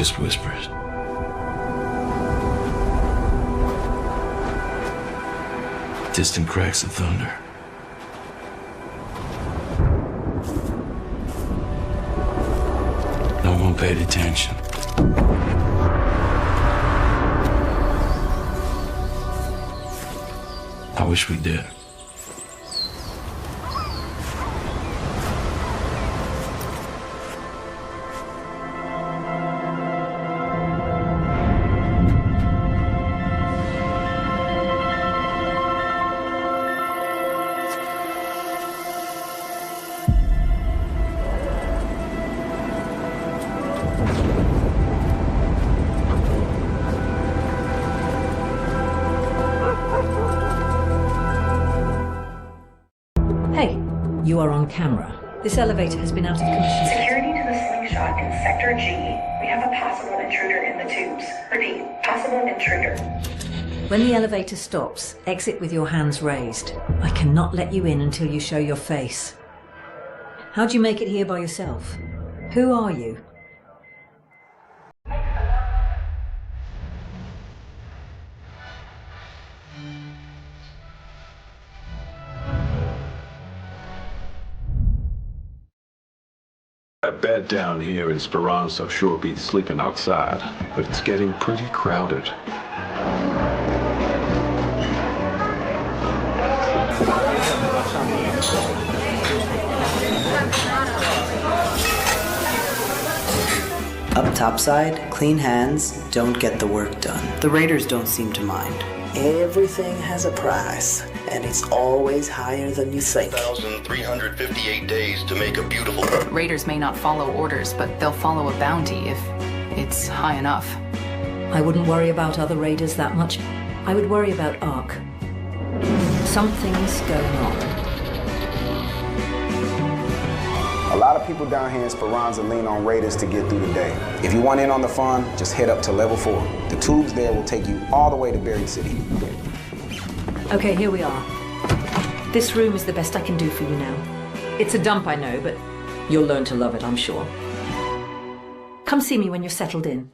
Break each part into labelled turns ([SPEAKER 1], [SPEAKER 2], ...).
[SPEAKER 1] just whispers. Distant cracks of thunder. No one paid attention. I wish we did.
[SPEAKER 2] Hey, you are on camera. This elevator has been out of commission.
[SPEAKER 3] Security to the slingshot in Sector G. We have a possible intruder in the tubes. Repeat, possible intruder.
[SPEAKER 2] When the elevator stops, exit with your hands raised. I cannot let you in until you show your face. How'd you make it here by yourself? Who are you?
[SPEAKER 4] That bed down here in Speranza sure beats sleeping outside, but it's getting pretty crowded.
[SPEAKER 5] Up topside, clean hands don't get the work done. The raiders don't seem to mind. Everything has a price, and it's always higher than you think.
[SPEAKER 6] 1,358 days to make a beautiful...
[SPEAKER 7] Raiders may not follow orders, but they'll follow a bounty if it's high enough.
[SPEAKER 2] I wouldn't worry about other raiders that much. I would worry about Ark. Something's going on.
[SPEAKER 8] A lot of people down here in Speranza lean on raiders to get through the day. If you want in on the fun, just head up to level 4. The tubes there will take you all the way to Buried City.
[SPEAKER 2] Okay, here we are. This room is the best I can do for you now. It's a dump, I know, but you'll learn to love it, I'm sure. Come see me when you're settled in.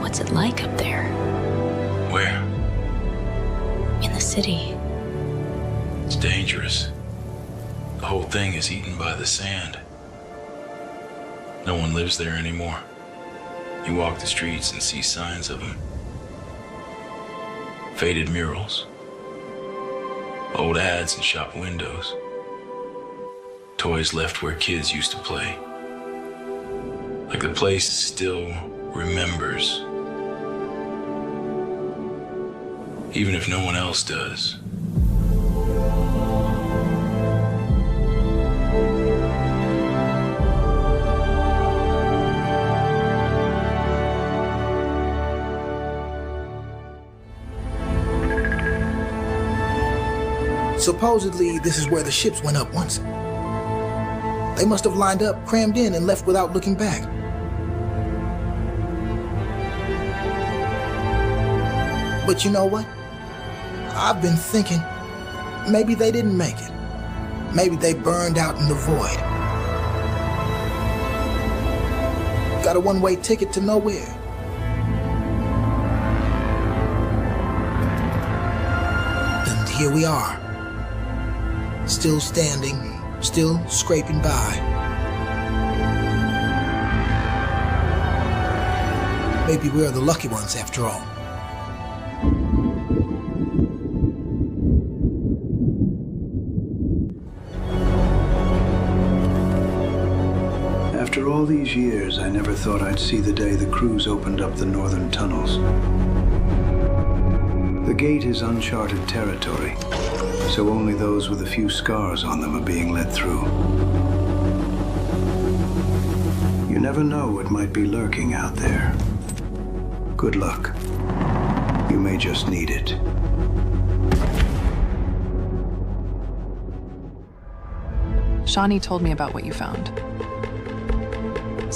[SPEAKER 9] What's it like up there?
[SPEAKER 1] Where?
[SPEAKER 9] In the city.
[SPEAKER 1] It's dangerous. The whole thing is eaten by the sand. No one lives there anymore. You walk the streets and see signs of them. Faded murals. Old ads in shop windows. Toys left where kids used to play. Like the place still remembers. Even if no one else does.
[SPEAKER 10] Supposedly, this is where the ships went up once. They must have lined up, crammed in, and left without looking back. But you know what? I've been thinking, maybe they didn't make it. Maybe they burned out in the void. Got a one-way ticket to nowhere. And here we are. Still standing, still scraping by. Maybe we're the lucky ones after all.
[SPEAKER 11] After all these years, I never thought I'd see the day the crews opened up the northern tunnels. The gate is uncharted territory, so only those with a few scars on them are being let through. You never know what might be lurking out there. Good luck. You may just need it.
[SPEAKER 7] Shawnee told me about what you found.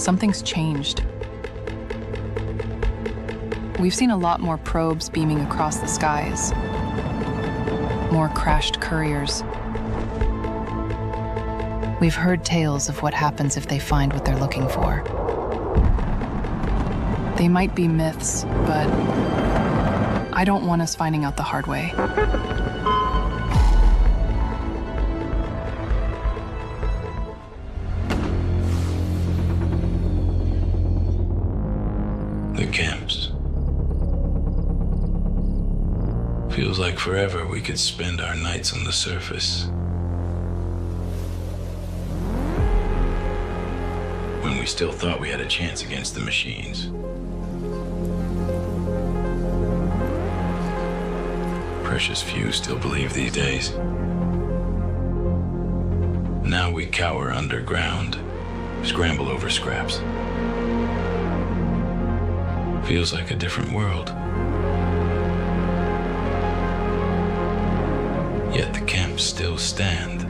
[SPEAKER 7] Something's changed. We've seen a lot more probes beaming across the skies. More crashed couriers. We've heard tales of what happens if they find what they're looking for. They might be myths, but I don't want us finding out the hard way.
[SPEAKER 1] The camps. Feels like forever we could spend our nights on the surface. When we still thought we had a chance against the machines. Precious few still believe these days. Now we cower underground, scramble over scraps. Feels like a different world. Yet the camps still stand.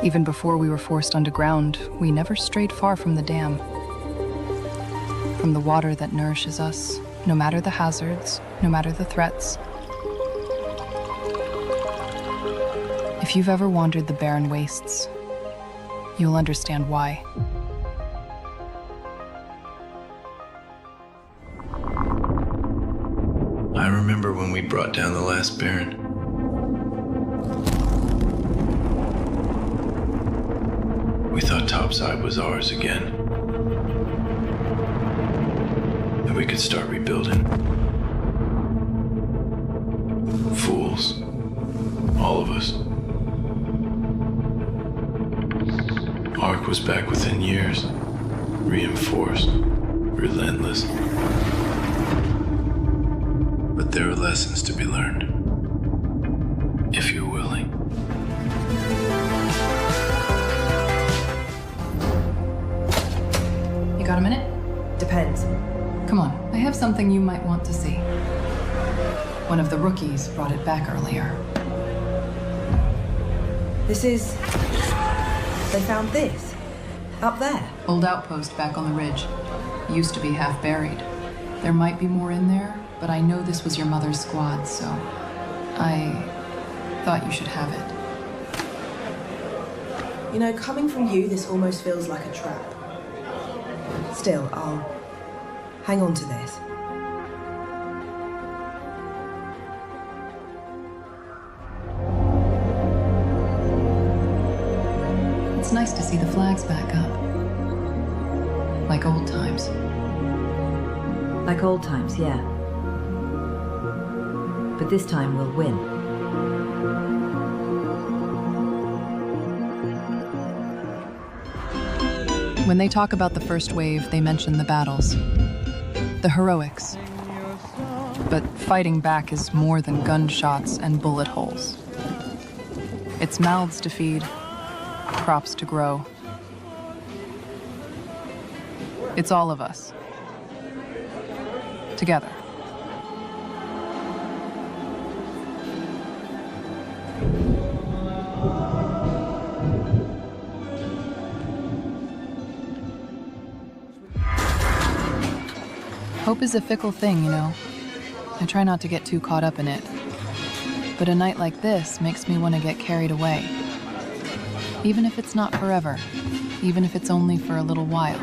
[SPEAKER 7] Even before we were forced underground, we never strayed far from the dam. From the water that nourishes us, no matter the hazards, no matter the threats. If you've ever wandered the barren wastes, you'll understand why.
[SPEAKER 1] I remember when we brought down the last Baron. We thought topside was ours again. And we could start rebuilding. Fools. All of us. Ark was back within years. Reinforced. Relentless. But there are lessons to be learned. If you're willing.
[SPEAKER 7] You got a minute?
[SPEAKER 2] Depends.
[SPEAKER 7] Come on, I have something you might want to see. One of the rookies brought it back earlier.
[SPEAKER 2] This is... They found this? Up there?
[SPEAKER 7] Old outpost back on the ridge. Used to be half buried. There might be more in there, but I know this was your mother's squad, so I thought you should have it.
[SPEAKER 12] You know, coming from you, this almost feels like a trap. Still, I'll hang on to this.
[SPEAKER 7] It's nice to see the flags back up. Like old times.
[SPEAKER 2] Like old times, yeah. But this time we'll win.
[SPEAKER 7] When they talk about the first wave, they mention the battles. The heroics. But fighting back is more than gunshots and bullet holes. It's mouths to feed, crops to grow. It's all of us. Together. Hope is a fickle thing, you know. I try not to get too caught up in it. But a night like this makes me want to get carried away. Even if it's not forever. Even if it's only for a little while.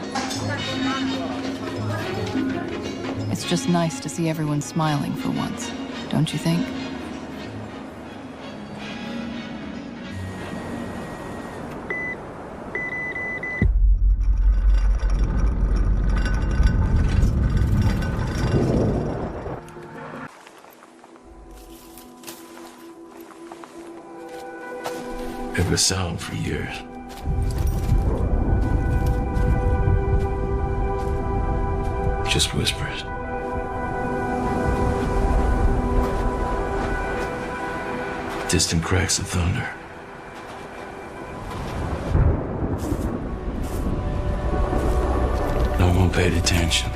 [SPEAKER 7] It's just nice to see everyone smiling for once, don't you think?
[SPEAKER 1] It was sound for years. Just whispers. Distant cracks of thunder. No more. one paid attention.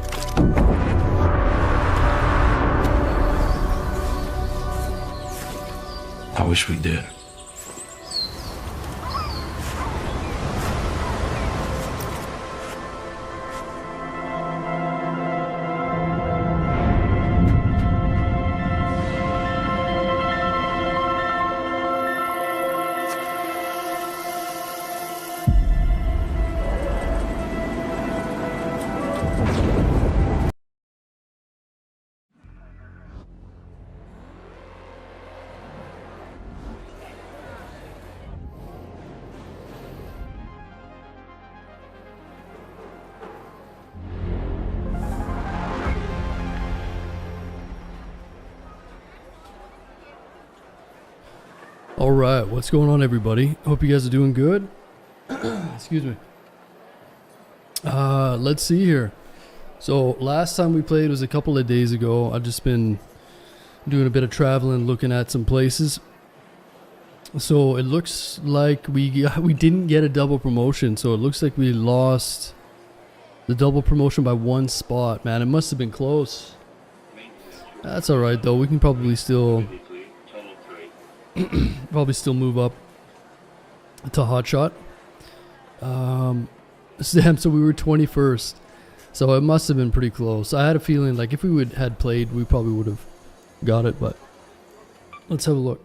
[SPEAKER 1] I wish we did.
[SPEAKER 13] All right, what's going on, everybody? Hope you guys are doing good. Excuse me. Let's see here. So last time we played was a couple of days ago. I've just been doing a bit of traveling, looking at some places. So it looks like we didn't get a double promotion. So it looks like we lost the double promotion by 1 spot. Man, it must have been close. That's all right though. We can probably still move up to hotshot. Sam, so we were 21st, so it must have been pretty close. I had a feeling like if we had played, we probably would have got it, but let's have a look.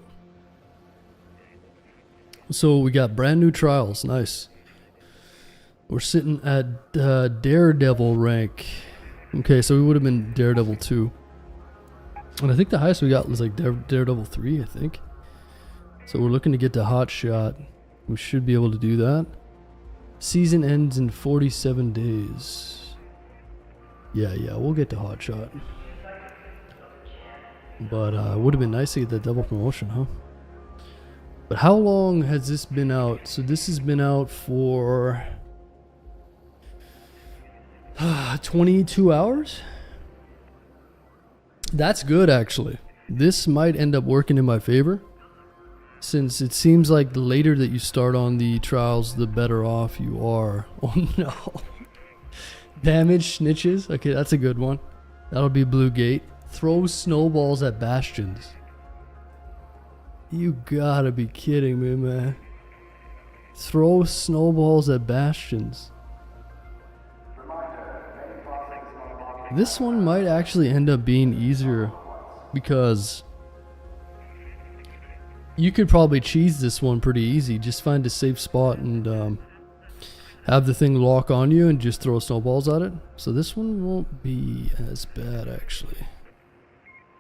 [SPEAKER 13] So we got brand new trials. Nice. We're sitting at Daredevil rank. Okay, so we would have been Daredevil 2, and I think the highest we got was like Daredevil 3, I think. So we're looking to get to hot shot. We should be able to do that. Season ends in 47 days. Yeah, we'll get to hot shot. But it would have been nice to get that double promotion, huh? But how long has this been out? So this has been out for 22 hours? That's good, actually. This might end up working in my favor, since it seems like the later that you start on the trials, the better off you are. Oh no. Damage snitches. Okay, that's a good one. That'll be Blue Gate. Throw snowballs at bastions. You gotta be kidding me, man. Throw snowballs at bastions. This one might actually end up being easier, because you could probably cheese this one pretty easy. Just find a safe spot and have the thing lock on you and just throw snowballs at it. So this one won't be as bad, actually.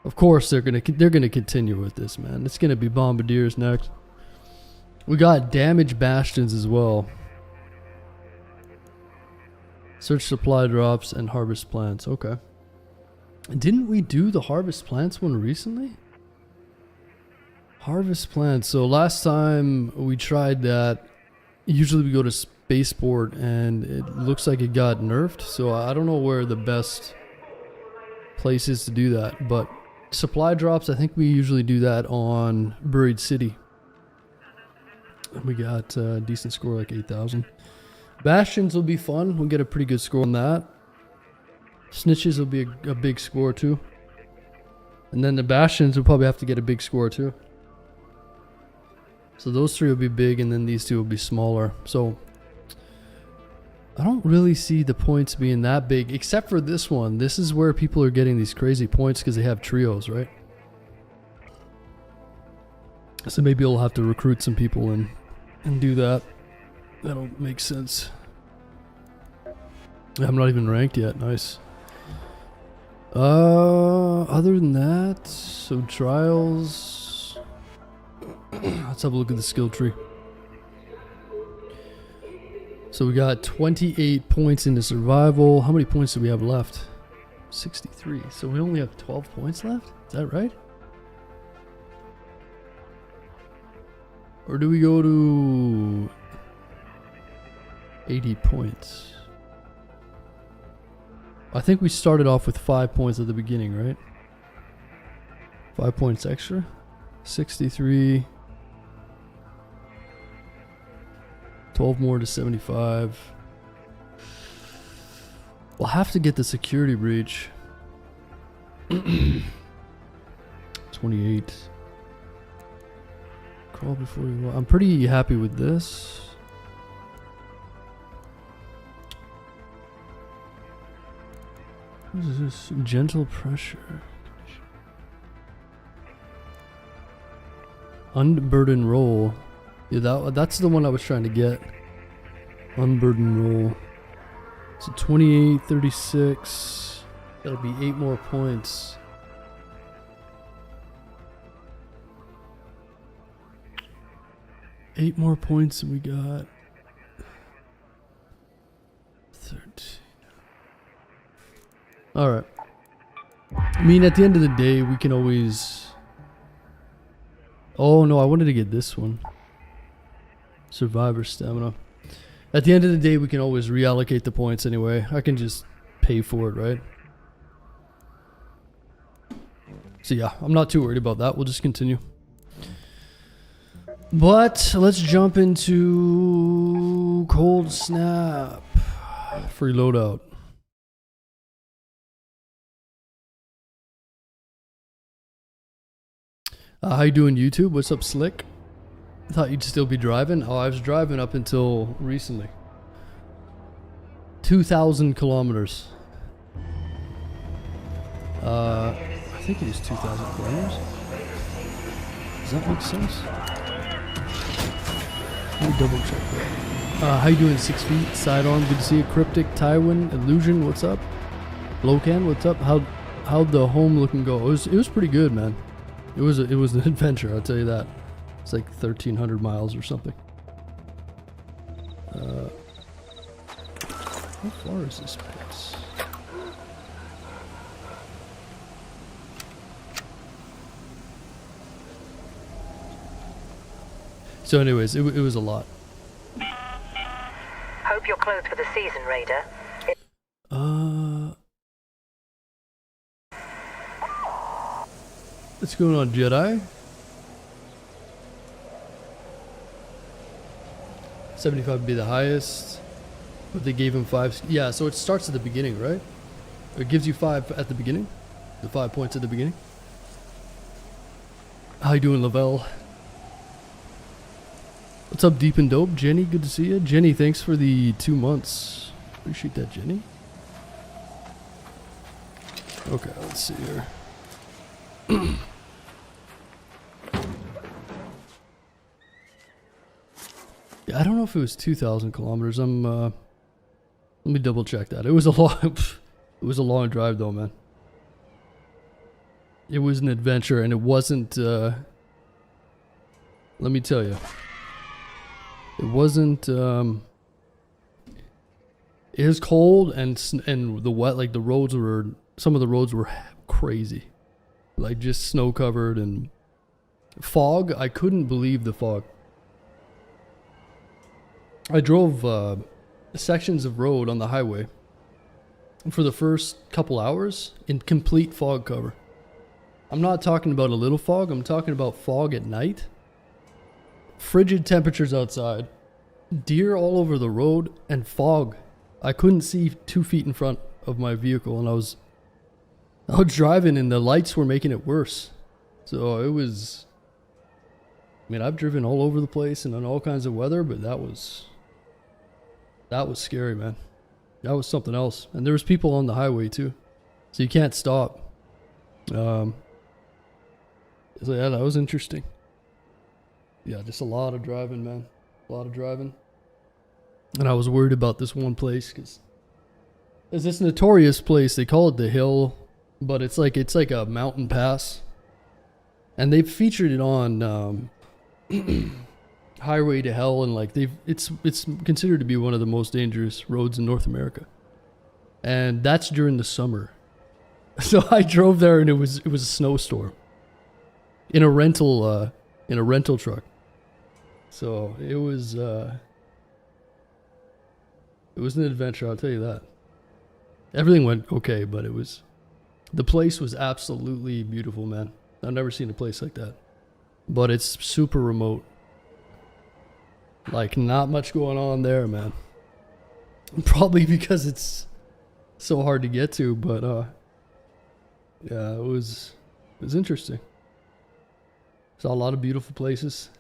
[SPEAKER 13] Of course, they're gonna continue with this, man. It's gonna be bombardiers next. We got damage bastions as well. Search supply drops and harvest plants. Okay. Didn't we do the harvest plants one recently? Harvest plants. So last time we tried that, usually we go to spaceport and it looks like it got nerfed. So I don't know where the best place is to do that. But supply drops, I think we usually do that on Buried City. We got a decent score, like 8,000. Bastions will be fun. We'll get a pretty good score on that. Snitches will be a big score too. And then the bastions will probably have to get a big score too. So those three will be big, and then these two will be smaller. So I don't really see the points being that big, except for this one. This is where people are getting these crazy points because they have trios, right? So maybe we'll have to recruit some people and do that. That'll make sense. I'm not even ranked yet. Nice. Other than that, so trials. Let's have a look at the skill tree. So we got 28 points into survival. How many points do we have left? 63. So we only have 12 points left? Is that right? Or do we go to 80 points? I think we started off with 5 points at the beginning, right? 5 points extra. 63. 12 more to 75. We'll have to get the security breach. 28. Crawl before you walk. I'm pretty happy with this. What is this? Gentle pressure. Unburden roll. Yeah, that's the one I was trying to get. Unburden roll. So 28, 36. That'll be 8 more points. Eight more points than we got. 13. Alright. I mean, at the end of the day, we can always... Oh no, I wanted to get this one. Survivor stamina. At the end of the day, we can always reallocate the points anyway. I can just pay for it, right? So yeah, I'm not too worried about that. We'll just continue. But let's jump into Cold Snap. Free loadout. How you doing, YouTube? What's up, Slick? I thought you'd still be driving. Oh, I was driving up until recently. 2,000 kilometers. I think it is 2,000 kilometers. Does that make sense? Let me double check that. How you doing, 6 feet? Sidearm, good to see you. Cryptic, Tywin, Illusion, what's up? Locan, what's up? How'd the home looking go? It was pretty good, man. It was an adventure, I'll tell you that. It's like 1,300 miles or something. How far is this place? So anyways, it was a lot.
[SPEAKER 14] Hope you're closed for the season, Raider.
[SPEAKER 13] What's going on, Jedi? 75 would be the highest, but they gave him 5. Yeah, so it starts at the beginning, right? It gives you 5 at the beginning. The 5 points at the beginning. How you doing, Lavelle? What's up, Deep and Dope? Jenny, good to see you. Jenny, thanks for the 2 months. Appreciate that, Jenny. Okay, let's see here. Yeah, I don't know if it was 2,000 kilometers. Let me double check that. It was a long drive though, man. It was an adventure, and it wasn't. Let me tell you, it wasn't. It was cold and the wet. Like some of the roads were crazy, like just snow covered and fog. I couldn't believe the fog. I drove sections of road on the highway for the first couple hours in complete fog cover. I'm not talking about a little fog, I'm talking about fog at night. Frigid temperatures outside, deer all over the road, and fog. I couldn't see 2 feet in front of my vehicle, and I was driving and the lights were making it worse. So it was... I mean, I've driven all over the place and in all kinds of weather, but that was scary, man. That was something else. And there was people on the highway too, so you can't stop. So yeah, that was interesting. Yeah, just a lot of driving, man. A lot of driving. And I was worried about this one place because there's this notorious place. They call it the Hill, but it's like a mountain pass, and they've featured it on Highway to Hell, and like it's considered to be one of the most dangerous roads in North America, and that's during the summer. So I drove there, and it was a snowstorm in a rental truck. So it was an adventure, I'll tell you that. Everything went okay, but the place was absolutely beautiful, man. I've never seen a place like that, but it's super remote. Like, not much going on there, man. Probably because it's so hard to get to, but yeah, it was interesting. Saw a lot of beautiful places,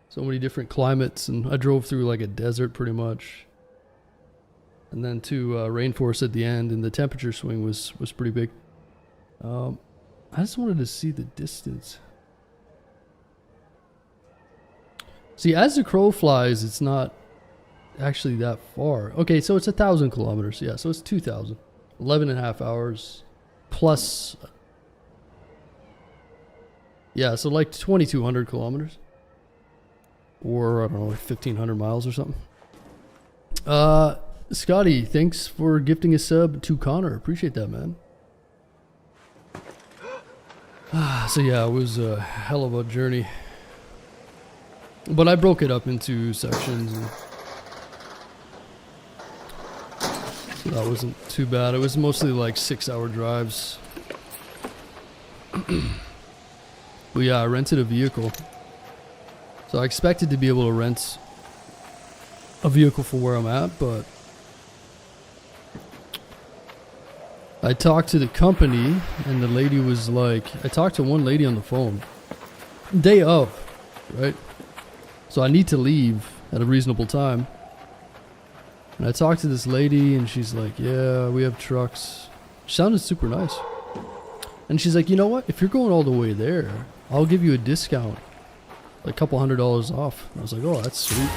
[SPEAKER 13] so many different climates, and I drove through like a desert pretty much, and then to rainforest at the end, and the temperature swing was pretty big. I just wanted to see the distance. See, as the crow flies, it's not actually that far. Okay, so it's 1,000 kilometers. Yeah, so it's 2,000. 11 and a half hours plus. Yeah, so like 2,200 kilometers. Or, I don't know, like 1,500 miles or something. Scotty, thanks for gifting a sub to Connor. Appreciate that, man. So yeah, it was a hell of a journey. But I broke it up into sections, and so that wasn't too bad. It was mostly like 6-hour drives. But yeah, I rented a vehicle. So I expected to be able to rent a vehicle for where I'm at, but I talked to the company, and the lady was like, I talked to one lady on the phone. Day of, right? So I need to leave at a reasonable time. And I talked to this lady, and she's like, yeah, we have trucks. She sounded super nice. And she's like, you know what? If you're going all the way there, I'll give you a discount. Like a couple $100 off. And I was like, oh, that's sweet.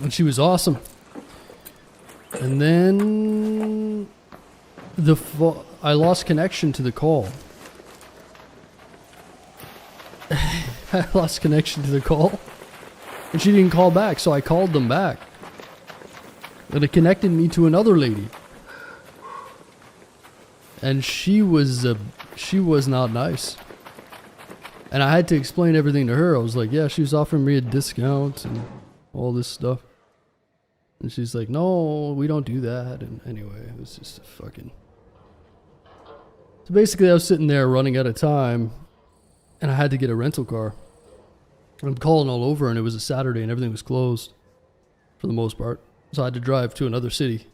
[SPEAKER 13] And she was awesome. And then I lost connection to the call. I lost connection to the call, and she didn't call back, so I called them back, and it connected me to another lady, and she was not nice, and I had to explain everything to her. I was like, yeah, she was offering me a discount and all this stuff. And she's like, no, we don't do that. And anyway, it was just a fucking... So basically, I was sitting there running out of time, and I had to get a rental car. And I'm calling all over, and it was a Saturday, and everything was closed for the most part. So I had to drive to another city.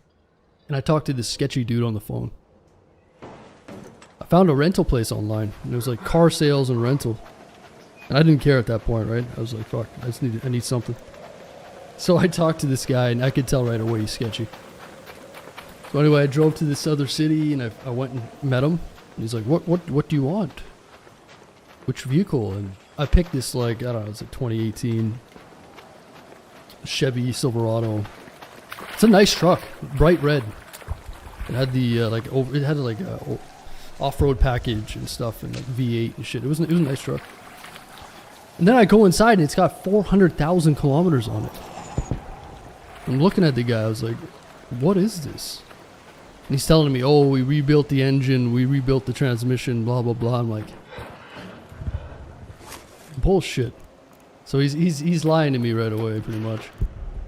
[SPEAKER 13] And I talked to this sketchy dude on the phone. I found a rental place online, and it was like car sales and rental. And I didn't care at that point, right? I was like, fuck, I need something. So I talked to this guy, and I could tell right away he's sketchy. So anyway, I drove to this other city, and I went and met him. And he's like, what do you want? Which vehicle? And I picked this, like, I don't know, it's a 2018 Chevy Silverado. It's a nice truck, bright red. It had the it had like a off-road package and stuff, and like V8 and shit. It was a nice truck. And then I go inside, and it's got 400,000 kilometers on it. I'm looking at the guy, I was like, what is this? And he's telling me, oh, we rebuilt the engine, we rebuilt the transmission, blah, blah, blah. I'm like, bullshit. So he's lying to me right away, pretty much.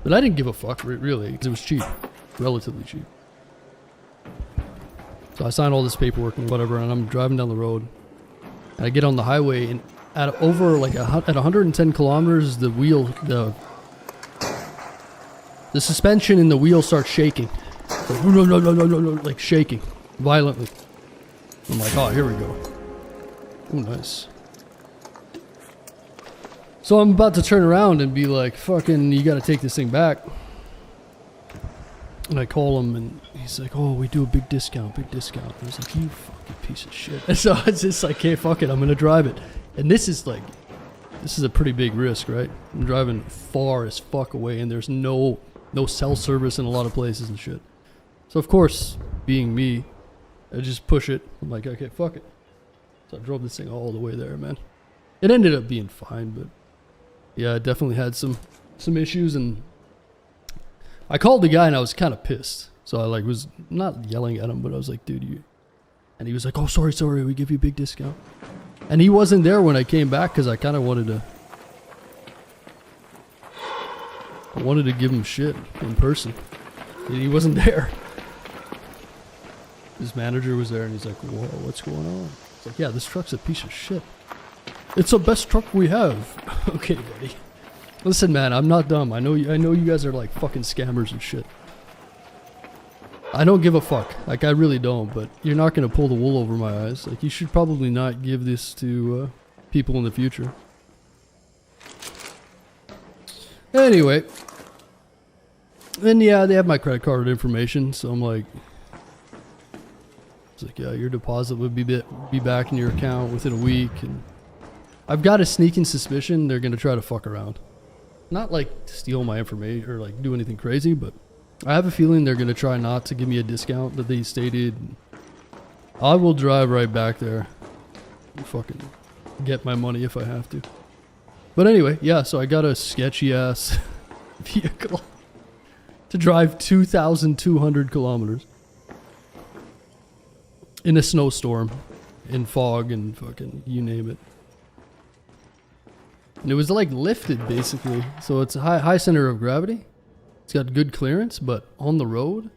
[SPEAKER 13] But I didn't give a fuck, really, because it was cheap. Relatively cheap. So I signed all this paperwork and whatever, and I'm driving down the road. And I get on the highway, and at 110 kilometers, the suspension in the wheel starts shaking. Like, no, like shaking violently. I'm like, oh, here we go. Oh, nice. So I'm about to turn around and be like, fucking, you gotta take this thing back. And I call him, and he's like, oh, we do a big discount. I was like, you fucking piece of shit. And so it's just like, hey, fuck it, I'm gonna drive it. And this is a pretty big risk, right? I'm driving far as fuck away, and there's no cell service in a lot of places and shit. So of course, being me, I just push it. I'm like, okay, fuck it. So I drove this thing all the way there, man. It ended up being fine, but yeah, I definitely had some issues, and I called the guy, and I was kind of pissed. So I was not yelling at him, but I was like, dude, you... And he was like, oh, sorry, we give you a big discount. And he wasn't there when I came back, because I kind of wanted to give him shit in person. And he wasn't there. His manager was there, and he's like, whoa, what's going on? It's like, yeah, this truck's a piece of shit. It's the best truck we have. Okay, buddy. Listen, man, I'm not dumb. I know you guys are like fucking scammers and shit. I don't give a fuck. Like, I really don't, but you're not going to pull the wool over my eyes. Like, you should probably not give this to people in the future. Anyway. And yeah, they have my credit card information, so I'm like... It's like, yeah, your deposit would be back in your account within a week, and... I've got a sneaking suspicion they're going to try to fuck around. Not like to steal my information or like do anything crazy, but I have a feeling they're going to try not to give me a discount that they stated. I will drive right back there and fucking get my money if I have to. But anyway, yeah, so I got a sketchy ass vehicle to drive 2,200 kilometers in a snowstorm, in fog, and fucking you name it. And it was like lifted basically, so it's a high center of gravity. It's got good clearance, but on the road,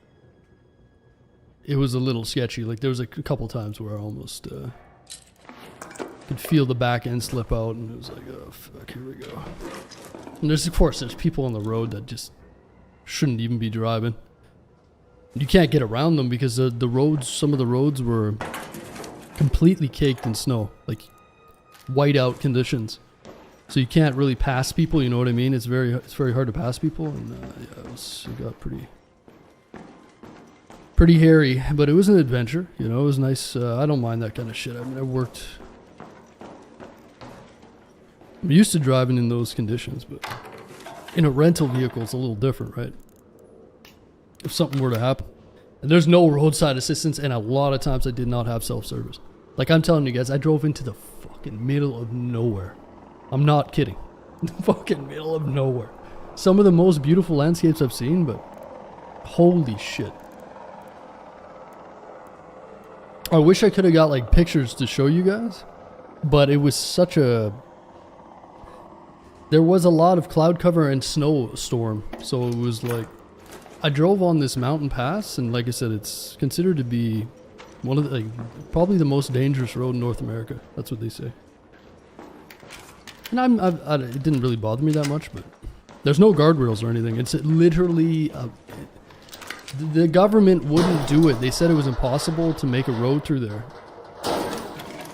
[SPEAKER 13] it was a little sketchy. Like there was a couple times where I almost could feel the back end slip out, and it was like, oh fuck, here we go. And there's, of course, there's people on the road that just shouldn't even be driving. You can't get around them because the roads, some of the roads were completely caked in snow, like whiteout conditions. So you can't really pass people, you know what I mean? It's very hard to pass people, and yeah, it got pretty hairy, but it was an adventure, you know. It was nice. I don't mind that kind of shit. I mean, I'm used to driving in those conditions, but in a rental vehicle, it's a little different, right? If something were to happen, and there's no roadside assistance, and a lot of times I did not have self-service. Like I'm telling you guys, I drove into the fucking middle of nowhere. I'm not kidding. The fucking middle of nowhere. Some of the most beautiful landscapes I've seen, but holy shit. I wish I could have got like pictures to show you guys, but it was such a... There was a lot of cloud cover and snowstorm, so it was like... I drove on this mountain pass, and like I said, it's considered to be one of the, like, probably the most dangerous road in North America. That's what they say. And it didn't really bother me that much, but there's no guardrails or anything. It's literally, the government wouldn't do it. They said it was impossible to make a road through there.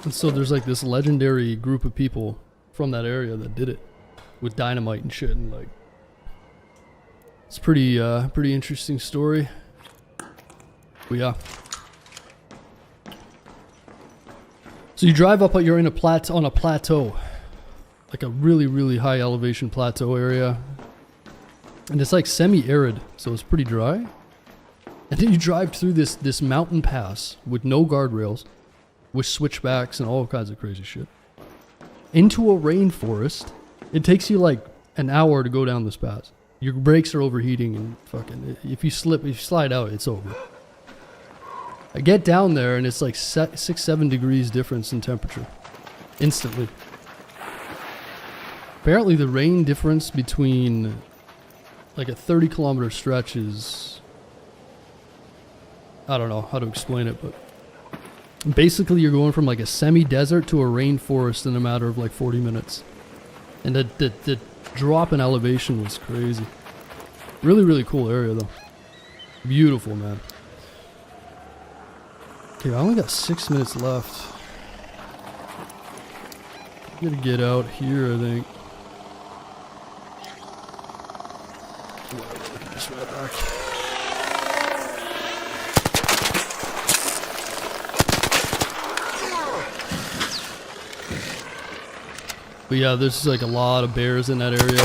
[SPEAKER 13] And so there's like this legendary group of people from that area that did it with dynamite and shit, and like, it's pretty interesting story. But yeah. So you drive up, you're in on a plateau. Like a really, really high elevation plateau area. And it's like semi-arid, so it's pretty dry. And then you drive through this mountain pass with no guardrails, with switchbacks and all kinds of crazy shit, into a rainforest. It takes you like an hour to go down this pass. Your brakes are overheating, and fucking, if you slide out, it's over. I get down there and it's like 6-7 degrees difference in temperature. Instantly. Apparently the rain difference between like a 30-kilometer stretch is... I don't know how to explain it, but basically you're going from like a semi-desert to a rainforest in a matter of like 40 minutes. And the drop in elevation was crazy. Really, really cool area though. Beautiful, man. Okay, I only got 6 minutes left. I'm gonna get out here, I think. Just right back. But yeah, there's like a lot of bears in that area.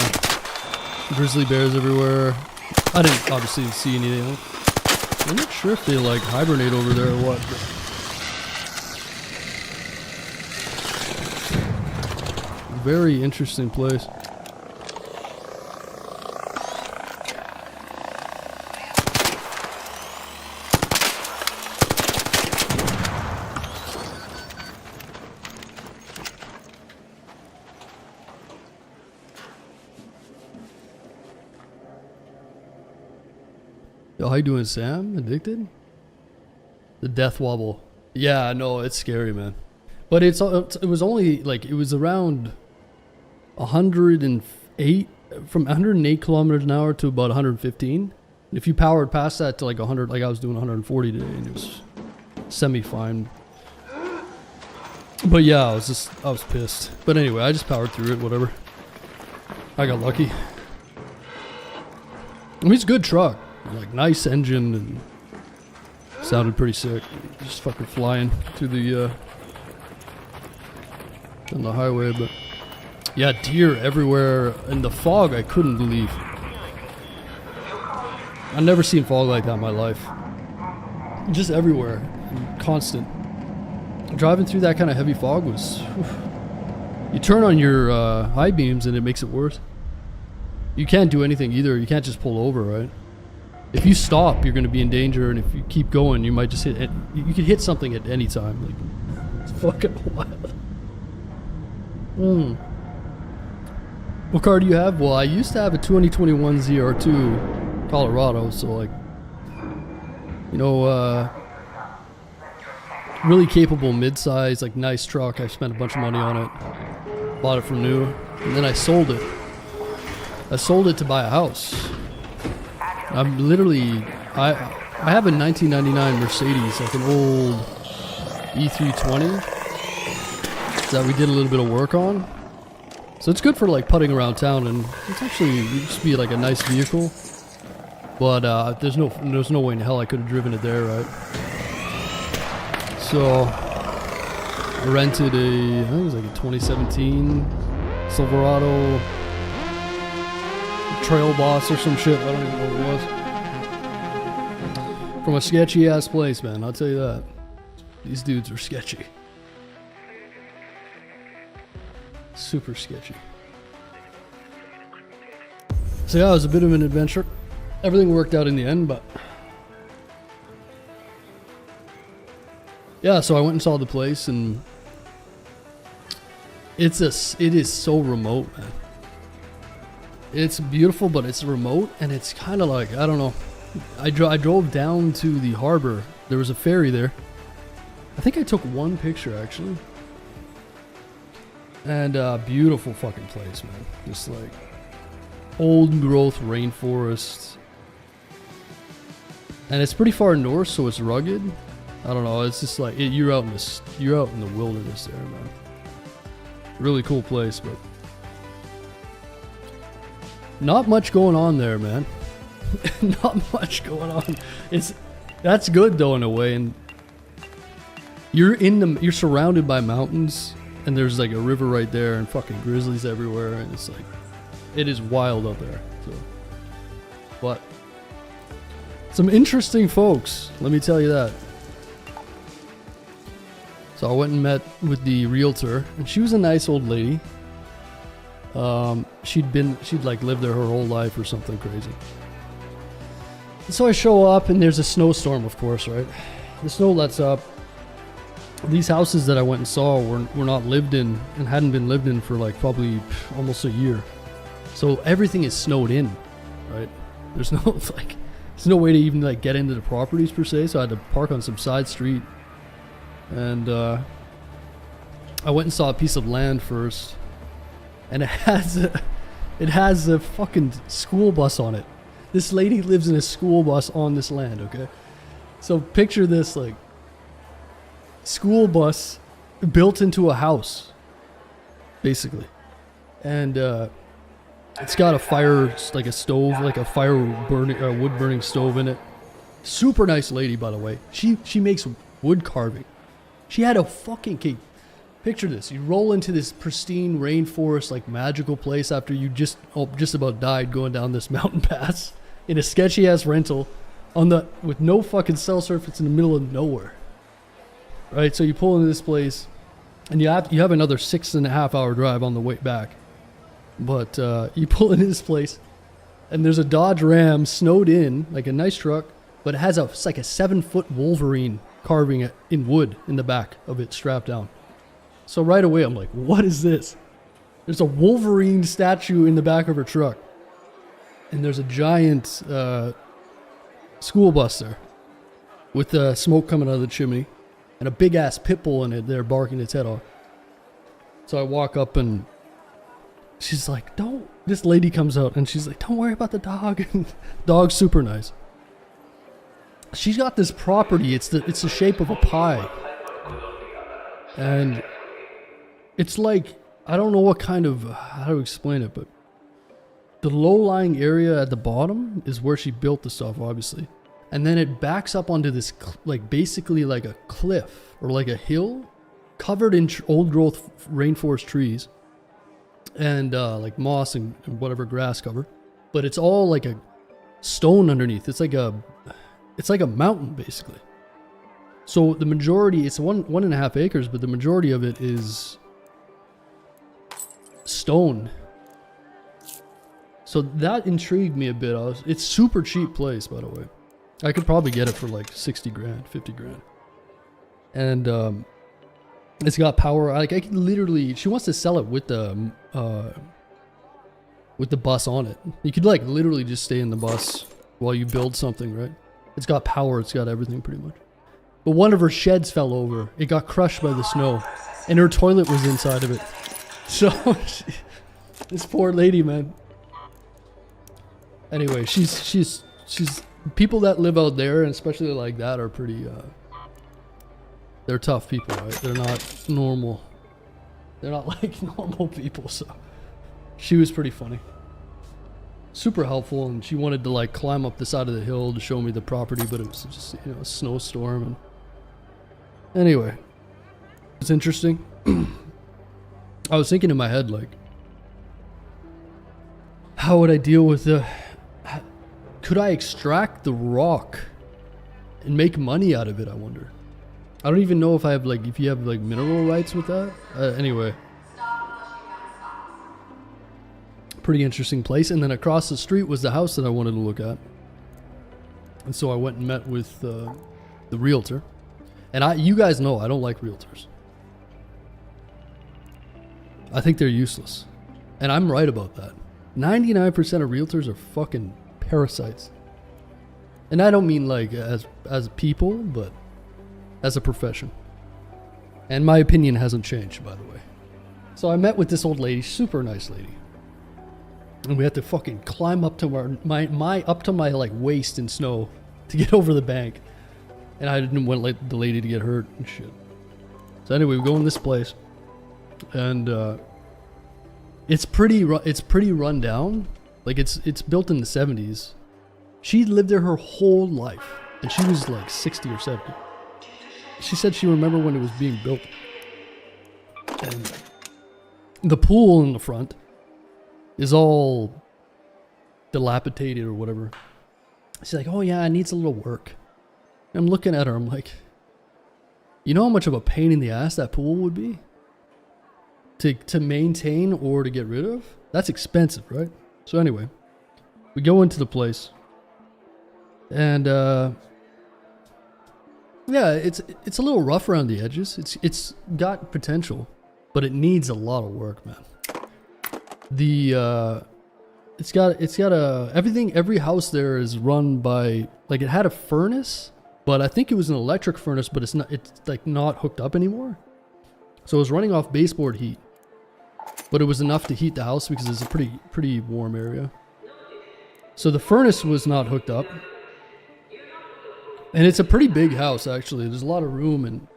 [SPEAKER 13] Grizzly bears everywhere. I didn't obviously see anything. I'm not sure if they like hibernate over there or what. But very interesting place. Yo, how you doing, Sam? Addicted? The death wobble. Yeah, no, it's scary, man. But it was only like, it was around 108, from 108 kilometers an hour to about 115. And if you powered past that to like 100, like I was doing 140 today, and it was semi-fine. But yeah, I was pissed. But anyway, I just powered through it, whatever. I got lucky. I mean, it's a good truck. Like, nice engine, and sounded pretty sick. Just fucking flying through the, on the highway, but... Yeah, deer everywhere. And the fog, I couldn't believe. I've never seen fog like that in my life. Just everywhere. And constant. Driving through that kind of heavy fog was... You turn on your high beams and it makes it worse. You can't do anything either. You can't just pull over, right? If you stop, you're going to be in danger, and if you keep going, you might just hit... You could hit something at any time. Like, it's fucking wild. What car do you have? Well, I used to have a 2021 ZR2 Colorado, so like... You know, really capable mid-size, like nice truck. I spent a bunch of money on it. Bought it from new. And then I sold it. I sold it to buy a house. I'm literally... I have a 1999 Mercedes, like an old E320 that we did a little bit of work on. So it's good for like putting around town, and it's actually it used to be like a nice vehicle. But there's no way in hell I could have driven it there, right? So I rented I think it was like a 2017 Silverado Trail Boss or some shit. I don't even know what it was. From a sketchy ass place, man. I'll tell you that. These dudes are sketchy. Super sketchy. So yeah, it was a bit of an adventure. Everything worked out in the end, but yeah, so I went and saw the place, and it is so remote, man. It's beautiful, but it's remote, and it's kind of like, I don't know. I drove down to the harbor. There was a ferry there. I think I took one picture, actually. And beautiful fucking place, man. Just like old growth rainforest. And it's pretty far north, so it's rugged. I don't know. It's just like you're out in the wilderness there, man. Really cool place, but not much going on there, man. Not much going on. That's good though in a way, and you're surrounded by mountains, and there's like a river right there, and fucking grizzlies everywhere, and it's like it is wild out there. So, but some interesting folks, let me tell you that. So I went and met with the realtor, and she was a nice old lady. She'd like lived there her whole life or something crazy. And so I show up, and there's a snowstorm, of course, right? The snow lets up. These houses that I went and saw were not lived in, and hadn't been lived in for like probably almost a year. So everything is snowed in, right? There's no way to even like get into the properties per se. So I had to park on some side street, and I went and saw a piece of land first, and it has a fucking school bus on it. This lady lives in a school bus on this land, okay? So picture this, like, school bus built into a house, basically. And it's got a fire, like a stove, like a wood burning stove in it. Super nice lady, by the way. She makes wood carving. She had a fucking cake. Picture this. You roll into this pristine rainforest, like magical place after you just about died going down this mountain pass in a sketchy ass rental with no fucking cell service in the middle of nowhere. Right? So you pull into this place, and you have another 6.5 hour drive on the way back. But you pull into this place, and there's a Dodge Ram snowed in, like a nice truck, but it has it's like a 7-foot Wolverine carving it in wood in the back of it strapped down. So right away I'm like, what is this? There's a Wolverine statue in the back of her truck. And there's a giant school bus there with smoke coming out of the chimney and a big ass pit bull in it there barking its head off. So I walk up, and she's like, this lady comes out, and she's like, don't worry about the dog. And dog's super nice. she's got this property. It's the shape of a pie. And it's like, I don't know what kind of, how to explain it, but the low-lying area at the bottom is where she built the stuff, obviously. And then it backs up onto this, like, basically like a cliff or like a hill covered in old-growth rainforest trees and like moss and whatever grass cover. But it's all like a stone underneath. It's like a mountain, basically. So the majority, it's 1.5 acres, but the majority of it is stone. So that intrigued me a bit. It's super cheap place, by the way. I could probably get it for like 60 grand, 50 grand. And it's got power. Like I could literally, she wants to sell it with the bus on it. You could like literally just stay in the bus while you build something, right? It's got power, it's got everything pretty much. But one of her sheds fell over. It got crushed by the snow. And her toilet was inside of it. So, this poor lady, man. Anyway, she's people that live out there, and especially like that, are pretty, they're tough people, right? They're not normal. They're not like normal people, so. She was pretty funny. Super helpful, and she wanted to like climb up the side of the hill to show me the property, but it was just, you know, a snowstorm. And anyway, it's interesting. I was thinking in my head, like, how would I deal with could I extract the rock and make money out of it, I wonder. I don't even know if I have like, if you have like mineral rights with that. Anyway. Pretty interesting place. And then across the street was the house that I wanted to look at. And so I went and met with the realtor. And you guys know I don't like realtors. I think they're useless. And I'm right about that. 99% of realtors are fucking parasites. And I don't mean like as people, but as a profession. And my opinion hasn't changed, by the way. So I met with this old lady, super nice lady. And we had to fucking climb up to up to my like waist in snow to get over the bank. And I didn't want like the lady to get hurt and shit. So anyway, we go in this place. And it's pretty run down. Like it's built in the 70s. She lived there her whole life, and she was like 60 or 70. She said she remembered when it was being built. And the pool in the front is all dilapidated or whatever. She's like, oh yeah, it needs a little work. And I'm looking at her, I'm like, you know how much of a pain in the ass that pool would be? To maintain or to get rid of? That's expensive, right? So anyway, we go into the place. And yeah, it's a little rough around the edges. It's got potential, but it needs a lot of work, man. It's got every house there is run by, like, it had a furnace, but I think it was an electric furnace, but it's like not hooked up anymore. So it was running off baseboard heat, but it was enough to heat the house because it's a pretty warm area. So the furnace was not hooked up. And it's a pretty big house, actually. There's a lot of room, and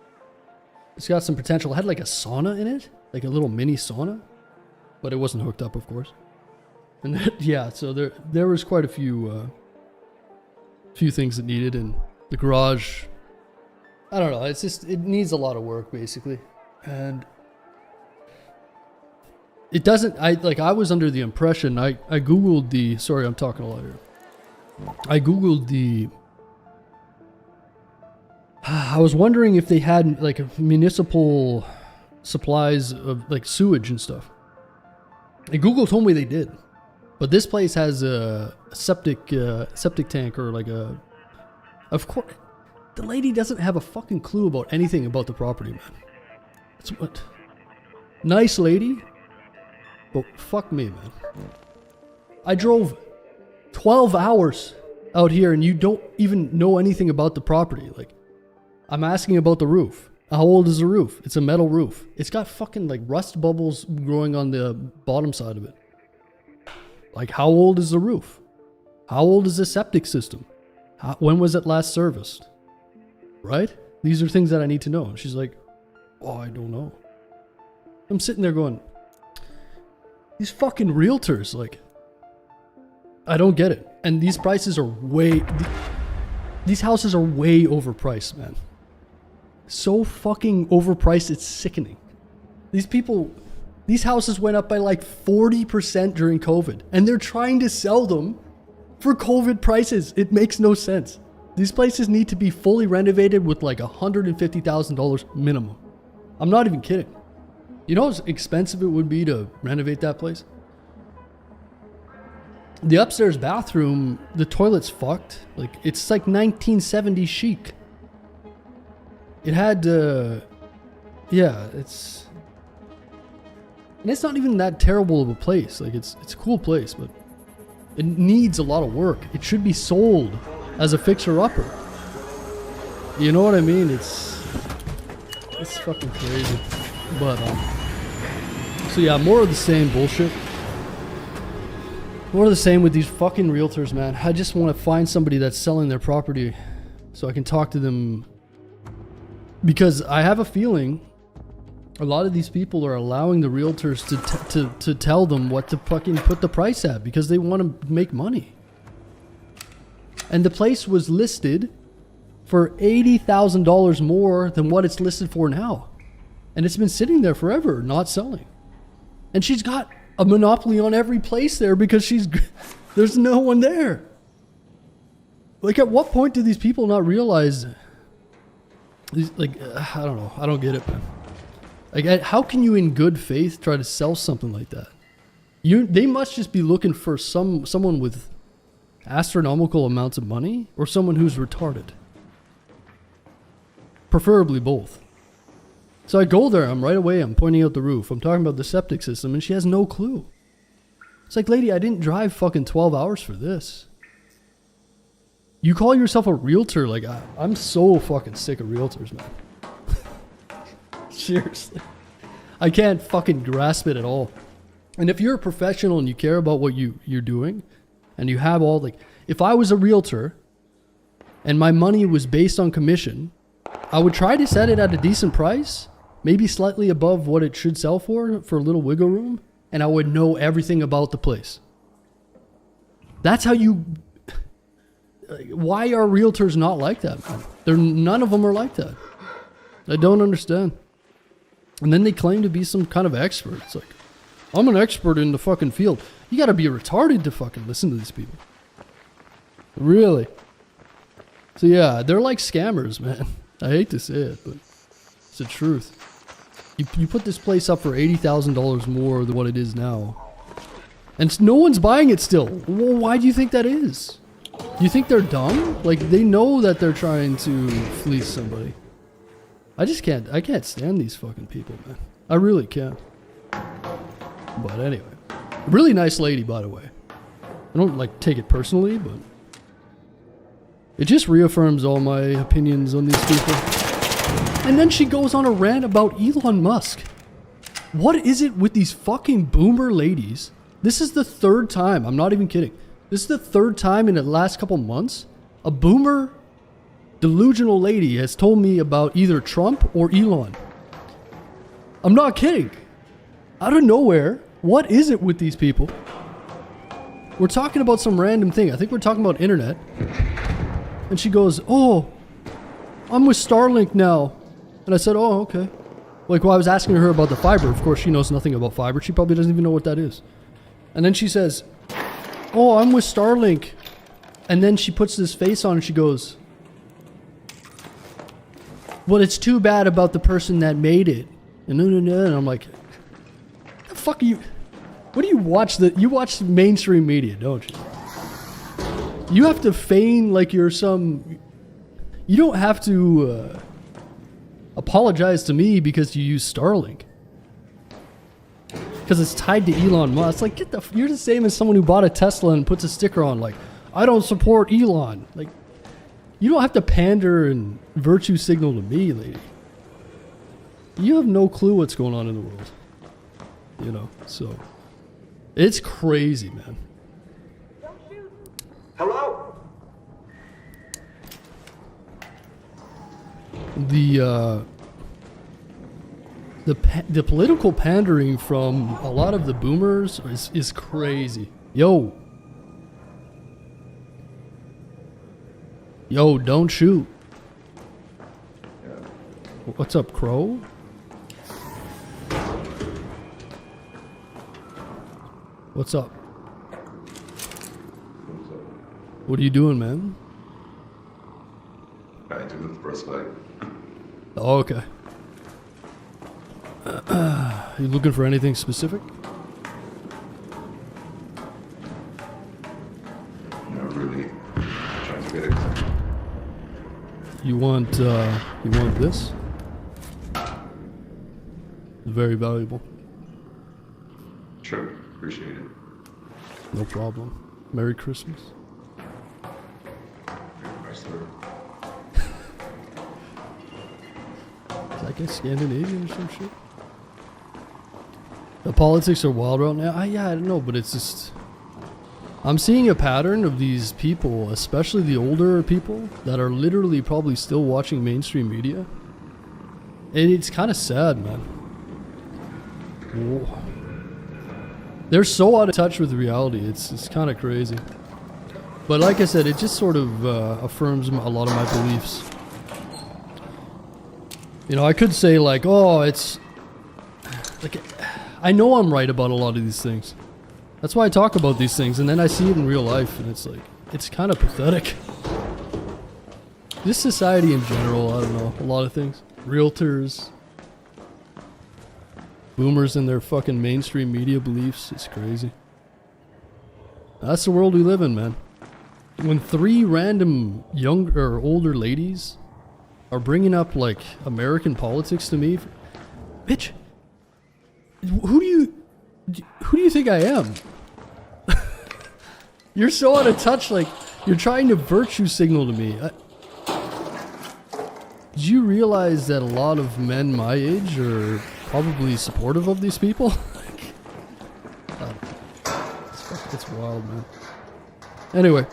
[SPEAKER 13] it's got some potential. It had like a sauna in it, like a little mini sauna, but it wasn't hooked up, of course. And then, yeah, so there was quite a few things that needed, and the garage, I don't know, it needs a lot of work, basically. And it doesn't, I was under the impression, I Googled sorry, I'm talking a lot here. I Googled I was wondering if they had like municipal supplies of like sewage and stuff. And Google told me they did. But this place has a septic tank, or like of course, the lady doesn't have a fucking clue about anything about the property, man. That's what, nice lady, but fuck me, man. I drove 12 hours out here and you don't even know anything about the property. Like, I'm asking about the roof. How old is the roof? It's a metal roof. It's got fucking like rust bubbles growing on the bottom side of it. Like, how old is the roof? How old is the septic system? When was it last serviced? Right? These are things that I need to know. And she's like, oh, I don't know. I'm sitting there going, these fucking realtors, like, I don't get it. And these prices are these houses are way overpriced, man. So fucking overpriced, it's sickening. These houses went up by like 40% during COVID, and they're trying to sell them for COVID prices. It makes no sense. These places need to be fully renovated with like $150,000 minimum. I'm not even kidding. You know how expensive it would be to renovate that place? The upstairs bathroom, the toilet's fucked. Like, it's like 1970s chic. It had, yeah, it's... And it's not even that terrible of a place. Like, it's a cool place, but it needs a lot of work. It should be sold as a fixer-upper. You know what I mean? It's fucking crazy. But, so yeah, more of the same bullshit. More of the same with these fucking realtors, man. I just want to find somebody that's selling their property so I can talk to them. Because I have a feeling a lot of these people are allowing the realtors to tell them what to fucking put the price at because they want to make money. And the place was listed for $80,000 more than what it's listed for now. And it's been sitting there forever, not selling. And she's got a monopoly on every place there because there's no one there. Like, at what point do these people not realize, like, I don't know, I don't get it, man. Like, how can you in good faith try to sell something like that? They must just be looking for someone with astronomical amounts of money or someone who's retarded. Preferably both. So I go there, I'm pointing out the roof, I'm talking about the septic system, and she has no clue. It's like, lady, I didn't drive fucking 12 hours for this. You call yourself a realtor? Like, I'm so fucking sick of realtors, man. Seriously. I can't fucking grasp it at all. And if you're a professional and you care about what you're doing, and you have all, like, if I was a realtor, and my money was based on commission, I would try to set it at a decent price, maybe slightly above what it should sell for a little wiggle room, and I would know everything about the place. That's how you... Why are realtors not like that, man? None of them are like that. I don't understand. And then they claim to be some kind of expert. It's like, I'm an expert in the fucking field. You gotta be retarded to fucking listen to these people. Really? So yeah, they're like scammers, man. I hate to say it, but it's the truth. You put this place up for $80,000 more than what it is now. And no one's buying it still. Well, why do you think that is? Do you think they're dumb? Like, they know that they're trying to fleece somebody. I can't stand these fucking people, man. I really can't. But anyway. Really nice lady, by the way. I don't, like, take it personally, but... It just reaffirms all my opinions on these people. And then she goes on a rant about Elon Musk. What is it with these fucking boomer ladies? This is the third time, I'm not even kidding. This is the third time in the last couple months a boomer delusional lady has told me about either Trump or Elon. I'm not kidding. Out of nowhere, what is it with these people? We're talking about some random thing. I think we're talking about internet. And she goes, oh, I'm with Starlink now. And I said, oh, okay. Like, well, I was asking her about the fiber. Of course, she knows nothing about fiber. She probably doesn't even know what that is. And then she says, oh, I'm with Starlink. And then she puts this face on and she goes, well, it's too bad about the person that made it. And I'm like, the fuck are you? What do you watch? You watch mainstream media, don't you? You have to feign like you're some... You don't have to apologize to me because you use Starlink. Because it's tied to Elon Musk. Like, you're the same as someone who bought a Tesla and puts a sticker on like, I don't support Elon. Like, you don't have to pander and virtue signal to me, lady. You have no clue what's going on in the world. You know, so... It's crazy, man.
[SPEAKER 15] Hello?
[SPEAKER 13] the political pandering from a lot of the boomers is crazy. Yo, don't shoot. What's up, Crow? What's up? What are you doing, man?
[SPEAKER 4] I do the first night.
[SPEAKER 13] Oh, okay. You looking for anything specific?
[SPEAKER 4] Not really. Trying to get it.
[SPEAKER 13] You want this? Very valuable.
[SPEAKER 4] Sure. Appreciate it.
[SPEAKER 13] No problem. Merry Christmas.
[SPEAKER 4] Nice, sir.
[SPEAKER 13] Is that guy Scandinavian or some shit? The politics are wild right now. Yeah, I don't know, but it's just... I'm seeing a pattern of these people, especially the older people, that are literally probably still watching mainstream media. And it's kind of sad, man. Whoa. They're so out of touch with reality. It's kind of crazy. But like I said, it just sort of affirms a lot of my beliefs. You know, I could say like, oh, it's... like, I know I'm right about a lot of these things. That's why I talk about these things, and then I see it in real life, and it's like, it's kind of pathetic. This society in general, I don't know, a lot of things. Realtors, boomers and their fucking mainstream media beliefs, it's crazy. That's the world we live in, man. When 3 random younger or older ladies are bringing up like American politics to me, bitch, who do you think I am? You're so out of touch, like, you're trying to virtue signal to me. Did you realize that a lot of men my age are probably supportive of these people? It's wild, man. Anyway,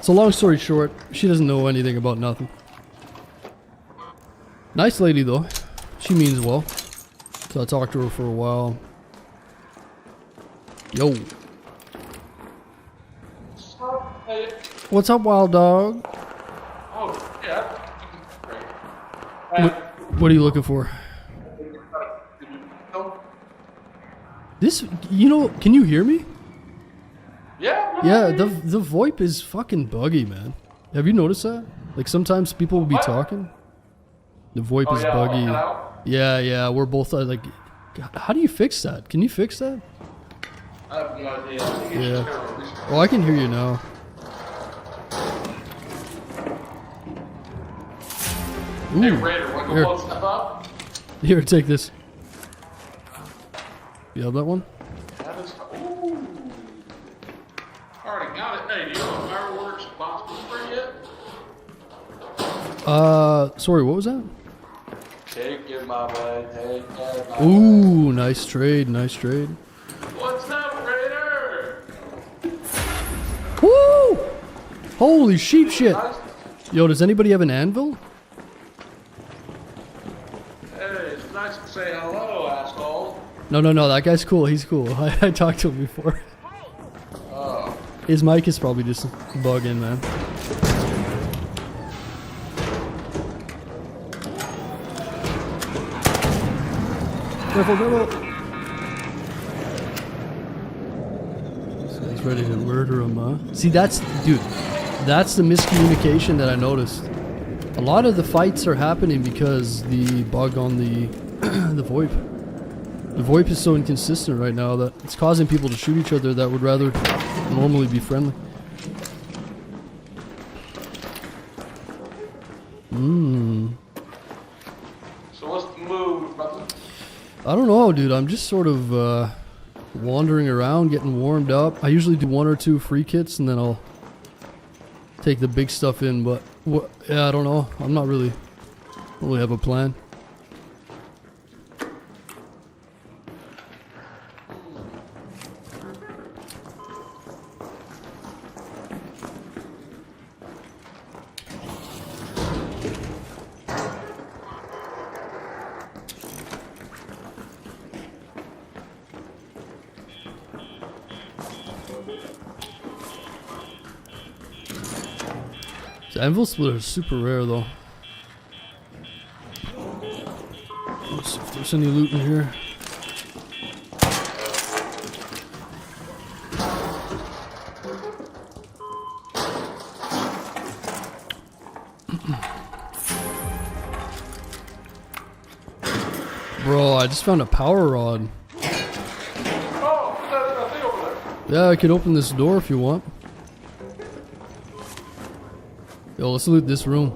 [SPEAKER 13] so long story short, she doesn't know anything about nothing. Nice lady, though. She means well. So I talked to her for a while. Yo. What's up, wild dog?
[SPEAKER 15] Oh, yeah.
[SPEAKER 13] What are you looking for? This, you know, can you hear me?
[SPEAKER 15] Yeah.
[SPEAKER 13] Yeah, the VoIP is fucking buggy, man. Have you noticed that? Like sometimes people will be talking. The VoIP is buggy. Yeah, we're both like, God, how do you fix that? Can you fix that?
[SPEAKER 15] I have no idea.
[SPEAKER 13] Yeah. Oh, I can hear you now. Ooh.
[SPEAKER 15] Hey, Raider, want to
[SPEAKER 13] Here.
[SPEAKER 15] go step up?
[SPEAKER 13] Here, take this. You have that one?
[SPEAKER 15] That is. Ooh. Already got it. Hey, do you know fireworks responsible for yet?
[SPEAKER 13] Sorry, what was that?
[SPEAKER 15] Take it my way. Take it my
[SPEAKER 13] Ooh, nice trade, nice trade.
[SPEAKER 15] What's up, Raider?
[SPEAKER 13] Woo! Holy sheep shit. Yo, does anybody have an anvil?
[SPEAKER 15] Hey, it's nice to say hello, asshole.
[SPEAKER 13] No, that guy's cool. He's cool. I talked to him before.
[SPEAKER 15] Oh.
[SPEAKER 13] His mic is probably just bugging, man. Careful. This guy's ready to murder him, huh? See, that's the miscommunication that I noticed. A lot of the fights are happening because the bug on the the VoIP. The VoIP is so inconsistent right now that it's causing people to shoot each other that would rather normally be friendly.
[SPEAKER 15] So what's the move, brother?
[SPEAKER 13] I don't know, dude. I'm just sort of wandering around, getting warmed up. I usually do 1 or 2 free kits, and then I'll take the big stuff in. But yeah, I don't know. I don't really have a plan. The anvil splitter is super rare though. Let's see if there's any loot in here. Bro, I just found a power rod.
[SPEAKER 15] Oh, there's a thing over there.
[SPEAKER 13] Yeah, I could open this door if you want. Yo, let's loot this room.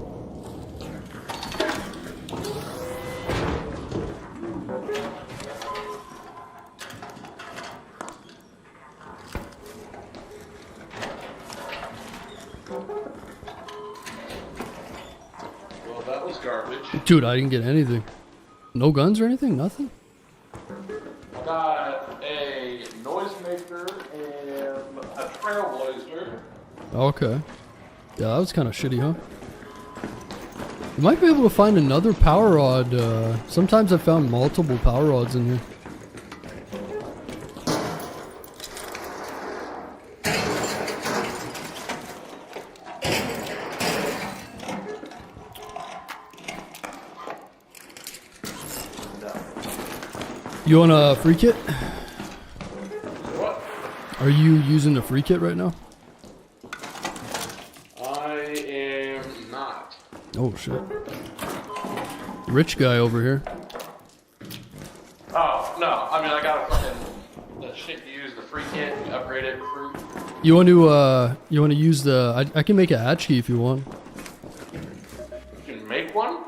[SPEAKER 15] Well, that was garbage.
[SPEAKER 13] Dude, I didn't get anything. No guns or anything? Nothing?
[SPEAKER 15] I got a noisemaker and a trailblazer.
[SPEAKER 13] Okay. Yeah, that was kind of shitty, huh? You might be able to find another power rod. Sometimes I found multiple power rods in here. You want a free kit?
[SPEAKER 15] What?
[SPEAKER 13] Are you using the free kit right now?
[SPEAKER 15] I am not.
[SPEAKER 13] Oh shit. Rich guy over here.
[SPEAKER 15] Oh, no. I mean, I got a fucking... The shit you use, the free kit, you upgrade it for free.
[SPEAKER 13] You want to use the... I can make a hatch key if you want.
[SPEAKER 15] You can make one?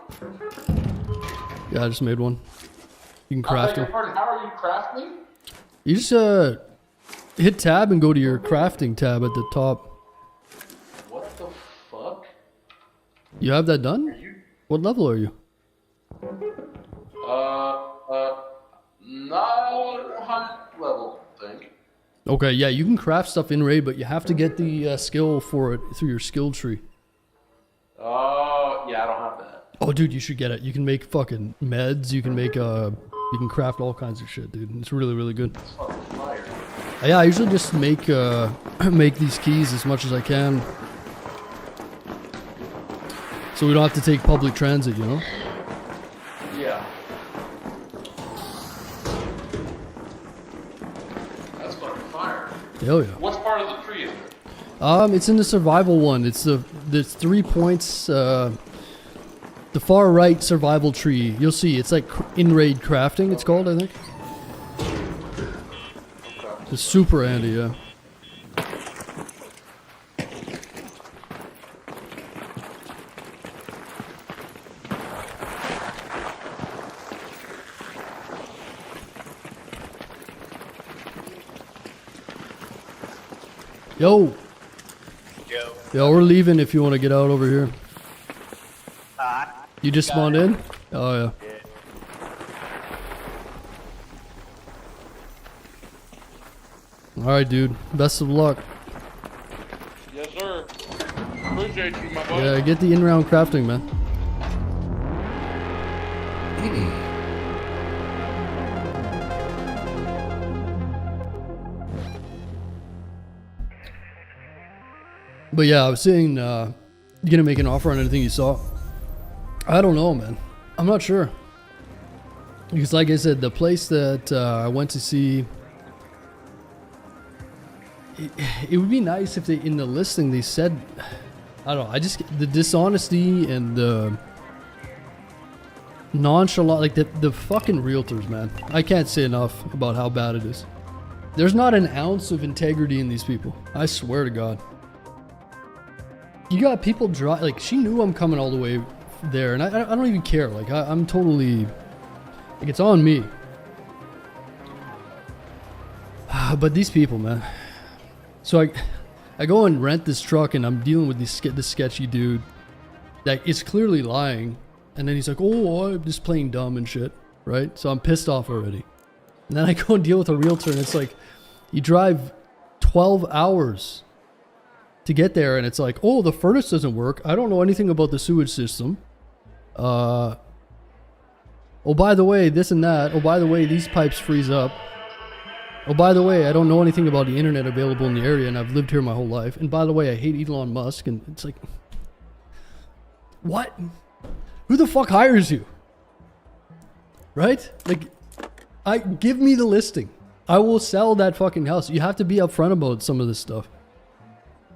[SPEAKER 13] Yeah, I just made one. You can craft it.
[SPEAKER 15] How are you crafting?
[SPEAKER 13] You just hit tab and go to your crafting tab at the top.
[SPEAKER 15] What the fuck?
[SPEAKER 13] You have that done? What level are you?
[SPEAKER 15] Not high level, I think.
[SPEAKER 13] Okay, yeah, you can craft stuff in raid, but you have to get the skill for it through your skill tree.
[SPEAKER 15] Oh, yeah, I don't have that.
[SPEAKER 13] Oh, dude, you should get it. You can make fucking meds. You can make you can craft all kinds of shit, dude. It's really, really good.
[SPEAKER 15] It's fucking fire.
[SPEAKER 13] Yeah, I usually just make make these keys as much as I can, so we don't have to take public transit, you know?
[SPEAKER 15] Yeah. That's fucking fire.
[SPEAKER 13] Hell yeah.
[SPEAKER 15] What's part of the tree is it?
[SPEAKER 13] It's in the survival one. It's the 3 points. The far right survival tree. You'll see. It's like in raid crafting. It's called, I think. It's super handy, yeah. Yo. Yo, we're leaving if you want to get out over here. You just spawned in? Oh, yeah. Alright, dude. Best of luck.
[SPEAKER 15] Yes, sir. Appreciate you, my boy.
[SPEAKER 13] Yeah, get the in-round crafting, man. But yeah, I was saying, you gonna make an offer on anything you saw? I don't know, man. I'm not sure. Because like I said, the place that I went to see, it would be nice if they, in the listing, they said, I don't know, the dishonesty and the nonchalant, like the fucking realtors, man. I can't say enough about how bad it is. There's not an ounce of integrity in these people. I swear to God. You got people like, she knew I'm coming all the way there, and I don't even care. Like, I'm totally, like, it's on me. But these people, man. So I go and rent this truck, and I'm dealing with this sketchy dude that is clearly lying, and then he's like, oh, I'm just playing dumb and shit, right? So I'm pissed off already. And then I go and deal with a realtor, and it's like, you drive 12 hours to get there, and it's like, oh, the furnace doesn't work. I don't know anything about the sewage system. Oh, by the way, this and that. Oh, by the way, these pipes freeze up. Oh, by the way, I don't know anything about the internet available in the area, and I've lived here my whole life. And by the way, I hate Elon Musk. And it's like, What? Who the fuck hires you? Right? Like, give me the listing. I will sell that fucking house. You have to be upfront about some of this stuff.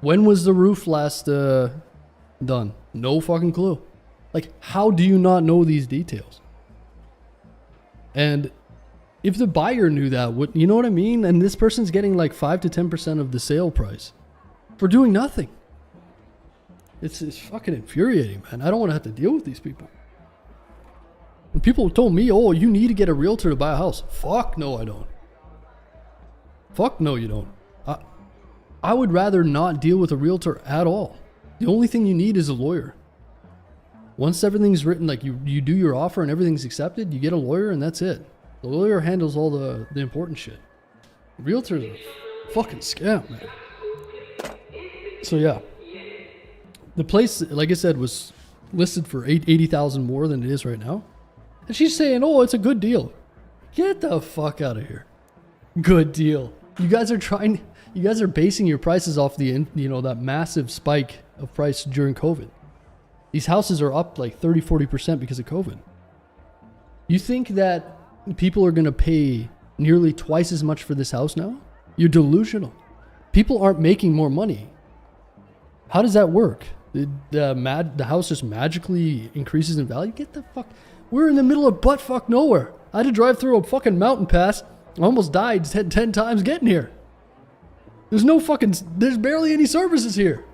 [SPEAKER 13] When was the roof last done? No fucking clue. Like, how do you not know these details? And if the buyer knew that, you know what I mean? And this person's getting like 5 to 10% of the sale price for doing nothing. It's fucking infuriating, man. I don't want to have to deal with these people. When people told me, oh, you need to get a realtor to buy a house. Fuck no, I don't. Fuck no, you don't. I would rather not deal with a realtor at all. The only thing you need is a lawyer. Once everything's written, like you do your offer and everything's accepted, you get a lawyer and that's it. The lawyer handles all the important shit. Realtors are a fucking scam, man. So yeah. The place, like I said, was listed for $80,000 more than it is right now. And she's saying, oh, it's a good deal. Get the fuck out of here. Good deal. You guys are basing your prices off that massive spike of price during COVID. These houses are up like 30-40% because of COVID. You think that people are going to pay nearly twice as much for this house now? You're delusional. People aren't making more money. How does that work? The house just magically increases in value? Get the fuck... We're in the middle of buttfuck nowhere. I had to drive through a fucking mountain pass. I almost died 10 times getting here. There's barely any services here.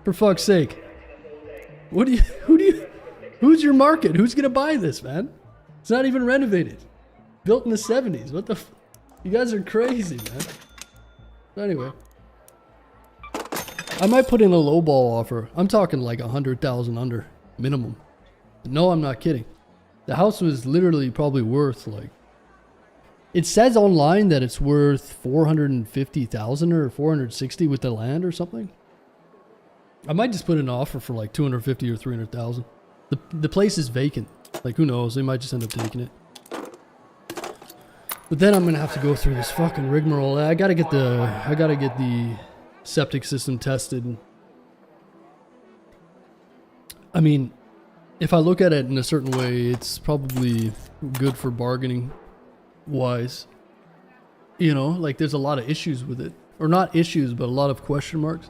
[SPEAKER 13] For fuck's sake. Who's your market? Who's gonna buy this, man? It's not even renovated. Built in the 70s. What the you guys are crazy, man. Anyway. I might put in a lowball offer. I'm talking like 100,000 under minimum. No, I'm not kidding. The house was literally probably worth like... It says online that it's worth 450,000 or 460 with the land or something. I might just put in an offer for like 250 or 300,000. The place is vacant. Like, who knows? They might just end up taking it. But then I'm gonna have to go through this fucking rigmarole. I gotta get the septic system tested. I mean, if I look at it in a certain way, it's probably good for bargaining wise. You know, like there's a lot of issues with it. Or not issues, but a lot of question marks.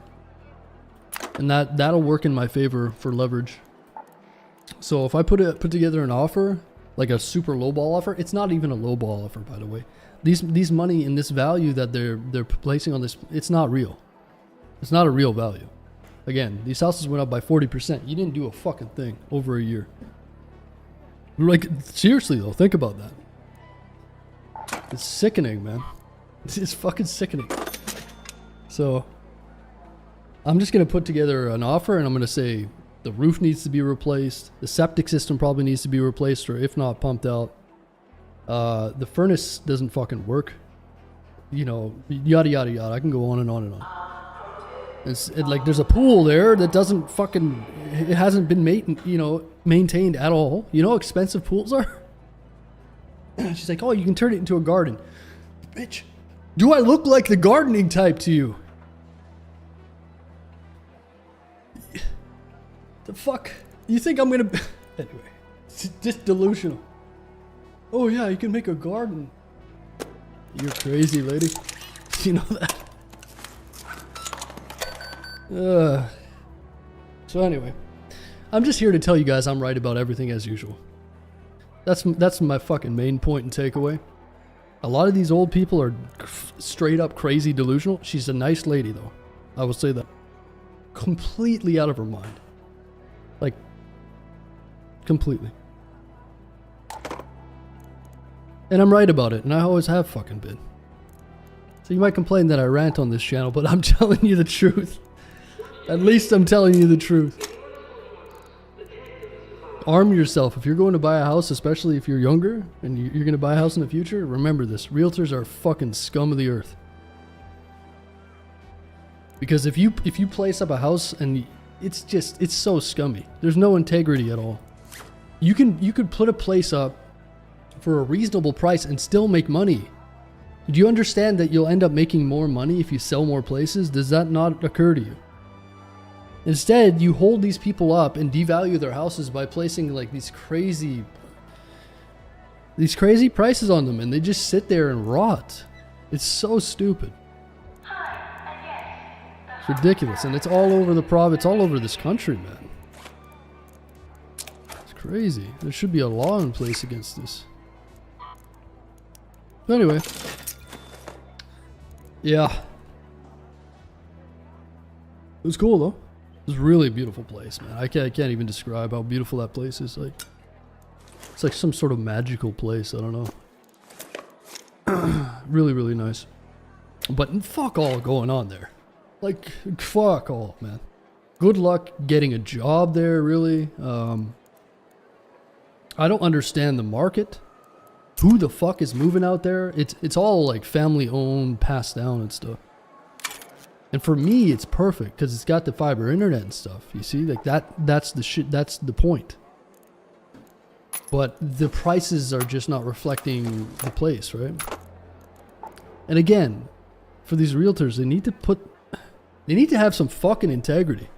[SPEAKER 13] And that'll work in my favor for leverage. So if I put together an offer, like a super lowball offer, it's not even a lowball offer, by the way. These money and this value that they're placing on this, it's not real. It's not a real value. Again, these houses went up by 40%. You didn't do a fucking thing over a year. Like, seriously though, think about that. It's sickening, man. It's fucking sickening. So, I'm just going to put together an offer and I'm going to say the roof needs to be replaced. The septic system probably needs to be replaced, or if not, pumped out. The furnace doesn't fucking work. You know, yada, yada, yada. I can go on and on and on. Like, there's a pool there that doesn't fucking... It hasn't been maintained at all. You know how expensive pools are? She's like, oh, you can turn it into a garden. Bitch, do I look like the gardening type to you? The fuck? You think I'm gonna... Anyway, it's just delusional. Oh yeah, you can make a garden. You're crazy, lady. You know that? So anyway, I'm just here to tell you guys I'm right about everything as usual. That's my fucking main point and takeaway. A lot of these old people are straight up crazy delusional. She's a nice lady though. I will say that. Completely out of her mind. Like, completely. And I'm right about it, and I always have fucking been. So you might complain that I rant on this channel, but I'm telling you the truth. At least I'm telling you the truth. Arm yourself. If you're going to buy a house, especially if you're younger, and you're going to buy a house in the future, remember this. Realtors are fucking scum of the earth. Because if you place up a house and it's so scummy. There's no integrity at all. You could put a place up for a reasonable price and still make money. Do you understand that you'll end up making more money if you sell more places? Does that not occur to you? Instead, you hold these people up and devalue their houses by placing like these crazy prices on them, and they just sit there and rot. It's so stupid. It's ridiculous, and it's all over the province, all over this country, man. It's crazy. There should be a law in place against this. But anyway, yeah, it was cool though. It was really a beautiful place, man. I can't even describe how beautiful that place is. Like, it's like some sort of magical place. I don't know. Really, really nice. But fuck all going on there. Like, fuck all, man. Good luck getting a job there, really. I don't understand the market. Who the fuck is moving out there? It's all like family owned, passed down and stuff. And for me, it's perfect because it's got the fiber internet and stuff. You see, like that's the shit. That's the point. But the prices are just not reflecting the place, right? And again, for these realtors, they need to have some fucking integrity.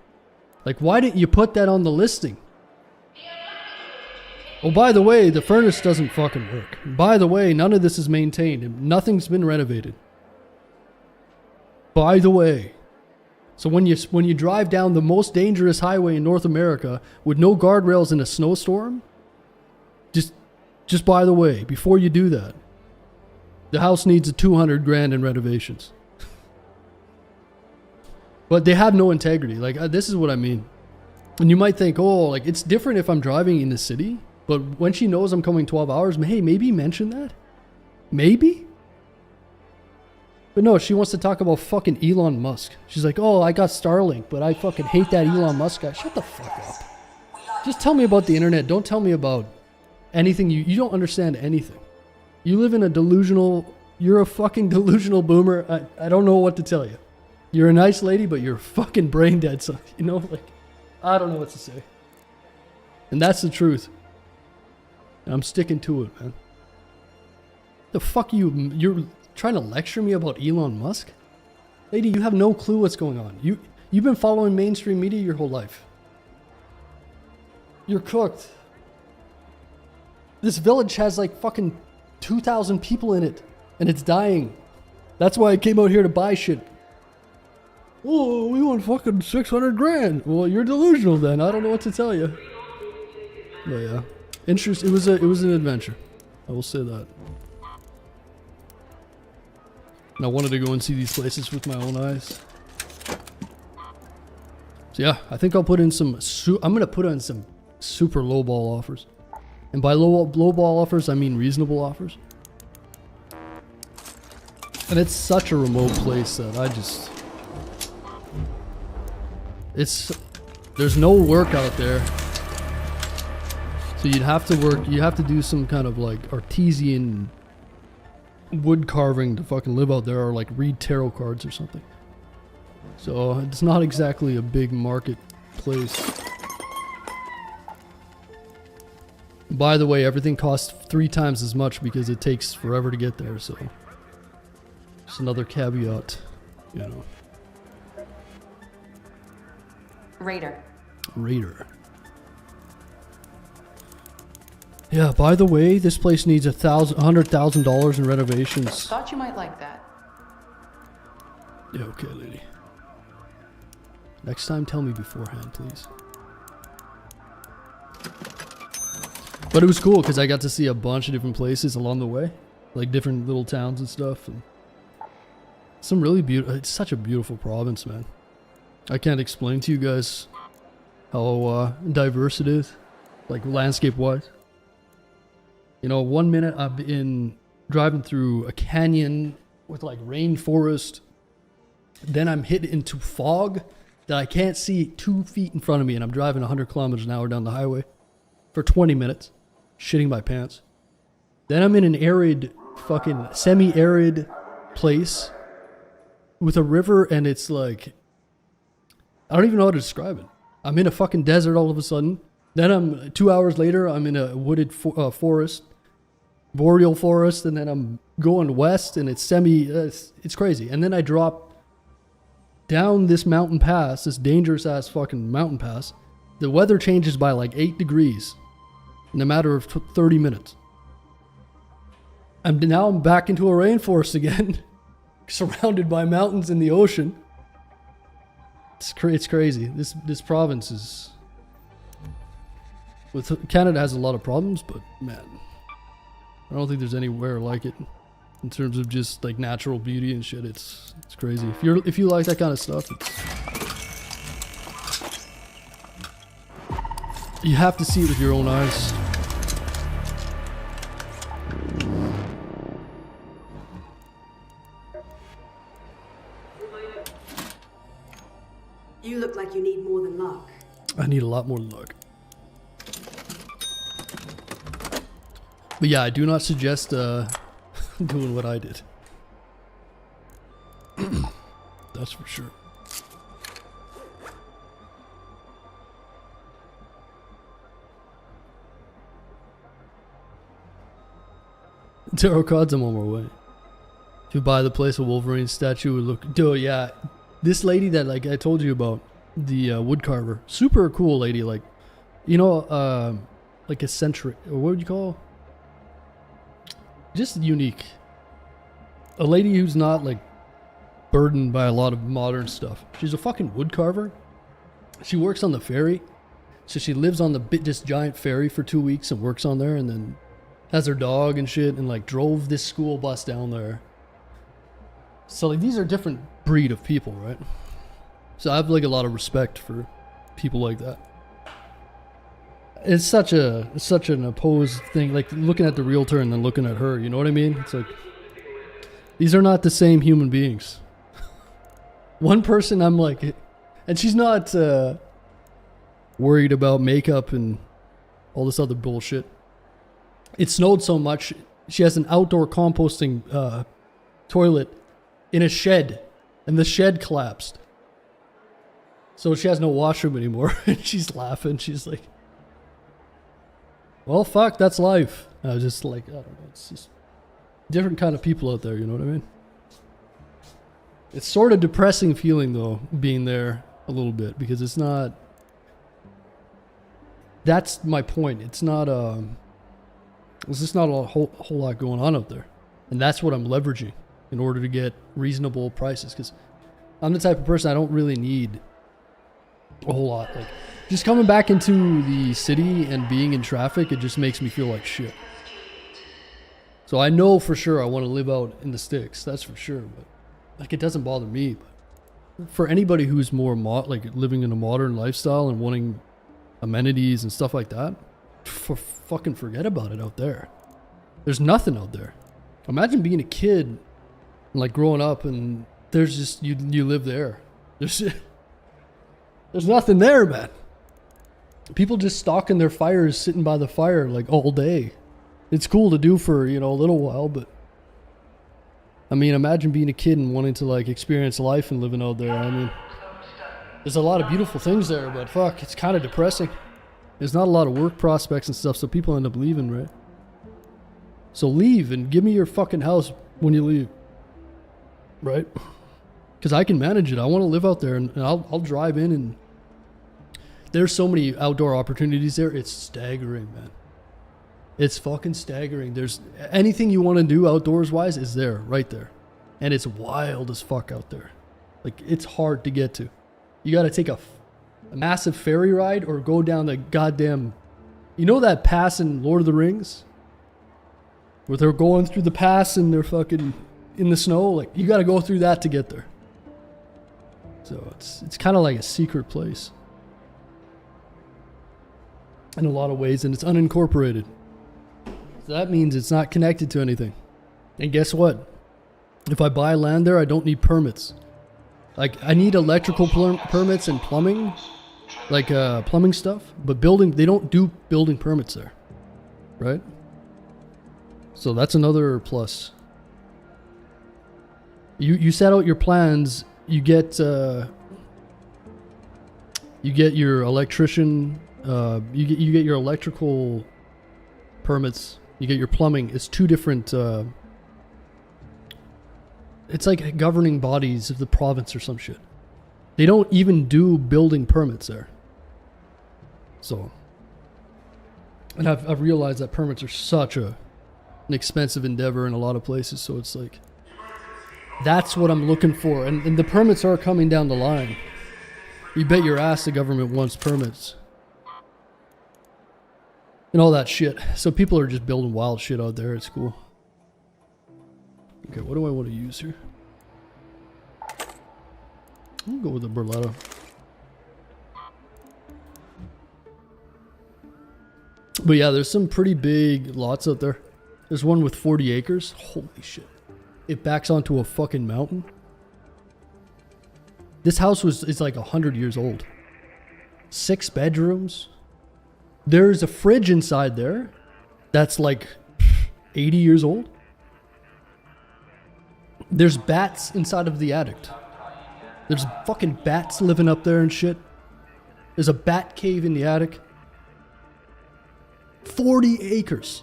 [SPEAKER 13] Like, why didn't you put that on the listing? Oh, by the way, the furnace doesn't fucking work. By the way, none of this is maintained and nothing's been renovated. By the way. So when you drive down the most dangerous highway in North America with no guardrails in a snowstorm, just by the way, before you do that, the house needs a 200 grand in renovations. But they have no integrity. Like, this is what I mean. And you might think, oh, like, it's different if I'm driving in the city. But when she knows I'm coming 12 hours, hey, maybe mention that. Maybe. But no, she wants to talk about fucking Elon Musk. She's like, oh, I got Starlink, but I fucking hate that Elon Musk guy. Shut the fuck up. Just tell me about the internet. Don't tell me about anything. You don't understand anything. You live in you're a fucking delusional boomer. I don't know what to tell you. You're a nice lady, but you're fucking brain dead, son. You know, like, I don't know what to say. And that's the truth. And I'm sticking to it, man. The fuck you're trying to lecture me about Elon Musk? Lady, you have no clue what's going on. You've been following mainstream media your whole life. You're cooked. This village has like fucking 2,000 people in it, and it's dying. That's why I came out here to buy shit. Oh, we want fucking 600 grand. Well, you're delusional then. I don't know what to tell you. But yeah, it was an adventure. I will say that. And I wanted to go and see these places with my own eyes. So yeah, I think I'll put in I'm gonna put in some super lowball offers. And by lowball offers, I mean reasonable offers. And it's such a remote place that there's no work out there. So you have to do some kind of like artesian wood carving to fucking live out there, or like read tarot cards or something. So it's not exactly a big market place. By the way, everything costs 3 times as much because it takes forever to get there, so just another caveat, you know.
[SPEAKER 16] Raider.
[SPEAKER 13] Yeah, by the way, this place needs $100,000 in renovations.
[SPEAKER 16] Thought you might like that.
[SPEAKER 13] Yeah, okay, lady. Next time, tell me beforehand, please. But it was cool because I got to see a bunch of different places along the way, like different little towns and stuff, and some really beautiful. It's such a beautiful province, man. I can't explain to you guys how diverse it is, like landscape-wise. You know, 1 minute I'm driving through a canyon with like rainforest. Then I'm hit into fog that I can't see 2 feet in front of me, and I'm driving 100 kilometers an hour down the highway for 20 minutes, shitting my pants. Then I'm in an arid, fucking semi-arid place with a river, and it's like, I don't even know how to describe it. I'm in a fucking desert all of a sudden. Then 2 hours later, I'm in a wooded forest, boreal forest, and then I'm going west, and it's it's crazy. And then I drop down this mountain pass, this dangerous ass fucking mountain pass, the weather changes by like 8 degrees in a matter of 30 minutes. And now I'm back into a rainforest again, surrounded by mountains and the ocean. It's crazy. This province is... Canada has a lot of problems, but man, I don't think there's anywhere like it in terms of just like natural beauty and shit. It's crazy. If you like that kind of stuff, you have to see it with your own eyes.
[SPEAKER 17] You look like you need more than luck.
[SPEAKER 13] I need a lot more luck. But yeah, I do not suggest doing what I did. That's for sure. Tarot cards, I'm on my way. If you buy the place, a Wolverine statue would look... Dude, yeah. This lady that like I told you about, the wood carver, super cool lady, like, you know, like eccentric, or what would you call? Just unique. A lady who's not like burdened by a lot of modern stuff. She's a fucking wood carver. She works on the ferry, so she lives on this giant ferry for 2 weeks and works on there, and then has her dog and shit, and like drove this school bus down there. So like these are different breed of people, right? So I have like a lot of respect for people like that. It's such an opposed thing, like looking at the realtor and then looking at her, you know what I mean? It's like, these are not the same human beings. One person I'm like, and she's not worried about makeup and all this other bullshit. It snowed so much, she has an outdoor composting toilet in a shed, and the shed collapsed. So she has no washroom anymore, and she's laughing. She's like, well, fuck, that's life. I was just like, I don't know, it's just different kind of people out there, you know what I mean? It's sort of depressing feeling, though, being there a little bit, because it's not... That's my point. It's not, there's just not a whole lot going on out there. And that's what I'm leveraging in order to get reasonable prices, because I'm the type of person I don't really need a whole lot. Like, just coming back into the city and being in traffic, it just makes me feel like shit. So I know for sure I want to live out in the sticks, that's for sure, but like it doesn't bother me. But for anybody who's more like living in a modern lifestyle and wanting amenities and stuff like that, fucking forget about it out there. There's nothing out there. Imagine being a kid and like growing up and there's just you live there. There's nothing there, man. People just stalking their fires, sitting by the fire like all day. It's cool to do for, you know, a little while, but I mean, imagine being a kid and wanting to like experience life and living out there. I mean, there's a lot of beautiful things there, but fuck, it's kind of depressing. There's not a lot of work prospects and stuff, so people end up leaving, right? So leave and give me your fucking house when you leave, right? Because I can manage it. I want to live out there, and I'll drive in, and there's so many outdoor opportunities there. It's staggering, man. It's fucking staggering. There's anything you want to do outdoors wise is there, right there. And it's wild as fuck out there. Like, it's hard to get to. You got to take a massive ferry ride or go down the goddamn, you know that pass in Lord of the Rings? Where they're going through the pass and they're fucking in the snow? Like, you got to go through that to get there. So it's kind of like a secret place. In a lot of ways, and it's unincorporated. So that means it's not connected to anything. And guess what? If I buy land there, I don't need permits. Like, I need electrical permits and plumbing, like plumbing stuff, but building, they don't do building permits there, right? So that's another plus. You set out your plans, you get your electrician, you get your electrical permits, you get your plumbing. It's two different, it's like governing bodies of the province or some shit. They don't even do building permits there. So, and I've realized that permits are such an expensive endeavor in a lot of places. So it's like, that's what I'm looking for. And the permits are coming down the line. You bet your ass the government wants permits. And all that shit. So people are just building wild shit out there. It's cool. Okay, what do I want to use here? I'll go with the Berletta. But yeah, there's some pretty big lots out there. There's one with 40 acres. Holy shit. It backs onto a fucking mountain. This house is like 100 years old. 6 bedrooms. There's a fridge inside there that's like 80 years old. There's bats inside of the attic. There's fucking bats living up there and shit. There's a bat cave in the attic. 40 acres.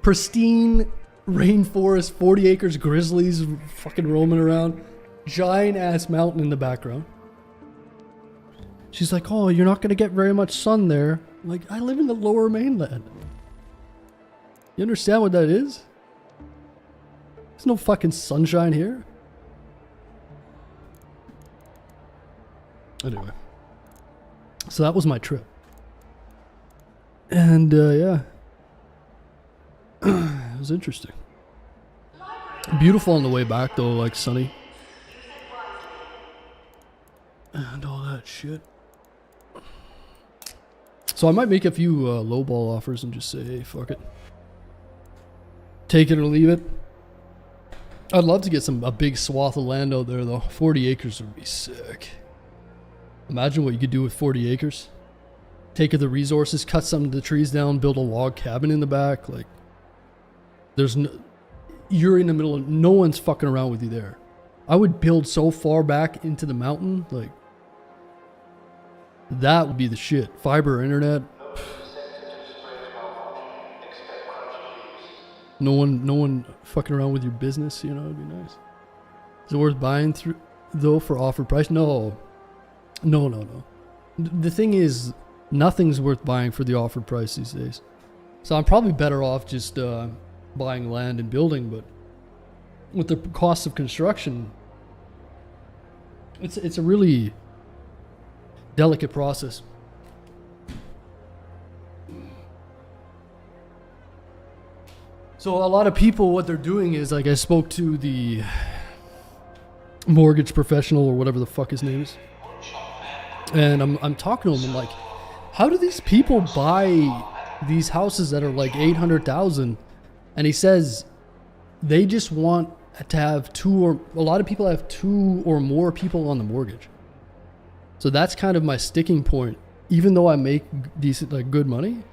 [SPEAKER 13] Pristine rainforest, 40 acres, grizzlies fucking roaming around. Giant ass mountain in the background. She's like, oh, you're not going to get very much sun there. I'm like, I live in the lower mainland. You understand what that is? There's no fucking sunshine here. Anyway. So that was my trip. And, yeah. It was interesting. Beautiful on the way back, though, like sunny. And all that shit. So I might make a few lowball offers and just say, hey, fuck it. Take it or leave it. I'd love to get a big swath of land out there, though. 40 acres would be sick. Imagine what you could do with 40 acres. Take the resources, cut some of the trees down, build a log cabin in the back. Like, there's no... You're in the middle of... No one's fucking around with you there. I would build so far back into the mountain, like... That would be the shit. Fiber internet. No one fucking around with your business, you know, it'd be nice. Is it worth buying through though for offered price? No. No. The thing is, nothing's worth buying for the offered price these days. So I'm probably better off just buying land and building, but with the cost of construction, it's a really delicate process. So a lot of people, what they're doing is, like, I spoke to the mortgage professional or whatever the fuck his name is, and I'm talking to him. I'm like, how do these people buy these houses that are like 800,000? And he says they just want to have a lot of people have 2 or more people on the mortgage. So that's kind of my sticking point. Even though I make decent, like, good money,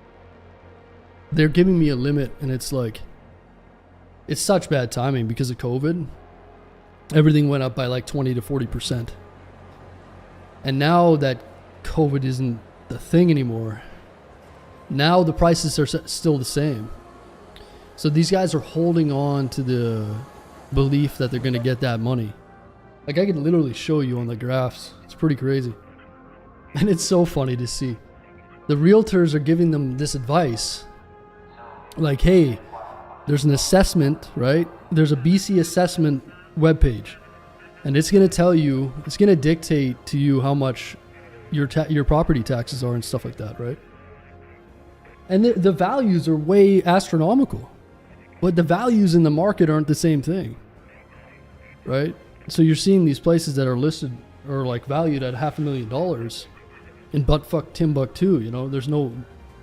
[SPEAKER 13] they're giving me a limit, and it's like, it's such bad timing because of COVID. Everything went up by like 20 to 40%. And now that COVID isn't the thing anymore, now the prices are still the same. So these guys are holding on to the belief that they're going to get that money. Like, I can literally show you on the graphs. It's pretty crazy. And it's so funny to see. The realtors are giving them this advice. Like, hey, there's an assessment, right? There's a BC assessment webpage. And it's going to tell you, it's going to dictate to you how much your property taxes are and stuff like that, right? And the values are way astronomical. But the values in the market aren't the same thing, right? So you're seeing these places that are listed or like valued at $500,000 in buttfuck Timbuktu, you know? There's no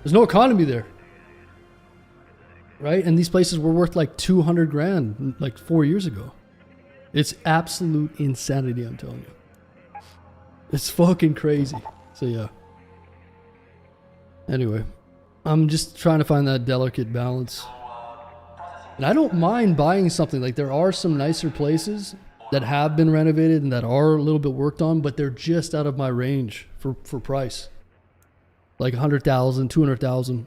[SPEAKER 13] economy there, right? And these places were worth like 200 grand like 4 years ago. It's absolute insanity, I'm telling you. It's fucking crazy. So yeah. Anyway, I'm just trying to find that delicate balance. And I don't mind buying something. Like, there are some nicer places that have been renovated and that are a little bit worked on, but they're just out of my range for price. Like 100,000, 200,000.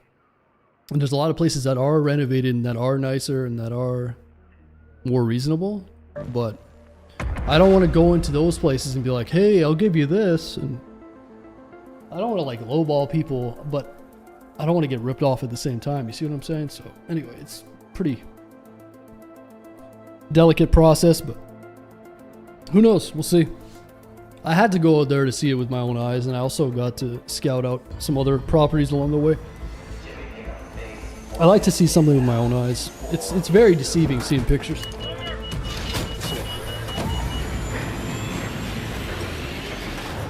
[SPEAKER 13] And there's a lot of places that are renovated and that are nicer and that are more reasonable. But I don't want to go into those places and be like, hey, I'll give you this. And I don't want to like lowball people, but I don't want to get ripped off at the same time. You see what I'm saying? So anyway, it's pretty delicate process, but who knows? We'll see. I had to go out there to see it with my own eyes, and I also got to scout out some other properties along the way. I like to see something with my own eyes. It's very deceiving seeing pictures.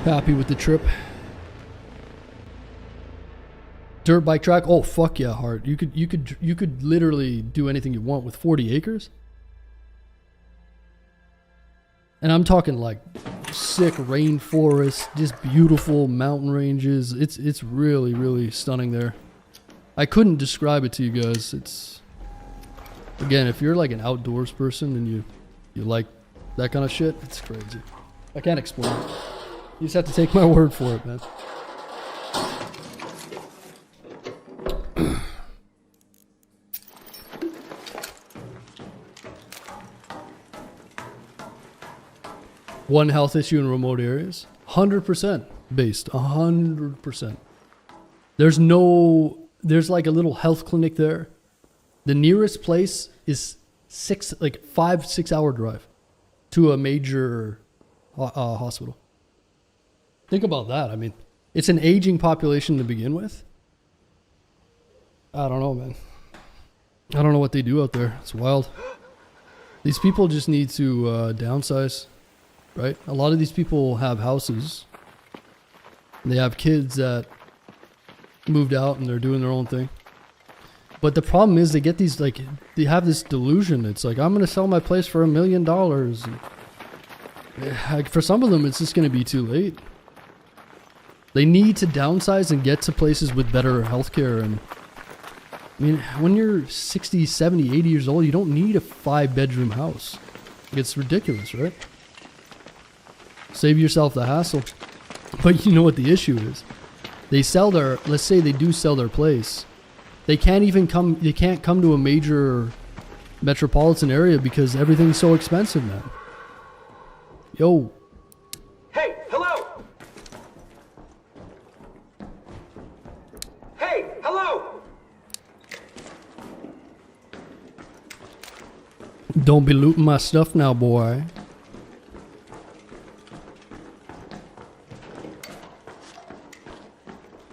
[SPEAKER 13] Happy with the trip. Dirt bike track? Oh fuck yeah, Hart. You could literally do anything you want with 40 acres. And I'm talking like sick rainforest, just beautiful mountain ranges. It's really, really stunning there. I couldn't describe it to you guys. It's, again, if you're like an outdoors person and you like that kind of shit, it's crazy. I can't explain it. You just have to take my word for it, man. One health issue in remote areas, 100% based, 100%. There's like a little health clinic there. The nearest place is 5-6 hour drive to a major hospital. Think about that. I mean, it's an aging population to begin with. I don't know, man. I don't know what they do out there. It's wild. These people just need to downsize. Right? A lot of these people have houses. They have kids that moved out and they're doing their own thing. But the problem is they get these, like, they have this delusion. It's like, I'm going to sell my place for $1 million. Like, for some of them, it's just going to be too late. They need to downsize and get to places with better healthcare. And I mean, when you're 60, 70, 80 years old, you don't need a 5-bedroom house. It's ridiculous, right? Save yourself the hassle. But you know what the issue is? They sell their, let's say they do sell their place. They can't come to a major metropolitan area because everything's so expensive now. Yo.
[SPEAKER 18] Hey, hello. Hey, hello.
[SPEAKER 13] Don't be looting my stuff now, boy.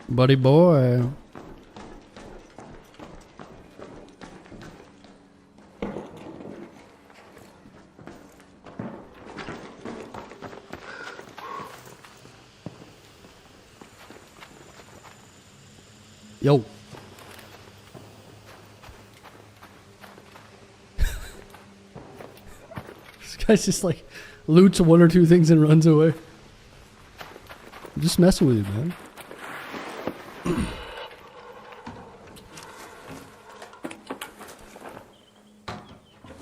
[SPEAKER 13] Buddy boy. Yo. This guy's just like loots one or two things and runs away. I'm just messing with you, man.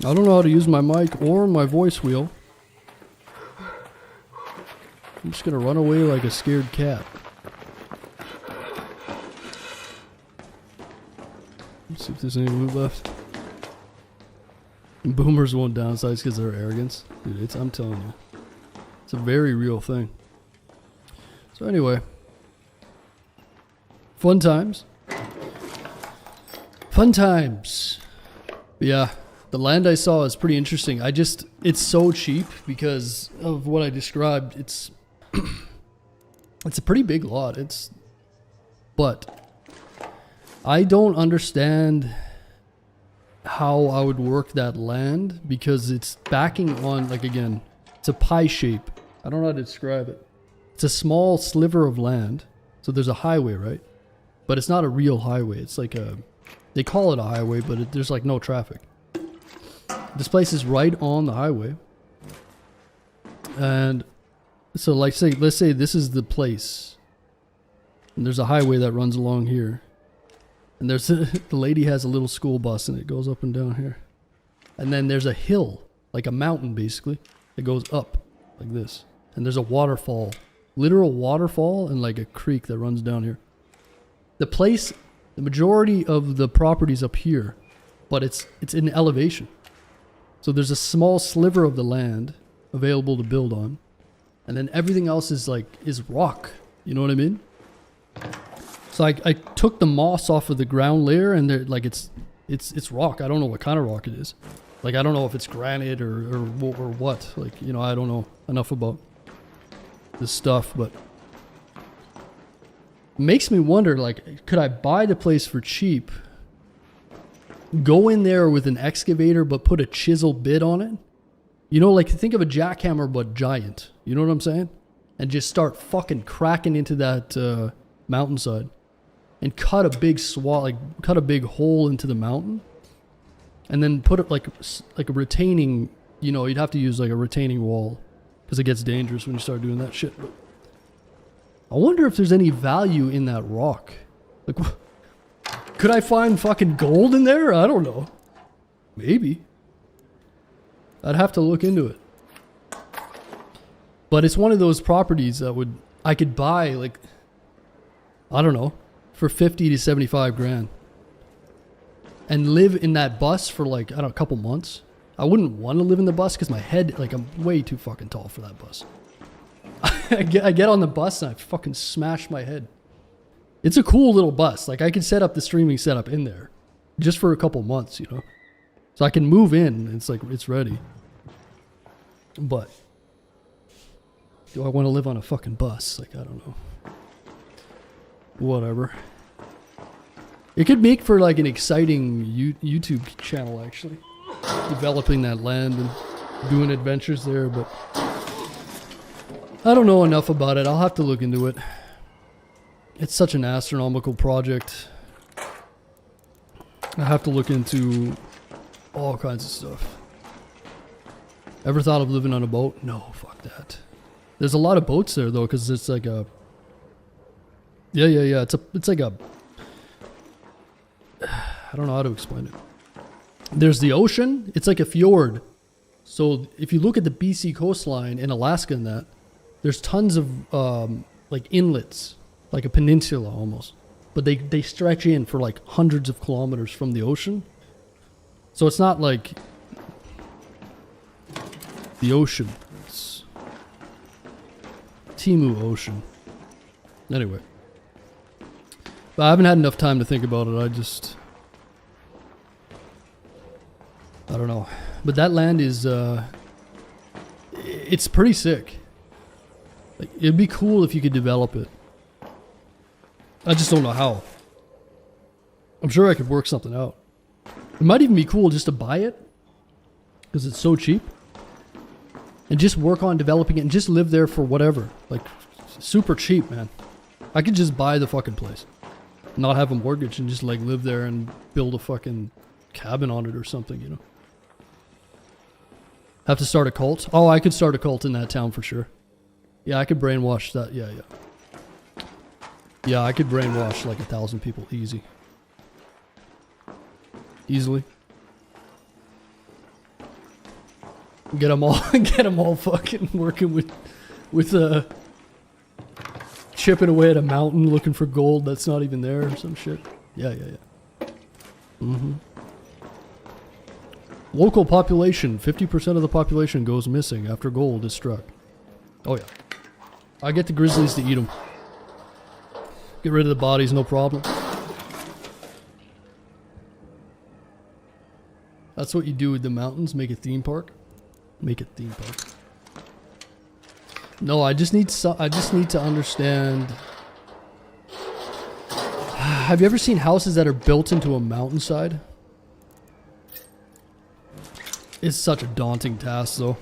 [SPEAKER 13] I don't know how to use my mic or my voice wheel. I'm just gonna run away like a scared cat. Let's see if there's any loot left. Boomers won't downsize because of their arrogance. Dude, I'm telling you. It's a very real thing. So anyway. Fun times. Fun times. But yeah. The land I saw is pretty interesting. It's so cheap because of what I described. It's a pretty big lot. But I don't understand how I would work that land because it's backing on, like, again, it's a pie shape. I don't know how to describe it. It's a small sliver of land. So there's a highway, right? But it's not a real highway. It's like they call it a highway, but there's like no traffic. This place is right on the highway. And so let's say this is the place. And there's a highway that runs along here. And there's the lady has a little school bus and it goes up and down here. And then there's a hill, like a mountain basically, that goes up like this. And there's a waterfall, literal waterfall, and like a creek that runs down here. The place, the majority of the property's up here, but it's in elevation. So there's a small sliver of the land available to build on. And then everything else is rock. You know what I mean? So I took the moss off of the ground layer, and they're like it's rock. I don't know what kind of rock it is. Like, I don't know if it's granite or what. Like, you know, I don't know enough about this stuff, but it makes me wonder, like, could I buy the place for cheap, go in there with an excavator but put a chisel bit on it? You know, like, think of a jackhammer but giant. You know what I'm saying? And just start fucking cracking into that mountainside and cut a big swath, like cut a big hole into the mountain, and then put it like a retaining, you know, you'd have to use like a retaining wall because it gets dangerous when you start doing that shit. But I wonder if there's any value in that rock. Like, could I find fucking gold in there? I don't know. Maybe. I'd have to look into it. But it's one of those properties that I could buy, like, I don't know, for 50 to 75 grand. And live in that bus for like, I don't know, a couple months. I wouldn't want to live in the bus because my head, like, I'm way too fucking tall for that bus. I get on the bus and I fucking smash my head. It's a cool little bus. Like, I could set up the streaming setup in there just for a couple months, you know. So I can move in. It's like, it's ready. But do I want to live on a fucking bus? Like, I don't know. Whatever. It could make for like an exciting YouTube channel, actually. Developing that land and doing adventures there, but I don't know enough about it. I'll have to look into it. It's such an astronomical project. I have to look into all kinds of stuff. Ever thought of living on a boat? No, fuck that. There's a lot of boats there though, because it's like a... Yeah. It's like a... I don't know how to explain it. There's the ocean. It's like a fjord. So if you look at the BC coastline in Alaska and that, there's tons of like inlets, like a peninsula almost. But they stretch in for like hundreds of kilometers from the ocean. So it's not like the ocean. It's Timu Ocean. Anyway. But I haven't had enough time to think about it. I don't know. But that land is, it's pretty sick. Like, it'd be cool if you could develop it. I just don't know how. I'm sure I could work something out. It might even be cool just to buy it, because it's so cheap. And just work on developing it and just live there for whatever. Like, super cheap, man. I could just buy the fucking place. Not have a mortgage and just like live there and build a fucking cabin on it or something, you know. Have to start a cult? Oh, I could start a cult in that town for sure. Yeah, I could brainwash that. Yeah. Yeah, I could brainwash like 1,000 people easy. Easily. Get them all fucking working with chipping away at a mountain looking for gold that's not even there or some shit. Yeah. Mm-hmm. Local population, 50% of the population goes missing after gold is struck. Oh yeah. I get the grizzlies to eat them. Get rid of the bodies, no problem. That's what you do with the mountains, make a theme park. Make a theme park. No, I just need to understand. Have you ever seen houses that are built into a mountainside? It's such a daunting task, though,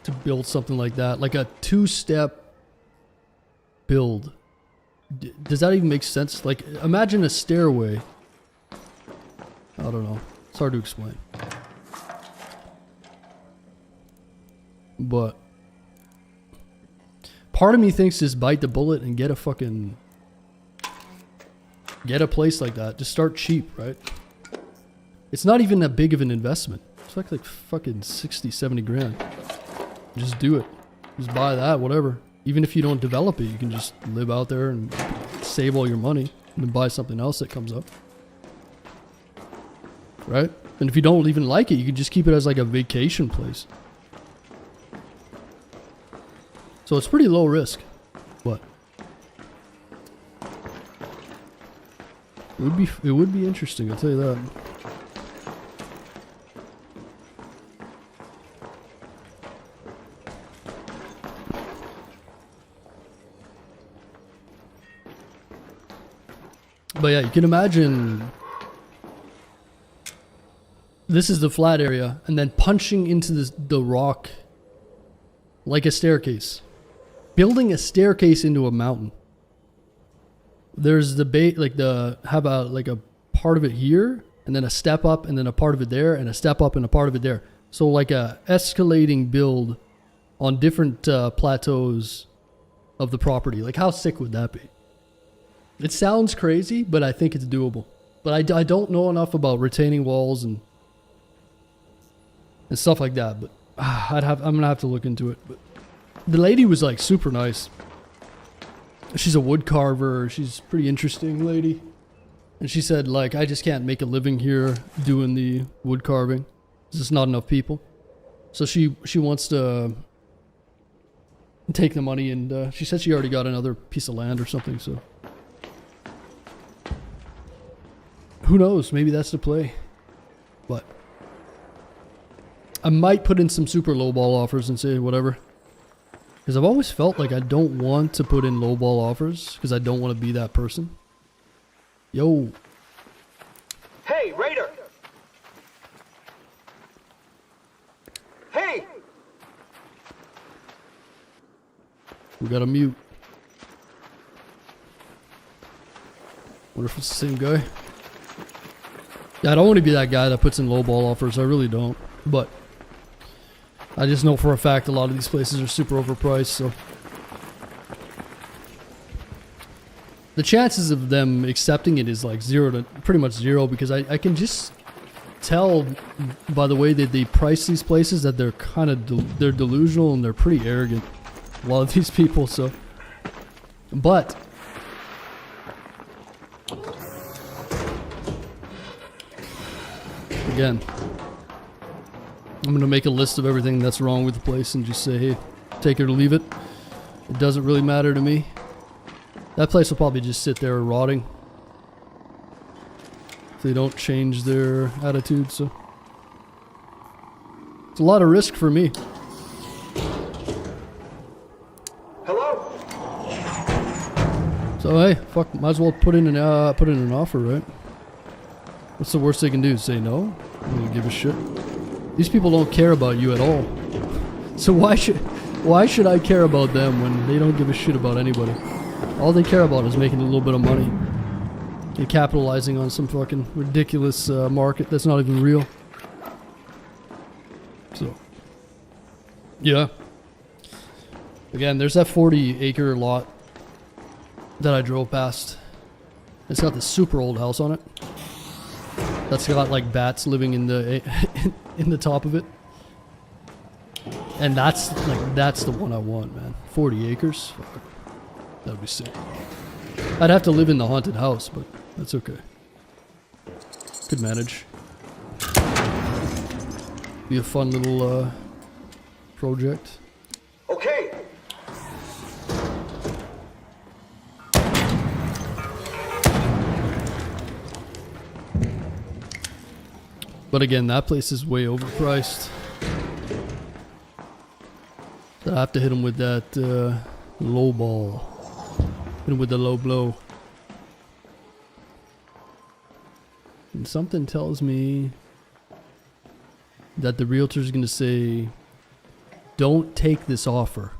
[SPEAKER 13] to build something like that. Like a two-step build. Does that even make sense? Like, imagine a stairway. I don't know. It's hard to explain. But part of me thinks just bite the bullet and get a place like that. Just start cheap, right? It's not even that big of an investment. It's like fucking 60, 70 grand. Just do it. Just buy that, whatever. Even if you don't develop it, you can just live out there and save all your money and then buy something else that comes up. Right? And if you don't even like it, you can just keep it as like a vacation place. So it's pretty low risk. But it would be interesting, I'll tell you that. But yeah, you can imagine this is the flat area, and then punching into the rock like a staircase. Building a staircase into a mountain. There's have a part of it here, and then a step up, and then a part of it there, and a step up and a part of it there. So like a escalating build on different plateaus of the property. Like how sick would that be? It sounds crazy, but I think it's doable. But I don't know enough about retaining walls and stuff like that. But I'm gonna have to look into it. But the lady was like super nice. She's a wood carver. She's a pretty interesting lady. And she said like, I just can't make a living here doing the wood carving. There's just not enough people. So she wants to take the money, and she said she already got another piece of land or something. So. Who knows? Maybe that's the play. But I might put in some super lowball offers and say whatever. Because I've always felt like I don't want to put in lowball offers because I don't want to be that person. Yo.
[SPEAKER 18] Hey, Raider! Hey!
[SPEAKER 13] We got a mute. Wonder if it's the same guy. Yeah, I don't want to be that guy that puts in lowball offers. I really don't. But I just know for a fact a lot of these places are super overpriced, so the chances of them accepting it is like pretty much zero, because I can just tell by the way that they price these places that they're kind of they're delusional and they're pretty arrogant. A lot of these people, so. But again, I'm gonna make a list of everything that's wrong with the place and just say, hey, take it or leave it. It doesn't really matter to me. That place will probably just sit there rotting if they don't change their attitude, so it's a lot of risk for me.
[SPEAKER 18] Hello?
[SPEAKER 13] So hey, fuck, might as well put in an offer, right? What's the worst they can do? Say no? I don't give a shit. These people don't care about you at all. So why should I care about them when they don't give a shit about anybody? All they care about is making a little bit of money and capitalizing on some fucking ridiculous market that's not even real. So, yeah. Again, there's that 40-acre lot that I drove past. It's got this super old house on it. That's got like bats living in the in the top of it. And that's the one I want, man. 40 acres. Fuck. That would be sick. I'd have to live in the haunted house, but that's okay. Could manage. Be a fun little project.
[SPEAKER 18] Okay.
[SPEAKER 13] But again, that place is way overpriced. So I have to hit him with that low ball. Hit him with the low blow. And something tells me that the realtor's going to say, don't take this offer.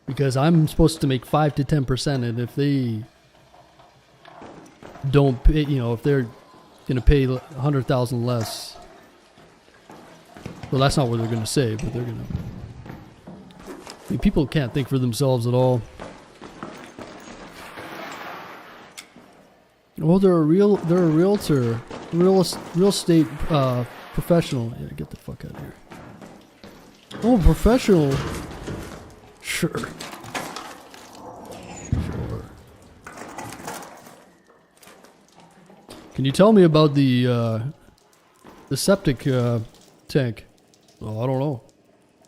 [SPEAKER 13] Because I'm supposed to make 5 to 10%, and if they don't pay, you know, if they're going to pay 100,000 less, well, that's not what they're going to say, but they're going to. I mean, people can't think for themselves at all. Well, they're a realtor, real estate professional. Yeah, get the fuck out of here. Oh, professional. Sure. Can you tell me about the septic tank? Oh, I don't know.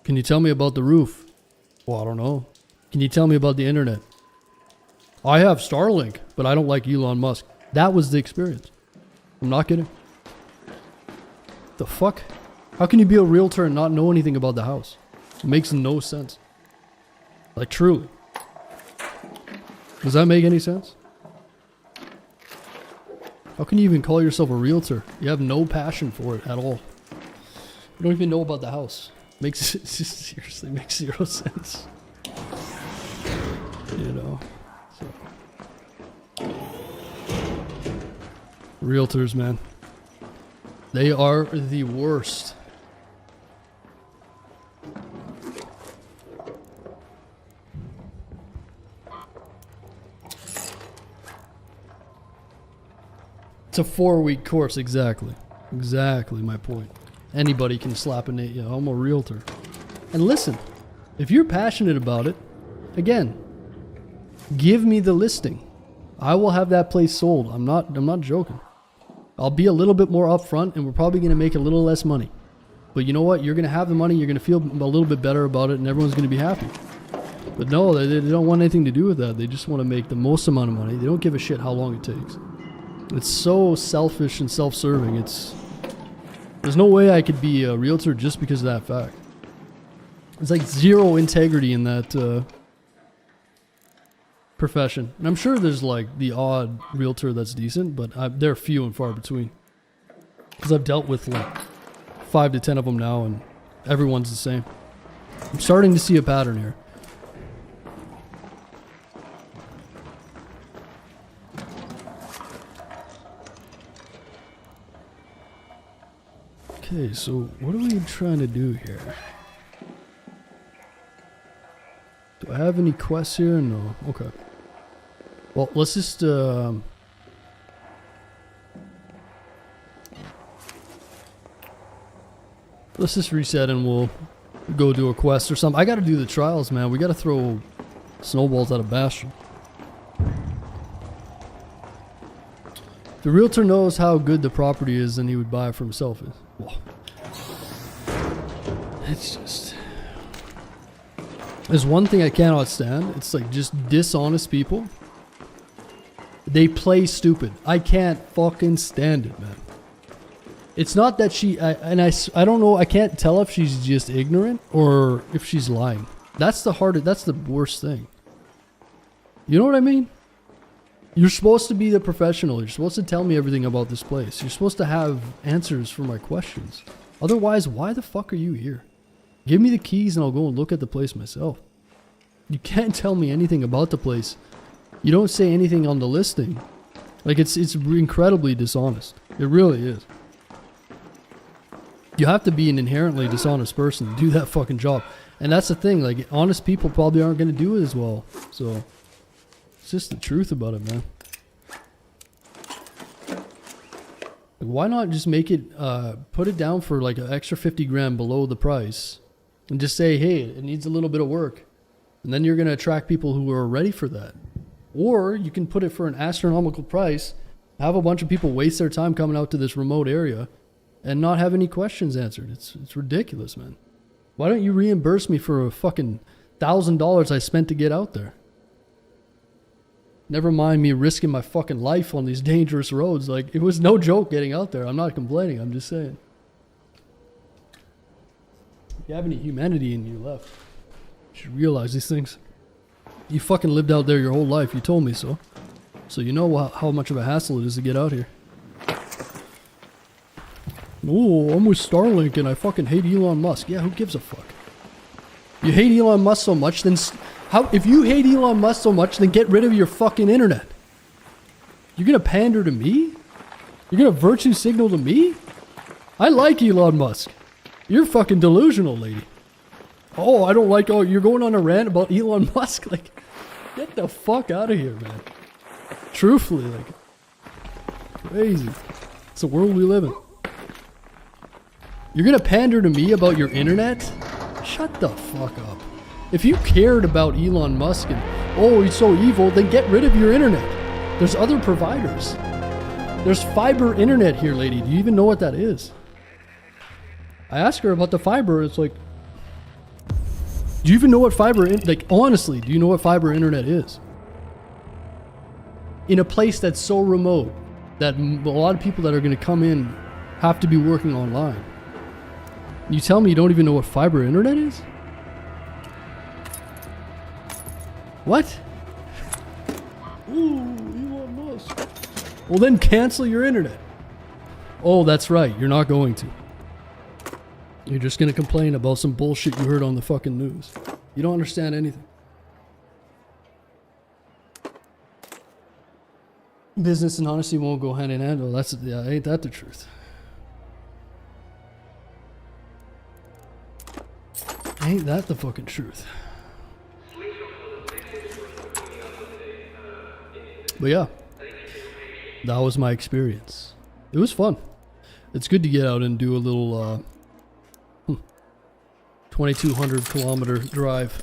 [SPEAKER 13] Can you tell me about the roof? Well, I don't know. Can you tell me about the internet? I have Starlink, but I don't like Elon Musk. That was the experience. I'm not kidding. The fuck? How can you be a realtor and not know anything about the house? It makes no sense. Like, truly. Does that make any sense? How can you even call yourself a realtor? You have no passion for it at all. You don't even know about the house. Makes it seriously makes zero sense. You know. So. Realtors, man. They are the worst. It's a 4-week course, exactly. Exactly my point. Anybody can slap a name. You know, I'm a realtor. And listen, if you're passionate about it, again, give me the listing. I will have that place sold. I'm not joking. I'll be a little bit more upfront, and we're probably going to make a little less money. But you know what? You're going to have the money. You're going to feel a little bit better about it, and everyone's going to be happy. But no, they don't want anything to do with that. They just want to make the most amount of money. They don't give a shit how long it takes. It's so selfish and self-serving. There's no way I could be a realtor just because of that fact. There's like zero integrity in that profession. And I'm sure there's like the odd realtor that's decent, but they're few and far between. Because I've dealt with like 5 to 10 of them now, and everyone's the same. I'm starting to see a pattern here. Okay, so what are we trying to do here? Do I have any quests here? No. Okay. Well, let's just reset and we'll go do a quest or something. I gotta do the trials, man. We gotta throw snowballs at a bastion. If the realtor knows how good the property is, then he would buy it for himself. Well, it's just... There's one thing I cannot stand. It's like just dishonest people. They play stupid. I can't fucking stand it, man. It's not that I don't know, I can't tell if she's just ignorant or if she's lying. That's the worst thing. You know what I mean? You're supposed to be the professional. You're supposed to tell me everything about this place. You're supposed to have answers for my questions. Otherwise, why the fuck are you here? Give me the keys and I'll go and look at the place myself. You can't tell me anything about the place. You don't say anything on the listing. Like, it's incredibly dishonest. It really is. You have to be an inherently dishonest person to do that fucking job. And that's the thing. Like, honest people probably aren't going to do it as well. So... it's just the truth about it, man. Like, why not just make it, put it down for like an extra 50 grand below the price and just say, hey, it needs a little bit of work. And then you're going to attract people who are ready for that. Or you can put it for an astronomical price, have a bunch of people waste their time coming out to this remote area and not have any questions answered. It's ridiculous, man. Why don't you reimburse me for a fucking $1,000 I spent to get out there? Never mind me risking my fucking life on these dangerous roads. Like, it was no joke getting out there. I'm not complaining. I'm just saying. If you have any humanity in you left, you should realize these things. You fucking lived out there your whole life. You told me so. So you know how much of a hassle it is to get out here. Oh, I'm with Starlink and I fucking hate Elon Musk. Yeah, who gives a fuck? You hate Elon Musk so much, then... if you hate Elon Musk so much, then get rid of your fucking internet. You're gonna pander to me? You're gonna virtue signal to me? I like Elon Musk. You're fucking delusional, lady. Oh, I don't like, you're going on a rant about Elon Musk? Like, get the fuck out of here, man. Truthfully, like, crazy. It's the world we live in. You're gonna pander to me about your internet? Shut the fuck up. If you cared about Elon Musk and, oh, he's so evil, then get rid of your internet. There's other providers. There's fiber internet here, lady. Do you even know what that is? I asked her about the fiber. It's like, Do you even know what like, honestly, do you know what fiber internet is? In a place that's so remote that a lot of people that are going to come in have to be working online. You tell me you don't even know what fiber internet is? What? Ooh, Elon Musk. Well, then cancel your internet. Oh, that's right. You're not going to. You're just going to complain about some bullshit you heard on the fucking news. You don't understand anything. Business and honesty won't go hand in hand. Well, ain't that the truth? Ain't that the fucking truth? But yeah, that was my experience. It was fun. It's good to get out and do a little 2,200 kilometer drive,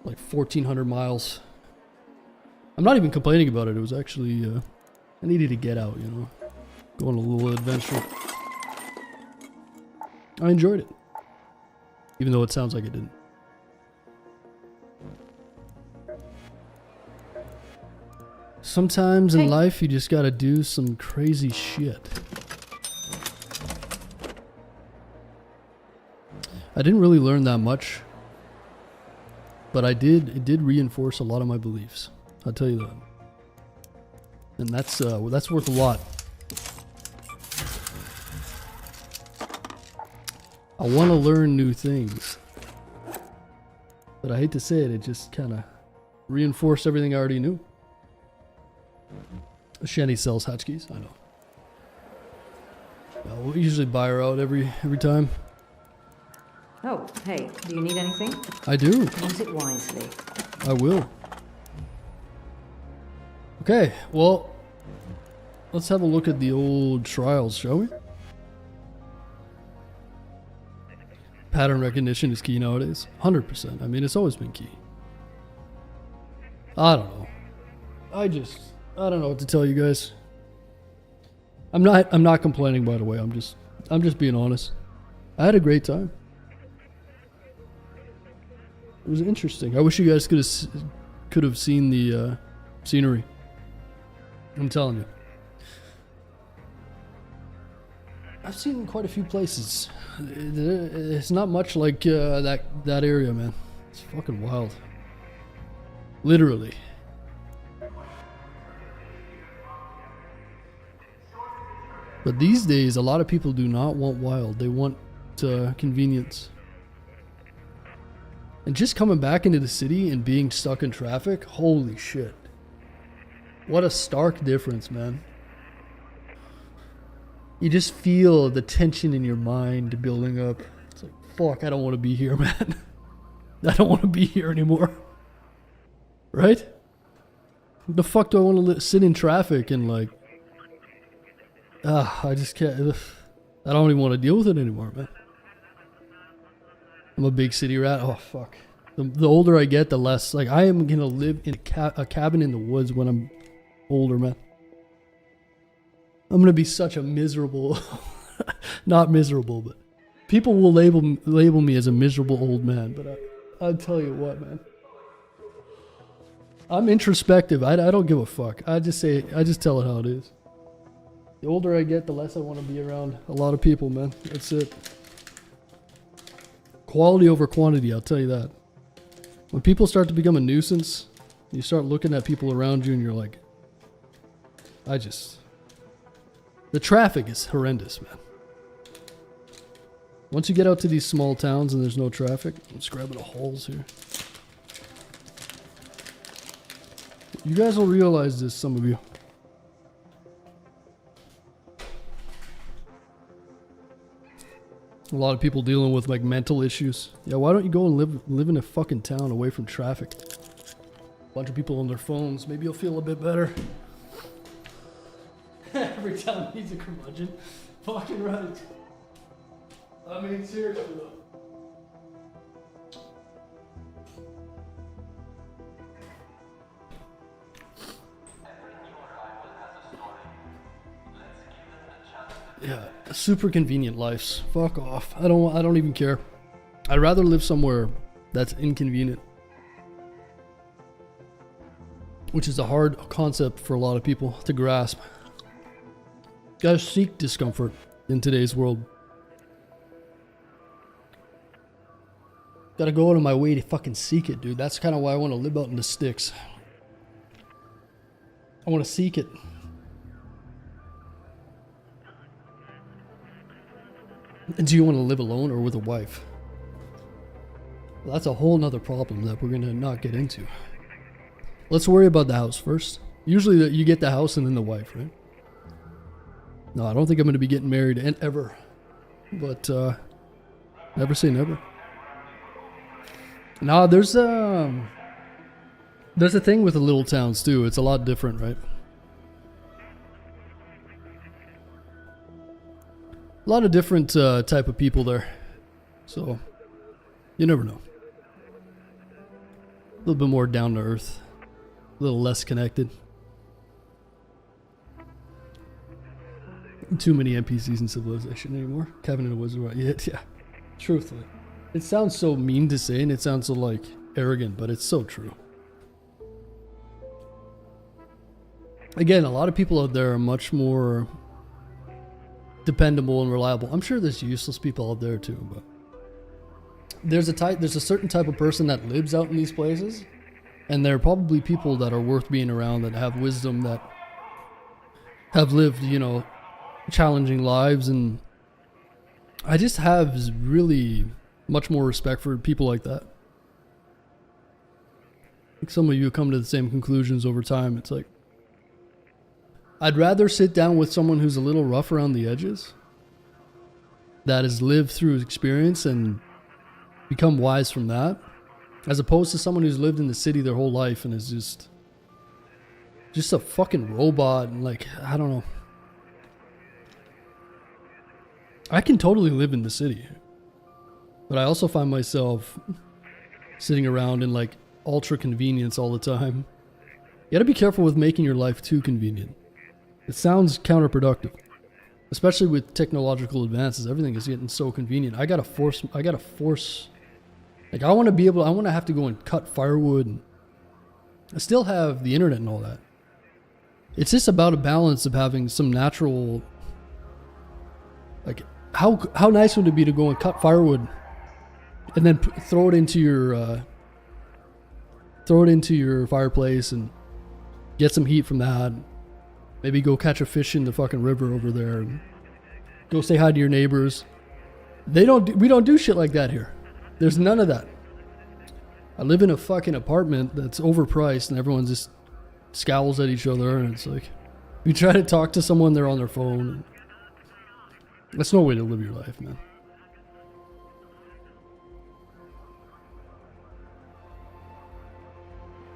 [SPEAKER 13] like 1,400 miles. I'm not even complaining about it. It was actually, I needed to get out, you know, go on a little adventure. I enjoyed it, even though it sounds like it didn't. Sometimes in life, you just gotta do some crazy shit. I didn't really learn that much, but it did reinforce a lot of my beliefs. I'll tell you that. And that's worth a lot. I want to learn new things, but I hate to say it, it just kind of reinforced everything I already knew. Shanny sells hotchkies, I know. We'll usually buy her out every time.
[SPEAKER 2] Oh, hey, do you need anything?
[SPEAKER 13] I do.
[SPEAKER 2] Use it wisely.
[SPEAKER 13] I will. Okay, well, let's have a look at the old trials, shall we? Pattern recognition is key nowadays. 100%. I mean, it's always been key. I don't know. I don't know what to tell you guys. I'm not complaining, by the way. I'm just being honest. I had a great time. It was interesting. I wish you guys could have seen the scenery. I'm telling you. I've seen quite a few places. It's not much like that area, man. It's fucking wild. Literally. But these days, a lot of people do not want wild. They want convenience. And just coming back into the city and being stuck in traffic, holy shit. What a stark difference, man. You just feel the tension in your mind building up. It's like, fuck, I don't want to be here, man. I don't want to be here anymore. Right? The fuck do I want to sit in traffic and like... I just can't... I don't even want to deal with it anymore, man. I'm a big city rat. Oh, fuck. The older I get, the less... Like, I am going to live in a cabin in the woods when I'm older, man. I'm going to be such a miserable... not miserable, but... People will label me as a miserable old man, but I'll tell you what, man. I'm introspective. I don't give a fuck. I just tell it how it is. The older I get, the less I want to be around a lot of people, man. That's it. Quality over quantity, I'll tell you that. When people start to become a nuisance, you start looking at people around you and you're like, the traffic is horrendous, man. Once you get out to these small towns and there's no traffic, let's grab the holes here. You guys will realize this, some of you. A lot of people dealing with like mental issues. Yeah, why don't you go and live in a fucking town away from traffic? A bunch of people on their phones. Maybe you'll feel a bit better. Every town needs a curmudgeon. Fucking right. I mean, seriously though. Yeah, super convenient lives. Fuck off. I don't even care. I'd rather live somewhere that's inconvenient. Which is a hard concept for a lot of people to grasp. Gotta seek discomfort in today's world. Gotta go out of my way to fucking seek it, dude. That's kind of why I want to live out in the sticks. I want to seek it. And do you want to live alone or with a wife? Well, that's a whole nother problem that we're gonna not get into. Let's worry about the house first. Usually you get the house and then the wife, right? No, I don't think I'm going to be getting married ever. But, never say never. Nah, there's a thing with the little towns too. It's a lot different, right? A lot of different type of people there. So, you never know. A little bit more down to earth. A little less connected. Too many NPCs in Civilization anymore. Kevin and the Wizard, right? Yeah. Truthfully. It sounds so mean to say and it sounds so like arrogant, but it's so true. Again, a lot of people out there are much more dependable and reliable. I'm sure there's useless people out there too, but there's a certain type of person that lives out in these places. And there are probably people that are worth being around that have wisdom, that have lived, you know, challenging lives. And I just have really much more respect for people like that. I think some of you come to the same conclusions over time. It's like, I'd rather sit down with someone who's a little rough around the edges, that has lived through experience and become wise from that, as opposed to someone who's lived in the city their whole life and is just a fucking robot. And like, I don't know. I can totally live in the city, but I also find myself sitting around in like ultra convenience all the time. You gotta be careful with making your life too convenient. It sounds counterproductive, especially with technological advances. Everything is getting so convenient. I gotta force, like I want to have to go and cut firewood, and I still have the internet and all that. It's just about a balance of having some natural, like how nice would it be to go and cut firewood and then throw it into your fireplace and get some heat from that. Maybe go catch a fish in the fucking river over there and go say hi to your neighbors. We don't do shit like that here. There's none of that. I live in a fucking apartment that's overpriced and everyone just scowls at each other, and it's like, if you try to talk to someone, they're on their phone. That's no way to live your life, man.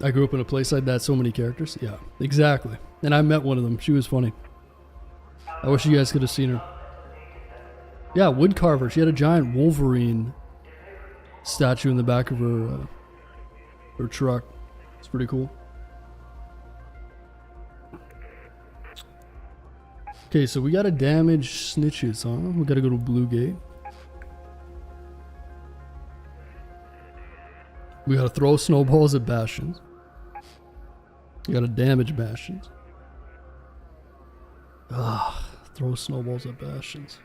[SPEAKER 13] I grew up in a place like that, so many characters. Yeah, exactly. And I met one of them. She was funny. I wish you guys could have seen her. Yeah, wood carver. She had a giant Wolverine statue in the back of her truck. It's pretty cool. Okay, so we gotta damage snitches, huh? We gotta go to Blue Gate. We gotta throw snowballs at bastions. We gotta damage bastions. Ugh, throw snowballs at bastions.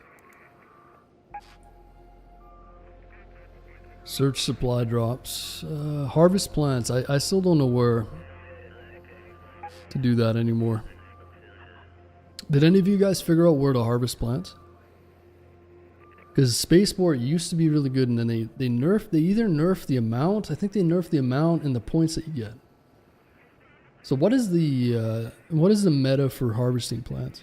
[SPEAKER 13] Search supply drops. Harvest plants. I still don't know where to do that anymore. Did any of you guys figure out where to harvest plants? Because Spaceport used to be really good, and then they either nerfed the amount. I think they nerfed the amount and the points that you get. So what is the meta for harvesting plants?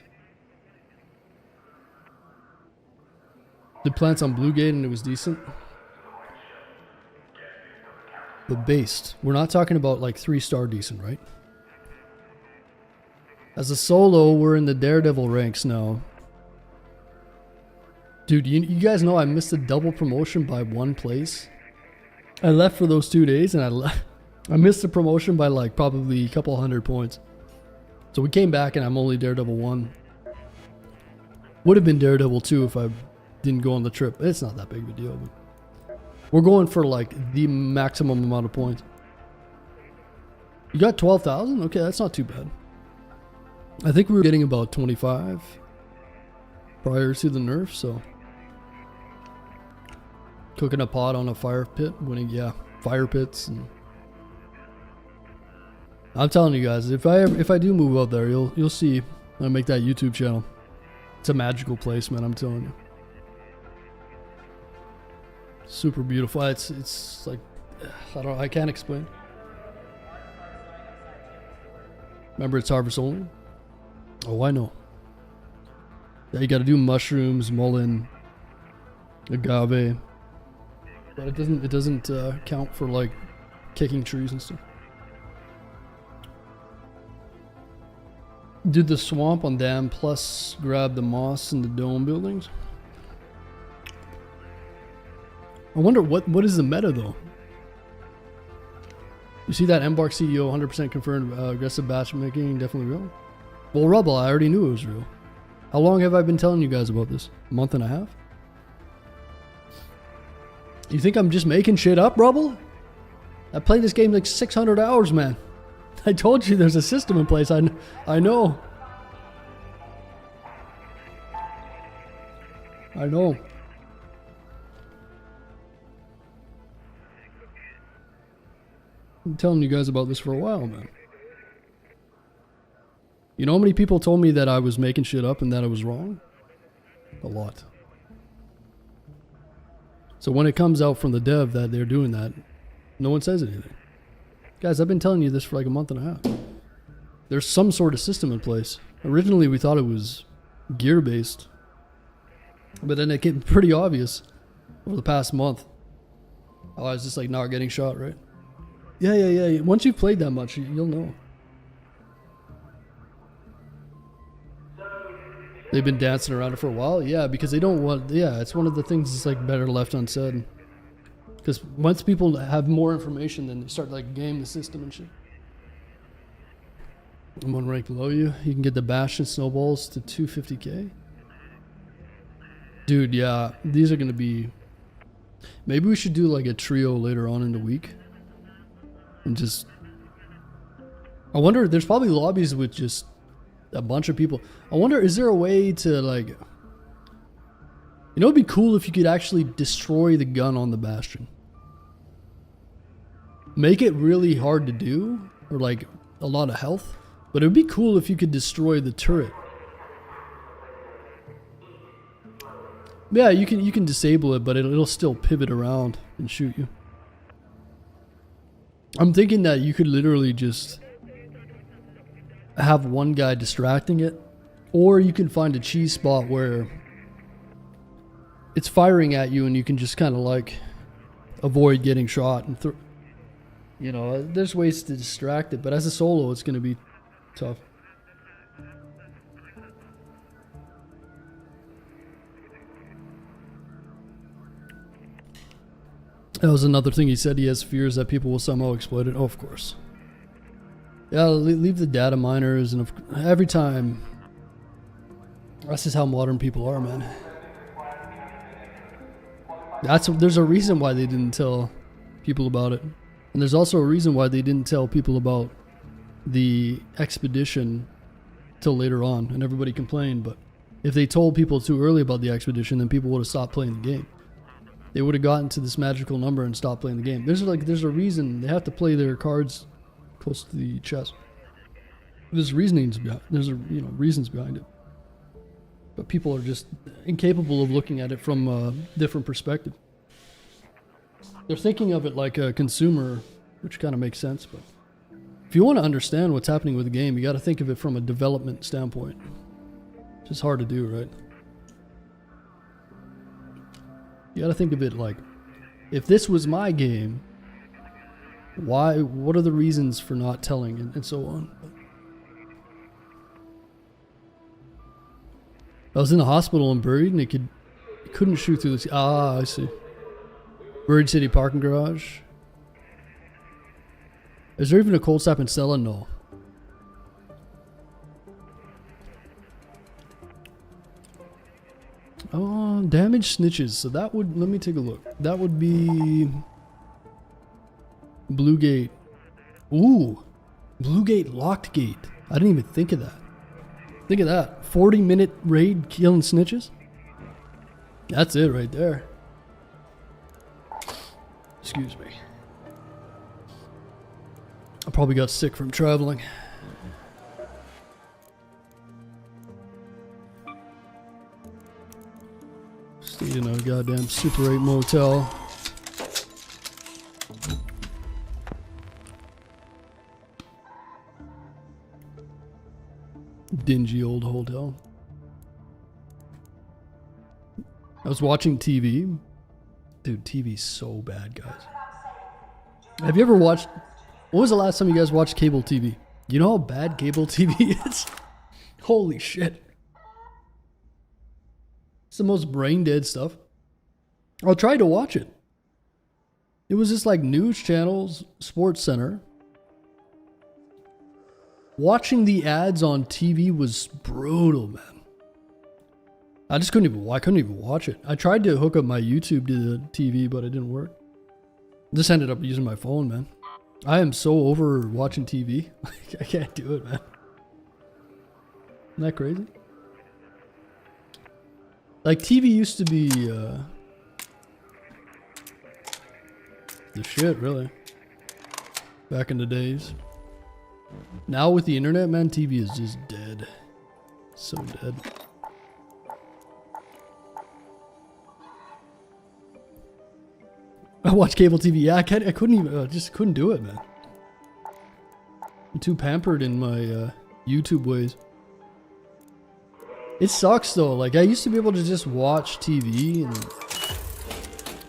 [SPEAKER 13] Did plants on Blue Gate and it was decent? But based, we're not talking about like 3-star decent, right? As a solo, we're in the Daredevil ranks now. Dude, you guys know I missed a double promotion by 1 place. I left for those 2 days and I missed the promotion by like probably a couple 100 points. So we came back and I'm only Daredevil 1. Would have been Daredevil 2 if I didn't go on the trip. It's not that big of a deal, but We're going for like the maximum amount of points. You got 12,000? Okay, that's not too bad. I think we were getting about 25 prior to the nerf, so. Cooking a pot on a fire pit, winning, yeah, fire pits. And I'm telling you guys, if I do move out there, you'll see when I make that YouTube channel. It's a magical place, man, I'm telling you. Super beautiful. It's like, I can't explain. Remember, it's harvest only? Oh, I know. Yeah, you gotta do mushrooms, mullein, agave. But it doesn't count for like kicking trees and stuff. Do the swamp on dam plus grab the moss in the dome buildings. I wonder what is the meta though. You see that Embark CEO 100% confirmed aggressive batch making definitely real? Well, Rubble, I already knew it was real. How long have I been telling you guys about this? A month and a half? You think I'm just making shit up, Rubble? I played this game like 600 hours, man. I told you there's a system in place. I know. I know. I'm telling you guys about this for a while, man. You know how many people told me that I was making shit up and that I was wrong? A lot. So when it comes out from the dev that they're doing that, no one says anything. Guys, I've been telling you this for like a month and a half. There's some sort of system in place. Originally we thought it was gear based. But then it became pretty obvious over the past month. Oh, I was just like not getting shot, right? Yeah. Once you've played that much, you'll know. They've been dancing around it for a while. Yeah, because they don't want... Yeah, it's one of the things that's like better left unsaid. Because once people have more information, then they start like game the system and shit. I'm one rank below you. You can get the bash and snowballs to 250k. Dude, yeah. These are going to be... Maybe we should do like a trio later on in the week. And just... I wonder, there's probably lobbies with just a bunch of people. I wonder, is there a way to like... You know, it'd be cool if you could actually destroy the gun on the Bastion. Make it really hard to do, or like a lot of health. But it would be cool if you could destroy the turret. Yeah, you can disable it, but it'll still pivot around and shoot you. I'm thinking that you could literally just have one guy distracting it, or you can find a cheese spot where it's firing at you and you can just kind of like avoid getting shot and you know, there's ways to distract it, but as a solo it's going to be tough. That was another thing he said. He has fears that people will somehow exploit it. Oh, of course. Yeah, leave the data miners, and every time. That's just how modern people are, man. There's a reason why they didn't tell people about it. And there's also a reason why they didn't tell people about the expedition till later on, and everybody complained. But if they told people too early about the expedition, then people would have stopped playing the game. They would have gotten to this magical number and stopped playing the game. There's a reason they have to play their cards close to the chest. There's reasonings behind. Reasons behind it. But people are just incapable of looking at it from a different perspective. They're thinking of it like a consumer, which kind of makes sense. But if you want to understand what's happening with the game, you got to think of it from a development standpoint. It's just hard to do, right? You got to think of it like, if this was my game, what are the reasons for not telling, and so on. I was in the hospital and buried, and it couldn't shoot through the... Ah, I see. Buried City parking garage. Is there even a cold snap in Stella? No. Oh, damaged snitches. So that would, let me take a look. That would be Blue Gate. Ooh, Blue Gate, locked gate. I didn't even think of that. Think of that. 40-minute raid killing snitches. That's it right there. Excuse me. I probably got sick from traveling. Stayed in a goddamn Super 8 motel. Dingy old hotel. I was watching TV. Dude, TV's so bad, guys. Have you ever watched... When was the last time you guys watched cable TV? You know how bad cable TV is? Holy shit. It's the most brain dead stuff. I tried to watch it. It was just like news channels, Sports Center. Watching the ads on TV was brutal, man. I couldn't even watch it. I tried to hook up my YouTube to the TV, but it didn't work. Just ended up using my phone, man. I am so over watching TV. I can't do it, man. Isn't that crazy? Like, TV used to be the shit, really. Back in the days. Now with the internet, man, TV is just dead. So dead. I watch cable TV. Yeah, I couldn't even, just couldn't do it, man. I'm too pampered in my YouTube ways. It sucks though. Like, I used to be able to just watch TV, and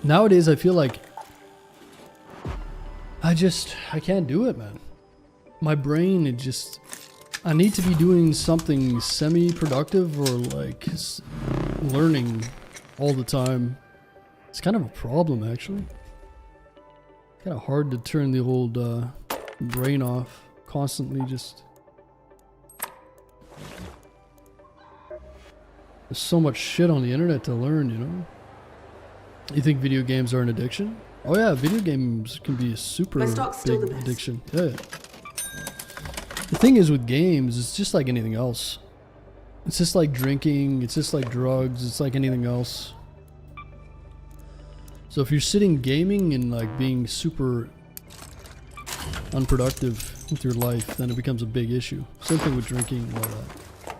[SPEAKER 13] nowadays I feel like I can't do it, man. My brain, I need to be doing something semi-productive or like learning all the time. It's kind of a problem, actually. Kind of hard to turn the old brain off constantly. Just there's so much shit on the internet to learn, you know. You think video games are an addiction? Oh yeah, video games can be a super big addiction. Yeah. The thing is with games, it's just like anything else. It's just like drinking. It's just like drugs. It's like anything else. So if you're sitting gaming and like being super unproductive with your life, then it becomes a big issue. Same thing with drinking and all that.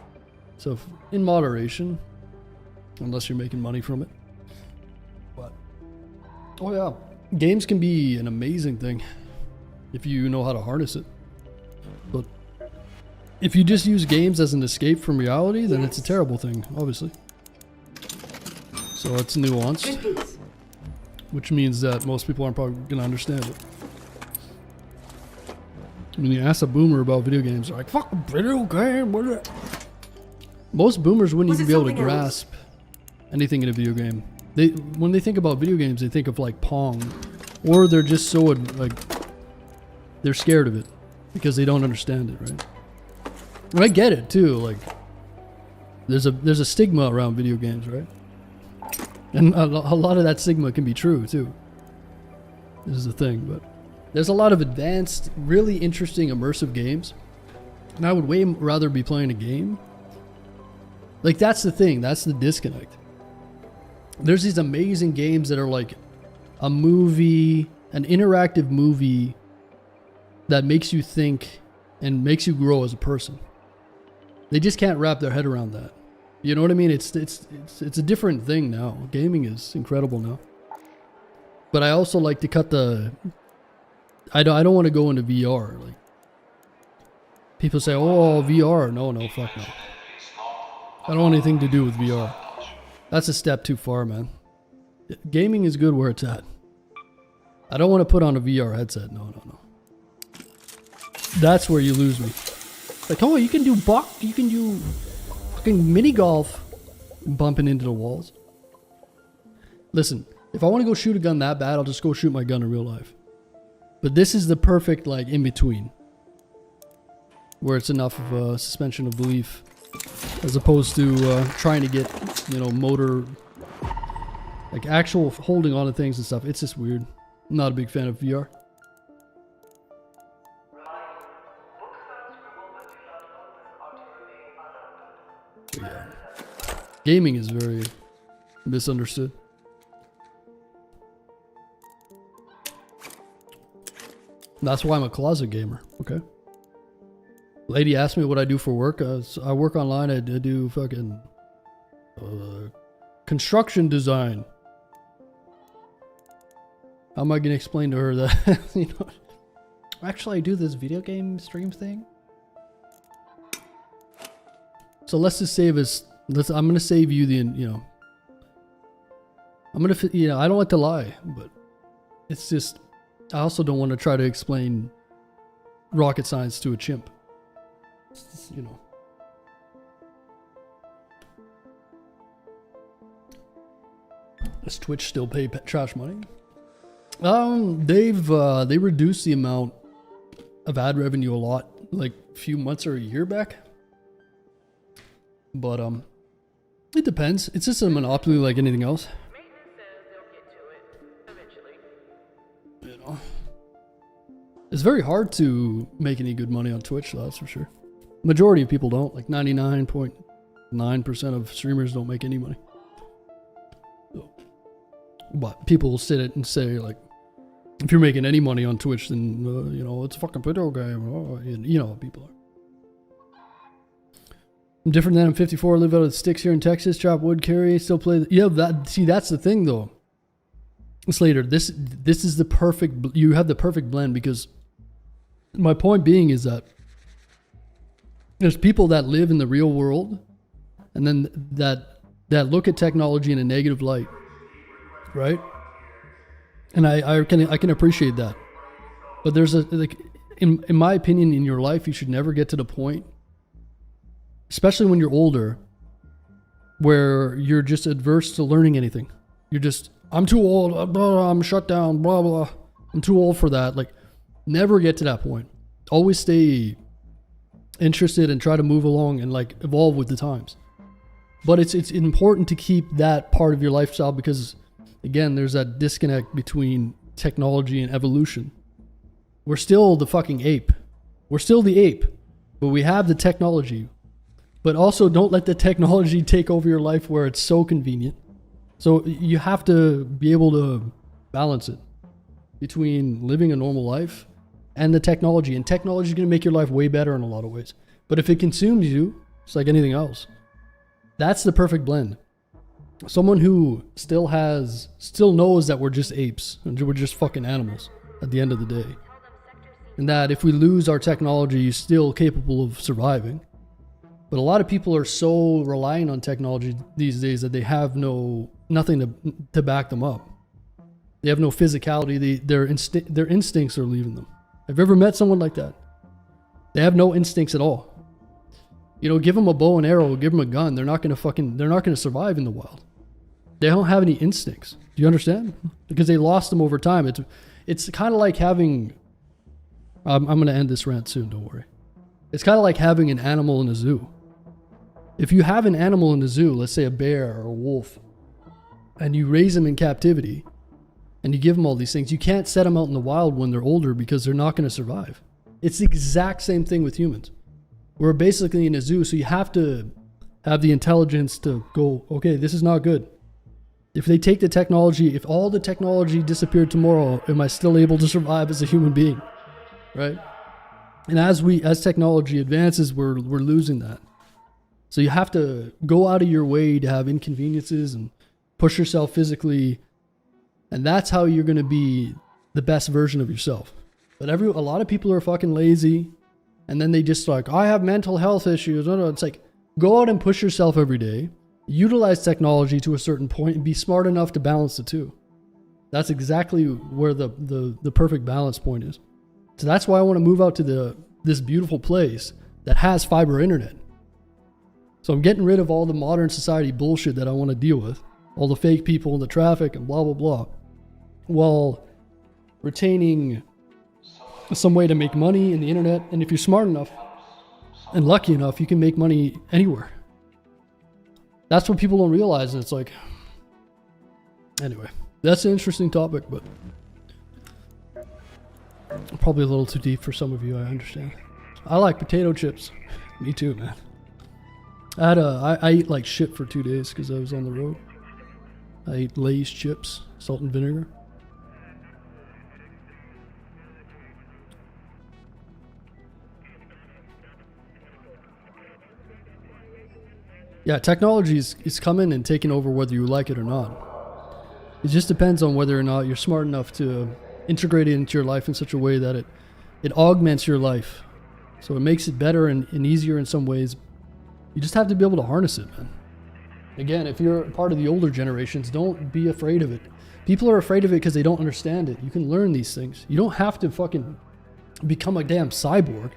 [SPEAKER 13] So if, in moderation, unless you're making money from it. But oh yeah, games can be an amazing thing if you know how to harness it. But if you just use games as an escape from reality, then it's a terrible thing, obviously. So it's nuanced. Which means that most people aren't probably going to understand it. When you ask a boomer about video games, they're like, fuck a video game, what is it? Most boomers wouldn't even be able to grasp anything in a video game. When they think about video games, they think of like Pong. Or they're just so, like, they're scared of it. Because they don't understand it, right? And I get it, too. Like, there's a stigma around video games, right? And a lot of that stigma can be true, too. This is the thing, but there's a lot of advanced, really interesting, immersive games. And I would way rather be playing a game. Like, that's the thing. That's the disconnect. There's these amazing games that are like a movie, an interactive movie that makes you think and makes you grow as a person. They just can't wrap their head around that. You know what I mean? It's a different thing now. Gaming is incredible now. But I also like to cut the... I don't want to go into VR. Like, people say, oh, VR. No, fuck no. I don't want anything to do with VR. That's a step too far, man. Gaming is good where it's at. I don't want to put on a VR headset. No. That's where you lose me. Like, oh, you can do fucking mini golf, bumping into the walls. Listen, if I want to go shoot a gun that bad, I'll just go shoot my gun in real life. But this is the perfect, like, in between, where it's enough of a suspension of belief. as opposed to trying to get, you know, motor, like actual holding on to things and stuff. It's just weird. I'm not a big fan of VR. But yeah. Gaming is very misunderstood. And that's why I'm a closet gamer, okay? Lady asked me what I do for work. So I work online. I do fucking construction design. How am I gonna explain to her that, you know, actually I do this video game stream thing? So let's just save us. I'm gonna save you the, you know. I'm gonna, you know, I don't like to lie, but it's just, I also don't want to try to explain rocket science to a chimp. It's just, you know. Does Twitch still pay trash money? They reduced the amount of ad revenue a lot, like a few months or a year back. But it depends. It's just a monopoly like anything else. You know, it's very hard to make any good money on Twitch, that's for sure. Majority of people don't. Like 99.9% of streamers don't make any money. So, but people will sit it and say, like, if you're making any money on Twitch, then you know, it's a fucking video game. Oh, you know how people are. I'm different than I'm 54. Live out of the sticks here in Texas. Chop wood, carry, still play. Yeah, that. See, that's the thing though. Slater, this is the perfect. You have the perfect blend, because my point being is that there's people that live in the real world, and then that look at technology in a negative light, right? And I can appreciate that, but there's a, like, in my opinion, in your life, you should never get to the point, especially when you're older, where you're just adverse to learning anything. You're just, I'm too old, blah, I'm shut down, blah, blah. I'm too old for that. Like, never get to that point. Always stay interested and try to move along and like evolve with the times. But it's important to keep that part of your lifestyle, because again, there's that disconnect between technology and evolution. We're still the fucking ape. We're still the ape, but we have the technology. But also, don't let the technology take over your life where it's so convenient. So you have to be able to balance it between living a normal life and the technology. And technology is going to make your life way better in a lot of ways. But if it consumes you, it's like anything else. That's the perfect blend. Someone who still knows that we're just apes and we're just fucking animals at the end of the day. And that if we lose our technology, you're still capable of surviving. But a lot of people are so reliant on technology these days that they have nothing to back them up. They have no physicality. Their instincts are leaving them. Have you ever met someone like that? They have no instincts at all. You know, give them a bow and arrow, give them a gun. They're not gonna survive in the wild. They don't have any instincts. Do you understand? Because they lost them over time. It's kind of like having. I'm gonna end this rant soon. Don't worry. It's kind of like having an animal in a zoo. If you have an animal in the zoo, let's say a bear or a wolf, and you raise them in captivity, and you give them all these things, you can't set them out in the wild when they're older, because they're not going to survive. It's the exact same thing with humans. We're basically in a zoo, so you have to have the intelligence to go, okay, this is not good. If they take the technology, if all the technology disappeared tomorrow, am I still able to survive as a human being? Right? And as technology advances, we're losing that. So you have to go out of your way to have inconveniences and push yourself physically, and that's how you're going to be the best version of yourself. But a lot of people are fucking lazy, and then they just like, I have mental health issues. No, it's like, go out and push yourself every day, utilize technology to a certain point, and be smart enough to balance the two. That's exactly where the perfect balance point is. So that's why I want to move out to this beautiful place that has fiber internet. So I'm getting rid of all the modern society bullshit that I want to deal with, all the fake people and the traffic and blah, blah, blah, while retaining some way to make money in the internet. And if you're smart enough and lucky enough, you can make money anywhere. That's what people don't realize, and it's like, anyway, that's an interesting topic, but probably a little too deep for some of you, I understand. I like potato chips. Me too, man. I ate like shit for 2 days because I was on the road. I ate Lay's chips, salt and vinegar. Yeah, technology is coming and taking over whether you like it or not. It just depends on whether or not you're smart enough to integrate it into your life in such a way that it augments your life. So it makes it better and easier in some ways. You just have to be able to harness it, man. Again, if you're part of the older generations, don't be afraid of it. People are afraid of it because they don't understand it. You can learn these things. You don't have to fucking become a damn cyborg.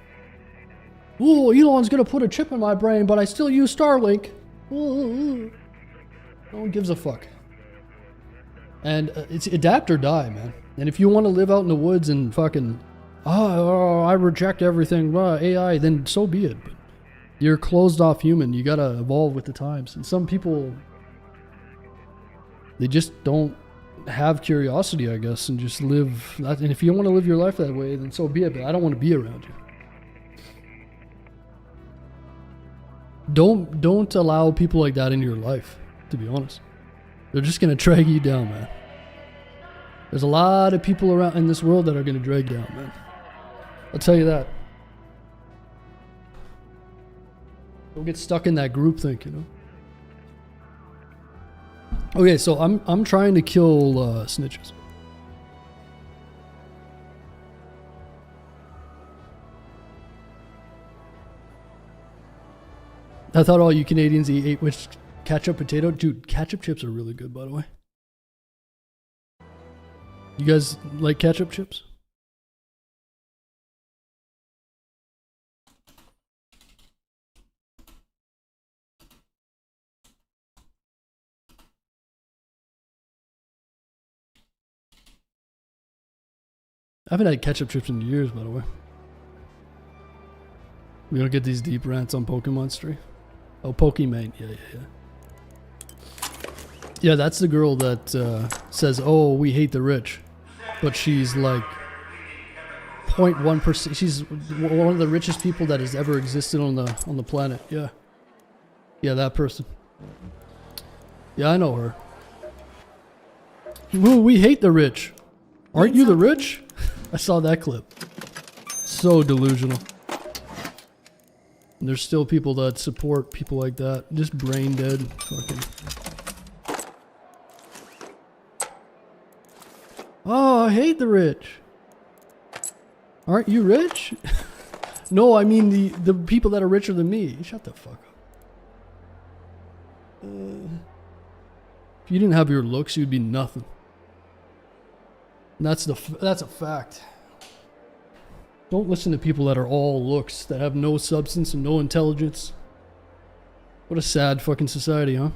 [SPEAKER 13] Oh, Elon's gonna put a chip in my brain, but I still use Starlink. No one gives a fuck. And it's adapt or die, man. And if you want to live out in the woods and fucking, I reject everything, AI, then so be it. But you're a closed off human. You gotta evolve with the times. And some people, they just don't have curiosity, I guess, and just live that. And if you want to live your life that way, then so be it. But I don't want to be around you. Don't allow people like that in your life, to be honest. They're just going to drag you down, man. There's a lot of people around in this world that are going to drag down, man. I'll tell you that. Don't get stuck in that groupthink, you know? Okay, so I'm trying to kill snitches. I thought all you Canadians ate which ketchup potato. Dude, ketchup chips are really good, by the way. You guys like ketchup chips? I haven't had ketchup chips in years, by the way. We don't get these deep rants on Pokemon Street. Oh, Pokemon. Yeah. Yeah, that's the girl that says, oh, we hate the rich. But she's like 0.1%. She's one of the richest people that has ever existed on the planet. Yeah. Yeah, that person. Yeah, I know her. Ooh, we hate the rich. Aren't you the rich? I saw that clip. So delusional. And there's still people that support people like that. Just brain dead. Fucking. Oh, I hate the rich. Aren't you rich? No, I mean the people that are richer than me. Shut the fuck up. If you didn't have your looks, you'd be nothing. And that's a fact. Don't listen to people that are all looks, that have no substance and no intelligence. What a sad fucking society, huh?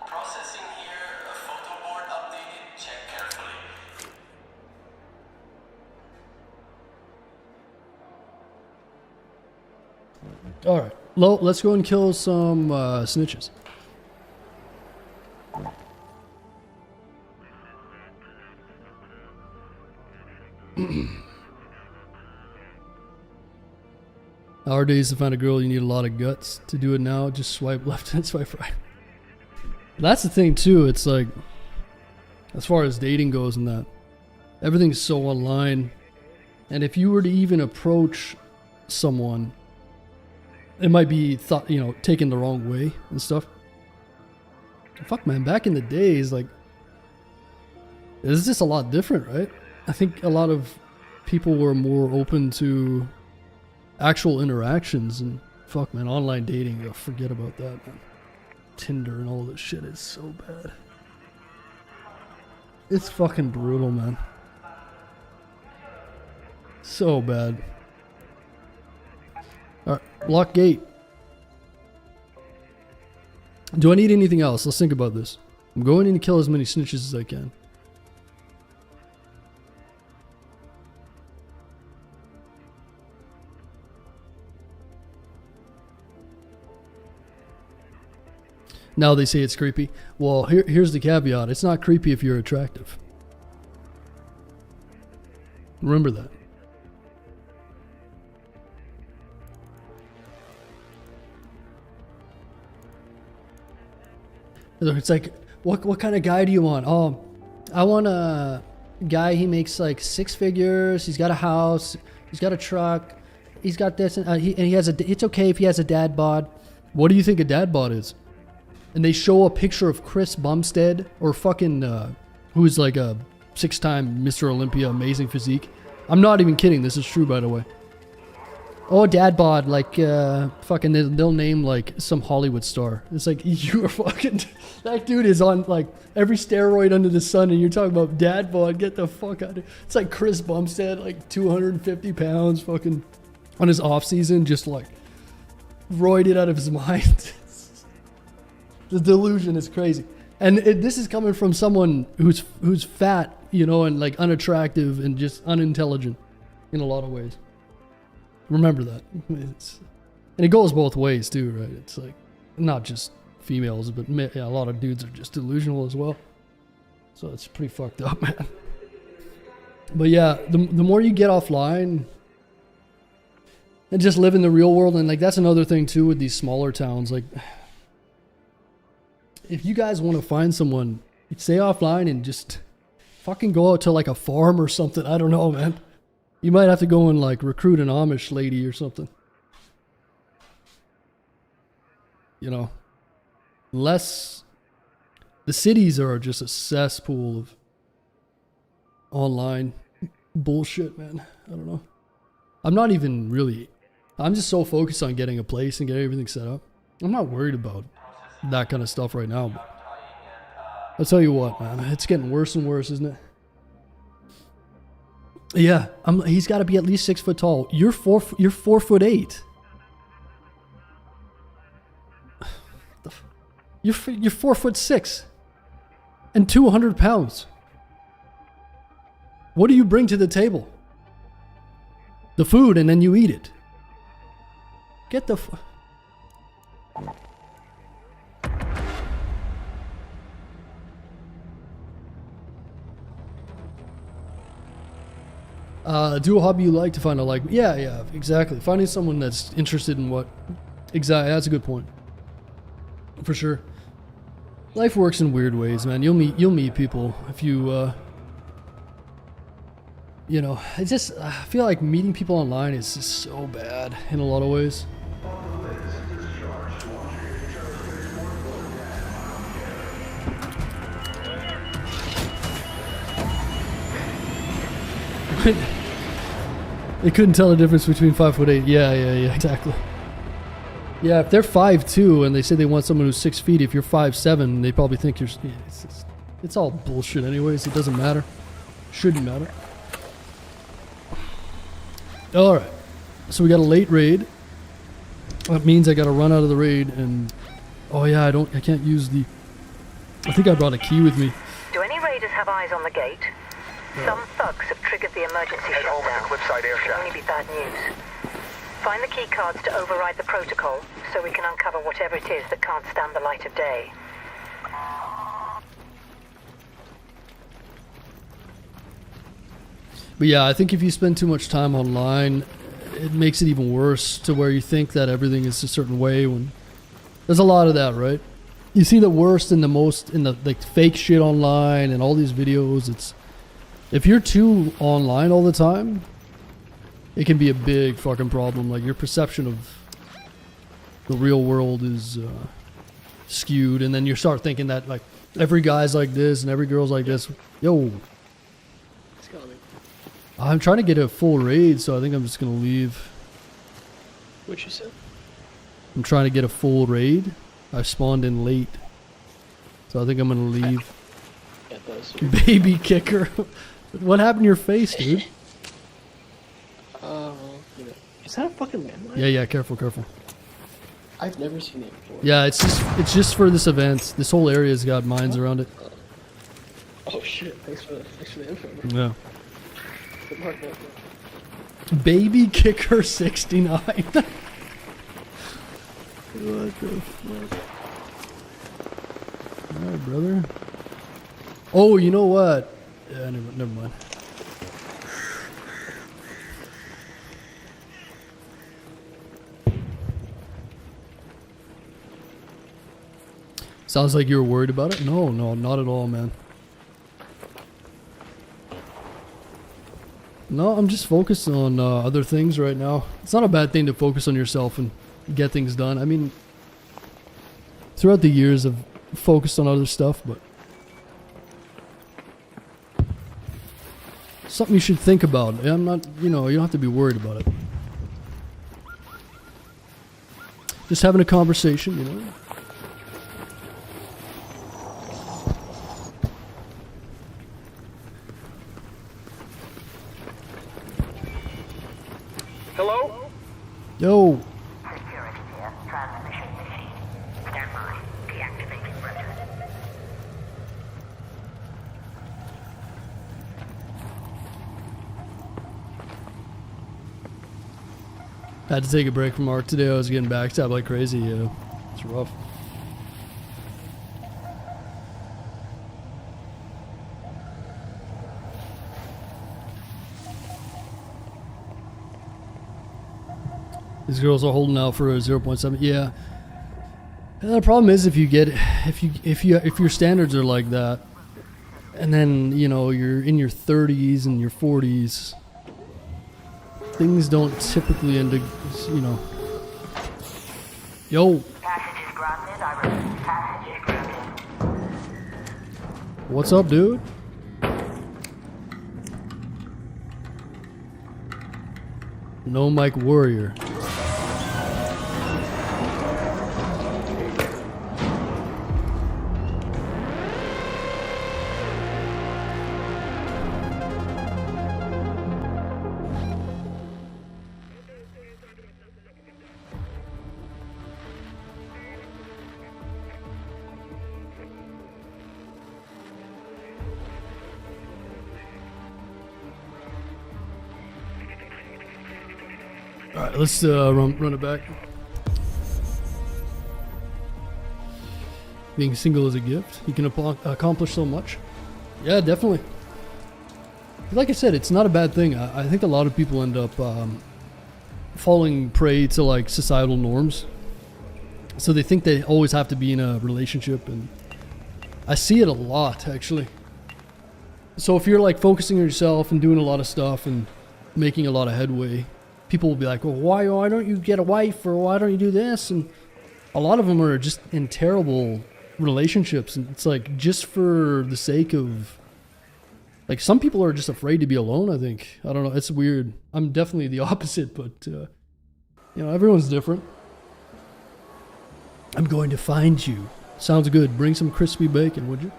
[SPEAKER 19] Processing here, a photo board updated, check carefully.
[SPEAKER 13] Alright, let's go and kill some snitches. Nowadays, to find a girl, you need a lot of guts. To do it now, just swipe left and swipe right. That's the thing, too. It's like, as far as dating goes and that, everything's so online. And if you were to even approach someone, it might be thought, taken the wrong way and stuff. Fuck, man, back in the days, like, it's just a lot different, right? I think a lot of people were more open to actual interactions, and fuck, man, online dating, forget about that, man. Tinder and all this shit is so bad. It's fucking brutal, man. So bad. Alright, lock gate. Do I need anything else? Let's think about this. I'm going in to kill as many snitches as I can. Now they say it's creepy. Well, here's the caveat. It's not creepy if you're attractive. Remember that. It's like, what kind of guy do you want? Oh, I want a guy, he makes like 6 figures, he's got a house, he's got a truck, he's got this, and he has it's okay if he has a dad bod. What do you think a dad bod is? And they show a picture of Chris Bumstead, or fucking, who's like a 6-time Mr. Olympia, amazing physique. I'm not even kidding, this is true, by the way. Oh, dad bod, like, fucking, they'll name, like, some Hollywood star. It's like, you are fucking, that dude is on, like, every steroid under the sun, and you're talking about dad bod, get the fuck out of here. It's like Chris Bumstead, like, 250 pounds, fucking, on his off-season, just, like, roided out of his mind. The delusion is crazy. And this is coming from someone who's fat, you know, and, like, unattractive, and just unintelligent in a lot of ways. Remember that. And it goes both ways too, right? It's like not just females, but yeah, a lot of dudes are just delusional as well. So it's pretty fucked up, man. But yeah, the more you get offline and just live in the real world, and like that's another thing too with these smaller towns. Like, if you guys want to find someone, stay offline and just fucking go out to like a farm or something. I don't know, man. You might have to go and like recruit an Amish lady or something. You know, the cities are just a cesspool of online bullshit, man. I don't know. I'm just so focused on getting a place and getting everything set up. I'm not worried about that kind of stuff right now. But I'll tell you what, man, it's getting worse and worse, isn't it? Yeah, he's got to be at least 6 foot tall. You're 4'8". You're 4'6", and 200 pounds. What do you bring to the table? The food, and then you eat it. Get the do a hobby you like to find a like. Yeah, exactly. Finding someone that's interested in what. Exactly, that's a good point. For sure. Life works in weird ways, man. You'll meet people if you, you know, I feel like meeting people online is just so bad in a lot of ways. They couldn't tell the difference between 5'8". Yeah, exactly. Yeah, if they're 5'2" and they say they want someone who's 6 feet, if you're 5'7", they probably think you're. Yeah, it's all bullshit, anyways. It doesn't matter. Shouldn't matter. All right, so we got a late raid. That means I got to run out of the raid, and oh yeah, I can't use the. I think I brought a key with me.
[SPEAKER 14] Do any raiders have eyes on the gate? Some thugs have triggered the emergency shutdown. It can only be bad news. Find the key cards to override the protocol so we can uncover whatever it is that can't stand the light of day.
[SPEAKER 13] But yeah, I think if you spend too much time online, it makes it even worse to where you think that everything is a certain way when there's a lot of that, right? You see the worst and the most in the like fake shit online and all these videos. It's if you're too online all the time, it can be a big fucking problem. Like your perception of the real world is skewed, and then you start thinking that like every guy's like this and every girl's like this. Yo, I'm trying to get a full raid, so I think I'm just gonna leave.
[SPEAKER 20] What you said?
[SPEAKER 13] I'm trying to get a full raid. I spawned in late, so I think I'm gonna leave. Baby kicker. What happened to your face, dude?
[SPEAKER 20] Is that a fucking landmine?
[SPEAKER 13] Yeah, careful.
[SPEAKER 20] I've never seen it before.
[SPEAKER 13] Yeah, it's just for this event. This whole area's got mines around it.
[SPEAKER 20] Oh shit! Thanks for the info.
[SPEAKER 13] Yeah. Baby kicker 69. What the fuck? Alright, brother. Oh, you know what? Yeah, never mind. Sounds like you were worried about it? No, not at all, man. No, I'm just focused on other things right now. It's not a bad thing to focus on yourself and get things done. I mean, throughout the years I've focused on other stuff, but something you should think about. I'm not, you don't have to be worried about it. Just having a conversation,
[SPEAKER 18] Hello?
[SPEAKER 13] Yo.
[SPEAKER 14] Security here. Transmission machine. Stand by. Deactivating rotor.
[SPEAKER 13] Had to take a break from Ark today. I was getting backstabbed like crazy. It's rough. These girls are holding out for a 0.7. Yeah. And the problem is if your standards are like that, and then you're in your 30s and your 40s, things don't typically end up, Yo.
[SPEAKER 14] Passage is granted. I repeat, passage is granted.
[SPEAKER 13] What's up, dude? No Mike Warrior. Alright, let's run it back. Being single is a gift. You can accomplish so much. Yeah, definitely. Like I said, it's not a bad thing. I think a lot of people end up falling prey to like societal norms. So they think they always have to be in a relationship, and I see it a lot actually. So if you're like focusing on yourself and doing a lot of stuff and making a lot of headway, people will be like, well, why don't you get a wife, or why don't you do this? And a lot of them are just in terrible relationships, and it's like just for the sake of, like, some people are just afraid to be alone, I think. I don't know, it's weird. I'm definitely the opposite, but everyone's different. I'm going to find you. Sounds good. Bring some crispy bacon, would you?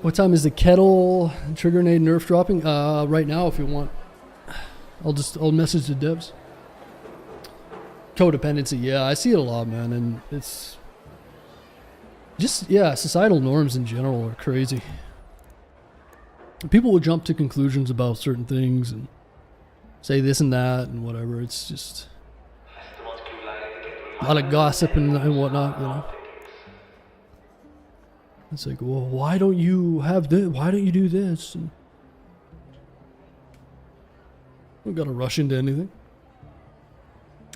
[SPEAKER 13] What time is the kettle trigger grenade nerf dropping? Right now, if you want. I'll message the devs. Codependency, yeah, I see it a lot, man, and it's just, societal norms in general are crazy. People will jump to conclusions about certain things and say this and that and whatever. It's just a lot of gossip and whatnot, It's like, well, why don't you have this? Why don't you do this? And we don't gotta rush into anything.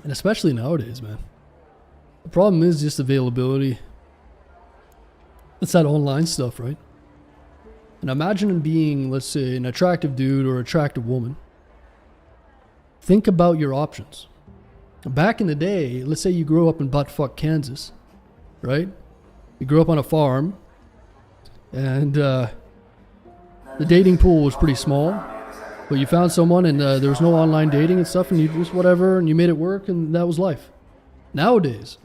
[SPEAKER 13] And especially nowadays, man. The problem is just availability. It's that online stuff, right? And imagine being, let's say, an attractive dude or attractive woman. Think about your options. Back in the day, let's say you grew up in buttfuck Kansas, right? You grew up on a farm. And the dating pool was pretty small, but you found someone, and there was no online dating and stuff, and you just whatever, and you made it work, and that was life. Nowadays,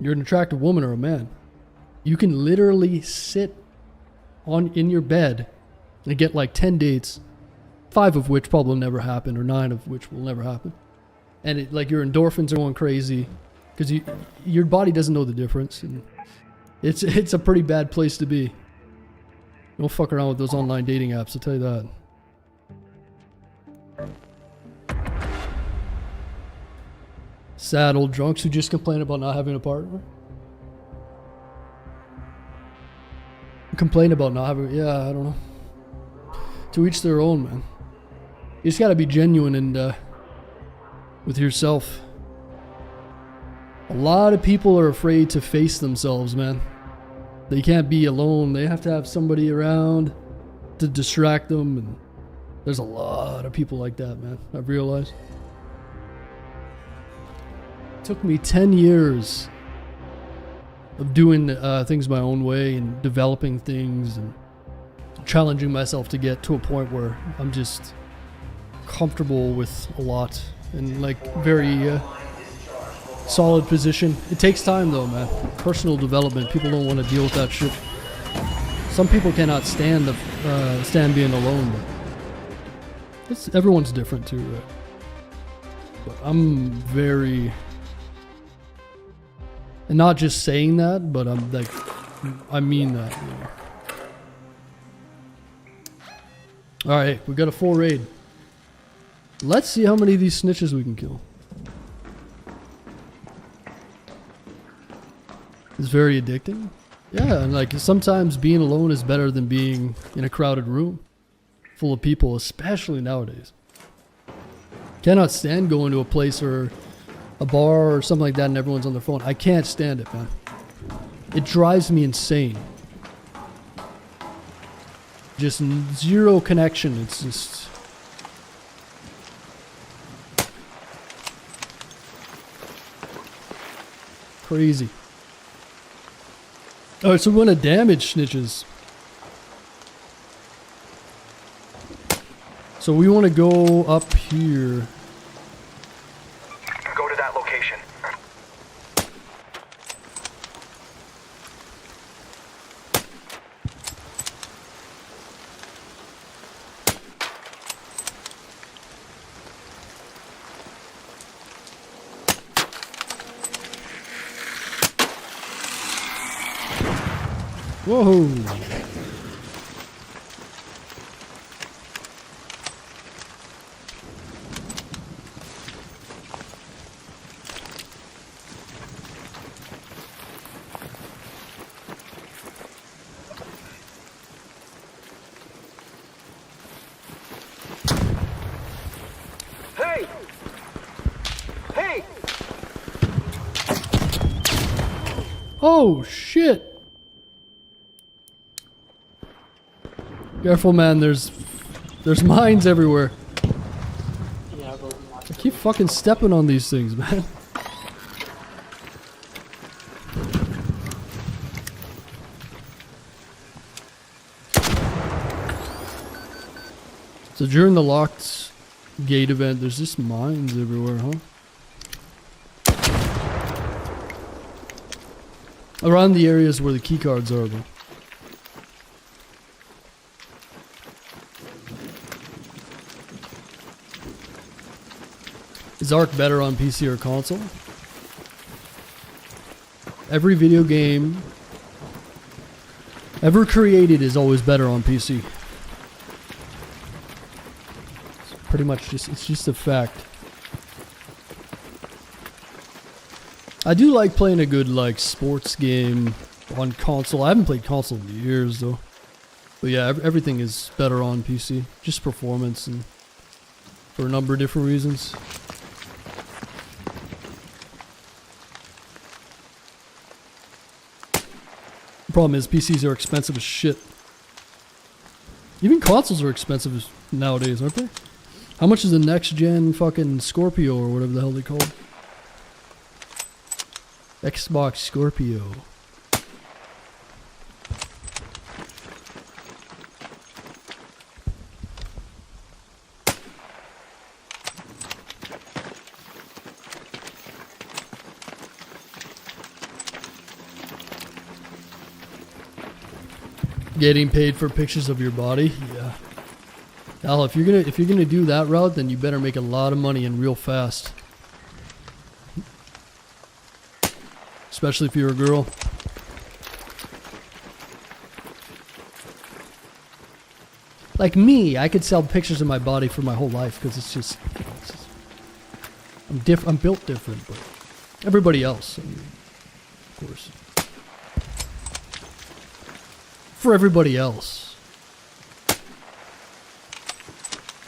[SPEAKER 13] you're an attractive woman or a man, you can literally sit in your bed and get like 10 dates, 5 of which probably will never happen, or 9 of which will never happen. And your endorphins are going crazy because your body doesn't know the difference, and it's a pretty bad place to be. Don't fuck around with those online dating apps, I'll tell you that. Sad old drunks who just complain about not having a partner. Complain about not having, yeah, I don't know. To each their own, man. You just gotta be genuine and with yourself. A lot of people are afraid to face themselves, man. They can't be alone. They have to have somebody around to distract them, and there's a lot of people like that, man. I've realized. It took me 10 years of doing things my own way and developing things and challenging myself to get to a point where I'm just comfortable with a lot and like very solid position. It takes time though, man. Personal development. People don't want to deal with that shit. Some people cannot stand being alone, but everyone's different too, right? But I'm very, and not just saying that, but I'm like, I mean that. You know? All right, we got a full raid. Let's see how many of these snitches we can kill. It's very addicting. Yeah, and like sometimes being alone is better than being in a crowded room full of people, especially nowadays. Cannot stand going to a place or a bar or something like that and everyone's on their phone. I can't stand it, man. It drives me insane. Just zero connection. It's just crazy. Alright, so we want to damage snitches. So we want to go up here.
[SPEAKER 18] Go to that location.
[SPEAKER 13] Whoa!
[SPEAKER 18] Hey! Hey!
[SPEAKER 13] Oh shit! Careful, man. There's mines everywhere.
[SPEAKER 20] Yeah, but
[SPEAKER 13] I keep fucking stepping on these things, man. So during the locked gate event, there's just mines everywhere, huh? Around the areas where the keycards are, though. Is Ark better on PC or console? Every video game ever created is always better on PC. It's pretty much it's just a fact. I do like playing a good like sports game on console. I haven't played console in years though. But yeah, everything is better on PC. Just performance and for a number of different reasons. The problem is PCs are expensive as shit. Even consoles are expensive nowadays, aren't they? How much is the next gen fucking Scorpio or whatever the hell they called? Xbox Scorpio. Getting paid for pictures of your body, yeah. Al, if you're gonna do that route, then you better make a lot of money and real fast. Especially if you're a girl. Like me, I could sell pictures of my body for my whole life because it's just I'm built different, but Everybody else, I mean, of course. For everybody else.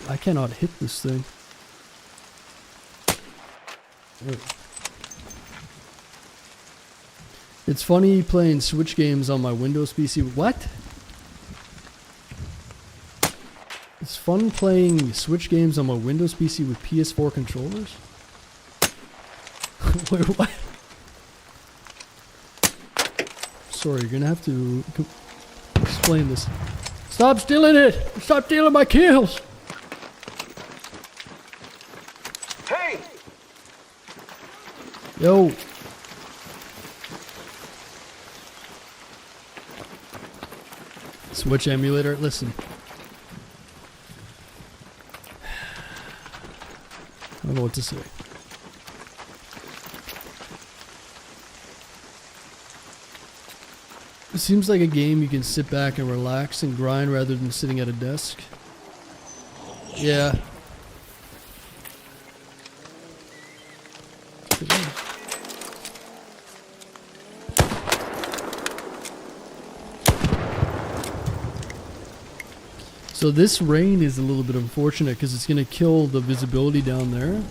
[SPEAKER 13] I cannot hit this thing. It's funny playing Switch games on my Windows PC. What? It's fun playing Switch games on my Windows PC with PS4 controllers? Wait, what? Sorry, you're gonna have to explain this. Stop stealing it! Stop stealing my kills!
[SPEAKER 18] Hey!
[SPEAKER 13] Yo! Switch emulator, listen. I don't know what to say. It seems like a game you can sit back and relax and grind rather than sitting at a desk. Yeah. So this rain is a little bit unfortunate because it's going to kill the visibility down there.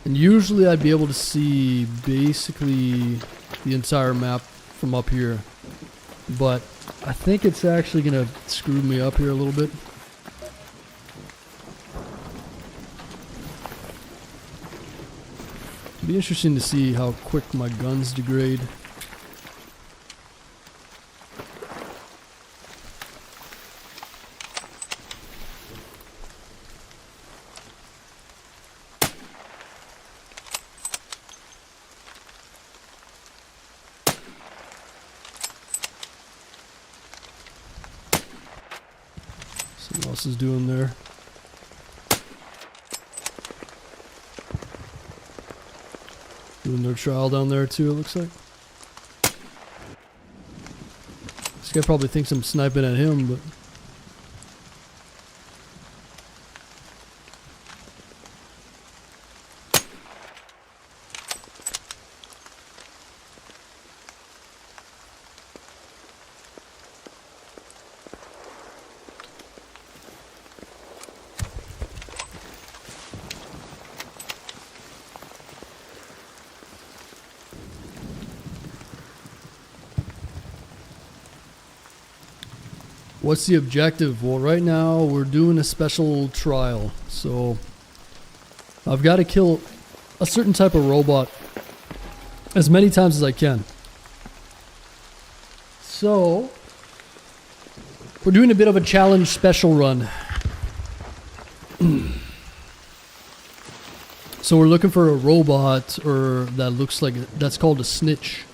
[SPEAKER 13] And usually I'd be able to see basically the entire map from up here. But I think it's actually going to screw me up here a little bit. It'll be interesting to see how quick my guns degrade. What else is doing there? Doing their trial down there too, it looks like. This guy probably thinks I'm sniping at him, but... What's the objective? Well, right now we're doing a special trial. So I've got to kill a certain type of robot as many times as I can. So we're doing a bit of a challenge special run. So we're looking for a robot or that looks like that's called a snitch.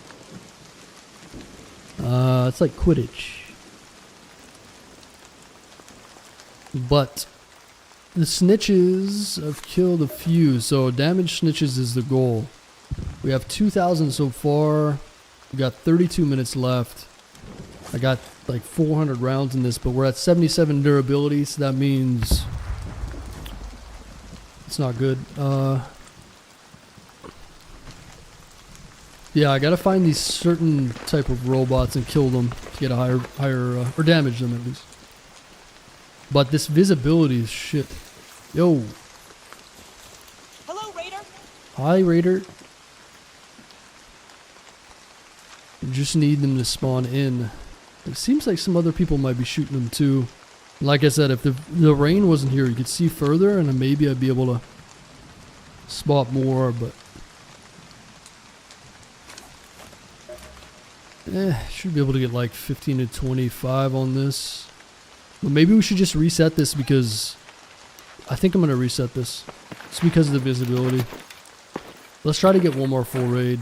[SPEAKER 13] It's like Quidditch. But the snitches, I've killed a few, so damage snitches is the goal. We have 2,000 so far. We got 32 minutes left. I got like 400 rounds in this, but we're at 77 durability, so that means it's not good. Yeah, I gotta find these certain type of robots and kill them to get a higher or damage them at least. But this visibility is shit. Yo.
[SPEAKER 21] Hello, Raider.
[SPEAKER 13] Hi, Raider. We just need them to spawn in. It seems like some other people might be shooting them too. Like I said, if the rain wasn't here, you could see further, and then maybe I'd be able to spot more, but... should be able to get like 15 to 25 on this. But maybe we should just reset this because I think I'm going to reset this. It's because of the visibility. Let's try to get one more full raid.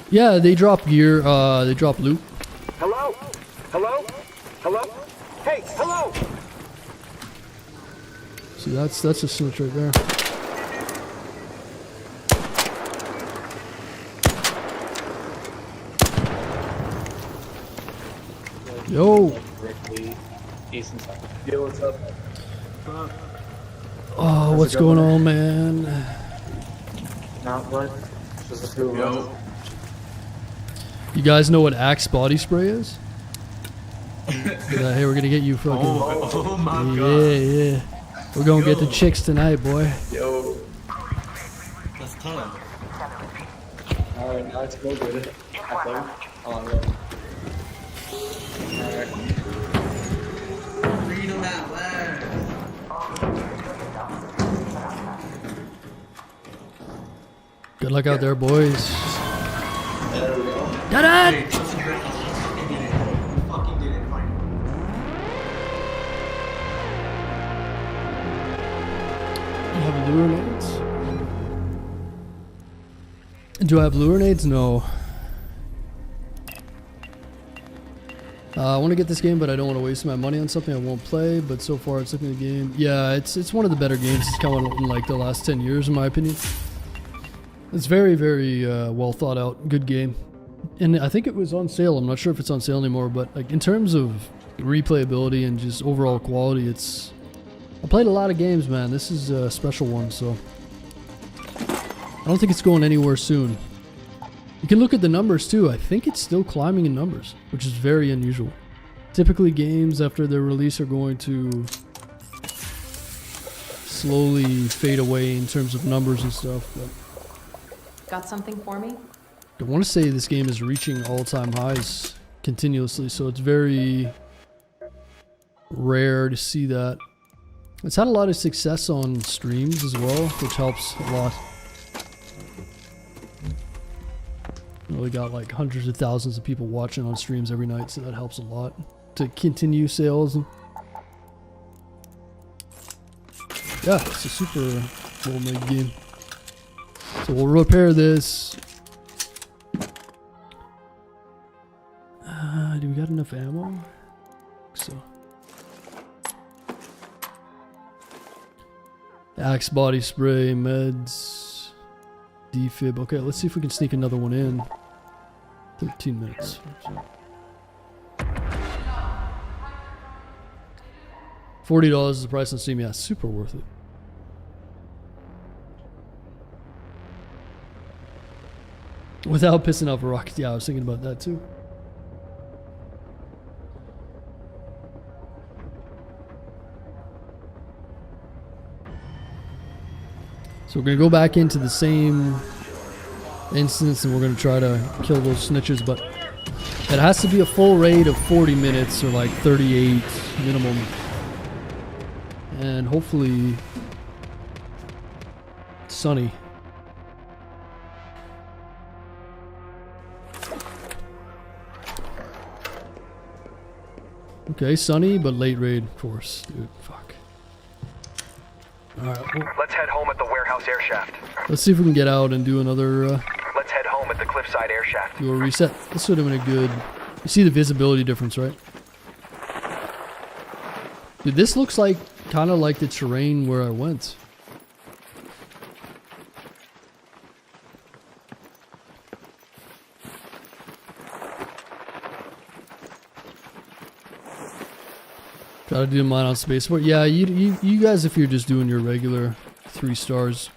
[SPEAKER 13] Yeah, they drop gear. They drop loot.
[SPEAKER 18] Hello? Hello? Hello? Hey, hello!
[SPEAKER 13] See, that's a snitch right there. Yo!
[SPEAKER 20] Yo, what's up?
[SPEAKER 13] Oh, what's going on, man?
[SPEAKER 20] Not much. Just a few of us.
[SPEAKER 13] You guys know what Axe body spray is? Hey, we're gonna get you fucking.
[SPEAKER 1] Oh my god.
[SPEAKER 13] Yeah. We're gonna get the chicks tonight, boy.
[SPEAKER 20] Yo. That's 10. Alright, now let's go get it. I think. Oh, yeah. Alright. Freedom at last.
[SPEAKER 13] Good luck out there, boys.
[SPEAKER 20] There we go.
[SPEAKER 13] Dad!
[SPEAKER 20] Hey, fucking did it.
[SPEAKER 13] You have lure nades? Do I have lure nades? No. I want to get this game, but I don't want to waste my money on something I won't play. But so far, it's looking at the game. Yeah, it's one of the better games it's come out in like the last 10 years, in my opinion. It's very, very well thought out, good game. And I think it was on sale. I'm not sure if it's on sale anymore, but like in terms of replayability and just overall quality, it's... I played a lot of games, man. This is a special one, so... I don't think it's going anywhere soon. You can look at the numbers too. I think it's still climbing in numbers, which is very unusual. Typically games after their release are going to slowly fade away in terms of numbers and stuff, but...
[SPEAKER 16] Got something for me?
[SPEAKER 13] I want to say this game is reaching all-time highs continuously, so it's very rare to see that. It's had a lot of success on streams as well, which helps a lot. We got like hundreds of thousands of people watching on streams every night, so that helps a lot to continue sales. Yeah, it's a super well-made game. So we'll repair this. Do we got enough ammo? So. Axe body spray, meds, defib. Okay, let's see if we can sneak another one in. 13 minutes. $40 is the price on Steam. Yeah, super worth it. Without pissing off a rocket. Yeah, I was thinking about that too. So we're going to go back into the same instance and we're going to try to kill those snitches, but it has to be a full raid of 40 minutes or like 38 minimum. And hopefully sunny. Okay, sunny, but late raid, of course. Dude, fuck. Alright, well,
[SPEAKER 18] let's head home at the warehouse air shaft.
[SPEAKER 13] Let's see if we can get out and do another,
[SPEAKER 18] let's head home at the cliffside air shaft.
[SPEAKER 13] do a reset. This would have been a good... You see the visibility difference, right? Dude, this looks like, kind of like the terrain where I went. Try to do mine on spaceport. Yeah, you guys, if you're just doing your regular 3 stars,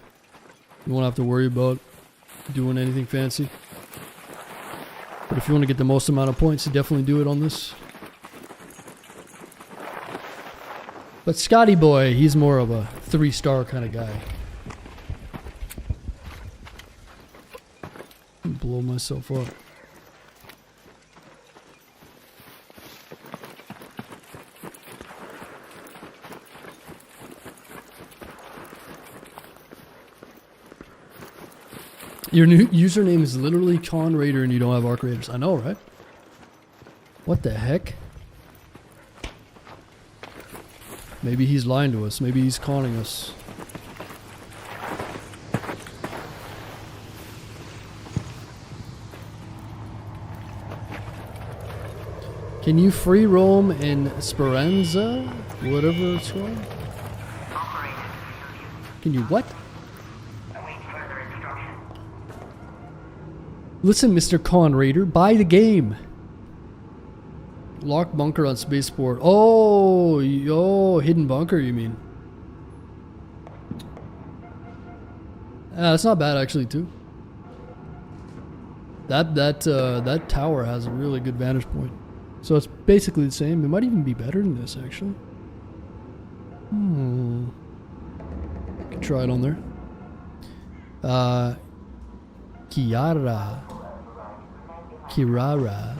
[SPEAKER 13] you won't have to worry about doing anything fancy. But if you want to get the most amount of points, you definitely do it on this. But Scotty boy, he's more of a 3-star kind of guy. Blow myself up. Your new username is literally Con Raider and you don't have Arc Raiders. I know, right? What the heck? Maybe he's lying to us. Maybe he's conning us. Can you free roam in Speranza? Whatever it's called? Can you what? Listen, Mr. Con Raider, buy the game. Lock bunker on spaceport. Oh, hidden bunker, you mean? It's not bad actually too. That tower has a really good vantage point. So it's basically the same. It might even be better than this actually. Could try it on there. Kirara. Kiara.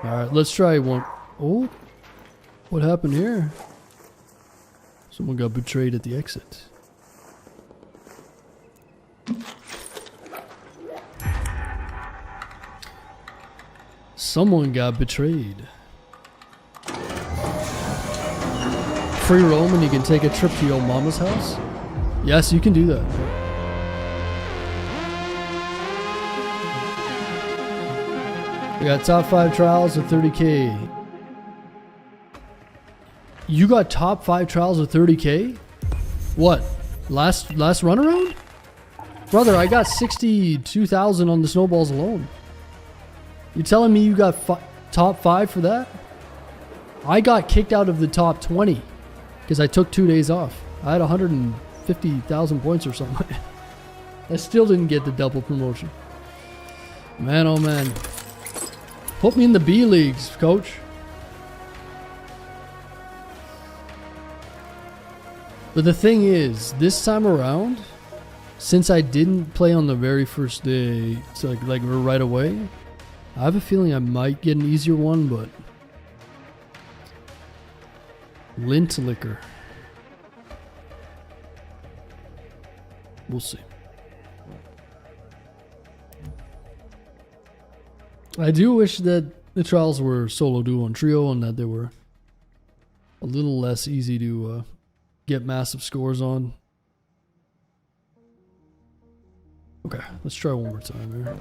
[SPEAKER 13] Alright, let's try one. Oh, what happened here? Someone got betrayed at the exit. Someone got betrayed. Free roam and you can take a trip to your mama's house? Yes, you can do that. We got top 5 trials of 30k. You got top 5 trials of 30k? What? Last run around? Brother, I got 62,000 on the snowballs alone. You telling me you got top 5 for that? I got kicked out of the top 20 because I took 2 days off. I had 150,000 points or something. I still didn't get the double promotion. Man, oh man. Put me in the B leagues, coach. But the thing is, this time around, since I didn't play on the very first day, it's like right away, I have a feeling I might get an easier one, but lint liquor. We'll see. I do wish that the trials were solo, duo, and trio, and that they were a little less easy to get massive scores on. Okay, let's try one more time here.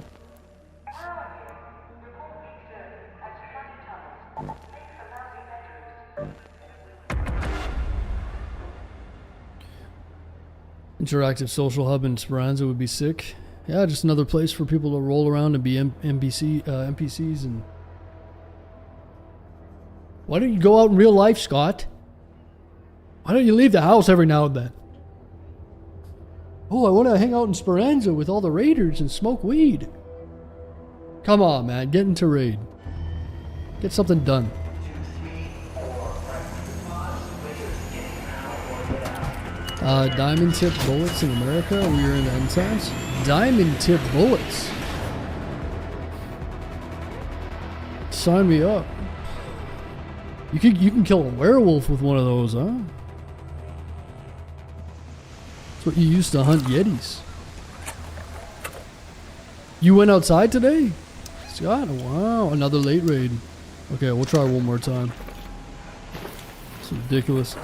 [SPEAKER 13] Interactive social hub in Speranza would be sick. Yeah, just another place for people to roll around and be NPCs. And why don't you go out in real life, Scott? Why don't you leave the house every now and then? Oh, I want to hang out in Speranza with all the raiders and smoke weed. Come on, man, get into raid. Get something done. Diamond tip bullets in America. We are in the end times. Diamond tip bullets. Sign me up. You can kill a werewolf with one of those, huh? That's what you used to hunt yetis. You went outside today? Scott, wow, another late raid. Okay, we'll try one more time. It's ridiculous.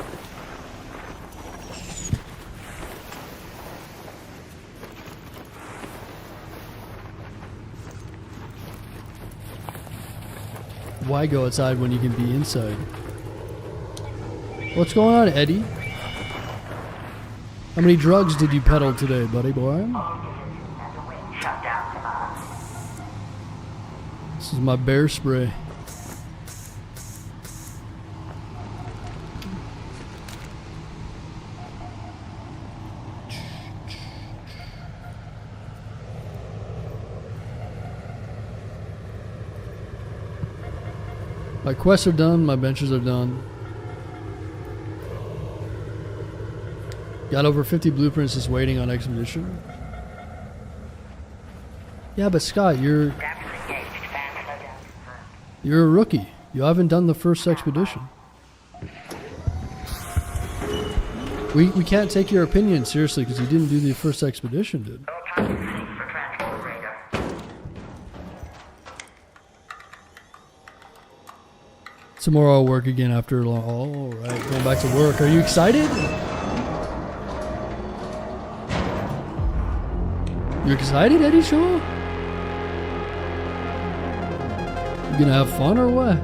[SPEAKER 13] Why go outside when you can be inside? What's going on, Eddie? How many drugs did you peddle today, buddy boy? This is my bear spray. My quests are done, my benches are done. Got over 50 blueprints just waiting on expedition. Yeah, but Scott, you're a rookie. You haven't done the first expedition. We can't take your opinion seriously because you didn't do the first expedition, dude. Tomorrow I'll work again after long. Oh, right, going back to work. Are you excited? You excited, Eddie Shaw? You gonna have fun or what?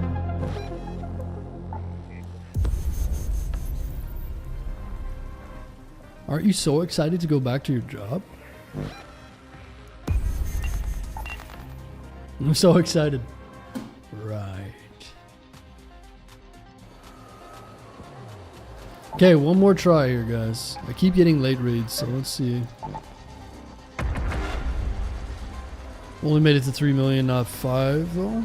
[SPEAKER 13] Aren't you so excited to go back to your job? I'm so excited. Right. Okay, one more try here, guys. I keep getting late reads, so let's see. Only made it to 3 million, not 5 though.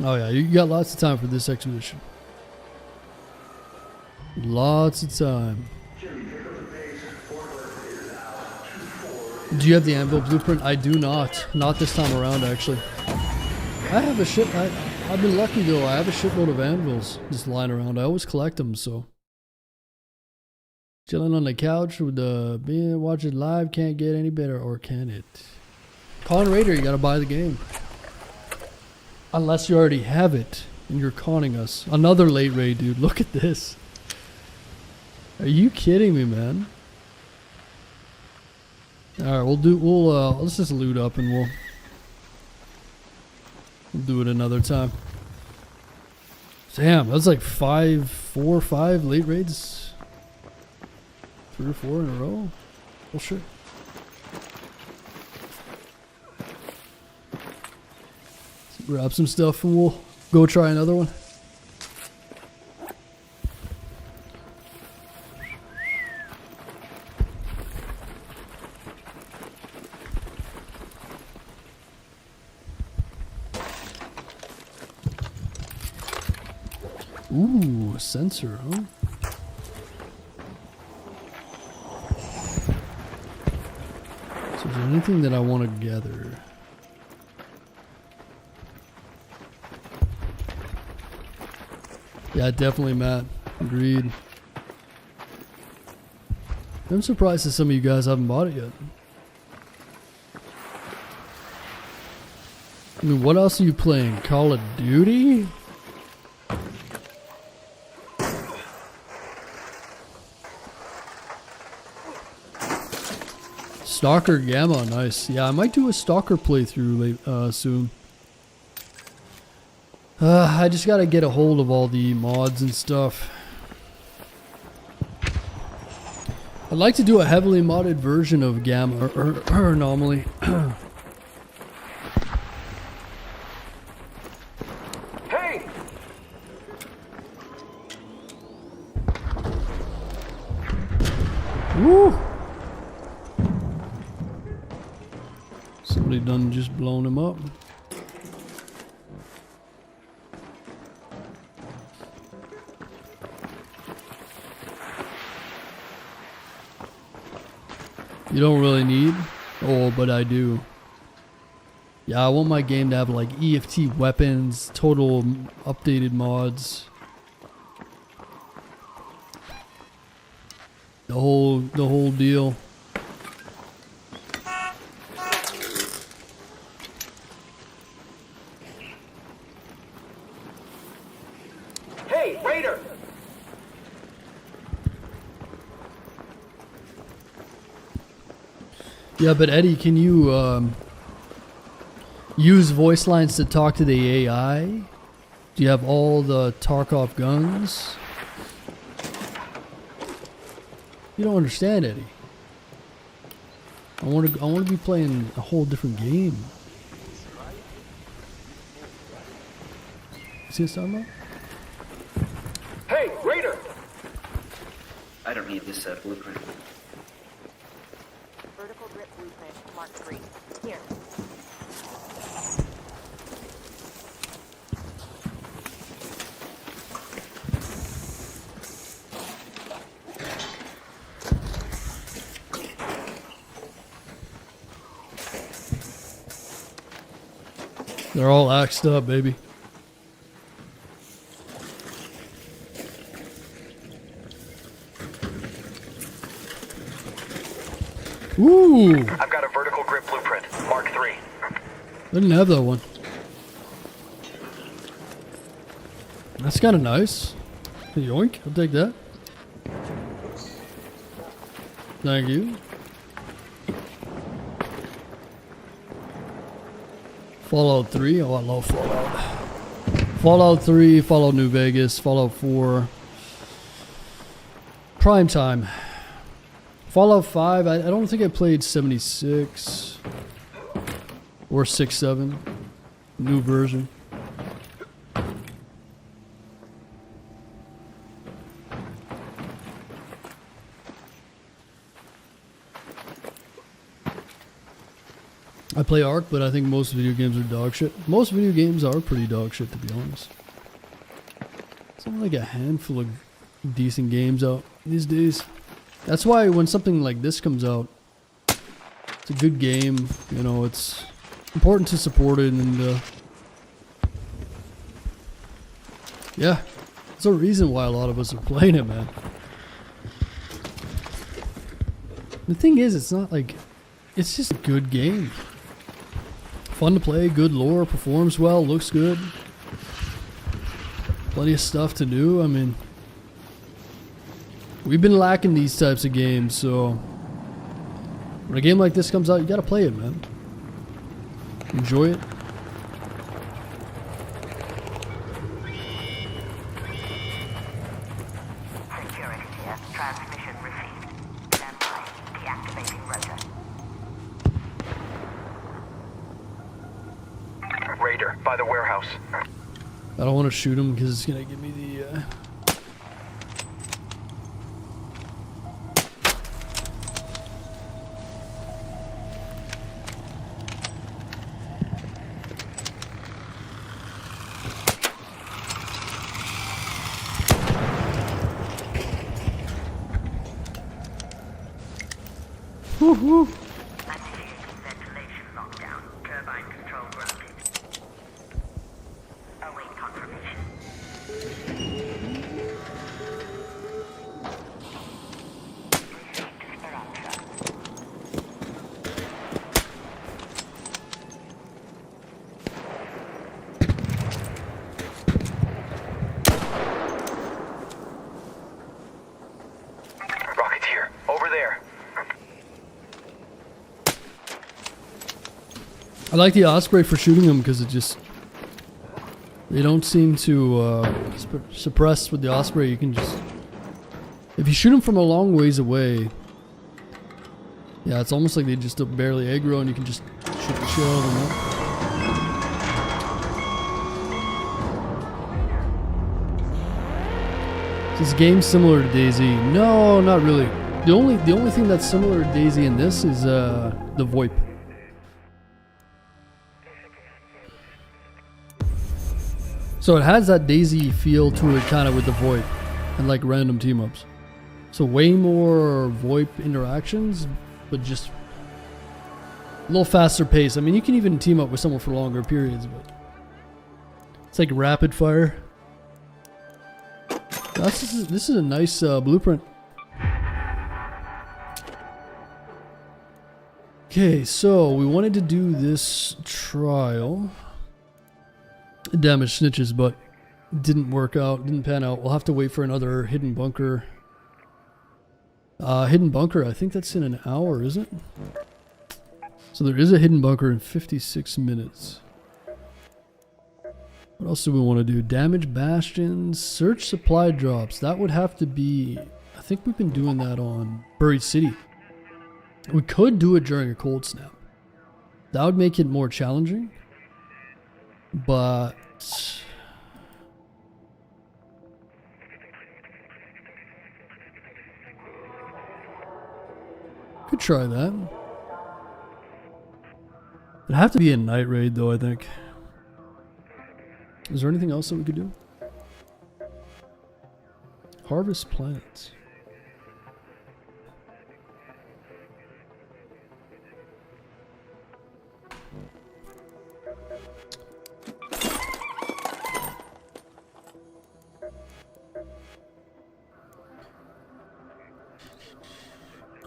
[SPEAKER 13] Oh yeah, you got lots of time for this expedition. Lots of time. Do you have the anvil blueprint? I do not. Not this time around, actually. I have a shit. I've been lucky though. I have a shitload of anvils just lying around. I always collect them, so. Chilling on the couch with the beer, watching live can't get any better, or can it? Con Raider, you gotta buy the game. Unless you already have it and you're conning us. Another late raid, dude. Look at this. Are you kidding me, man? Alright, let's just loot up and we'll do it another time. Damn, that's like 4 or 5 late raids. 3 or 4 in a row. Well, sure. Grab some stuff and we'll go try another one. Ooh, a sensor, huh? So is there anything that I want to gather? Yeah, definitely, Matt. Agreed. I'm surprised that some of you guys haven't bought it yet. I mean, what else are you playing? Call of Duty? Stalker Gamma, nice. Yeah, I might do a Stalker playthrough soon. I just gotta get a hold of all the mods and stuff. I'd like to do a heavily modded version of Gamma or Anomaly.
[SPEAKER 18] Hey!
[SPEAKER 13] Woo! Somebody done just blown him up. You don't really need? Oh, but I do. Yeah, I want my game to have like EFT weapons, total updated mods. The whole deal.
[SPEAKER 18] Hey, Raider!
[SPEAKER 13] Yeah, but Eddie, can you use voice lines to talk to the AI? Do you have all the Tarkov guns? You don't understand, Eddie. I want to be playing a whole different game. See what I'm talking about?
[SPEAKER 18] Hey, Raider!
[SPEAKER 3] I don't need this blueprint.
[SPEAKER 14] Vertical grip blueprint, Mark 3. Here.
[SPEAKER 13] They're all axed up, baby. Ooh!
[SPEAKER 18] I've got a vertical grip blueprint, Mark 3.
[SPEAKER 13] Didn't have that one. That's kind of nice. Yoink, I'll take that. Thank you. Fallout 3, oh I love Fallout. Fallout 3, Fallout New Vegas, Fallout 4. Prime time. Fallout 5, I don't think I played 76 or 6-7. New version. I play Ark, but I think most video games are dog shit. Most video games are pretty dog shit, to be honest. It's only like a handful of decent games out these days. That's why when something like this comes out, it's a good game, you know, it's important to support it, and yeah, there's a reason why a lot of us are playing it, man. The thing is, it's not like, it's just a good game. Fun to play, good lore, performs well, looks good. Plenty of stuff to do. I mean, we've been lacking these types of games, so when a game like this comes out, you gotta play it, man. Enjoy it.
[SPEAKER 5] Security here. Transmission received. Stand by. Deactivating rotor.
[SPEAKER 18] Raider, by the warehouse.
[SPEAKER 13] I don't want to shoot him because it's gonna give me the Woo-hoo.
[SPEAKER 5] Ventilation lockdown. Turbine control granted. Await confirmation. Received Speranza.
[SPEAKER 18] Rocketeer, over there.
[SPEAKER 13] I like the Osprey for shooting them because it just, they don't seem to suppress with the Osprey. You can just, if you shoot them from a long ways away, yeah, it's almost like they just barely aggro and you can just shoot the shit out of them. Is this game similar to Daisy? No, not really. The only thing that's similar to Daisy in this is the VoIP. So it has that Daisy feel to it, kind of with the VoIP and like random team ups. So way more VoIP interactions, but just a little faster pace. I mean, you can even team up with someone for longer periods, but it's like rapid fire. This is a nice blueprint. Okay, so we wanted to do this trial. Damaged snitches, but didn't work out, didn't pan out. We'll have to wait for another hidden bunker. Hidden bunker, I think that's in an hour, isn't it? So there is a hidden bunker in 56 minutes. What else do we want to do? Damage bastions, search supply drops. That would have to be, I think we've been doing that on Buried City. We could do it during a cold snap. That would make it more challenging. But could try that. It'd have to be a night raid though, I think. Is there anything else that we could do? Harvest plants.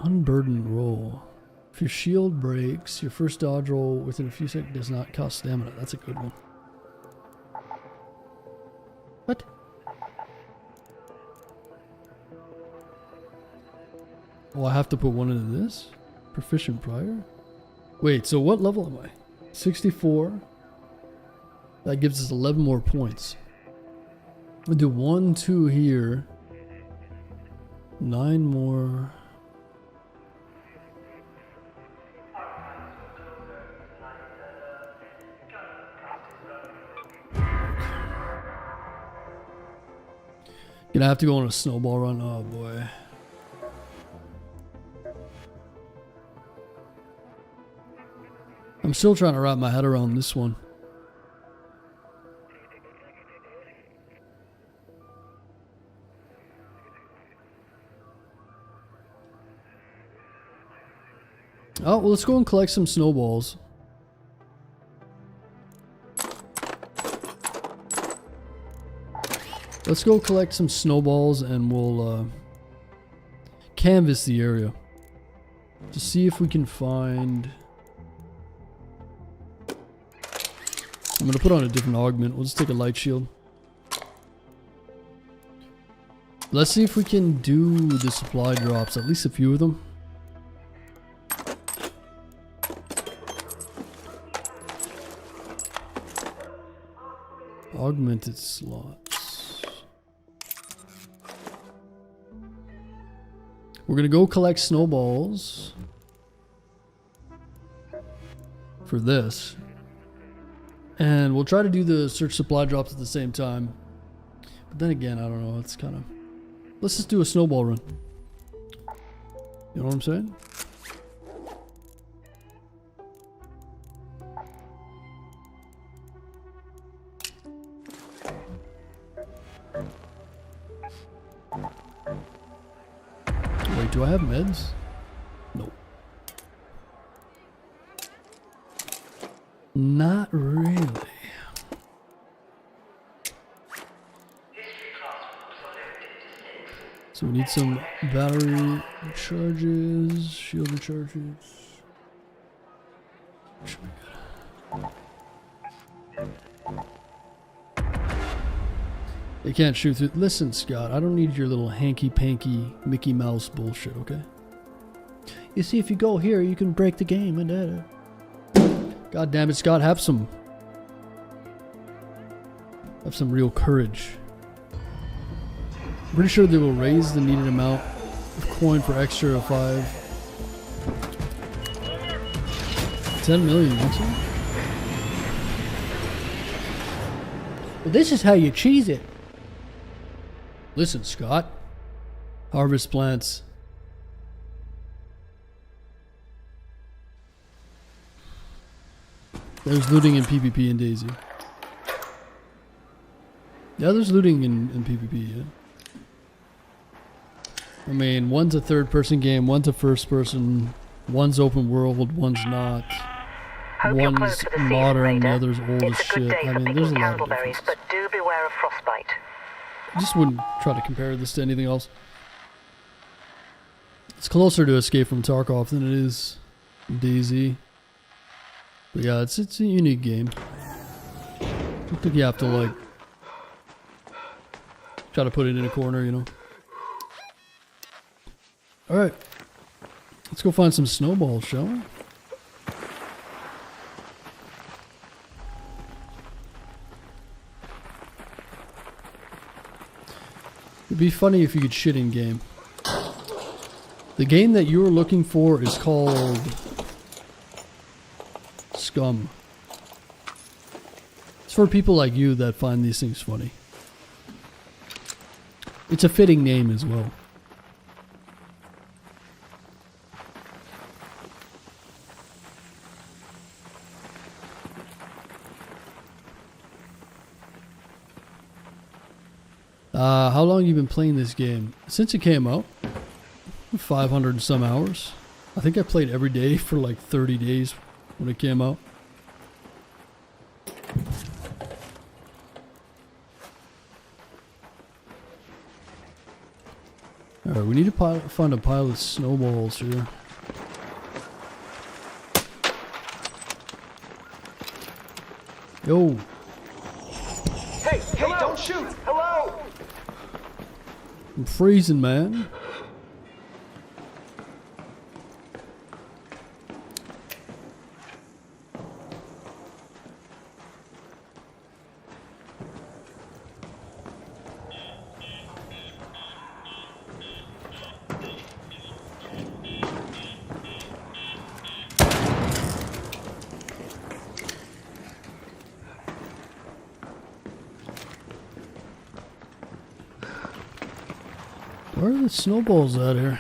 [SPEAKER 13] Unburden roll. If your shield breaks, your first dodge roll within a few seconds does not cost stamina. That's a good one. What? Oh, I have to put one into this? Proficient prior? Wait, so what level am I? 64. That gives us 11 more points. We'll do 1, 2 here. 9 more. Gonna have to go on a snowball run. Oh boy. I'm still trying to wrap my head around this one. Oh, well, let's go and collect some snowballs. Let's go collect some snowballs and we'll canvas the area to see if we can find... I'm going to put on a different augment. We'll just take a light shield. Let's see if we can do the supply drops, at least a few of them. Augmented slots. We're gonna go collect snowballs for this, and we'll try to do the search supply drops at the same time. But then again, I don't know, it's kind of... Let's just do a snowball run. You know what I'm saying? Wait, do I have meds? Nope. Not really. So we need some battery charges, shield recharges. Should be good. They can't shoot through. Listen, Scott, I don't need your little hanky-panky Mickey Mouse bullshit, okay? You see, if you go here, you can break the game. And God damn it, Scott, have some real courage. I'm pretty sure they will raise the needed amount of coin for extra 5. 10 million, you think? Well, this is how you cheese it. Listen, Scott. Harvest plants. There's looting in PvP and Daisy. Yeah, there's looting in PvP, yeah. I mean, one's a third-person game, one's a first-person, one's open world, one's not. One's modern, the other's old as shit. I mean, there's a lot of differences.
[SPEAKER 14] But do beware of frostbite.
[SPEAKER 13] I just wouldn't try to compare this to anything else. It's closer to Escape from Tarkov than it is Daisy. But yeah, it's a unique game. I don't think you have to, like, try to put it in a corner, you know. Alright. Let's go find some snowballs, shall we? It'd be funny if you could shit in game. The game that you're looking for is called Scum. It's for people like you that find these things funny. It's a fitting name as well. How long have you been playing this game? Since it came out. 500 and some hours. I think I played every day for like 30 days when it came out. Alright, we need to find a pile of snowballs here. Yo.
[SPEAKER 18] Hey, don't shoot! Hello!
[SPEAKER 13] I'm freezing, man. Where are the snowballs at here?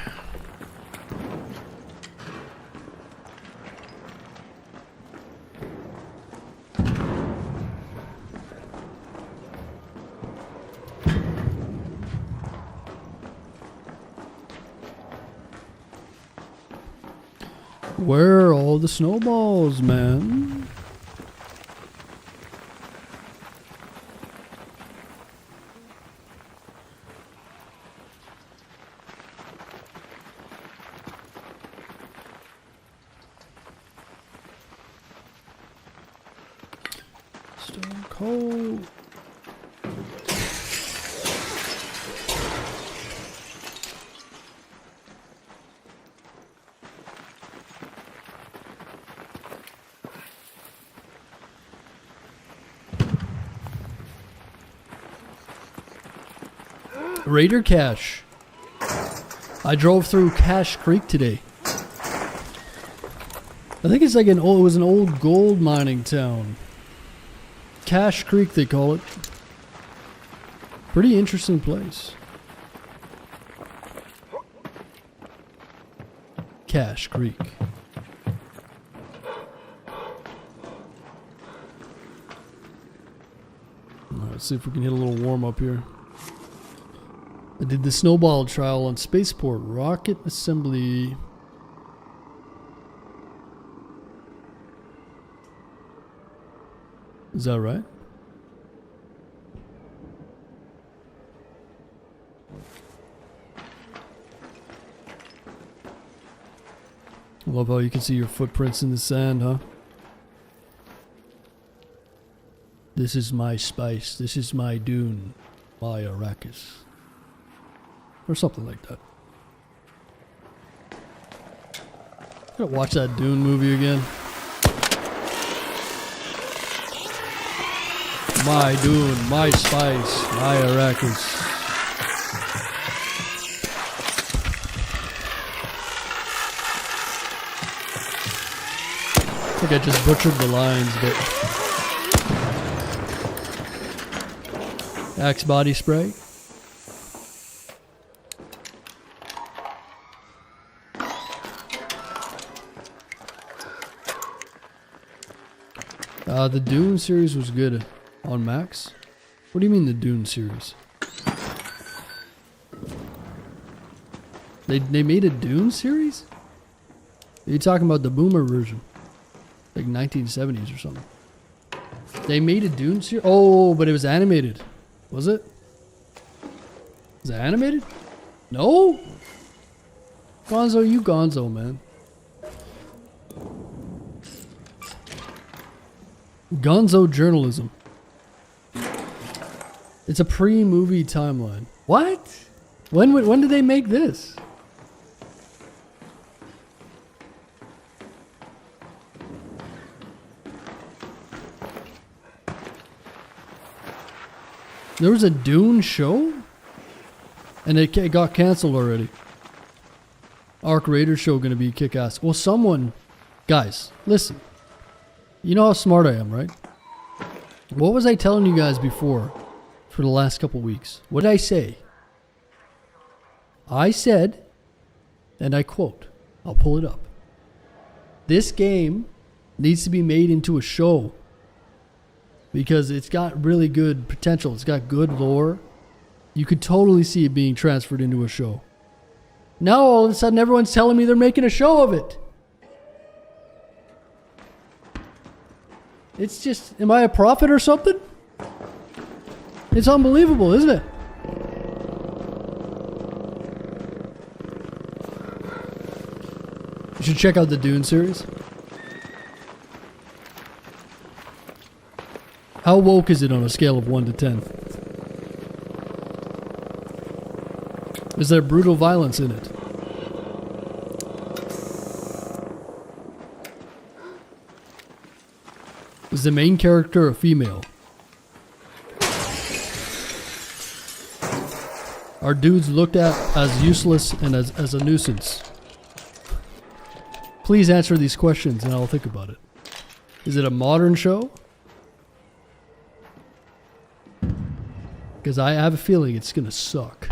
[SPEAKER 13] Where are all the snowballs, man? Stone Cold. Raider Cache. I drove through Cache Creek today. I think it's like it was an old gold mining town. Cache Creek they call it. Pretty interesting place. Cache Creek. Let's see if we can hit a little warm up here. I did the snowball trial on Spaceport. Rocket assembly. Is that right? I love how you can see your footprints in the sand, huh? This is my spice. This is my dune. My Arrakis. Or something like that. Gotta watch that Dune movie again. My Dune, my spice, my Arrakis. I think I just butchered the lines, but... Axe body spray. The Dune series was good on Max. What do you mean the Dune series? They made a Dune series? Are you talking about the Boomer version? Like 1970s or something. They made a Dune series? Oh, but it was animated. Was it? Was it animated? No? Gonzo, you gonzo, man. Gonzo journalism. It's a pre-movie timeline. What? When did they make this? There was a Dune show? And it got cancelled already. Arc Raider show gonna be kick-ass. Well, someone... Guys, listen. You know how smart I am, right? What was I telling you guys before for the last couple weeks? What did I say? I said, and I quote, I'll pull it up. This game needs to be made into a show because it's got really good potential. It's got good lore. You could totally see it being transferred into a show. Now all of a sudden everyone's telling me they're making a show of it. It's just, am I a prophet or something? It's unbelievable, isn't it? You should check out the Dune series. How woke is it on a scale of 1 to 10? Is there brutal violence in it? Is the main character a female? Are dudes looked at as useless and as a nuisance? Please answer these questions and I'll think about it. Is it a modern show? Because I have a feeling it's gonna suck.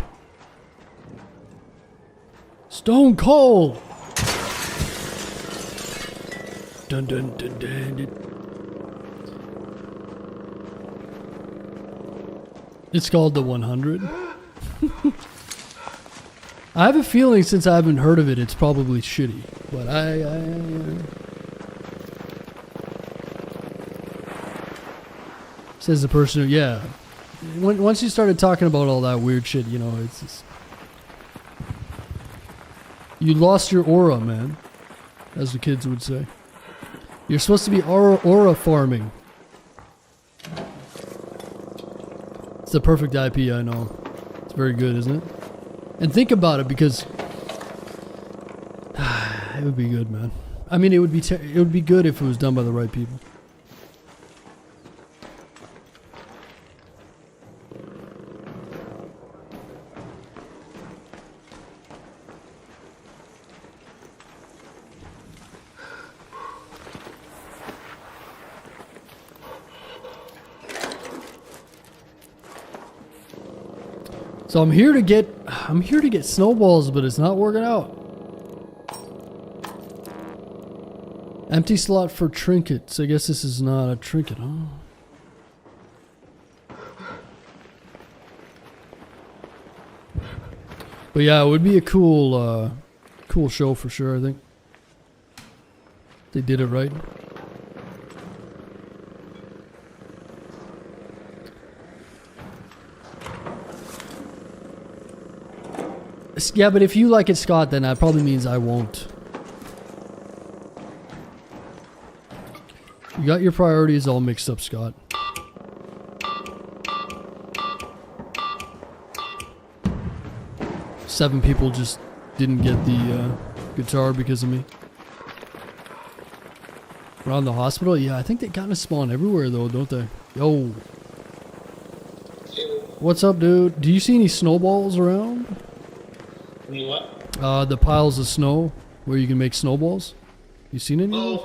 [SPEAKER 13] Stone cold. Dun dun dun dun. Dun. It's called the 100. I have a feeling since I haven't heard of it, it's probably shitty. But says the person who, yeah. Once you started talking about all that weird shit, you know, it's just, you lost your aura, man, as the kids would say. You're supposed to be aura farming. It's the perfect IP, I know. It's very good, isn't it? And think about it, because it would be good, man. I mean, it would be good if it was done by the right people. So I'm here to get snowballs, but it's not working out. Empty slot for trinkets. I guess this is not a trinket, huh? But yeah, it would be a cool show for sure, I think. They did it right. Yeah, but if you like it, Scott, then that probably means I won't. You got your priorities all mixed up, Scott. Seven people just didn't get the guitar because of me. Around the hospital? Yeah, I think they kind of spawn everywhere though, don't they? Yo. What's up, dude? Do you see any snowballs around?
[SPEAKER 6] What?
[SPEAKER 13] The piles of snow where you can make snowballs. You seen any?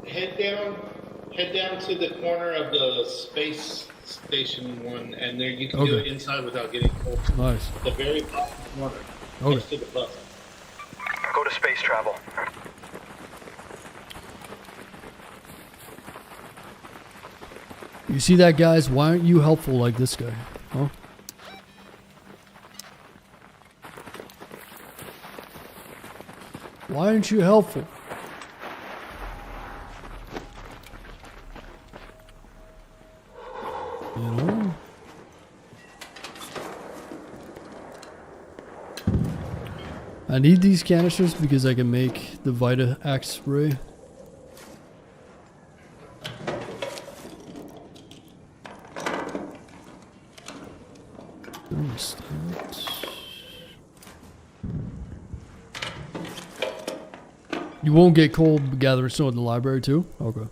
[SPEAKER 6] Head down to the corner of the space station one, and there you can do it inside without getting cold.
[SPEAKER 13] Nice.
[SPEAKER 6] The very bottom corner.
[SPEAKER 13] Okay.
[SPEAKER 6] Next to the bus.
[SPEAKER 18] Go to space travel.
[SPEAKER 13] You see that, guys? Why aren't you helpful like this guy? Huh? Why aren't you helpful? You know? I need these canisters because I can make the Vita Axe spray. You won't get cold gathering snow in the library too? Okay.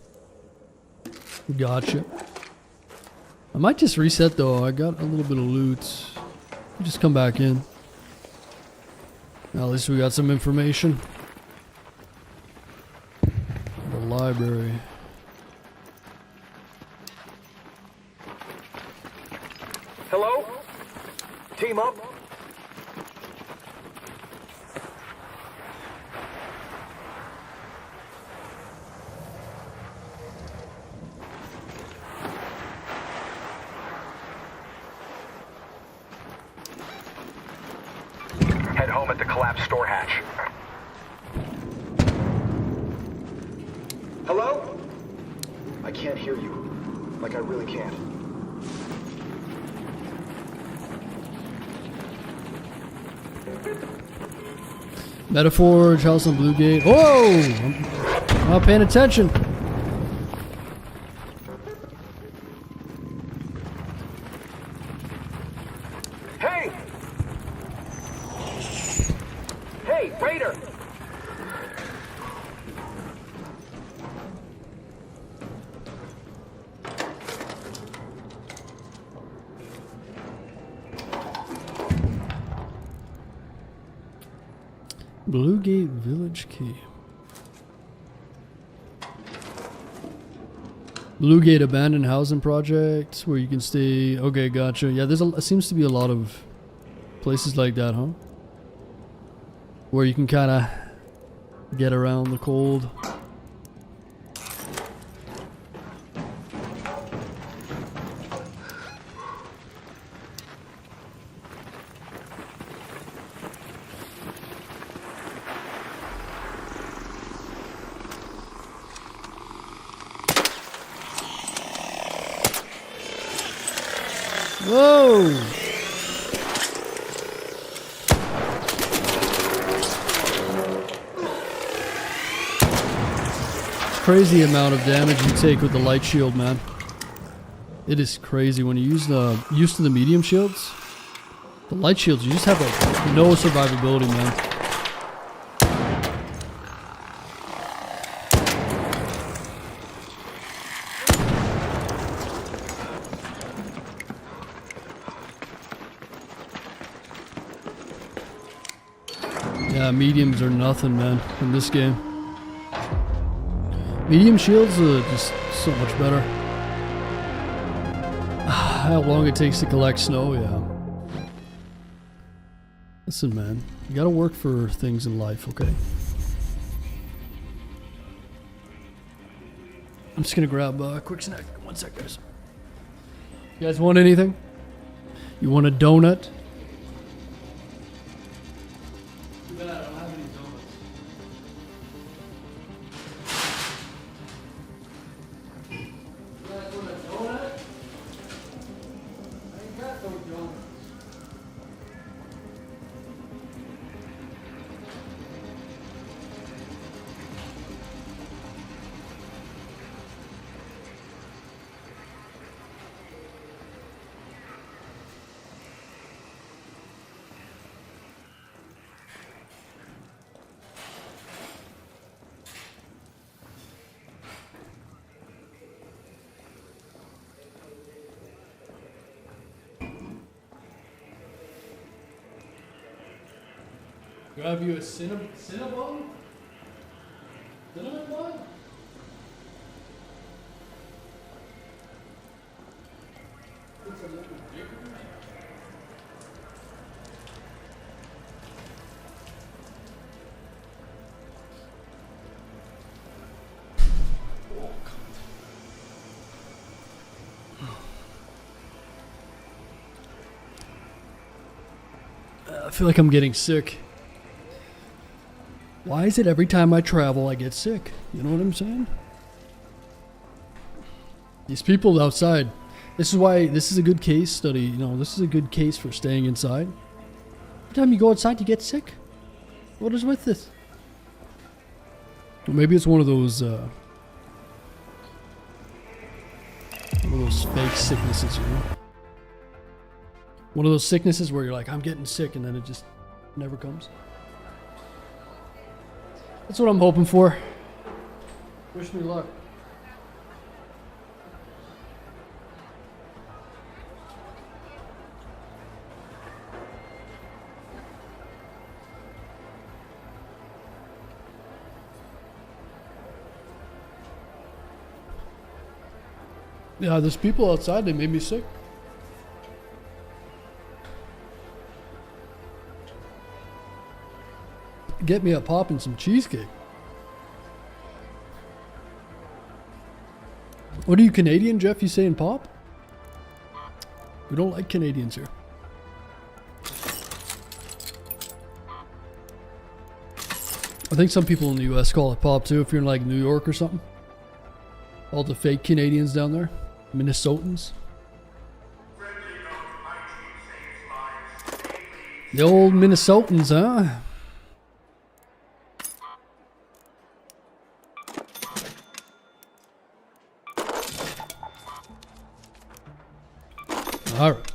[SPEAKER 13] Gotcha. I might just reset though. I got a little bit of loot. Just come back in. Now, at least we got some information. The library.
[SPEAKER 18] Hello? Team up? Head home at the collapsed store hatch. Hello? I can't hear you. Like I really can't.
[SPEAKER 13] Metaforge, House on Blue Gate. Whoa! I'm not paying attention.
[SPEAKER 18] Hey! Hey, Raider!
[SPEAKER 13] Blue Gate Village Key. Blue Gate Abandoned Housing Project, where you can stay. Okay, gotcha. Yeah, seems to be a lot of places like that, huh? where you can kind of get around the cold. Whoa! Crazy amount of damage you take with the light shield, man. It is crazy when you use the used to the medium shields. The light shields, you just have like no survivability, man. Yeah, mediums are nothing, man, in this game. Medium shields are just so much better. How long it takes to collect snow, yeah. Listen, man, you gotta work for things in life, okay? I'm just gonna grab a quick snack. One sec, guys. You guys want anything? You want a donut? Grab you a cinnamon bun? Cinnamon bun? I feel like I'm getting sick. Why is it every time I travel I get sick? You know what I'm saying? These people outside. This is why this is a good case study. You know, this is a good case for staying inside. Every time you go outside you get sick. What is with this? Well, maybe it's one of those fake sicknesses, you know? One of those sicknesses where you're like, I'm getting sick, and then it just never comes. That's what I'm hoping for. Wish me luck. Yeah, there's people outside, they made me sick. Get me a pop and some cheesecake. What are you, Canadian, Jeff? You saying pop? We don't like Canadians here. I think some people in the US call it pop too, if you're in like New York or something. All the fake Canadians down there. Minnesotans. The old Minnesotans, huh? All right.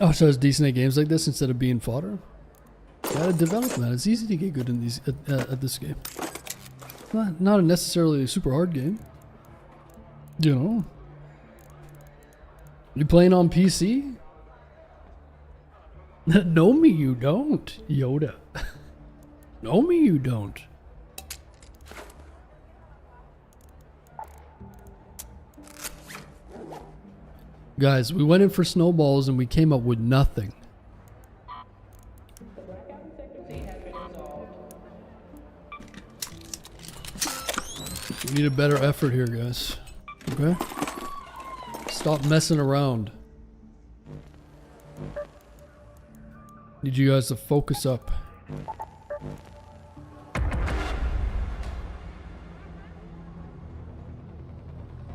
[SPEAKER 13] Oh, so it's decent at games like this instead of being fodder? Gotta develop, man. It's easy to get good in these at this game. Not necessarily a super hard game. You know. You playing on PC? Know me you don't, Yoda. Know me you don't. Guys, we went in for snowballs and we came up with nothing. We need a better effort here, guys. Okay? Stop messing around. Need you guys to focus up.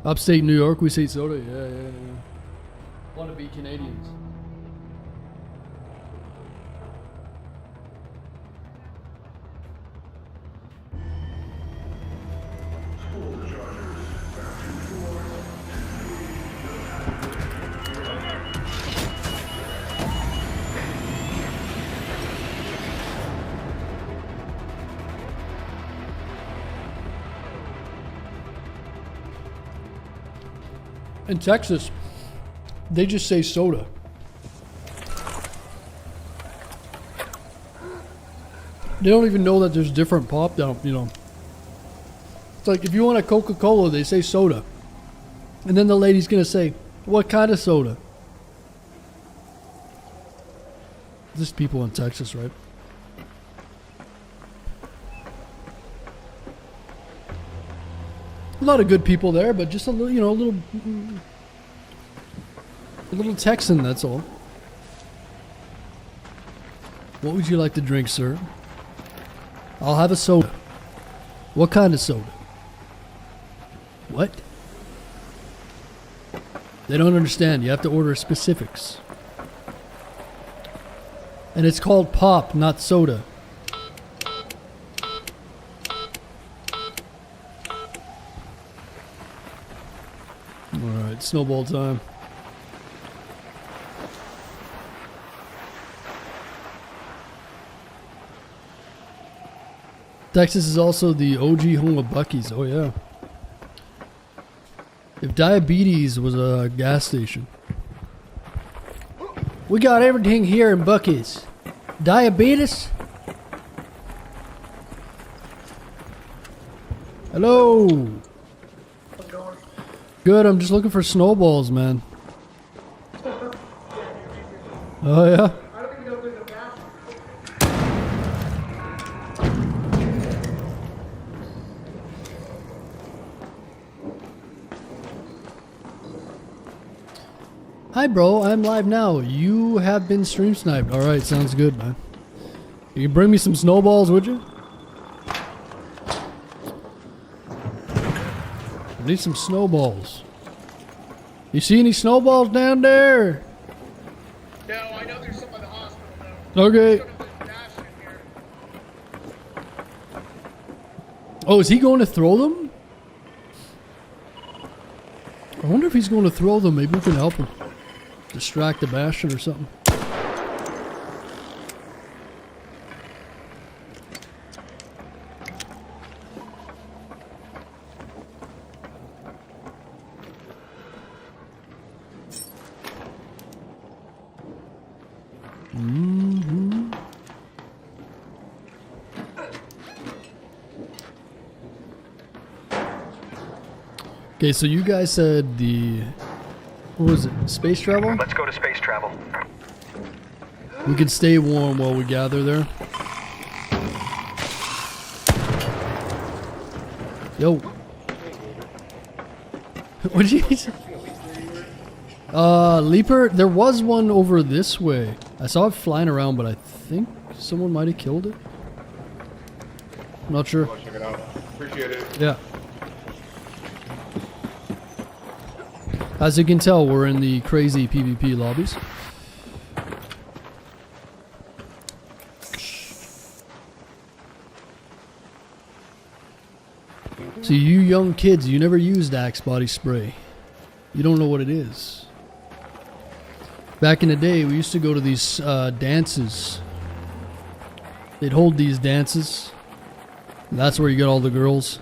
[SPEAKER 13] Upstate New York, we say soda. Yeah. Want to be Canadians. In Texas, they just say soda. They don't even know that there's different pop down, you know. It's like if you want a Coca-Cola, they say soda. And then the lady's gonna say, what kind of soda? There's people in Texas, right? A lot of good people there, but just a little, you know, a little Texan, that's all. What would you like to drink, sir? I'll have a soda. What kind of soda? What? They don't understand. You have to order specifics. And it's called pop, not soda. Alright, snowball time. Texas is also the OG home of Buc-ee's. Oh yeah. If diabetes was a gas station. We got everything here in Buc-ee's. Diabetes? Hello. Good, I'm just looking for snowballs, man. Oh yeah? Hi bro, I'm live now. You have been stream sniped. Alright, sounds good, man. You can bring me some snowballs, would you? I need some snowballs. You see any snowballs down there?
[SPEAKER 6] No, I know there's some at the hospital though.
[SPEAKER 13] Okay. Oh, is he going to throw them? I wonder if he's going to throw them. Maybe we can help him. Distract the Bastion or something. Okay, so you guys said the... What was it? Space travel?
[SPEAKER 18] Let's go to space travel.
[SPEAKER 13] We can stay warm while we gather there. Yo. What'd you say? Leaper, there was one over this way. I saw it flying around, but I think someone might have killed it. I'm not sure.
[SPEAKER 15] Check it out. Appreciate it.
[SPEAKER 13] Yeah. As you can tell, we're in the crazy PvP lobbies. So you young kids, you never used Axe body spray. You don't know what it is. Back in the day, we used to go to these dances. They'd hold these dances. And that's where you get all the girls.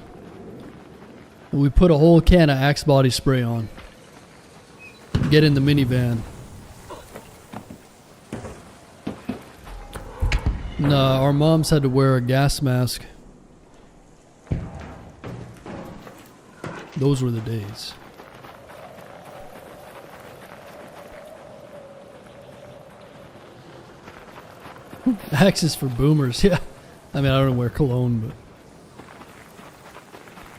[SPEAKER 13] And we put a whole can of Axe body spray on. Get in the minivan. Nah, our moms had to wear a gas mask. Those were the days. Axe is for boomers, yeah. I mean, I don't wear cologne,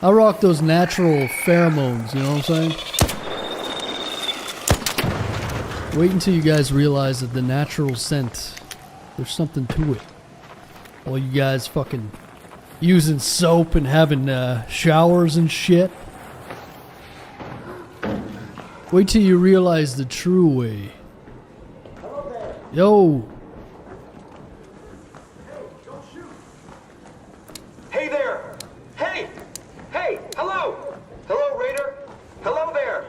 [SPEAKER 13] but I rock those natural pheromones, you know what I'm saying? Wait until you guys realize that the natural scent, there's something to it. While you guys fucking using soap and having showers and shit. Wait till you realize the true way. Yo.
[SPEAKER 18] Hey there! Hey! Hey! Hello! Hello, Raider! Hello there!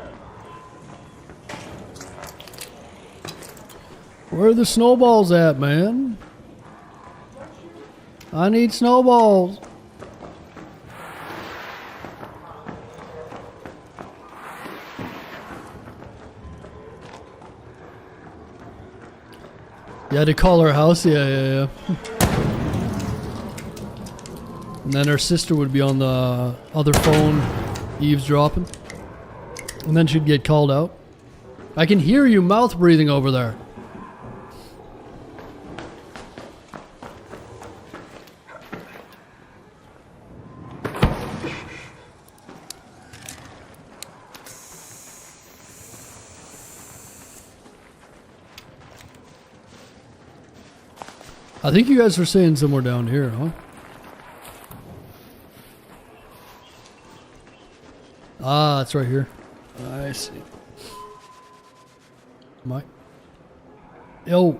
[SPEAKER 13] Where are the snowballs at, man? I need snowballs. Yeah, to call her house? Yeah. And then her sister would be on the other phone eavesdropping. And then she'd get called out. I can hear you mouth breathing over there. I think you guys were saying somewhere down here, huh? Ah, it's right here. I see. Mike. Yo.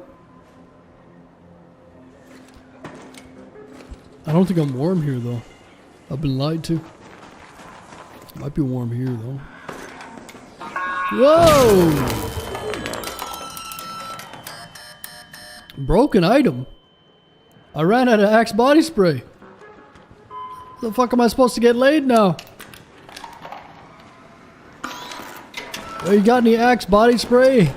[SPEAKER 13] I don't think I'm warm here, though. I've been lied to. Might be warm here, though. Whoa! Broken item? I ran out of Axe body spray. How the fuck am I supposed to get laid now? Oh, you got any Axe body spray?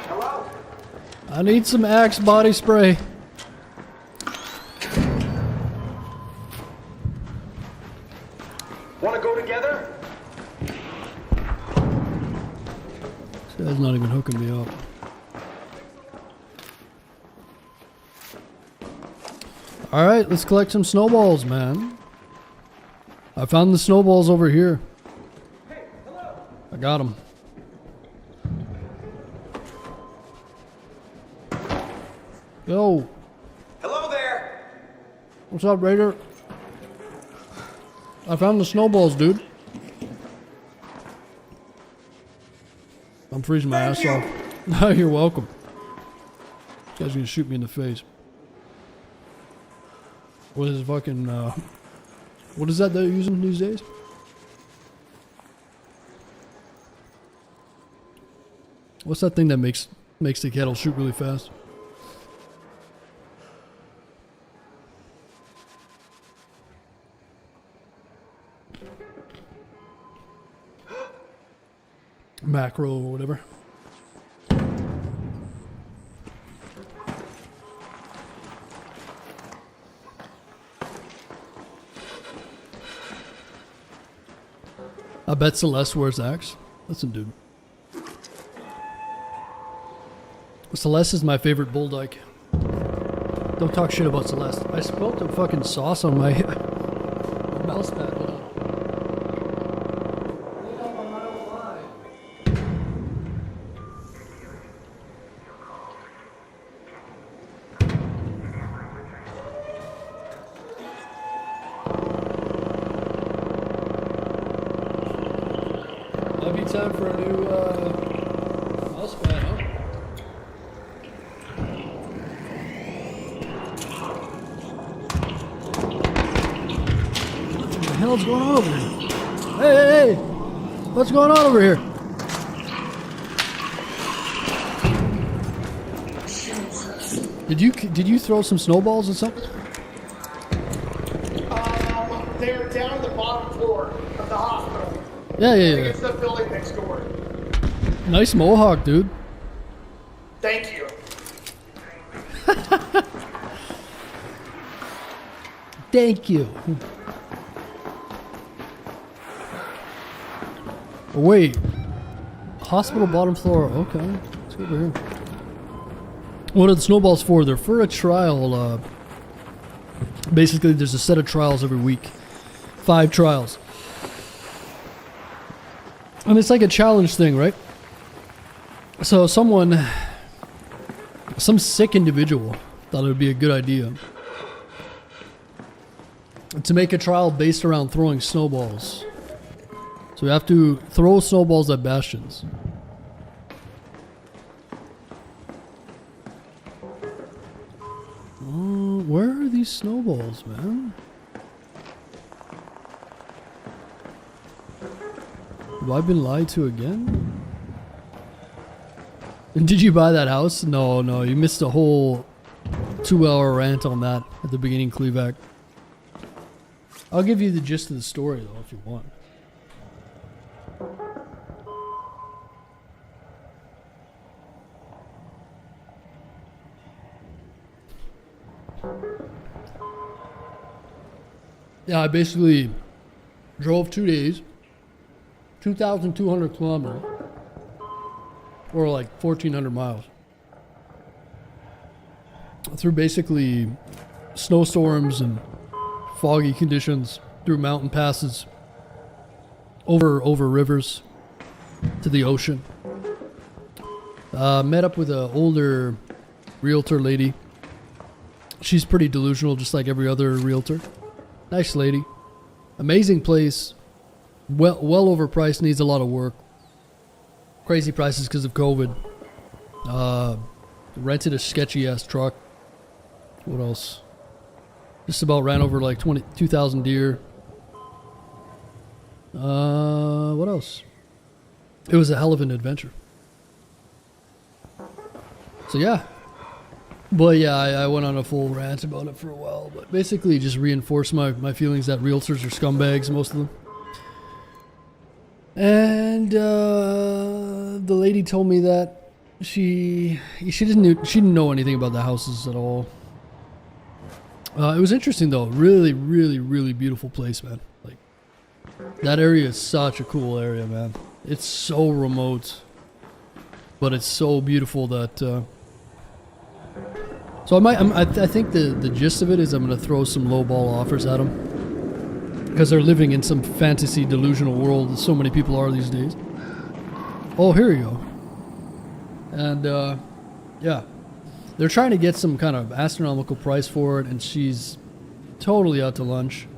[SPEAKER 18] Hello?
[SPEAKER 13] I need some Axe body spray.
[SPEAKER 18] Want to go together?
[SPEAKER 13] This guy's not even hooking me up. Alright, let's collect some snowballs, man. I found the snowballs over here. I got them. Yo.
[SPEAKER 18] Hello there!
[SPEAKER 13] What's up, Raider? I found the snowballs, dude. I'm freezing my ass off. No, you're welcome. This guy's gonna shoot me in the face. What is fucking, what is that they're using these days? What's that thing that makes the kettle shoot really fast? Macro or whatever. I bet Celeste wears Axe. Listen, dude. Celeste is my favorite bull dyke. Don't talk shit about Celeste. I spilled the fucking sauce on my mouse pad. Hold on. Might be time for a new mouse pad, huh? What the hell's going on over here? Hey! What's going on over here? Did you throw some snowballs or something?
[SPEAKER 8] They're down the bottom floor of the hospital.
[SPEAKER 13] Yeah.
[SPEAKER 8] I think it's the building next door.
[SPEAKER 13] Nice mohawk, dude.
[SPEAKER 8] Thank you.
[SPEAKER 13] Thank you. Oh, wait. Hospital bottom floor. Okay. Let's go over here. What are the snowballs for? They're for a trial. Basically, there's a set of trials every week. 5 trials. And it's like a challenge thing, right? So some sick individual thought it would be a good idea to make a trial based around throwing snowballs. So we have to throw snowballs at bastions. Where are these snowballs, man? Have I been lied to again? And did you buy that house? No, you missed a whole 2-hour rant on that at the beginning, Clevac. I'll give you the gist of the story, though, if you want. Yeah, I basically drove 2 days, 2,200 kilometers, or like 1,400 miles, through basically snowstorms and foggy conditions, through mountain passes, over rivers, to the ocean. Met up with an older realtor lady. She's pretty delusional, just like every other realtor. Nice lady. Amazing place. Well overpriced, needs a lot of work. Crazy prices because of COVID. Rented a sketchy ass truck. What else? Just about ran over like 2,000 deer. What else? It was a hell of an adventure. So yeah. But yeah, I went on a full rant about it for a while. But basically just reinforced my feelings that realtors are scumbags, most of them. And the lady told me that she didn't know anything about the houses at all. It was interesting though. Really, really, really beautiful place, man. Like, that area is such a cool area, man. It's so remote, but it's so beautiful that. So I think the gist of it is I'm gonna throw some lowball offers at them because they're living in some fantasy delusional world. So many people are these days. Oh, here you go. And yeah. They're trying to get some kind of astronomical price for it, and she's totally out to lunch.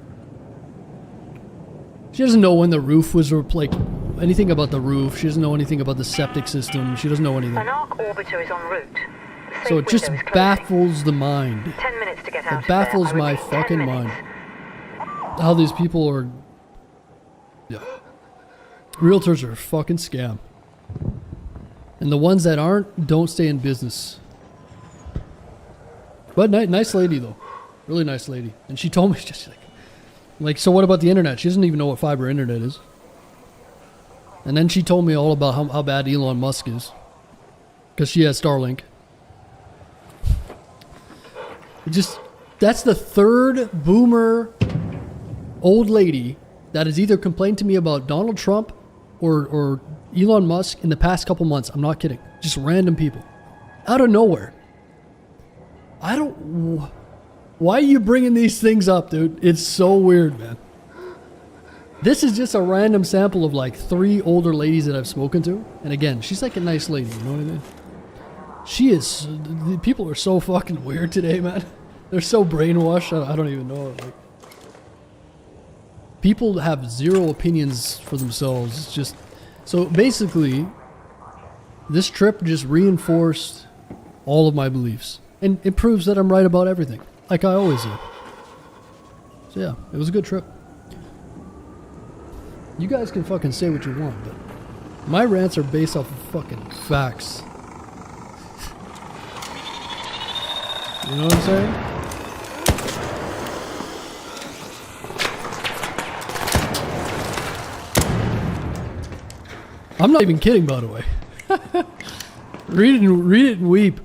[SPEAKER 13] She doesn't know when the roof was like anything about the roof. She doesn't know anything about the septic system. She doesn't know anything.
[SPEAKER 14] An arc orbiter is en route.
[SPEAKER 13] So it just baffles the mind.
[SPEAKER 14] 10 minutes to get out.
[SPEAKER 13] It baffles my fucking mind. How these people are. Yeah. Realtors are a fucking scam. And the ones that aren't don't stay in business. But nice lady though, really nice lady. And she told me just like, so what about the internet? She doesn't even know what fiber internet is. And then she told me all about how bad Elon Musk is, because she has Starlink. That's the third boomer old lady that has either complained to me about Donald Trump or Elon Musk in the past couple months. I'm not kidding. Just random people, out of nowhere. Why are you bringing these things up, dude? It's so weird, man. This is just a random sample of like 3 older ladies that I've spoken to. And again, she's like a nice lady, you know what I mean? She is, people are so fucking weird today, man. They're so brainwashed, I don't even know. Like, people have zero opinions for themselves. It's just, so basically, this trip just reinforced all of my beliefs. And it proves that I'm right about everything, like I always do. So yeah, it was a good trip. You guys can fucking say what you want, but my rants are based off of fucking facts. You know what I'm saying? I'm not even kidding, by the way. Read it and weep.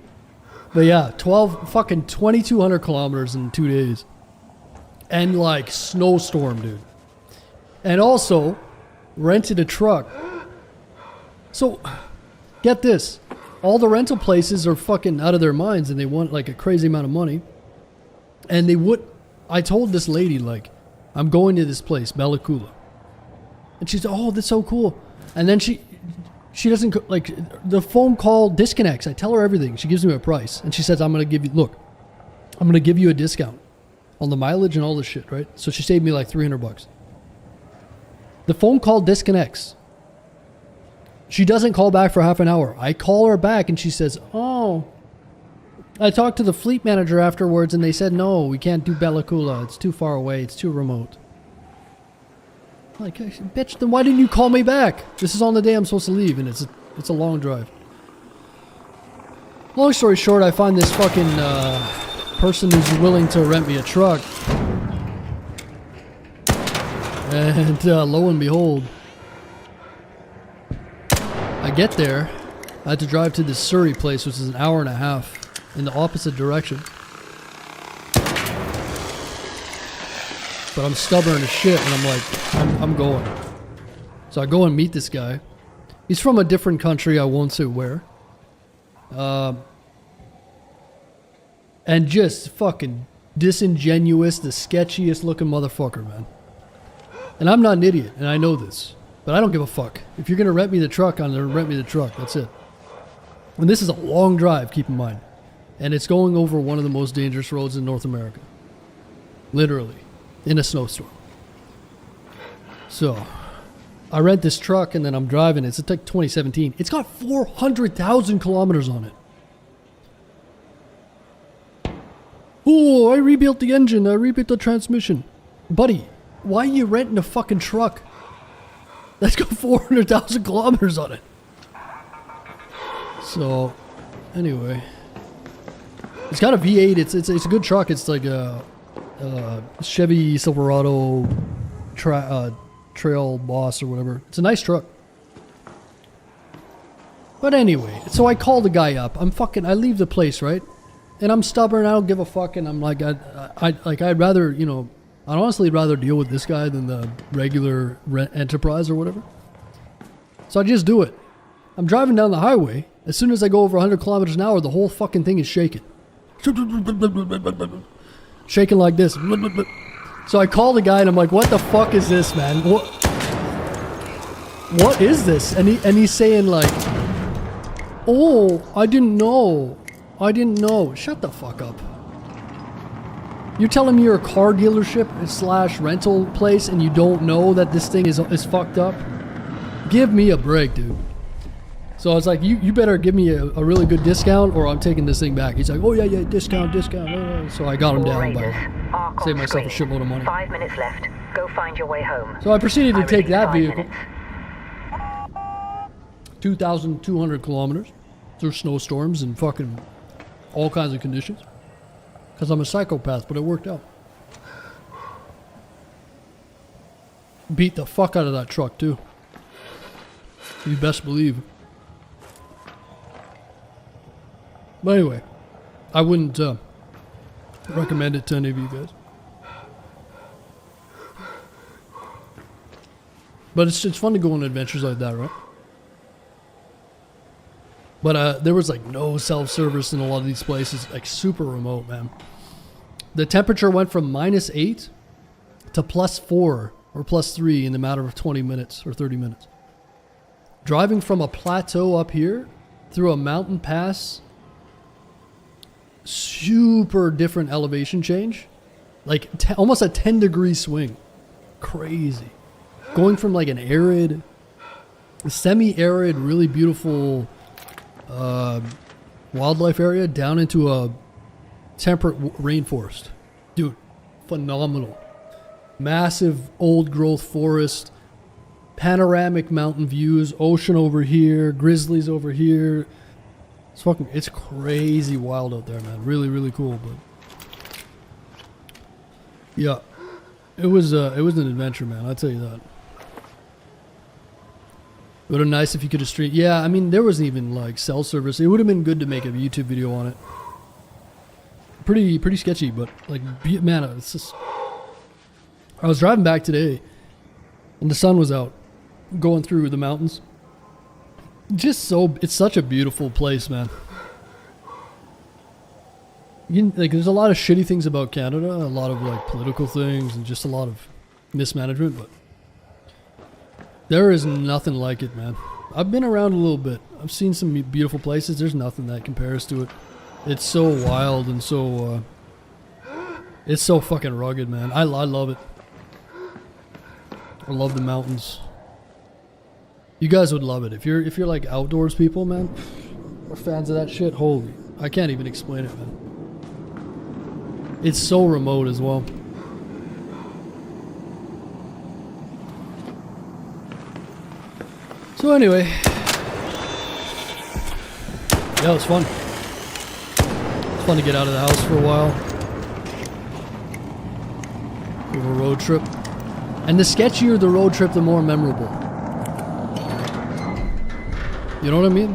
[SPEAKER 13] But yeah, 2,200 kilometers in 2 days. And like snowstorm, dude. And also rented a truck. So get this. all the rental places are fucking out of their minds and they want like a crazy amount of money. And I told this lady, like, I'm going to this place, Balakula. And she's, oh, that's so cool. And then she doesn't, like, the phone call disconnects. I tell her everything. She gives me a price. And she says, I'm going to give you a discount on the mileage and all this shit, right? So she saved me like $300. The phone call disconnects. She doesn't call back for half an hour. I call her back and she says, oh, I talked to the fleet manager afterwards and they said, no, we can't do Balakula. It's too far away. It's too remote. Like, bitch, then why didn't you call me back? This is on the day I'm supposed to leave and it's a long drive. Long story short, I find this fucking person who's willing to rent me a truck. And lo and behold, I get there. I had to drive to this Surrey place, which is an hour and a half in the opposite direction. But I'm stubborn as shit, and I'm like, I'm going. So I go and meet this guy. He's from a different country, I won't say where. And just fucking disingenuous, the sketchiest looking motherfucker, man. And I'm not an idiot, and I know this. But I don't give a fuck. If you're going to rent me the truck, I'm going to rent me the truck. That's it. And this is a long drive, keep in mind. And it's going over one of the most dangerous roads in North America. Literally. In a snowstorm. So, I rent this truck and then I'm driving. It's like 2017. It's got 400,000 kilometers on it. Oh, I rebuilt the engine. I rebuilt the transmission. Buddy, why are you renting a fucking truck that's got 400,000 kilometers on it? So, anyway. It's got a V8. It's a good truck. It's like a Chevy Silverado Trail Boss or whatever. It's a nice truck. But anyway, so I call the guy up. I leave the place, right? And I'm stubborn. I don't give a fuck. And I'm like, I'd rather, I'd honestly rather deal with this guy than the regular Enterprise or whatever. So I just do it. I'm driving down the highway. As soon as I go over 100 kilometers an hour, the whole fucking thing is shaking. Shaking like this. So I call the guy and I'm like, what the fuck is this, man? What is this? And he's saying like, oh, I didn't know. Shut the fuck up. You're telling me you're a car dealership / rental place and you don't know that this thing is fucked up? Give me a break, dude. So I was like, you better give me a really good discount or I'm taking this thing back. He's like, oh yeah, discount. So I got him down by saving myself a shitload of money.
[SPEAKER 14] 5 minutes left. Go find your way home.
[SPEAKER 13] So I proceeded to take that vehicle. 2,200 kilometers through snowstorms and fucking all kinds of conditions. Because I'm a psychopath, but it worked out. Beat the fuck out of that truck too. You best believe. But anyway, I wouldn't recommend it to any of you guys. But it's fun to go on adventures like that, right? But there was like no self-service in a lot of these places, like super remote, man. The temperature went from -8 to +4 or +3 in the matter of 20 minutes or 30 minutes. Driving from a plateau up here through a mountain pass, super different elevation change, like almost a 10-degree swing. Crazy. Going from like an arid, semi-arid, really beautiful wildlife area down into a temperate rainforest. Dude, phenomenal. Massive old growth forest, panoramic mountain views, ocean over here, grizzlies over here. It's crazy wild out there, man. Really, really cool. But yeah, it was an adventure, man. I'll tell you that. It would have been nice if you could have streamed. Yeah, I mean, there wasn't even like cell service. It would have been good to make a YouTube video on it. Pretty sketchy, but like, man, it's just. I was driving back today, and the sun was out, going through the mountains, It's such a beautiful place, man. Like, there's a lot of shitty things about Canada, a lot of like political things, and just a lot of mismanagement, but there is nothing like it, man. I've been around a little bit. I've seen some beautiful places. There's nothing that compares to it. It's so wild and so, it's so fucking rugged, man. I love it. I love the mountains. You guys would love it. If you're like outdoors people, man, or fans of that shit, holy, I can't even explain it, man. It's so remote as well. So anyway, yeah, it was fun. It's fun to get out of the house for a while. Have a road trip. And the sketchier the road trip, the more memorable. You know what I mean?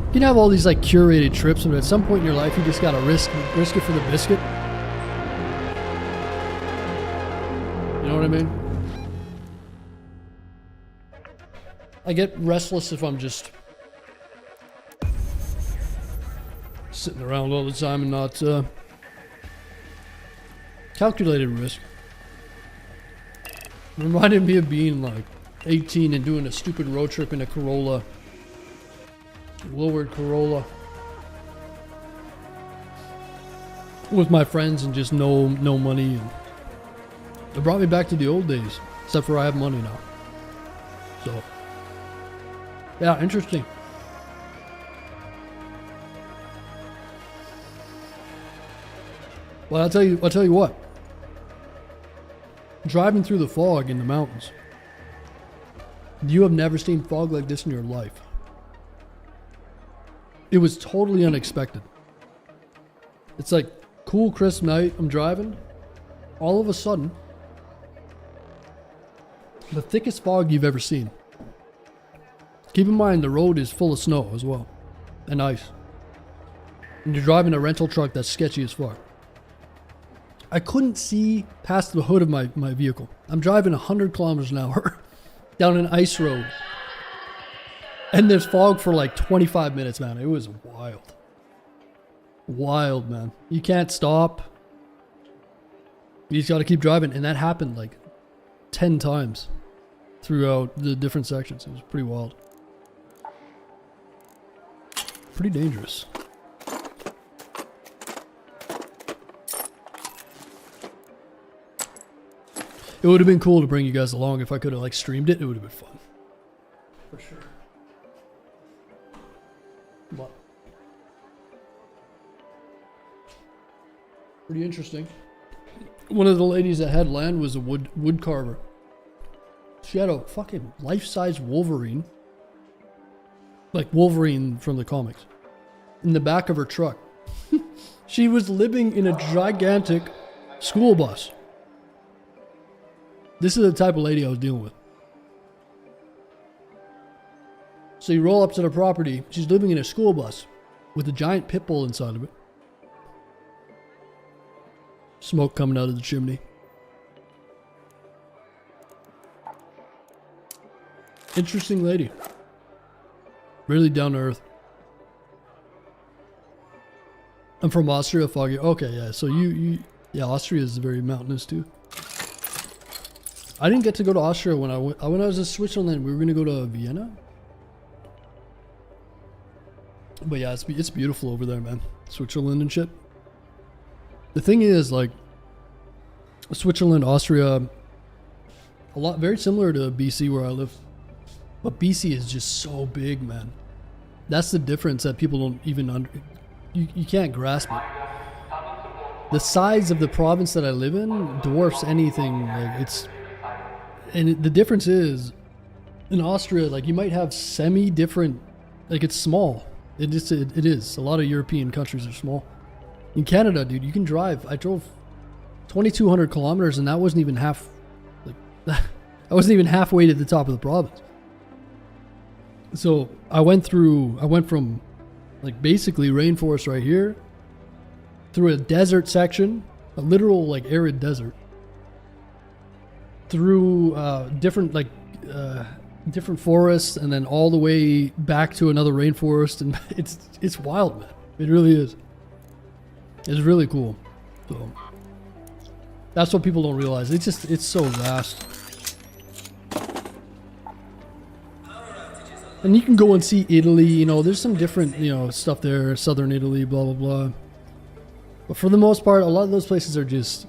[SPEAKER 13] You can have all these like curated trips, but at some point in your life, you just gotta risk it for the biscuit. You know what I mean? I get restless if I'm just sitting around all the time and not calculated risk. Reminded me of being like 18 and doing a stupid road trip in a Corolla, lowered Corolla, with my friends and just no money, and it brought me back to the old days, except for I have money now. So yeah, interesting. Well, I'll tell you what. Driving through the fog in the mountains. You have never seen fog like this in your life. It was totally unexpected. It's like cool, crisp night. I'm driving. All of a sudden, the thickest fog you've ever seen. Keep in mind the road is full of snow as well, and ice. And you're driving a rental truck that's sketchy as fuck. I couldn't see past the hood of my vehicle. I'm driving 100 kilometers an hour down an ice road. And there's fog for like 25 minutes, man. It was wild. Wild, man. You can't stop. You just gotta keep driving. And that happened like 10 times throughout the different sections. It was pretty wild. Pretty dangerous. It would have been cool to bring you guys along. If I could have like streamed it, it would have been fun. For sure. But pretty interesting. One of the ladies that had land was a wood carver. She had a fucking life-size Wolverine. Like Wolverine from the comics. In the back of her truck. She was living in a gigantic school bus. This is the type of lady I was dealing with. So you roll up to the property. She's living in a school bus with a giant pit bull inside of it. Smoke coming out of the chimney. Interesting lady. Really down to earth. I'm from Austria, Foggy. Okay, yeah. So yeah, Austria is very mountainous too. I didn't get to go to Austria when I was in Switzerland. We were gonna go to Vienna. But yeah, it's beautiful over there, man. Switzerland and shit. The thing is, like, Switzerland, Austria, a lot very similar to BC where I live. But BC is just so big, man. That's the difference that people don't even you can't grasp it. The size of the province that I live in dwarfs anything. Like, the difference is, in Austria, like, you might have semi-different, like, it's small. It is. A lot of European countries are small. In Canada, dude, you can drive. I drove 2,200 kilometers, and that wasn't even half. Like, I wasn't even halfway to the top of the province. So I went from, like, basically rainforest right here, through a desert section, a literal, like, arid desert, through different, like, different forests, and then all the way back to another rainforest, and it's wild, man. It really is. It's really cool. So that's what people don't realize. It's so vast. And you can go and see Italy, you know, there's some different, you know, stuff there, southern Italy, blah, blah, blah. But for the most part, a lot of those places are just,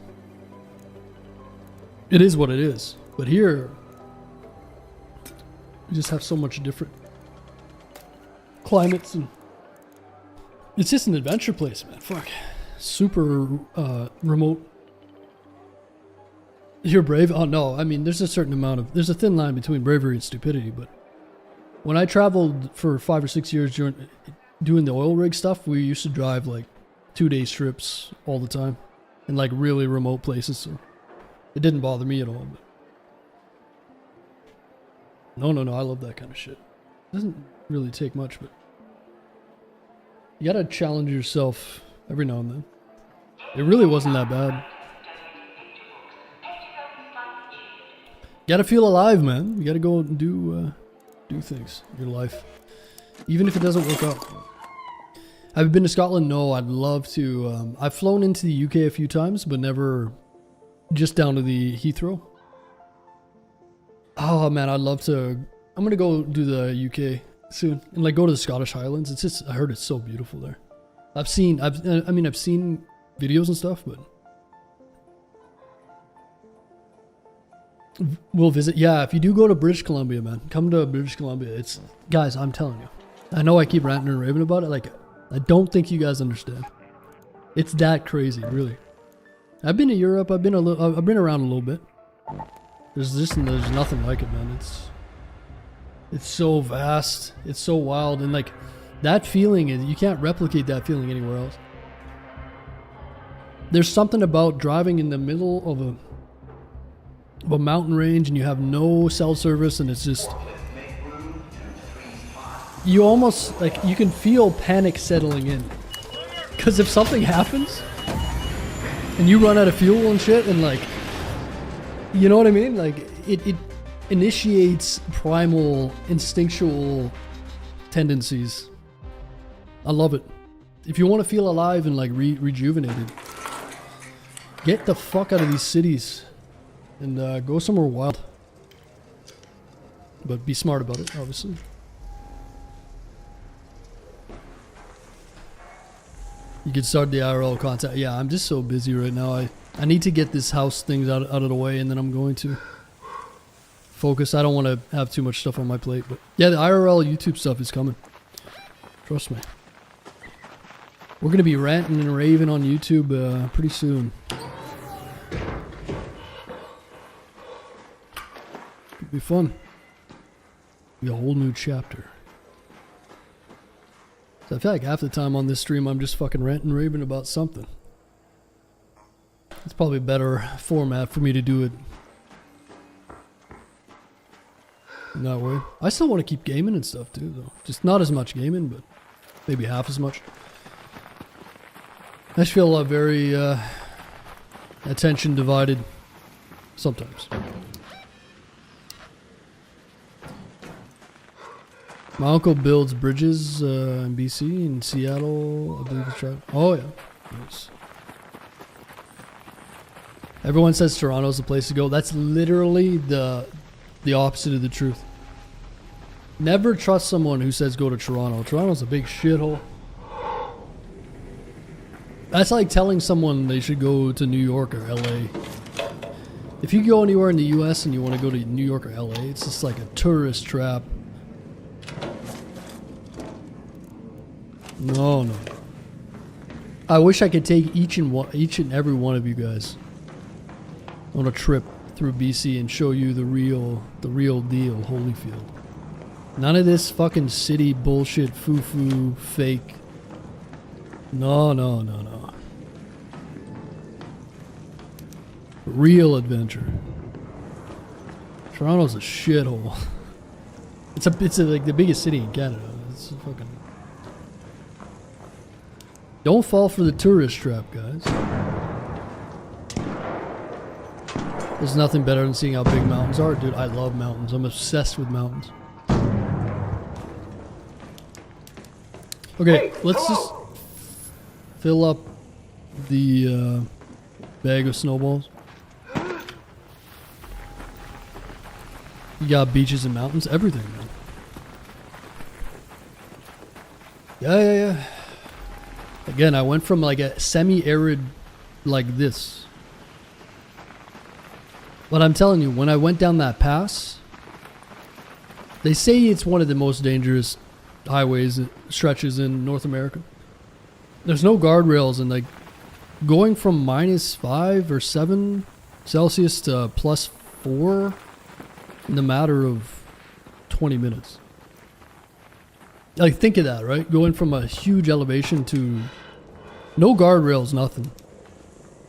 [SPEAKER 13] it is what it is. But here, we just have so much different climates, and it's just an adventure place, man. Fuck. Super remote. You're brave? Oh, no. I mean, there's a certain amount of, there's a thin line between bravery and stupidity, but when I traveled for 5 or 6 years doing the oil rig stuff, we used to drive like 2-day trips all the time in like really remote places. So it didn't bother me at all. But no, I love that kind of shit. It doesn't really take much, but you gotta challenge yourself every now and then. It really wasn't that bad. You gotta feel alive, man. You gotta go and do things in your life, even if it doesn't work out. Have you been to Scotland? No, I'd love to. I've flown into the UK a few times, but never just down to the Heathrow. Oh man, I'd love to. I'm gonna go do the UK soon and like go to the Scottish Highlands. It's just, I heard it's so beautiful there. I've seen videos and stuff, but we'll visit. Yeah, if you do go to British Columbia, man, come to British Columbia. It's, guys, I'm telling you. I know I keep ranting and raving about it. Like, I don't think you guys understand. It's that crazy, really. I've been to Europe. I've been around a little bit. There's nothing like it, man. It's so vast. It's so wild, and like that feeling is, you can't replicate that feeling anywhere else. There's something about driving in the middle of a mountain range and you have no cell service, and it's just, you almost like, you can feel panic settling in, because if something happens and you run out of fuel and shit, and like, you know what I mean, like it initiates primal instinctual tendencies. I love it. If you want to feel alive and like rejuvenated, get the fuck out of these cities and go somewhere wild. But be smart about it, obviously. You can start the IRL contact. Yeah, I'm just so busy right now. I need to get this house things out of the way, and then I'm going to focus. I don't want to have too much stuff on my plate. But yeah, the IRL YouTube stuff is coming. Trust me. We're going to be ranting and raving on YouTube pretty soon. It'll be fun. Be a whole new chapter. So I feel like half the time on this stream I'm just fucking ranting and raving about something. It's probably a better format for me to do it in that way. I still want to keep gaming and stuff too, though. Just not as much gaming, but maybe half as much. I just feel very attention divided sometimes. My uncle builds bridges in BC, in Seattle, I believe it's right. Oh yeah, nice. Everyone says Toronto's the place to go. That's literally the opposite of the truth. Never trust someone who says go to Toronto. Toronto's a big shithole. That's like telling someone they should go to New York or LA. If you go anywhere in the US and you want to go to New York or LA, it's just like a tourist trap. No. I wish I could take each and every one of you guys on a trip through BC and show you the real deal, Holyfield. None of this fucking city bullshit, foo-foo, fake. No. Real adventure. Toronto's a shithole. It's like the biggest city in Canada. It's a fucking. Don't fall for the tourist trap, guys. There's nothing better than seeing how big mountains are. Dude, I love mountains. I'm obsessed with mountains. Okay, let's just fill up the bag of snowballs. You got beaches and mountains, everything, man. Yeah. Again, I went from like a semi-arid like this. But I'm telling you, when I went down that pass, they say it's one of the most dangerous highways stretches in North America. There's no guardrails, and like going from -5 or 7 Celsius to +4 in the matter of 20 minutes. Like, think of that, right? Going from a huge elevation to no guardrails, nothing.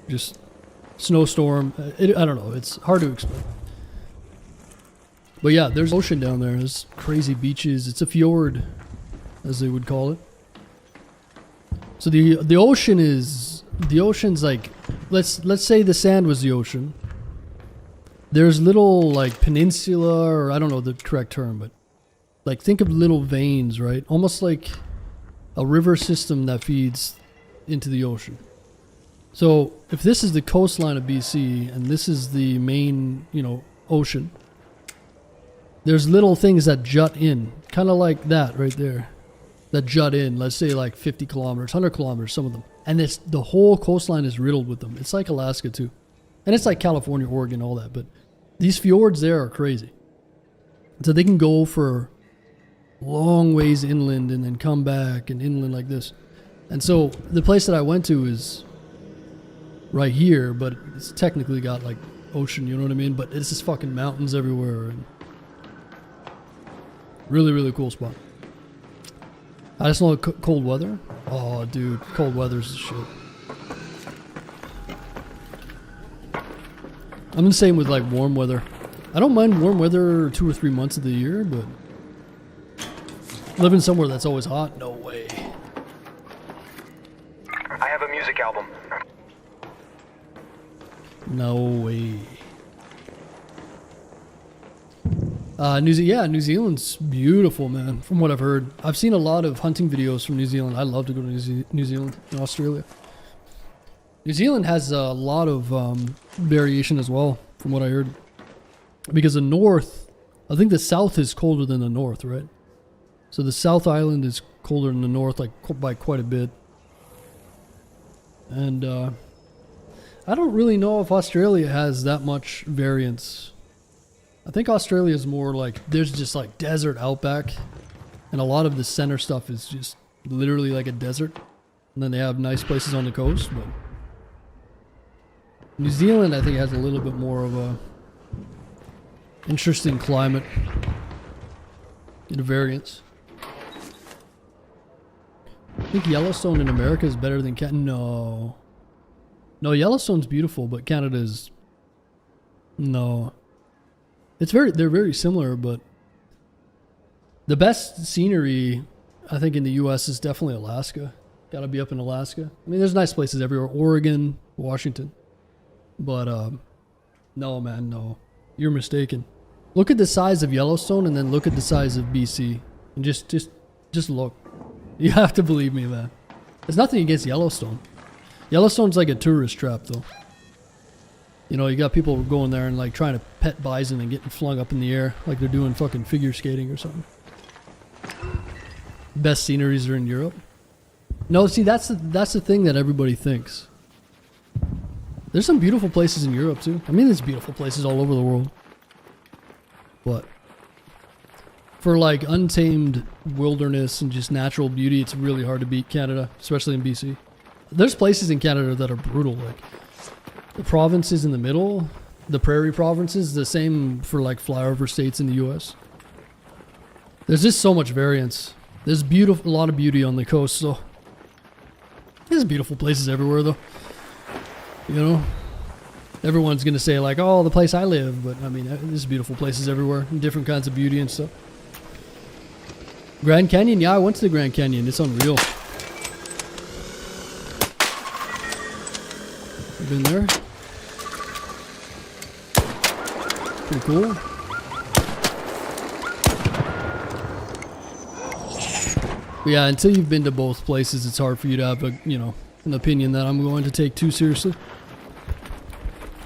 [SPEAKER 13] Just snowstorm. I don't know. It's hard to explain. But yeah, there's ocean down there. There's crazy beaches. It's a fjord, as they would call it. So the ocean's like, let's say the sand was the ocean. There's little like peninsula, or I don't know the correct term, but like think of little veins, right? Almost like a river system that feeds into the ocean. So if this is the coastline of BC and this is the main, ocean, there's little things that jut in, kind of like that right there, that jut in, let's say like 50 kilometers, 100 kilometers, some of them. And the whole coastline is riddled with them. It's like Alaska too. And it's like California, Oregon, all that. But these fjords there are crazy. So they can go for long ways inland and then come back and inland like this. And so the place that I went to is right here, but it's technically got like ocean, you know what I mean? But it's just fucking mountains everywhere. And really, really cool spot. I just know cold weather. Oh, dude, cold weather's the shit. I'm the same with like warm weather. I don't mind warm weather 2 or 3 months of the year, but living somewhere that's always hot, no way.
[SPEAKER 18] I have a music album.
[SPEAKER 13] No way. New Zealand's beautiful, man, from what I've heard. I've seen a lot of hunting videos from New Zealand. I'd love to go to New Zealand and Australia. New Zealand has a lot of variation as well, from what I heard. Because the north, I think the south is colder than the north, right? So the South Island is colder than the north, like by quite a bit. And I don't really know if Australia has that much variance. I think Australia is more like, there's just like desert outback, and a lot of the center stuff is just literally like a desert. And then they have nice places on the coast, but New Zealand, I think, has a little bit more of a interesting climate and a variance. I think Yellowstone in America is better than Canada. No, Yellowstone's beautiful, but Canada's no. They're very similar, but the best scenery, I think, in the U.S. is definitely Alaska. Got to be up in Alaska. I mean, there's nice places everywhere. Oregon, Washington. But, no, man, no. You're mistaken. Look at the size of Yellowstone and then look at the size of BC. And just look. You have to believe me, man. There's nothing against Yellowstone. Yellowstone's like a tourist trap, though. You know, you got people going there and like trying to pet bison and getting flung up in the air like they're doing fucking figure skating or something. Best sceneries are in Europe. No, see, that's the thing that everybody thinks. There's some beautiful places in Europe too. I mean, there's beautiful places all over the world. But for like untamed wilderness and just natural beauty, it's really hard to beat Canada, especially in BC. There's places in Canada that are brutal, like the provinces in the middle, the prairie provinces, the same for like flyover states in the US. There's just so much variance. There's a lot of beauty on the coast, so there's beautiful places everywhere though. You know, everyone's gonna say like, oh, the place I live, but I mean, there's beautiful places everywhere, and different kinds of beauty and stuff. Grand Canyon, yeah, I went to the Grand Canyon. It's unreal. You been there? Pretty cool. But yeah, until you've been to both places, it's hard for you to have a, you know, an opinion that I'm going to take too seriously.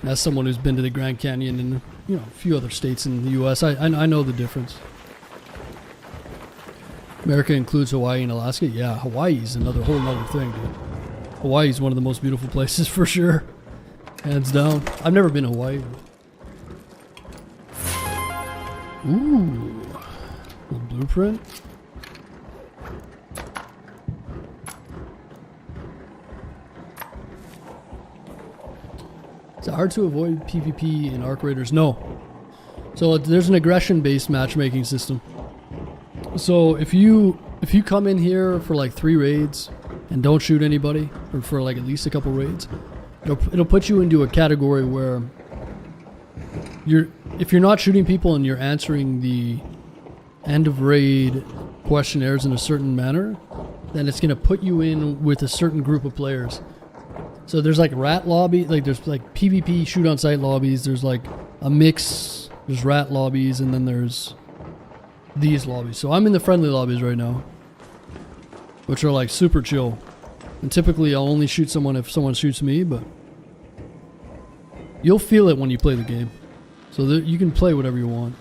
[SPEAKER 13] As someone who's been to the Grand Canyon and, you know, a few other states in the U.S., I know the difference. America includes Hawaii and Alaska. Yeah, Hawaii's another whole nother thing, dude. Hawaii's one of the most beautiful places for sure. Hands down. I've never been to Hawaii. Ooh. Little blueprint. Is it hard to avoid PvP in Arc Raiders? No. So there's an aggression-based matchmaking system. So if you come in here for like 3 raids and don't shoot anybody, or for like at least a couple raids, it'll put you into a category where if you're not shooting people and you're answering the end of raid questionnaires in a certain manner, then it's gonna put you in with a certain group of players. So there's like rat lobby, like there's like PvP shoot on site lobbies, there's like a mix, there's rat lobbies, and then there's these lobbies. So I'm in the friendly lobbies right now, which are like super chill. And typically I'll only shoot someone if someone shoots me, but you'll feel it when you play the game. So you can play whatever you want.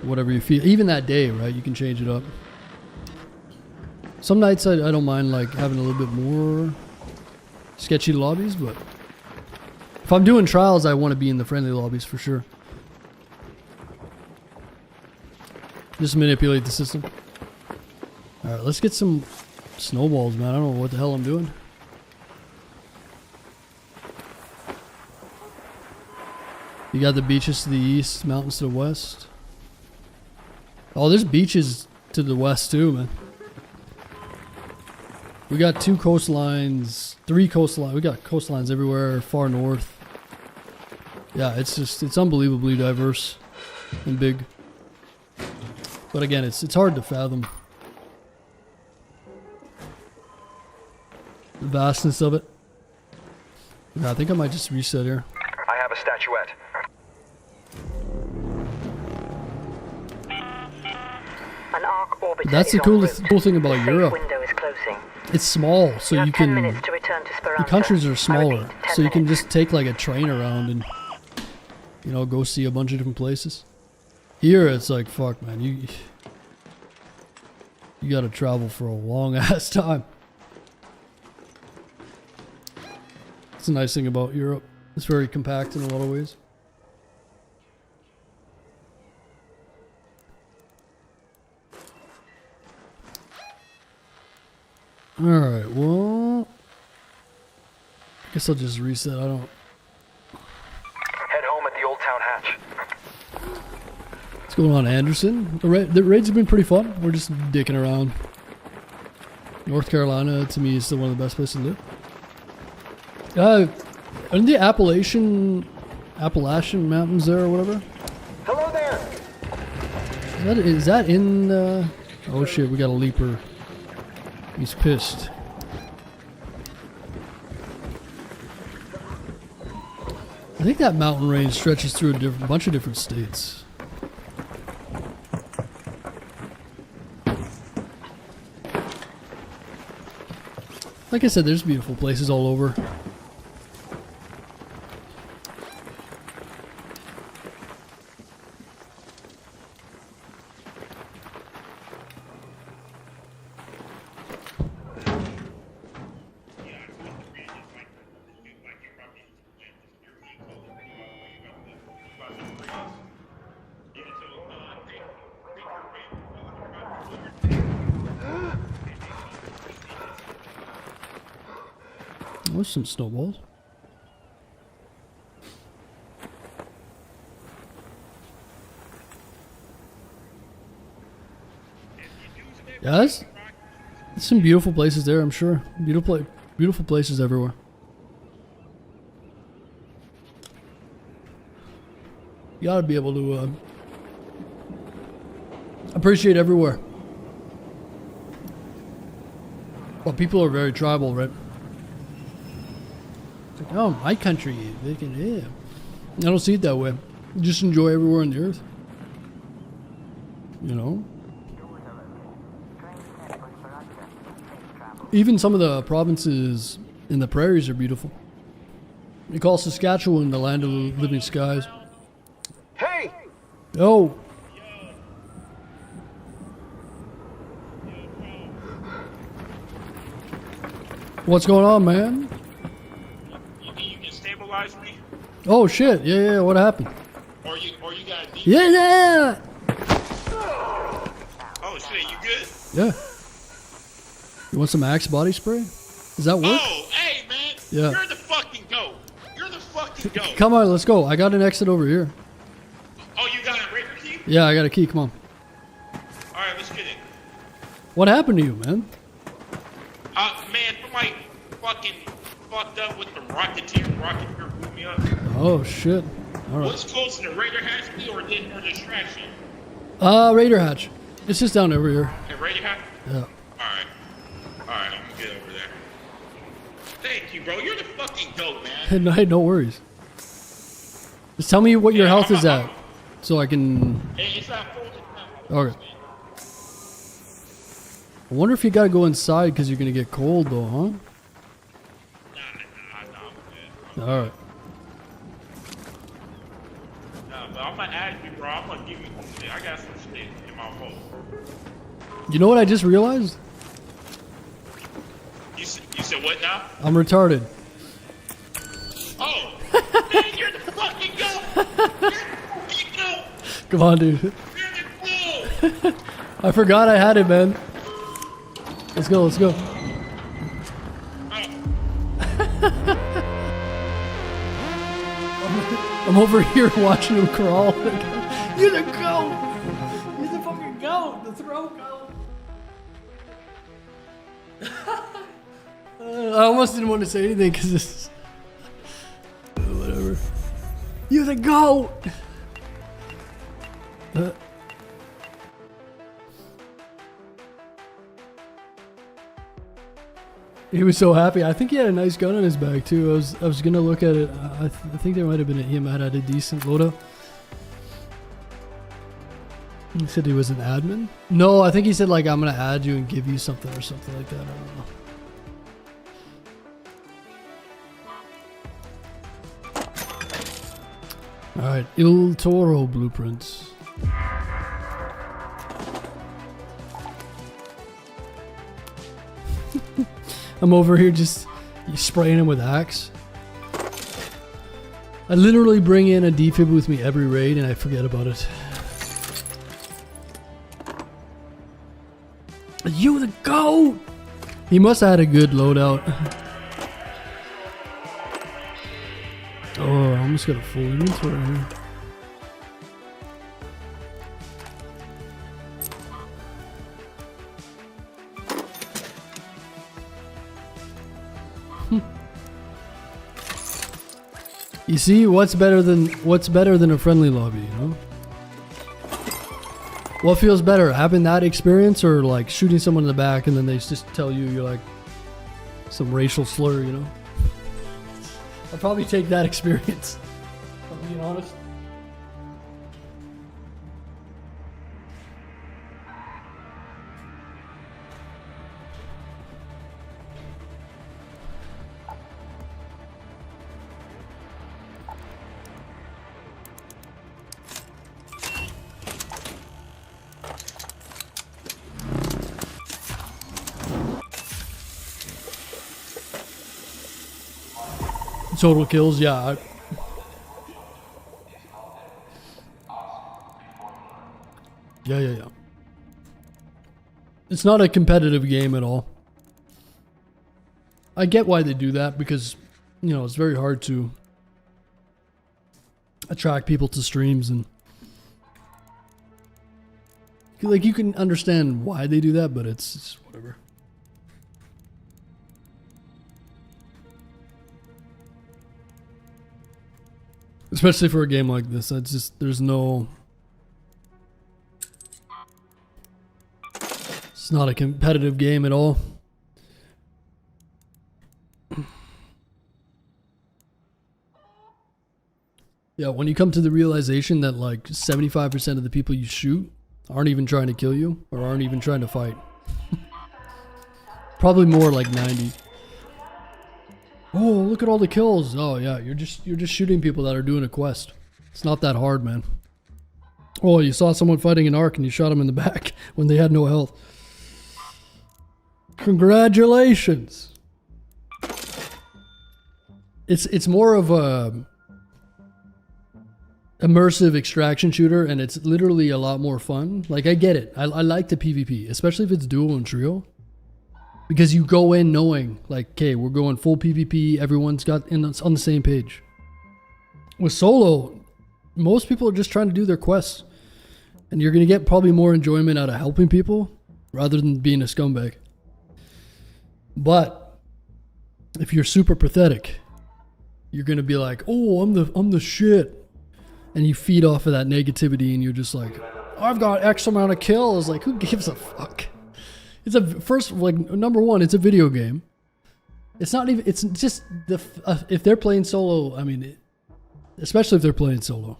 [SPEAKER 13] Whatever you feel. Even that day, right? You can change it up. Some nights I don't mind like having a little bit more sketchy lobbies, but if I'm doing trials, I want to be in the friendly lobbies for sure. Just manipulate the system. Alright, let's get some snowballs, man. I don't know what the hell I'm doing. You got the beaches to the east, mountains to the west. Oh, there's beaches to the west too, man. We got 2 coastlines, 3 coastlines. We got coastlines everywhere, far north. Yeah, it's unbelievably diverse and big. But again, it's hard to fathom the vastness of it. Yeah, I think I might just reset here.
[SPEAKER 18] I have a statuette.
[SPEAKER 14] An arc orbiter.
[SPEAKER 13] That's the cool thing about Europe.
[SPEAKER 14] Window is closing.
[SPEAKER 13] It's small, so you can.
[SPEAKER 14] 10 minutes to return to Speranza.
[SPEAKER 13] The countries are smaller,
[SPEAKER 14] repeat, 10
[SPEAKER 13] so you can
[SPEAKER 14] minutes.
[SPEAKER 13] just take like a train around and, you know, go see a bunch of different places. Here, it's like, fuck, man, you got to travel for a long ass time. It's a nice thing about Europe. It's very compact in a lot of ways. Alright, well, I guess I'll just reset. I don't.
[SPEAKER 18] Head home at the Old Town Hatch.
[SPEAKER 13] What's going on, Anderson? The raids have been pretty fun. We're just dicking around. North Carolina, to me, is still one of the best places to live. Aren't the Appalachian Mountains there or whatever?
[SPEAKER 18] Hello there.
[SPEAKER 13] Is that in? Oh shit, we got a leaper. He's pissed. I think that mountain range stretches through a bunch of different states. Like I said, there's beautiful places all over. There's some snowballs. Yeah, there's some beautiful places there, I'm sure. Beautiful places everywhere. You gotta be able to appreciate everywhere. Well, people are very tribal, right? It's like, oh, my country, they can, yeah. I don't see it that way. Just enjoy everywhere on the earth. You know? Even some of the provinces in the prairies are beautiful. They call Saskatchewan the land of the living skies.
[SPEAKER 18] Hey!
[SPEAKER 13] Yo! What's going on, man?
[SPEAKER 15] You can stabilize me?
[SPEAKER 13] Oh shit! Yeah, what happened?
[SPEAKER 15] Or you got a
[SPEAKER 13] Yeah!
[SPEAKER 15] Oh shit, you good?
[SPEAKER 13] Yeah. You want some Axe body spray? Does that work?
[SPEAKER 15] Oh, hey man!
[SPEAKER 13] Yeah.
[SPEAKER 15] You're the fucking goat! You're the fucking goat!
[SPEAKER 13] Come on, let's go. I got an exit over here.
[SPEAKER 15] Oh, you got a Raider key?
[SPEAKER 13] Yeah, I got a key. Come on.
[SPEAKER 15] Alright, let's get in.
[SPEAKER 13] What happened to you, man?
[SPEAKER 15] Man, somebody fucking fucked up with the Rocketeer blew me up.
[SPEAKER 13] Oh shit! All right.
[SPEAKER 15] What's closer, the Raider hatch key or the distraction?
[SPEAKER 13] Raider hatch. It's just down over here.
[SPEAKER 15] The Raider hatch?
[SPEAKER 13] Yeah.
[SPEAKER 15] Alright, I'm gonna get over there. Thank you, bro. You're the fucking goat, man.
[SPEAKER 13] No worries. Just tell me what your health is at, so I can.
[SPEAKER 15] Hey, it's not full. It's not full.
[SPEAKER 13] Okay. I wonder if you gotta go inside because you're gonna get cold, though, huh?
[SPEAKER 15] Nah.
[SPEAKER 13] All right.
[SPEAKER 15] Nah, but I'm gonna add you, bro. I'm gonna give you some shit. I got some shit in my phone.
[SPEAKER 13] You know what I just realized?
[SPEAKER 15] You said what now?
[SPEAKER 13] I'm retarded.
[SPEAKER 15] Oh, man, you're the fucking goat. You're the fucking goat.
[SPEAKER 13] Come on, dude.
[SPEAKER 15] You're the goat.
[SPEAKER 13] I forgot I had it, man. Let's go. I'm over here watching him crawl. You're the goat! You're the fucking goat! The throw goat! I almost didn't want to say anything because this. Whatever. You're the goat! He was so happy. I think he had a nice gun on his back too. I was gonna look at it. I think there might have been he might have had a decent loadout. He said he was an admin. No, I think he said like I'm gonna add you and give you something or something like that. I don't know. All right, Il Toro blueprints. I'm over here just spraying him with Axe. I literally bring in a defib with me every raid and I forget about it. You the goat! He must have had a good loadout. Oh, I almost got a full inventory here. You see, what's better than a friendly lobby, you know? What feels better, having that experience or like shooting someone in the back and then they just tell you you're like some racial slur, you know? I'll probably take that experience, if I'm being honest. Total kills, yeah. Yeah. It's not a competitive game at all. I get why they do that because, you know, it's very hard to attract people to streams and like you can understand why they do that, but it's whatever. Especially for a game like this, there's no... It's not a competitive game at all. Yeah, when you come to the realization that like 75% of the people you shoot aren't even trying to kill you or aren't even trying to fight. Probably more like 90. Oh, look at all the kills. Oh yeah, you're just shooting people that are doing a quest. It's not that hard, man. Oh, you saw someone fighting an arc and you shot them in the back when they had no health. Congratulations. It's more of a immersive extraction shooter, and it's literally a lot more fun. Like, I get it. I like the PvP, especially if it's duo and trio, because you go in knowing like, okay, we're going full PvP. Everyone's on the same page. With solo, most people are just trying to do their quests, and you're gonna get probably more enjoyment out of helping people rather than being a scumbag. But if you're super pathetic, you're gonna be like, oh, I'm the shit. And you feed off of that negativity, and you're just like, I've got X amount of kills. Like, who gives a fuck? It's number one, it's a video game. It's not even, it's just, if they're playing solo, I mean, especially if they're playing solo,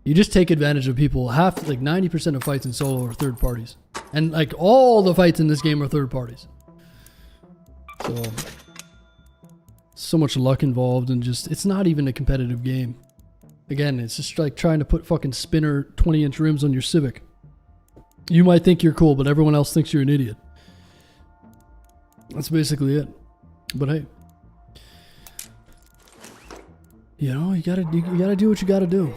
[SPEAKER 13] you just take advantage of people. 90% of fights in solo are third parties. And like, all the fights in this game are third parties. So much luck involved, and just, it's not even a competitive game. Again, it's just like trying to put fucking spinner 20-inch rims on your Civic. You might think you're cool, but everyone else thinks you're an idiot. That's basically it. But hey, you know, you gotta do what you gotta do.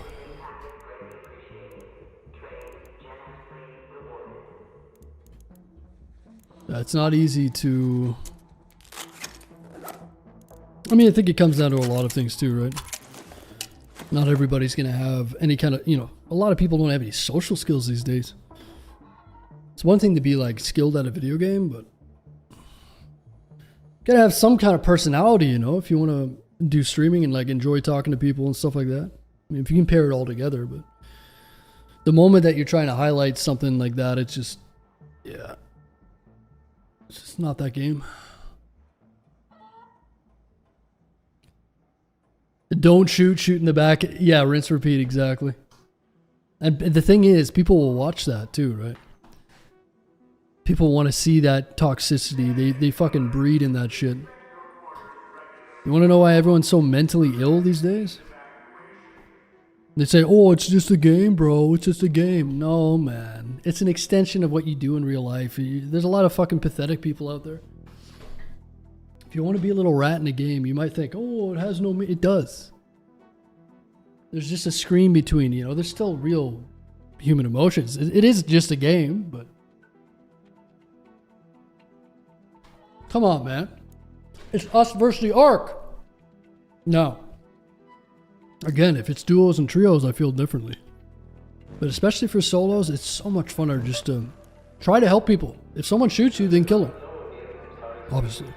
[SPEAKER 13] It's not easy to... I mean, I think it comes down to a lot of things too, right? Not everybody's going to have any kind of, you know, a lot of people don't have any social skills these days. It's one thing to be like skilled at a video game, but you got to have some kind of personality, you know, if you want to do streaming and like enjoy talking to people and stuff like that. I mean, if you can pair it all together, but the moment that you're trying to highlight something like that, it's just, yeah, it's just not that game. Don't shoot in the back. Yeah, rinse, repeat, exactly. And the thing is, people will watch that too, right? People want to see that toxicity. They fucking breed in that shit. You want to know why everyone's so mentally ill these days? They say, oh, it's just a game, bro. It's just a game. No, man. It's an extension of what you do in real life. There's a lot of fucking pathetic people out there. If you want to be a little rat in a game, you might think, oh, it has no... It does. There's just a screen between, you know. There's still real human emotions. It is just a game, but... Come on, man. It's us versus the Ark. No. Again, if it's duos and trios, I feel differently. But especially for solos, it's so much funner just to try to help people. If someone shoots you, then kill them. Obviously.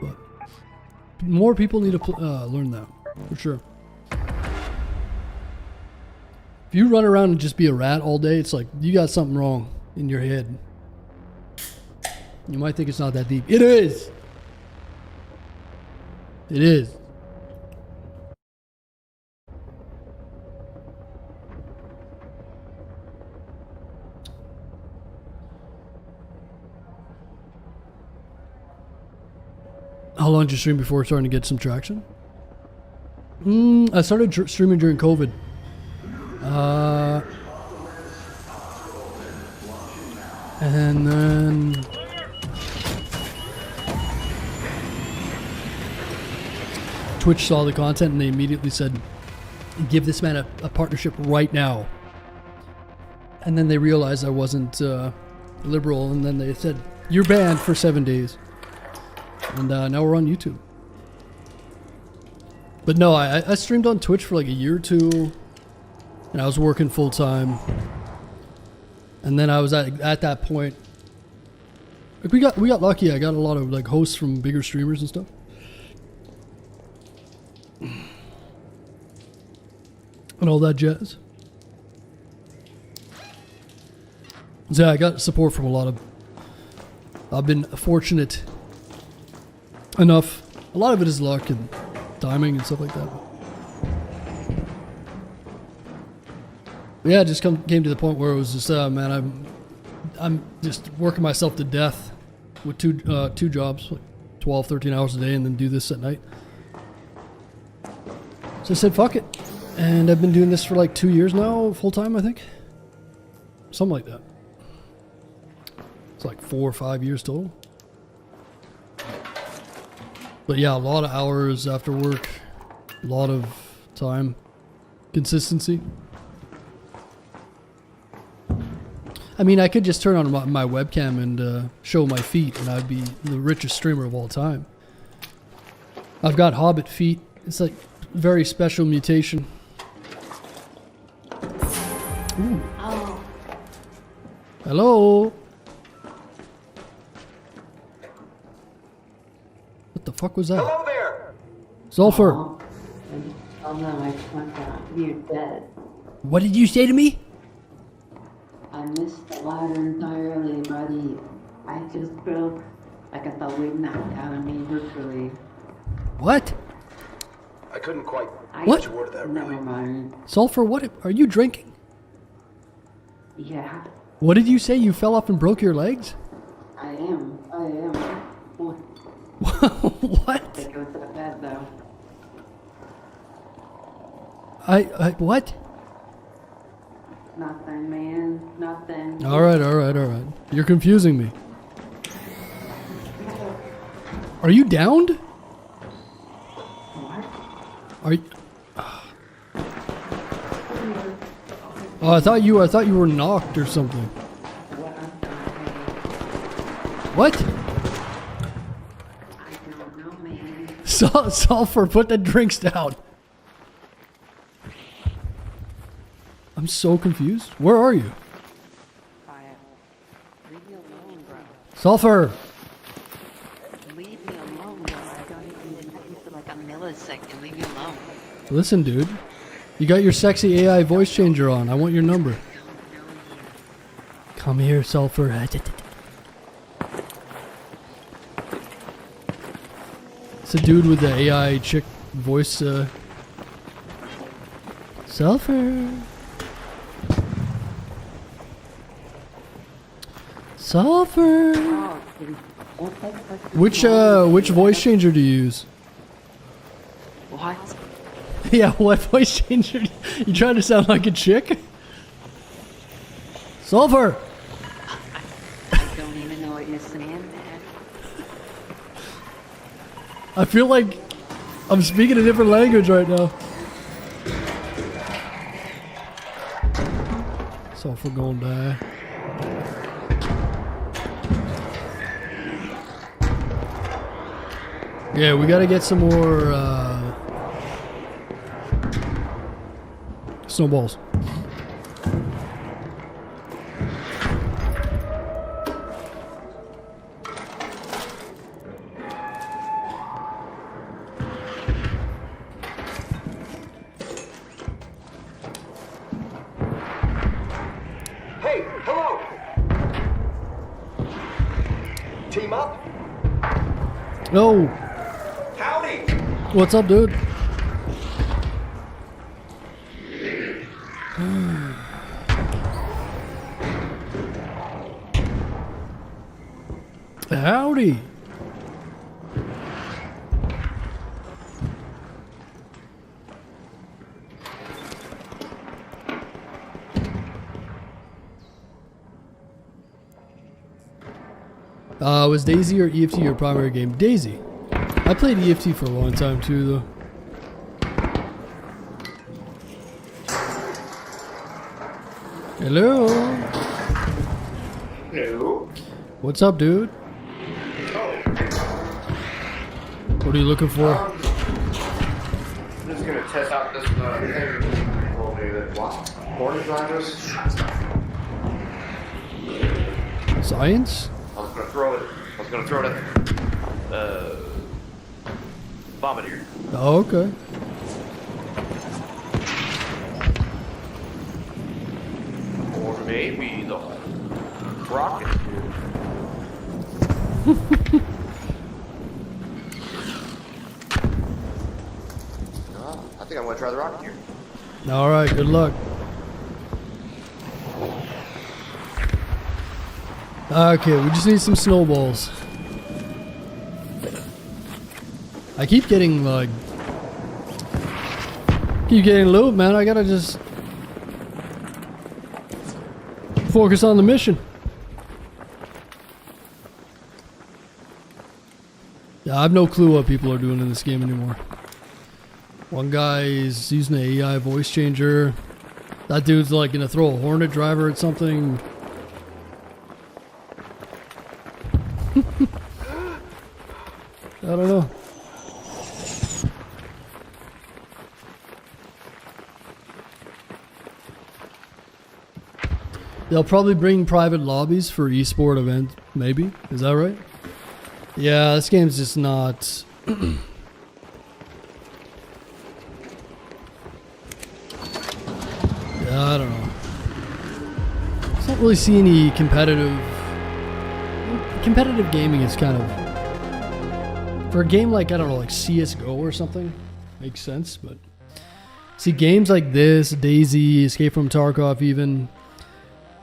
[SPEAKER 13] But more people need to learn that, for sure. If you run around and just be a rat all day, it's like you got something wrong in your head. You might think it's not that deep. It is! It is. How long did you stream before starting to get some traction? I started streaming during COVID. And then... Twitch saw the content and they immediately said, give this man a partnership right now. And then they realized I wasn't liberal, and then they said, you're banned for 7 days. And now we're on YouTube. But no, I streamed on Twitch for like a year or two, and I was working full time. And then I was at that point. Like we got lucky. I got a lot of like hosts from bigger streamers and stuff. And all that jazz. So yeah, I got support from a lot of... I've been fortunate enough. A lot of it is luck and timing and stuff like that. Yeah, it just came to the point where it was just, man, I'm just working myself to death with two jobs, like 12, 13 hours a day, and then do this at night. So I said, fuck it. And I've been doing this for like 2 years now, full time, I think. Something like that. It's like 4 or 5 years total. But yeah, a lot of hours after work, a lot of time, consistency. I mean, I could just turn on my webcam and show my feet, and I'd be the richest streamer of all time. I've got hobbit feet. It's like very special mutation. Ooh.
[SPEAKER 17] Oh.
[SPEAKER 13] Hello. What the fuck was that?
[SPEAKER 18] Hello there.
[SPEAKER 13] Sulfur.
[SPEAKER 17] Oh no, I forgot. You're dead.
[SPEAKER 13] What did you say to me?
[SPEAKER 17] I missed the ladder entirely, buddy. I just broke like a thawing knocked out of me virtually.
[SPEAKER 13] What?
[SPEAKER 11] I couldn't quite
[SPEAKER 13] What?
[SPEAKER 11] get you word of that,
[SPEAKER 17] Never
[SPEAKER 11] really.
[SPEAKER 17] mind.
[SPEAKER 13] Sulfur, what are you drinking?
[SPEAKER 17] Yeah,
[SPEAKER 13] What did you say? You fell off and broke your legs?
[SPEAKER 17] I am. What?
[SPEAKER 13] What?
[SPEAKER 17] It goes to bed though.
[SPEAKER 13] I what?
[SPEAKER 17] Nothing, man. Nothing.
[SPEAKER 13] All right. You're confusing me. Are you downed?
[SPEAKER 17] What?
[SPEAKER 13] Are you? Oh, I thought you were knocked or something. What?
[SPEAKER 17] I don't know, man.
[SPEAKER 13] Sulfur, put the drinks down. I'm so confused. Where are you?
[SPEAKER 17] Leave me alone, bro.
[SPEAKER 13] Sulfur!
[SPEAKER 17] Leave me alone, bro. I don't even did nothing for like a millisecond. Leave me alone.
[SPEAKER 13] Listen, dude. You got your sexy AI voice changer on. I want your number. Come here, Sulfur. It's a dude with the AI chick voice. Sulfur. Sulfur. Which voice changer do you use?
[SPEAKER 17] What?
[SPEAKER 13] Yeah, what voice changer? You trying to sound like a chick? Sulfur.
[SPEAKER 17] I don't even know what you're saying, man.
[SPEAKER 13] I feel like I'm speaking a different language right now. Sulfur gonna die. Yeah, we gotta get some more snowballs.
[SPEAKER 18] Hey, hello. Team up?
[SPEAKER 13] No.
[SPEAKER 18] Howdy.
[SPEAKER 13] What's up, dude? Howdy. Was Daisy or EFT your primary game? Daisy. I played EFT for a long time too, though. Hello.
[SPEAKER 6] Hello.
[SPEAKER 13] What's up, dude? What are you looking for?
[SPEAKER 9] I'm just gonna test out this thing. Told me that what? Porn drivers?
[SPEAKER 13] Science?
[SPEAKER 9] I was gonna throw it at Bombardier.
[SPEAKER 13] Oh, okay.
[SPEAKER 9] Or maybe the rocket.
[SPEAKER 18] I think I'm gonna try the rocket here.
[SPEAKER 13] All right, good luck. Okay, we just need some snowballs. I keep getting like... Keep getting loot, man. I gotta just... focus on the mission. Yeah, I have no clue what people are doing in this game anymore. One guy is using an AI voice changer. That dude's like gonna throw a Hornet driver at something. I don't know. They'll probably bring private lobbies for esport events, maybe. Is that right? Yeah, this game's just not... Yeah, I don't know. I don't really see any competitive... Competitive gaming is kind of... For a game like, I don't know, like CSGO or something, makes sense, but... See, games like this, DayZ, Escape from Tarkov even,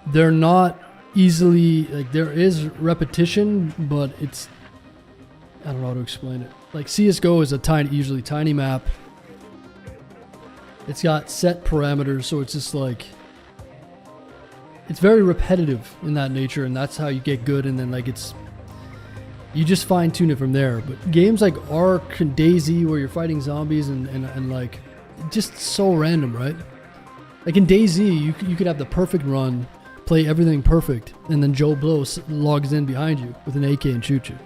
[SPEAKER 13] they're not easily... Like, there is repetition, but it's... I don't know how to explain it. Like, CSGO is a usually tiny map. It's got set parameters, so it's just like... It's very repetitive in that nature, and that's how you get good, and then like it's... You just fine tune it from there. But games like Ark and DayZ, where you're fighting zombies and like... Just so random, right? Like in DayZ, you could have the perfect run, play everything perfect, and then Joe Blow logs in behind you with an AK and shoot you.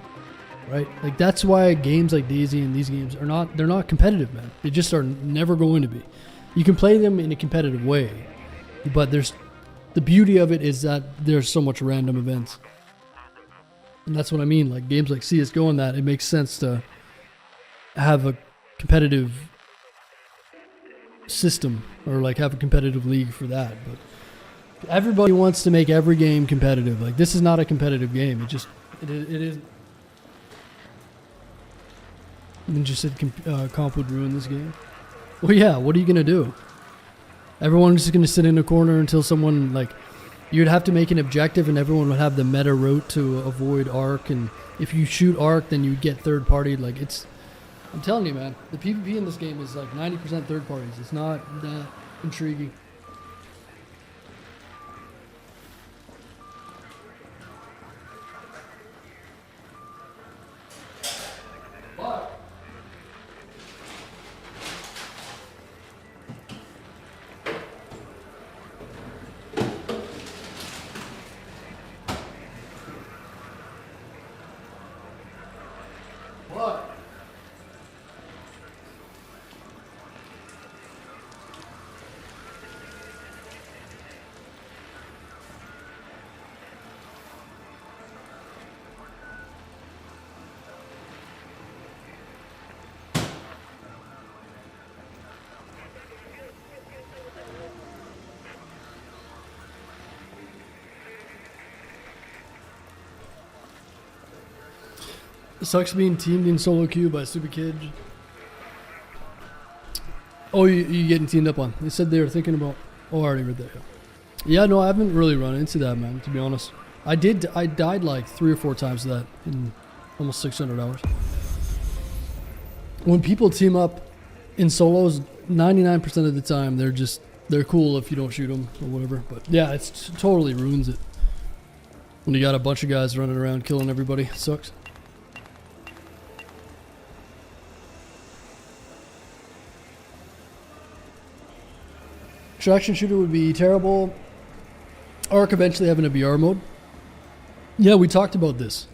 [SPEAKER 13] Right? Like that's why games like DayZ and these games are not... They're not competitive, man. They just are never going to be. You can play them in a competitive way, but there's... The beauty of it is that there's so much random events. And that's what I mean. Like games like CSGO and that, it makes sense to have a competitive system or like have a competitive league for that. But everybody wants to make every game competitive. Like this is not a competitive game. It is. And just said comp would ruin this game. Well, yeah. What are you gonna do? Everyone's just going to sit in a corner until someone, like, you'd have to make an objective and everyone would have the meta route to avoid Ark. And if you shoot Ark, then you get third party. Like, it's, I'm telling you, man, the PvP in this game is like 90% third parties. It's not that intriguing. It sucks being teamed in solo queue by a stupid kid. Oh, you getting teamed up on? They said they were thinking about... Oh, I already read that. Yeah, no, I haven't really run into that, man, to be honest. I died like 3 or 4 times to that in almost 600 hours. When people team up in solos, 99% of the time, they're cool if you don't shoot them or whatever. But yeah, it totally ruins it. When you got a bunch of guys running around killing everybody, it sucks. Traction shooter would be terrible. Ark eventually having a VR mode. Yeah, we talked about this.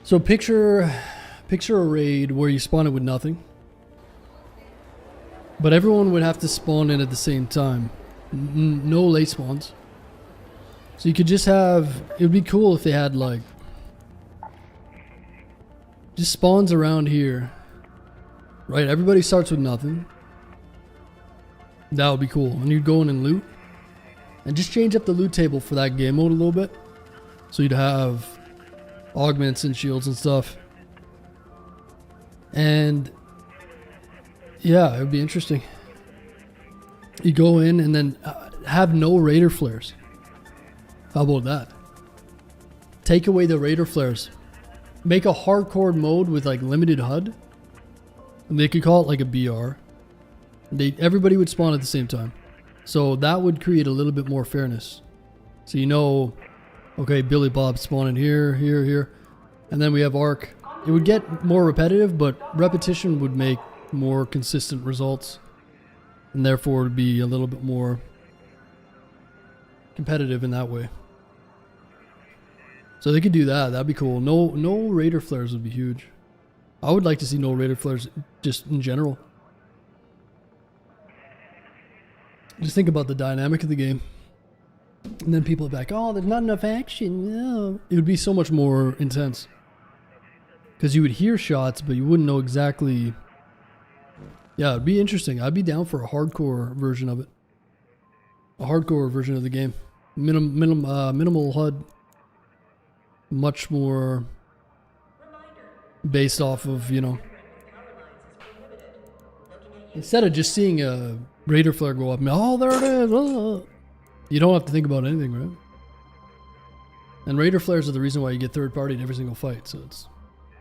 [SPEAKER 13] So picture a raid where you spawn it with nothing. But everyone would have to spawn in at the same time. No late spawns. So you could just have... It would be cool if they had like... Just spawns around here. Right, everybody starts with nothing. That would be cool. And you'd go in and loot. And just change up the loot table for that game mode a little bit. So you'd have augments and shields and stuff. And yeah, it would be interesting. You go in and then have no Raider flares. How about that? Take away the Raider flares. Make a hardcore mode with like limited HUD. And they could call it like a BR. Everybody would spawn at the same time. So that would create a little bit more fairness. So you know, okay, Billy Bob spawning here, here, here. And then we have Ark. It would get more repetitive, but repetition would make more consistent results. And therefore would be a little bit more competitive in that way. So they could do that. That'd be cool. No Raider flares would be huge. I would like to see no Raider flares just in general. Just think about the dynamic of the game. And then people are like, oh, there's not enough action. No. It would be so much more intense. Because you would hear shots, but you wouldn't know exactly. Yeah, it'd be interesting. I'd be down for a hardcore version of it. A hardcore version of the game. Minimal HUD. Much more based off of, you know. Instead of just seeing a Raider flare go up, oh, there it is. Oh. You don't have to think about anything, right? And Raider flares are the reason why you get third party in every single fight. So it's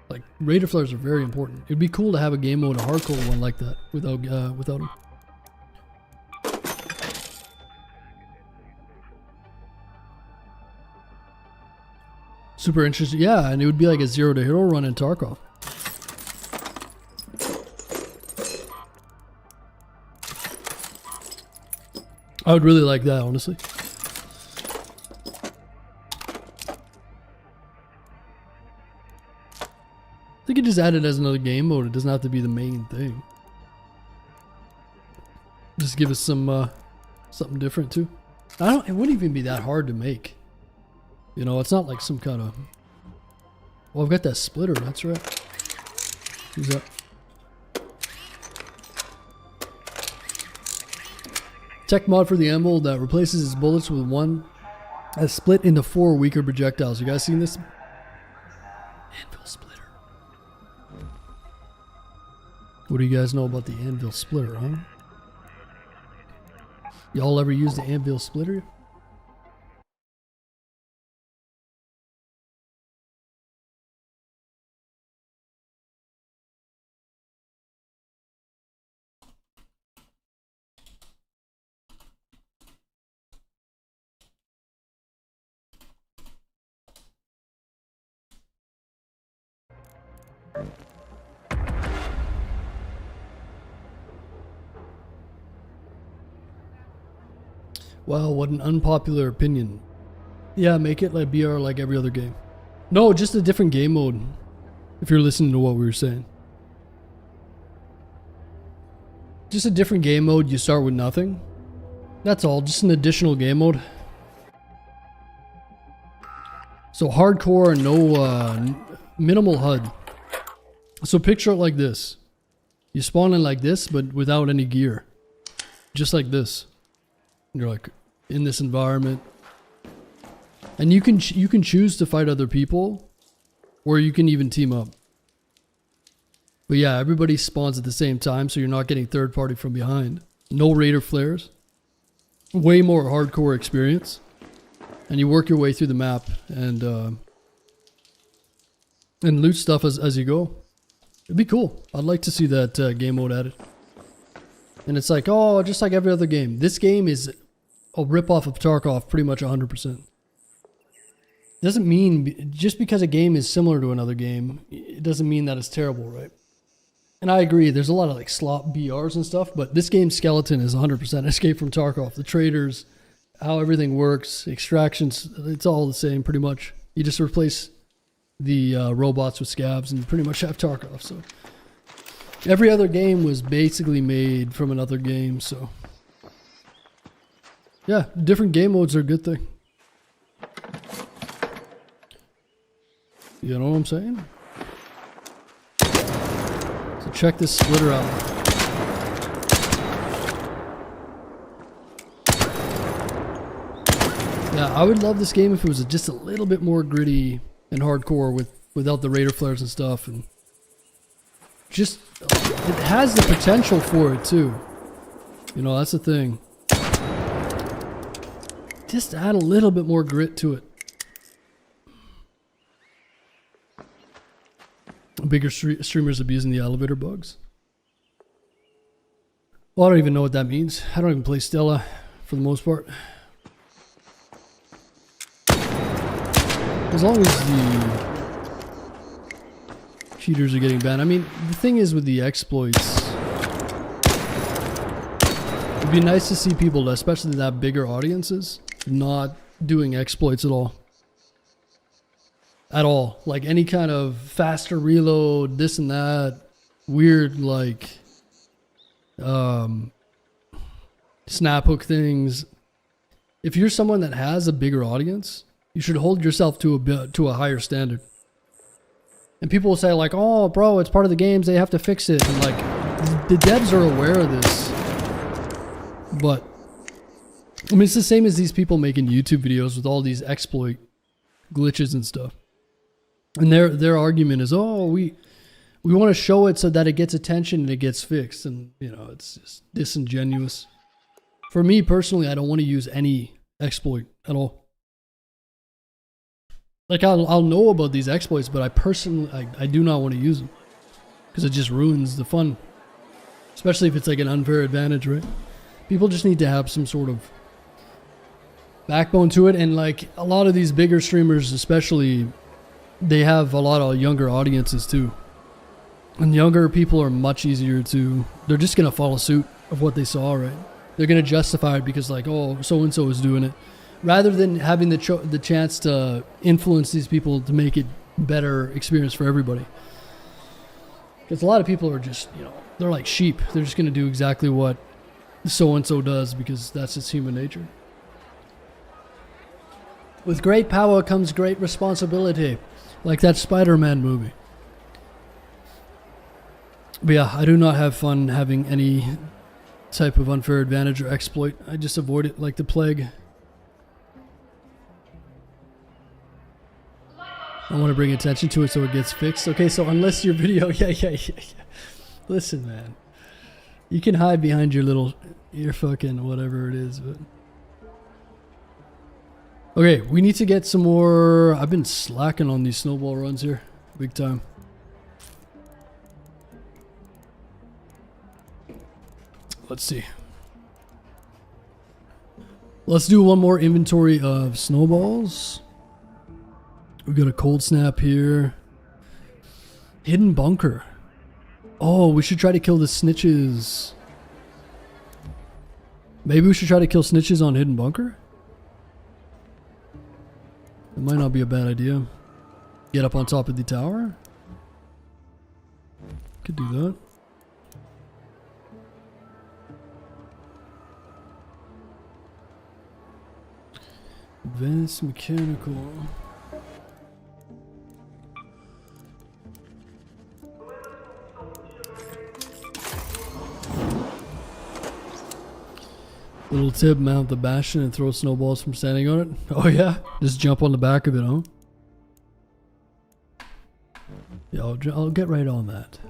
[SPEAKER 13] like Raider flares are very important. It'd be cool to have a game mode, a hardcore one like that, without them. Super interesting. Yeah, and it would be like a 0 to hero run in Tarkov. I would really like that, honestly. They could just add it as another game mode. It doesn't have to be the main thing. Just give us some something different too. It wouldn't even be that hard to make. You know, it's not like some kind of. Well, I've got that splitter. That's right. Who's that? Tech mod for the Anvil that replaces its bullets with one has split into 4 weaker projectiles. You guys seen this? Anvil splitter. What do you guys know about the Anvil splitter, huh? Y'all ever use the Anvil splitter? Wow, what an unpopular opinion. Yeah, make it like BR like every other game. No, just a different game mode. If you're listening to what we were saying. Just a different game mode, you start with nothing. That's all, just an additional game mode. So hardcore, no minimal HUD. So picture it like this. You spawn in like this, but without any gear. Just like this. You're like in this environment. And you can choose to fight other people, or you can even team up. But yeah, everybody spawns at the same time, so you're not getting third party from behind. No Raider flares. Way more hardcore experience. And you work your way through the map and loot stuff as you go. It'd be cool. I'd like to see that game mode added. And it's like, oh, just like every other game. This game is a ripoff of Tarkov pretty much 100%. Doesn't mean, just because a game is similar to another game, it doesn't mean that it's terrible, right? And I agree, there's a lot of like slop BRs and stuff, but this game's skeleton is 100% Escape from Tarkov. The traders, how everything works, extractions, it's all the same pretty much. You just replace the robots with scabs and pretty much have Tarkov, so. Every other game was basically made from another game, so. Yeah, different game modes are a good thing. You know what I'm saying? So check this splitter out. Yeah, I would love this game if it was just a little bit more gritty and hardcore without the Raider flares and stuff, and just it has the potential for it too. You know, that's the thing. just add a little bit more grit to it. Bigger streamers abusing the elevator bugs. Well, I don't even know what that means. I don't even play Stella for the most part. As long as the cheaters are getting banned. I mean, the thing is with the exploits, it'd be nice to see people, especially that bigger audiences, not doing exploits at all. At all. Like any kind of faster reload, this and that, weird like snap hook things. If you're someone that has a bigger audience, you should hold yourself to a higher standard. And people will say like, "Oh, bro, it's part of the games. They have to fix it." And like, the devs are aware of this. But I mean, it's the same as these people making YouTube videos with all these exploit glitches and stuff. And their argument is, "Oh, we want to show it so that it gets attention and it gets fixed." And you know, it's just disingenuous. For me personally, I don't want to use any exploit at all. Like I'll know about these exploits, but I do not want to use them because it just ruins the fun. Especially if it's like an unfair advantage, right? People just need to have some sort of backbone to it. And like a lot of these bigger streamers, especially, they have a lot of younger audiences too. And younger people are much easier to, they're just going to follow suit of what they saw, right? They're going to justify it because like, oh, so-and-so is doing it. Rather than having the chance to influence these people to make it better experience for everybody. Because a lot of people are just, you know, they're like sheep. They're just going to do exactly what so-and-so does because that's just human nature. With great power comes great responsibility. Like that Spider-Man movie. But yeah, I do not have fun having any type of unfair advantage or exploit. I just avoid it like the plague. I want to bring attention to it so it gets fixed. Okay, so unless your video... Yeah. Listen, man. You can hide behind your fucking whatever it is, but... Okay, we need to get some more... I've been slacking on these snowball runs here. Big time. Let's see. Let's do one more inventory of snowballs. We got a cold snap here. Hidden bunker. Oh, we should try to kill the snitches. Maybe we should try to kill snitches on hidden bunker? It might not be a bad idea. Get up on top of the tower? Could do that. Advanced mechanical. Little tip, mount the bastion and throw snowballs from standing on it. Oh yeah? Just jump on the back of it, huh? Yeah, I'll get right on that.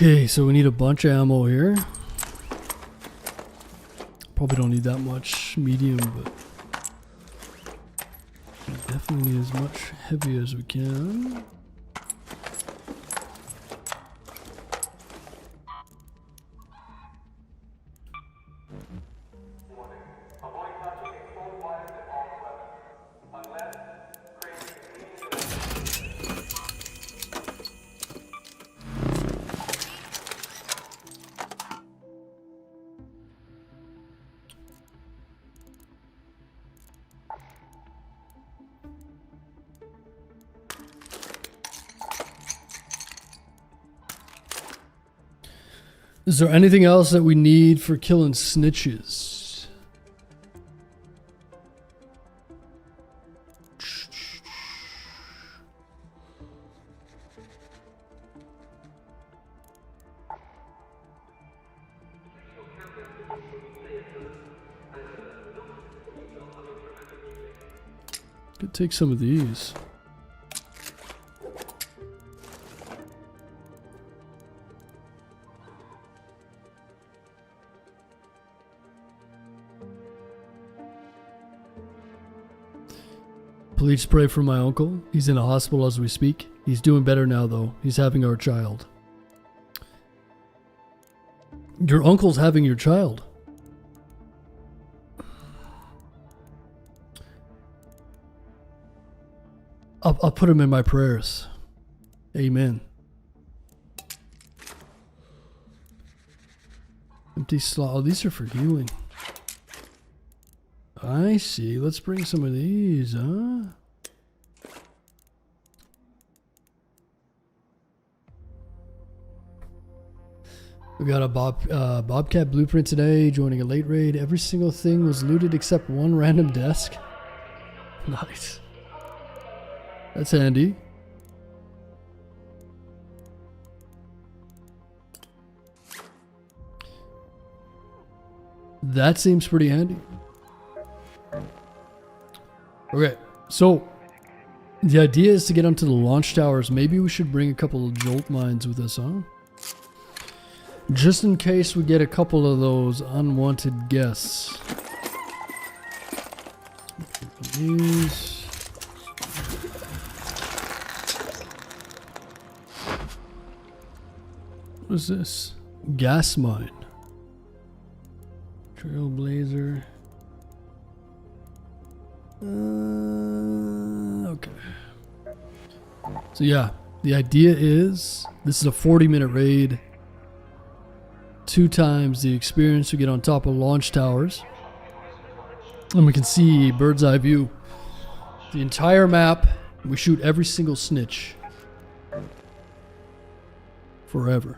[SPEAKER 13] Okay, so we need a bunch of ammo here. Probably don't need that much medium, but definitely need as much heavy as we can. Is there anything else that we need for killing snitches? take some of these. Please pray for my uncle. He's in a hospital as we speak. He's doing better now, though. He's having our child. Your uncle's having your child? I'll put him in my prayers. Amen. Empty slot. Oh, these are for healing. I see. Let's bring some of these, huh? We got a Bobcat blueprint today, joining a late raid. Every single thing was looted except one random desk. Nice. That's handy. That seems pretty handy. Okay, so the idea is to get onto the launch towers. Maybe we should bring a couple of jolt mines with us, huh? Just in case we get a couple of those unwanted guests. These. What is this? Gas mine. Trailblazer. Okay. So yeah, the idea is this is a 40-minute raid. 2 times the experience we get on top of launch towers. And we can see bird's eye view. The entire map. We shoot every single snitch. Forever.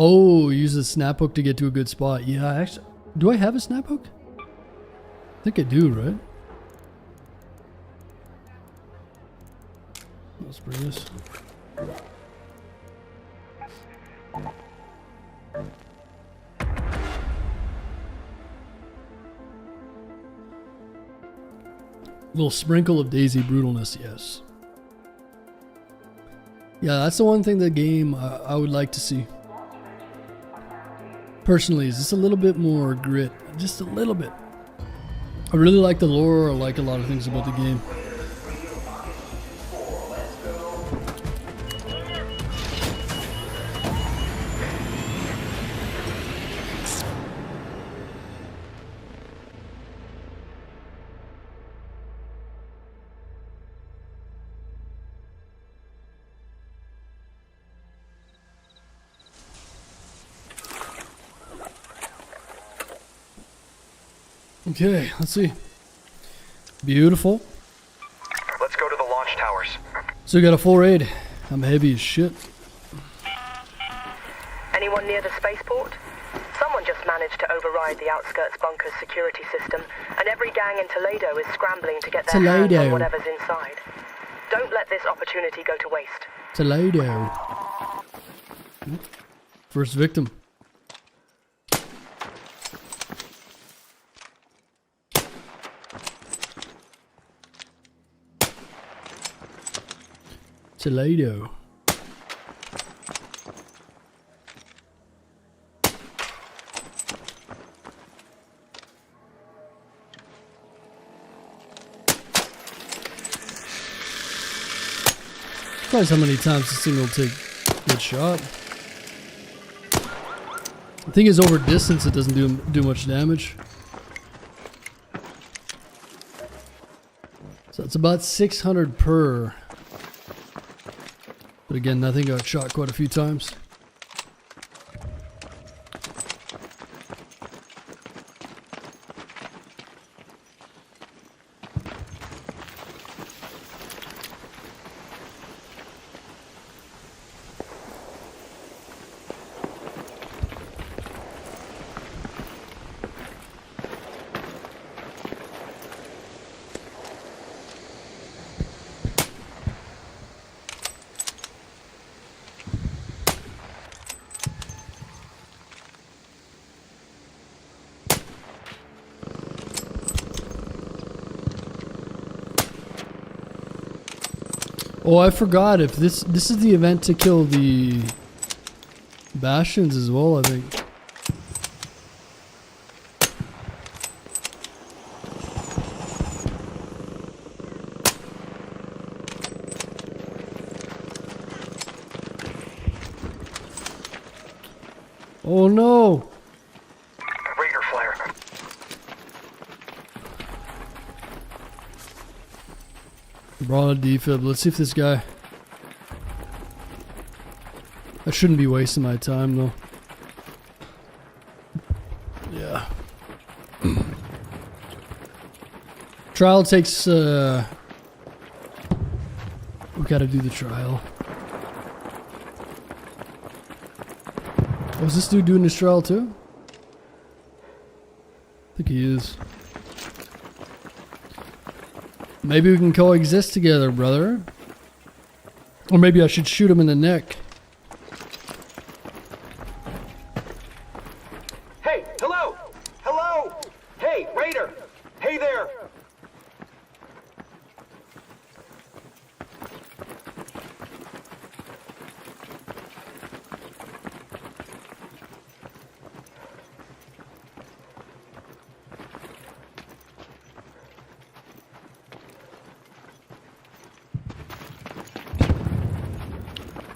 [SPEAKER 13] Oh, use the snap hook to get to a good spot. Yeah, actually, do I have a snap hook? I think I do, right? Let's bring this. Little sprinkle of Daisy brutalness, yes. Yeah, that's the one thing the game I would like to see. Personally, is just a little bit more grit. Just a little bit. I really like the lore. I like a lot of things about the game. Okay, let's see. Beautiful.
[SPEAKER 10] Let's go to the launch towers.
[SPEAKER 13] So we got a full raid. I'm heavy as shit.
[SPEAKER 14] Anyone near the spaceport? Someone just managed to override the outskirts bunker's security system, and every gang in Toledo is scrambling to get their hands on whatever's inside. Don't let this opportunity go to waste.
[SPEAKER 13] Toledo. First victim. Toledo. Surprised how many times this thing will get shot. The thing is, over distance it doesn't do much damage. So it's about 600 per. But again, that thing got shot quite a few times. Oh, I forgot. If this is the event to kill the Bastions as well, I think. Oh no!
[SPEAKER 10] Raider flare.
[SPEAKER 13] Brought a defib. Let's see if this guy... I shouldn't be wasting my time though. Yeah. Trial takes... We gotta do the trial. Was this dude doing this trial too? I think he is. Maybe we can coexist together, brother. Or maybe I should shoot him in the neck.
[SPEAKER 18] Hey, hello! Hello! Hey, Raider! Hey there!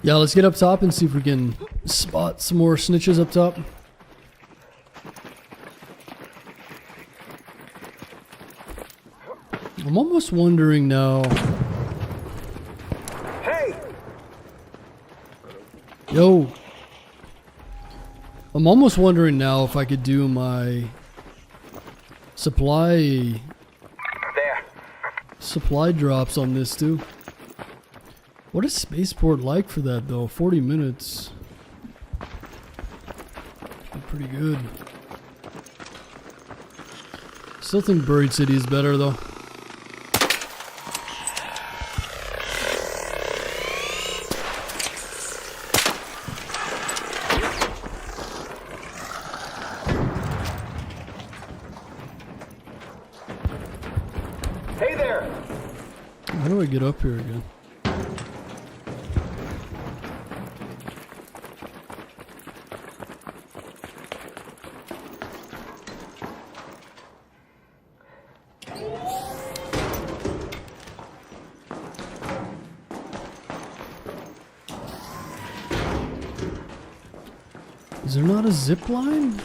[SPEAKER 13] Yeah, let's get up top and see if we can spot some more snitches up top. I'm almost wondering now.
[SPEAKER 18] Hey!
[SPEAKER 13] Yo. I'm almost wondering now if I could do my supply drops on this too. What is spaceport like for that though? 40 minutes. Pretty good. Still think Buried City is better though.
[SPEAKER 18] Hey there!
[SPEAKER 13] How do I get up here again? Is there not a zip line?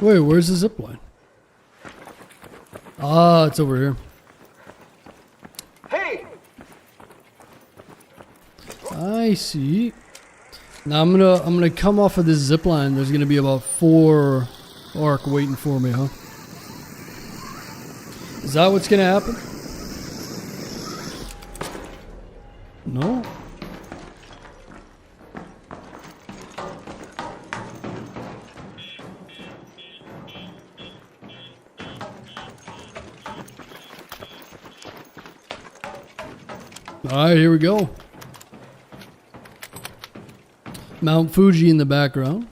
[SPEAKER 13] Wait, where's the zip line? Ah, it's over here.
[SPEAKER 18] Hey!
[SPEAKER 13] I see. Now I'm gonna come off of this zip line. There's gonna be about 4 arc waiting for me, huh? Is that what's gonna happen? No. Alright, here we go. Mount Fuji in the background.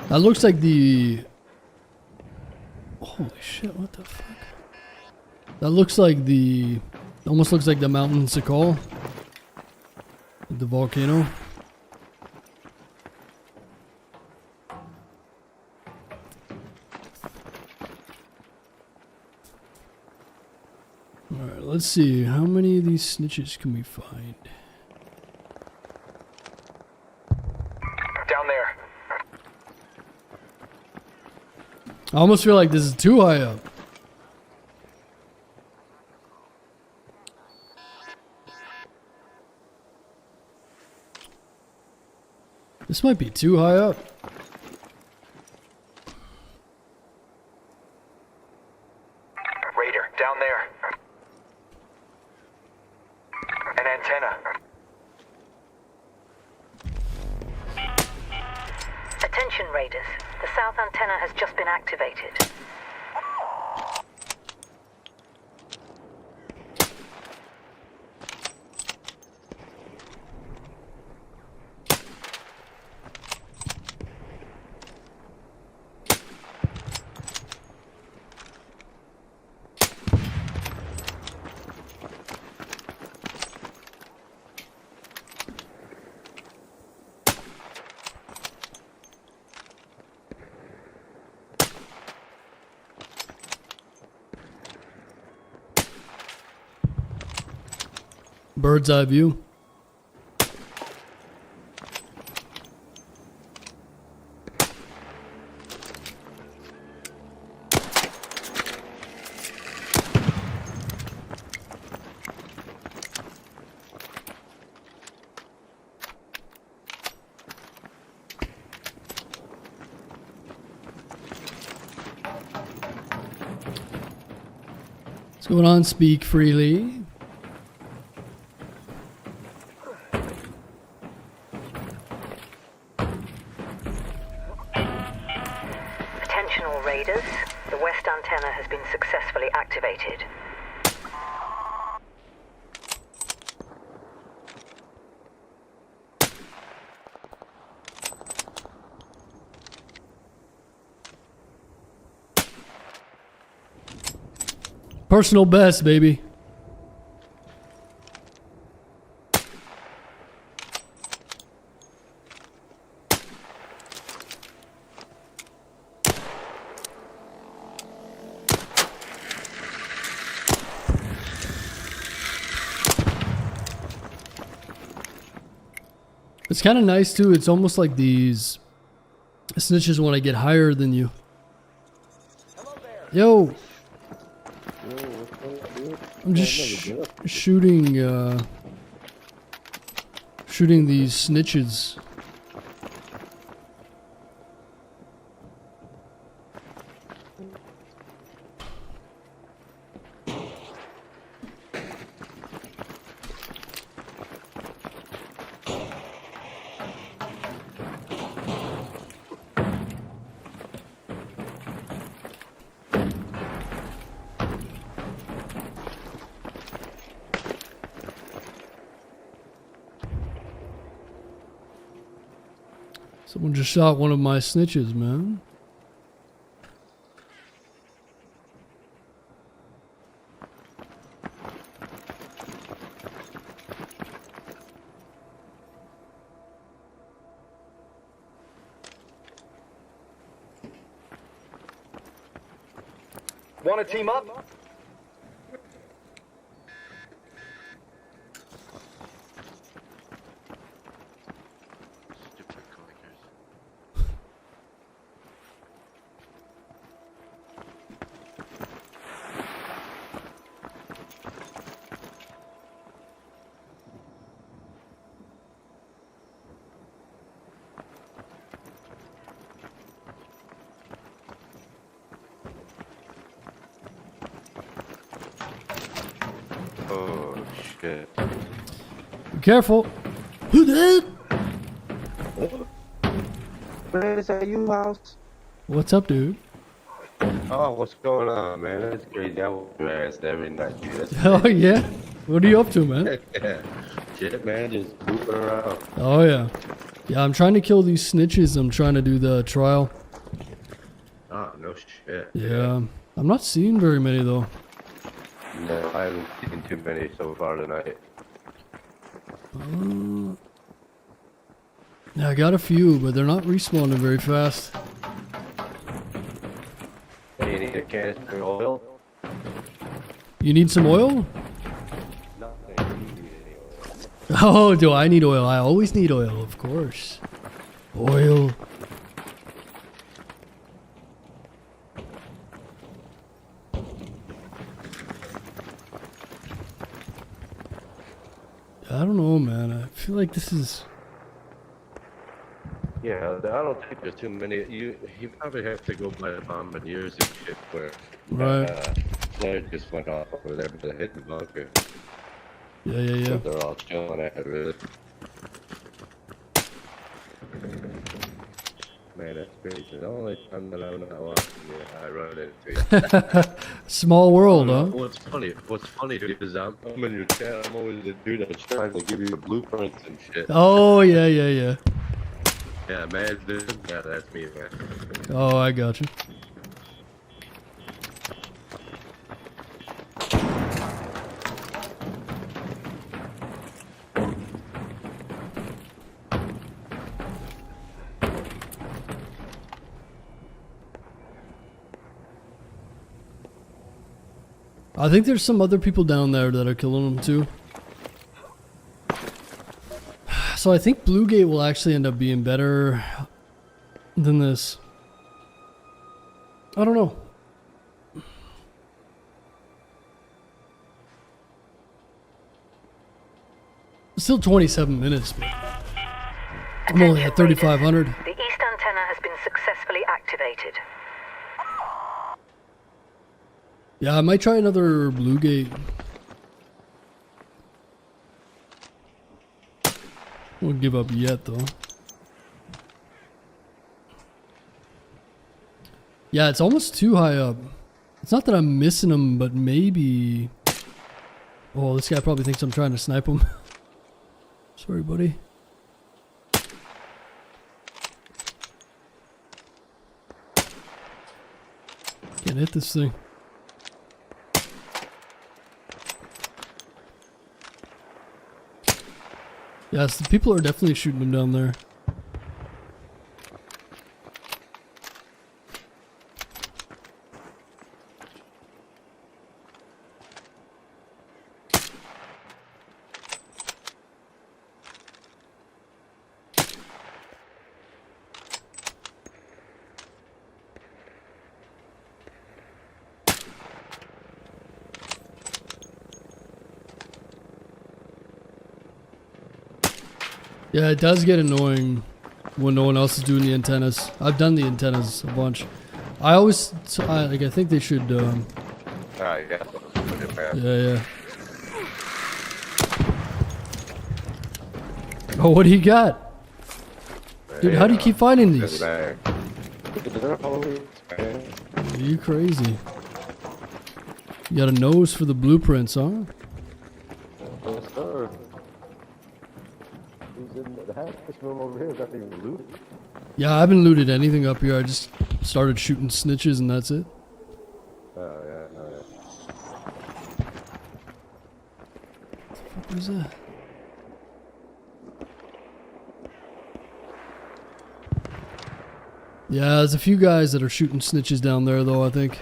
[SPEAKER 13] That looks like the... Holy shit, what the fuck? That looks like the... Almost looks like the mountain Sakal. The volcano. Alright, let's see. How many of these snitches can we find?
[SPEAKER 10] Down there.
[SPEAKER 13] I almost feel like this is too high up. This might be too high up.
[SPEAKER 10] Raider, down there. An antenna.
[SPEAKER 14] Attention, Raiders. The south antenna has just been activated.
[SPEAKER 13] Bird's eye view. What's going on? Speak freely.
[SPEAKER 14] Attention all raiders. The west antenna has been successfully activated.
[SPEAKER 13] Personal best, baby. It's kind of nice too. It's almost like these snitches want to get higher than you. Yo. I'm just shooting these snitches. Someone just shot one of my snitches, man.
[SPEAKER 18] Want to team up?
[SPEAKER 9] Oh shit.
[SPEAKER 13] Be careful. Who did?
[SPEAKER 9] Man, is that you, house?
[SPEAKER 13] What's up, dude?
[SPEAKER 9] Oh, what's going on, man? That's crazy. I walk your ass every night, dude. That's
[SPEAKER 13] Oh yeah. What are you up to, man?
[SPEAKER 9] Shit, man, just goofing around.
[SPEAKER 13] Oh yeah. Yeah, I'm trying to kill these snitches. I'm trying to do the trial.
[SPEAKER 9] Oh, no shit.
[SPEAKER 13] Yeah. I'm not seeing very many though.
[SPEAKER 9] No, I haven't seen too many so far tonight.
[SPEAKER 13] Yeah, I got a few, but they're not respawning very fast.
[SPEAKER 9] Hey, you need a canister of oil?
[SPEAKER 13] You need some oil?
[SPEAKER 9] Nothing. You need any oil.
[SPEAKER 13] Oh, do I need oil? I always need oil, of course. Oil. I don't know, man. I feel like this is...
[SPEAKER 9] Yeah, I don't think there's too many. You probably have to go by the bombardiers and shit where flare just went off over there, but they hit the bunker.
[SPEAKER 13] Yeah.
[SPEAKER 9] So they're all chilling at it, really. Man, that's crazy. The only time that I'm not watching you, I run into you.
[SPEAKER 13] Small world, huh?
[SPEAKER 9] What's funny is I'm in your chat. I'm always the dude that's trying to give you the blueprints and shit.
[SPEAKER 13] Oh, yeah.
[SPEAKER 9] Yeah, man, dude. Yeah, that's me, man.
[SPEAKER 13] Oh, I got you. I think there's some other people down there that are killing them too. So I think Bluegate will actually end up being better than this. I don't know. Still 27 minutes, but I'm only at 3,500.
[SPEAKER 14] The east antenna has been successfully activated.
[SPEAKER 13] Yeah, I might try another Bluegate. Won't give up yet, though. Yeah, it's almost too high up. It's not that I'm missing him, but maybe... Oh, this guy probably thinks I'm trying to snipe him. Sorry, buddy. Can't hit this thing. Yes, the people are definitely shooting him down there. Yeah, it does get annoying when no one else is doing the antennas. I've done the antennas a bunch. I always, I think they should.
[SPEAKER 9] Yeah.
[SPEAKER 13] Yeah. Oh, what do you got, dude? How do you keep finding these? Are you crazy? You got a nose for the blueprints, huh? Yeah, I haven't looted anything up here. I just started shooting snitches and that's it.
[SPEAKER 9] Oh, yeah, no, yeah.
[SPEAKER 13] What was that? Yeah, there's a few guys that are shooting snitches down there, though, I think.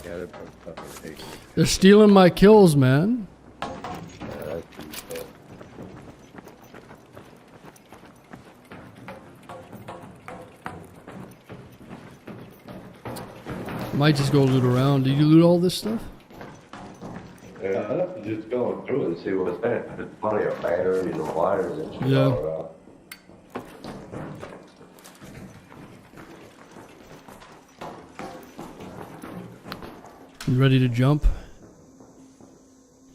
[SPEAKER 9] Yeah,
[SPEAKER 13] They're stealing my kills, man. Might just go loot around. Did you loot all this stuff?
[SPEAKER 9] Yeah, I have to just go through and see what's there. There's plenty of batteries and wires and shit all around.
[SPEAKER 13] You ready to jump?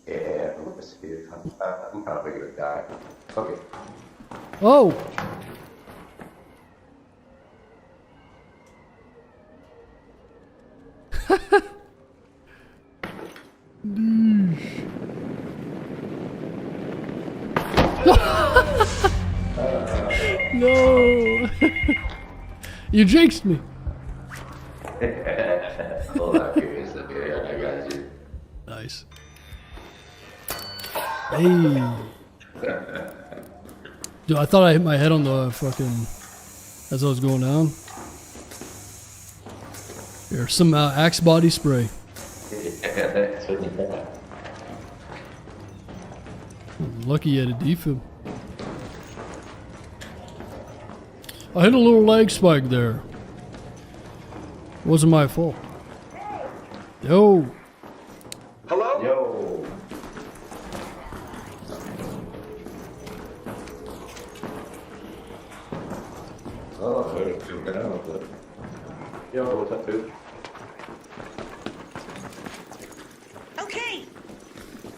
[SPEAKER 9] Yeah, let's see if I'm probably gonna die. Okay.
[SPEAKER 13] Oh! No! You jinxed me.
[SPEAKER 9] Hold on, give me a second. I got you.
[SPEAKER 13] Nice. Hey. Dude, I thought I hit my head on the fucking... as I was going down. Here's some Axe body spray.
[SPEAKER 9] Yeah, that's what you got.
[SPEAKER 13] Lucky you had a defib. I hit a little lag spike there. Wasn't my fault. Yo.
[SPEAKER 18] Hello?
[SPEAKER 9] Yo. Oh, I didn't feel down, but... Yo, what's up, dude?
[SPEAKER 21] Okay.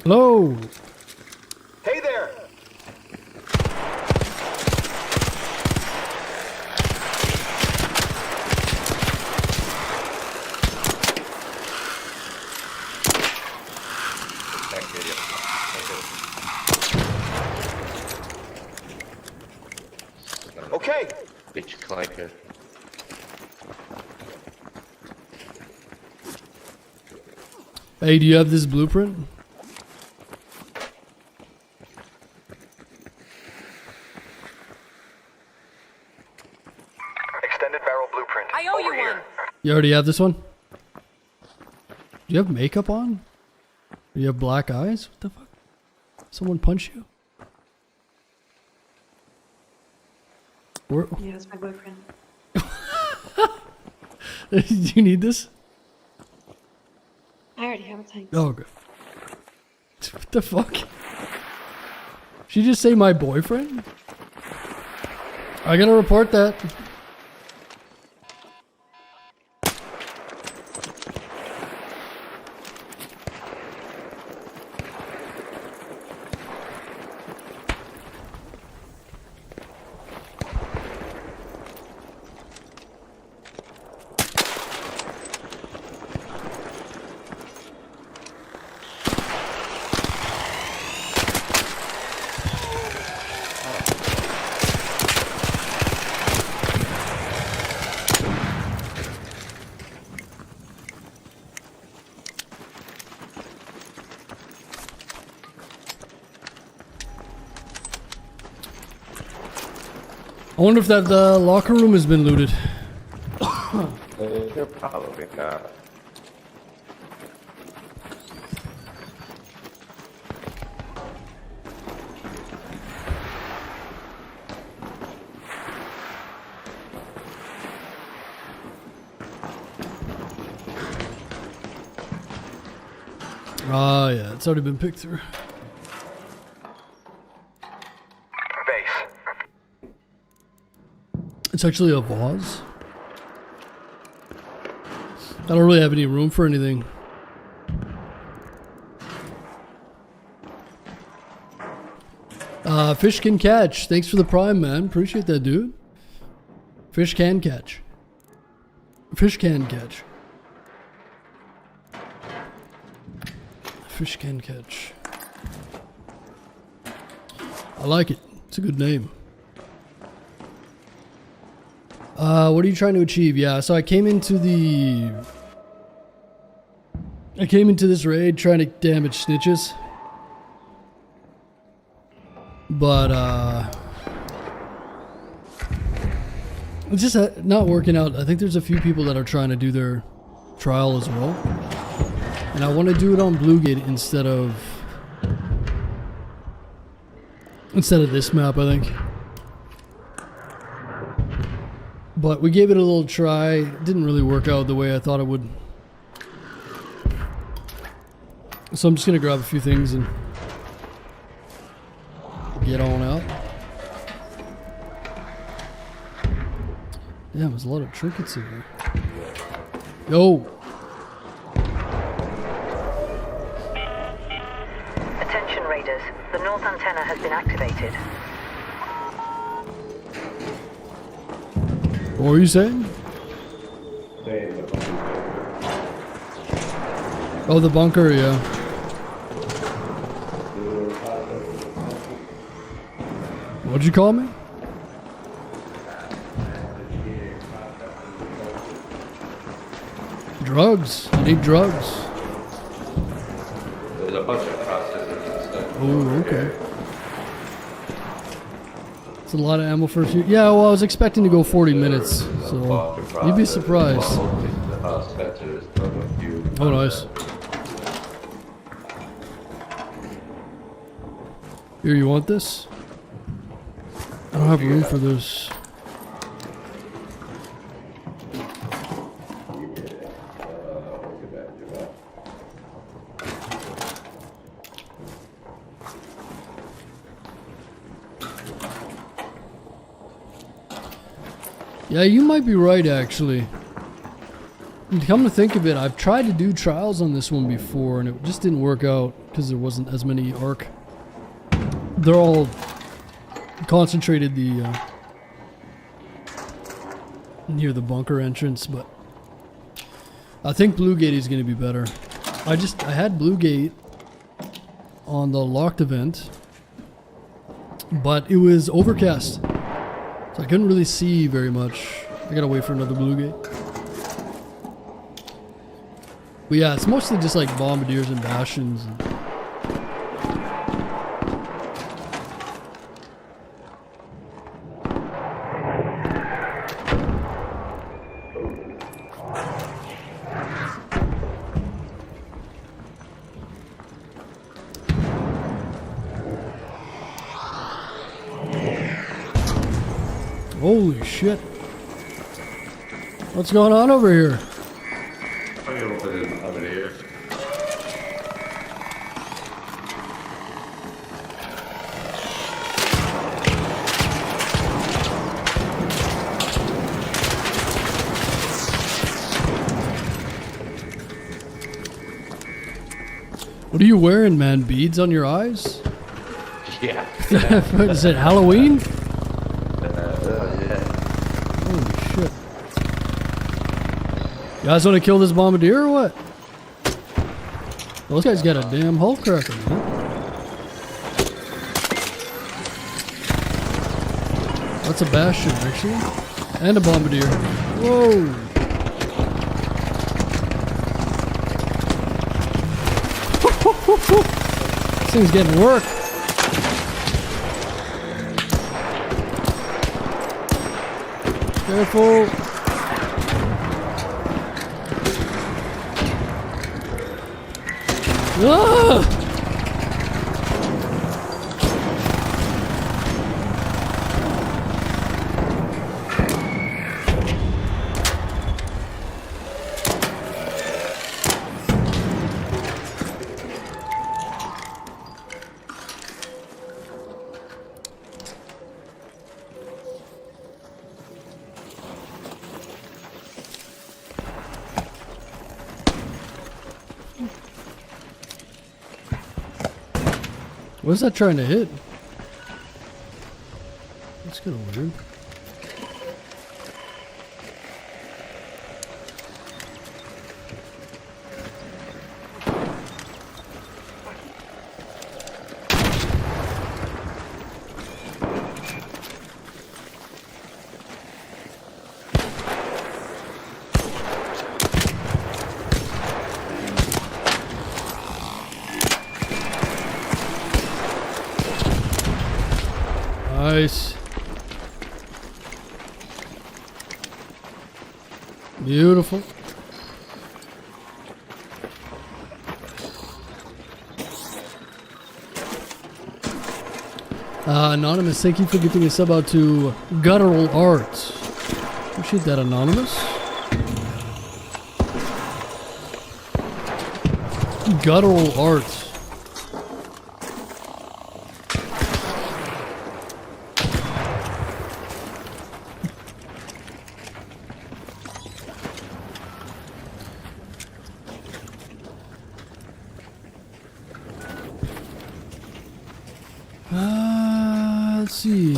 [SPEAKER 13] Hello.
[SPEAKER 18] Hey there! Okay.
[SPEAKER 9] Bitch clanker.
[SPEAKER 13] Hey, do you have this blueprint?
[SPEAKER 10] Extended barrel blueprint.
[SPEAKER 21] I owe you one.
[SPEAKER 13] You already have this one? Do you have makeup on? Do you have black eyes? What the fuck? Someone punch you? Where?
[SPEAKER 17] Yeah, that's my boyfriend.
[SPEAKER 13] Do you need this?
[SPEAKER 17] I already have a tank.
[SPEAKER 13] Oh, okay. What the fuck? She just say my boyfriend? I gotta report that. I wonder if that locker room has been looted.
[SPEAKER 9] They're probably not.
[SPEAKER 13] Ah, yeah, it's already been picked through. It's actually a vase. I don't really have any room for anything. Fish can catch. Thanks for the prime, man. Appreciate that, dude. Fish can catch. Fish can catch. Fish can catch. I like it. It's a good name. What are you trying to achieve? Yeah, so I came into this raid trying to damage snitches. But, it's just not working out. I think there's a few people that are trying to do their trial as well. And I want to do it on Bluegate instead of this map, I think. But we gave it a little try. It didn't really work out the way I thought it would. So I'm just going to grab a few things and get on out. Yeah, there's a lot of trinkets in here. Yo!
[SPEAKER 14] Attention raiders, the north antenna has been activated.
[SPEAKER 13] What were you saying? Oh, the bunker, yeah. What'd you call me? Drugs. I need drugs.
[SPEAKER 9] There's a bunch of processing and stuff.
[SPEAKER 13] Oh, okay. It's a lot of ammo for a few. Yeah, well, I was expecting to go 40 minutes, so you'd be surprised. Oh, nice. Here, you want this? I don't have room for this. Yeah, you might be right, actually. Come to think of it, I've tried to do trials on this one before, and it just didn't work out because there wasn't as many arc. They're all concentrated near the bunker entrance, but I think Bluegate is going to be better. I had Bluegate on the locked event, but it was overcast, so I couldn't really see very much. I gotta wait for another Bluegate. But yeah, it's mostly just like bombardiers and bastions. Holy shit. What's going on over here? What are you wearing, man? Beads on your eyes?
[SPEAKER 9] Yeah.
[SPEAKER 13] Is it Halloween?
[SPEAKER 9] Yeah.
[SPEAKER 13] Holy shit. You guys want to kill this bombardier or what? Those guys got a damn hull cracker, man. That's a bastion, actually. And a bombardier. Whoa. This thing's getting work. Careful. Ah! What's that trying to hit? That's kind of weird. Nice. Beautiful. Anonymous, thank you for giving a sub out to Guttural Arts. Appreciate that, Anonymous. Guttural Arts. Let's see.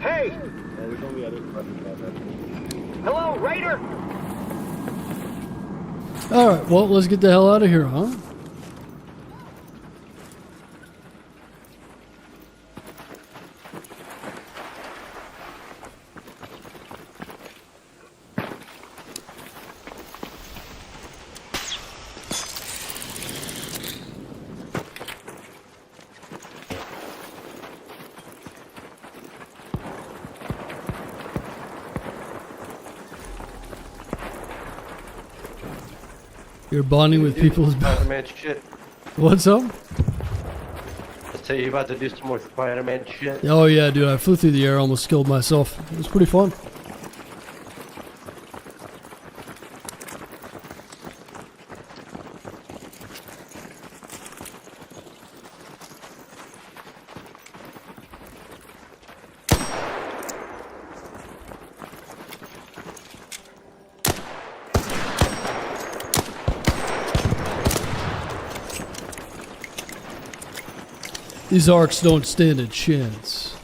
[SPEAKER 18] Hey! Hello, Raider!
[SPEAKER 13] Alright, well, let's get the hell out of here, huh? You're bonding with people who's
[SPEAKER 9] Spider-Man shit.
[SPEAKER 13] What's up?
[SPEAKER 9] I say you about to do some more Spider-Man shit.
[SPEAKER 13] Oh yeah, dude, I flew through the air, almost killed myself. It was pretty fun. These arcs don't stand a chance.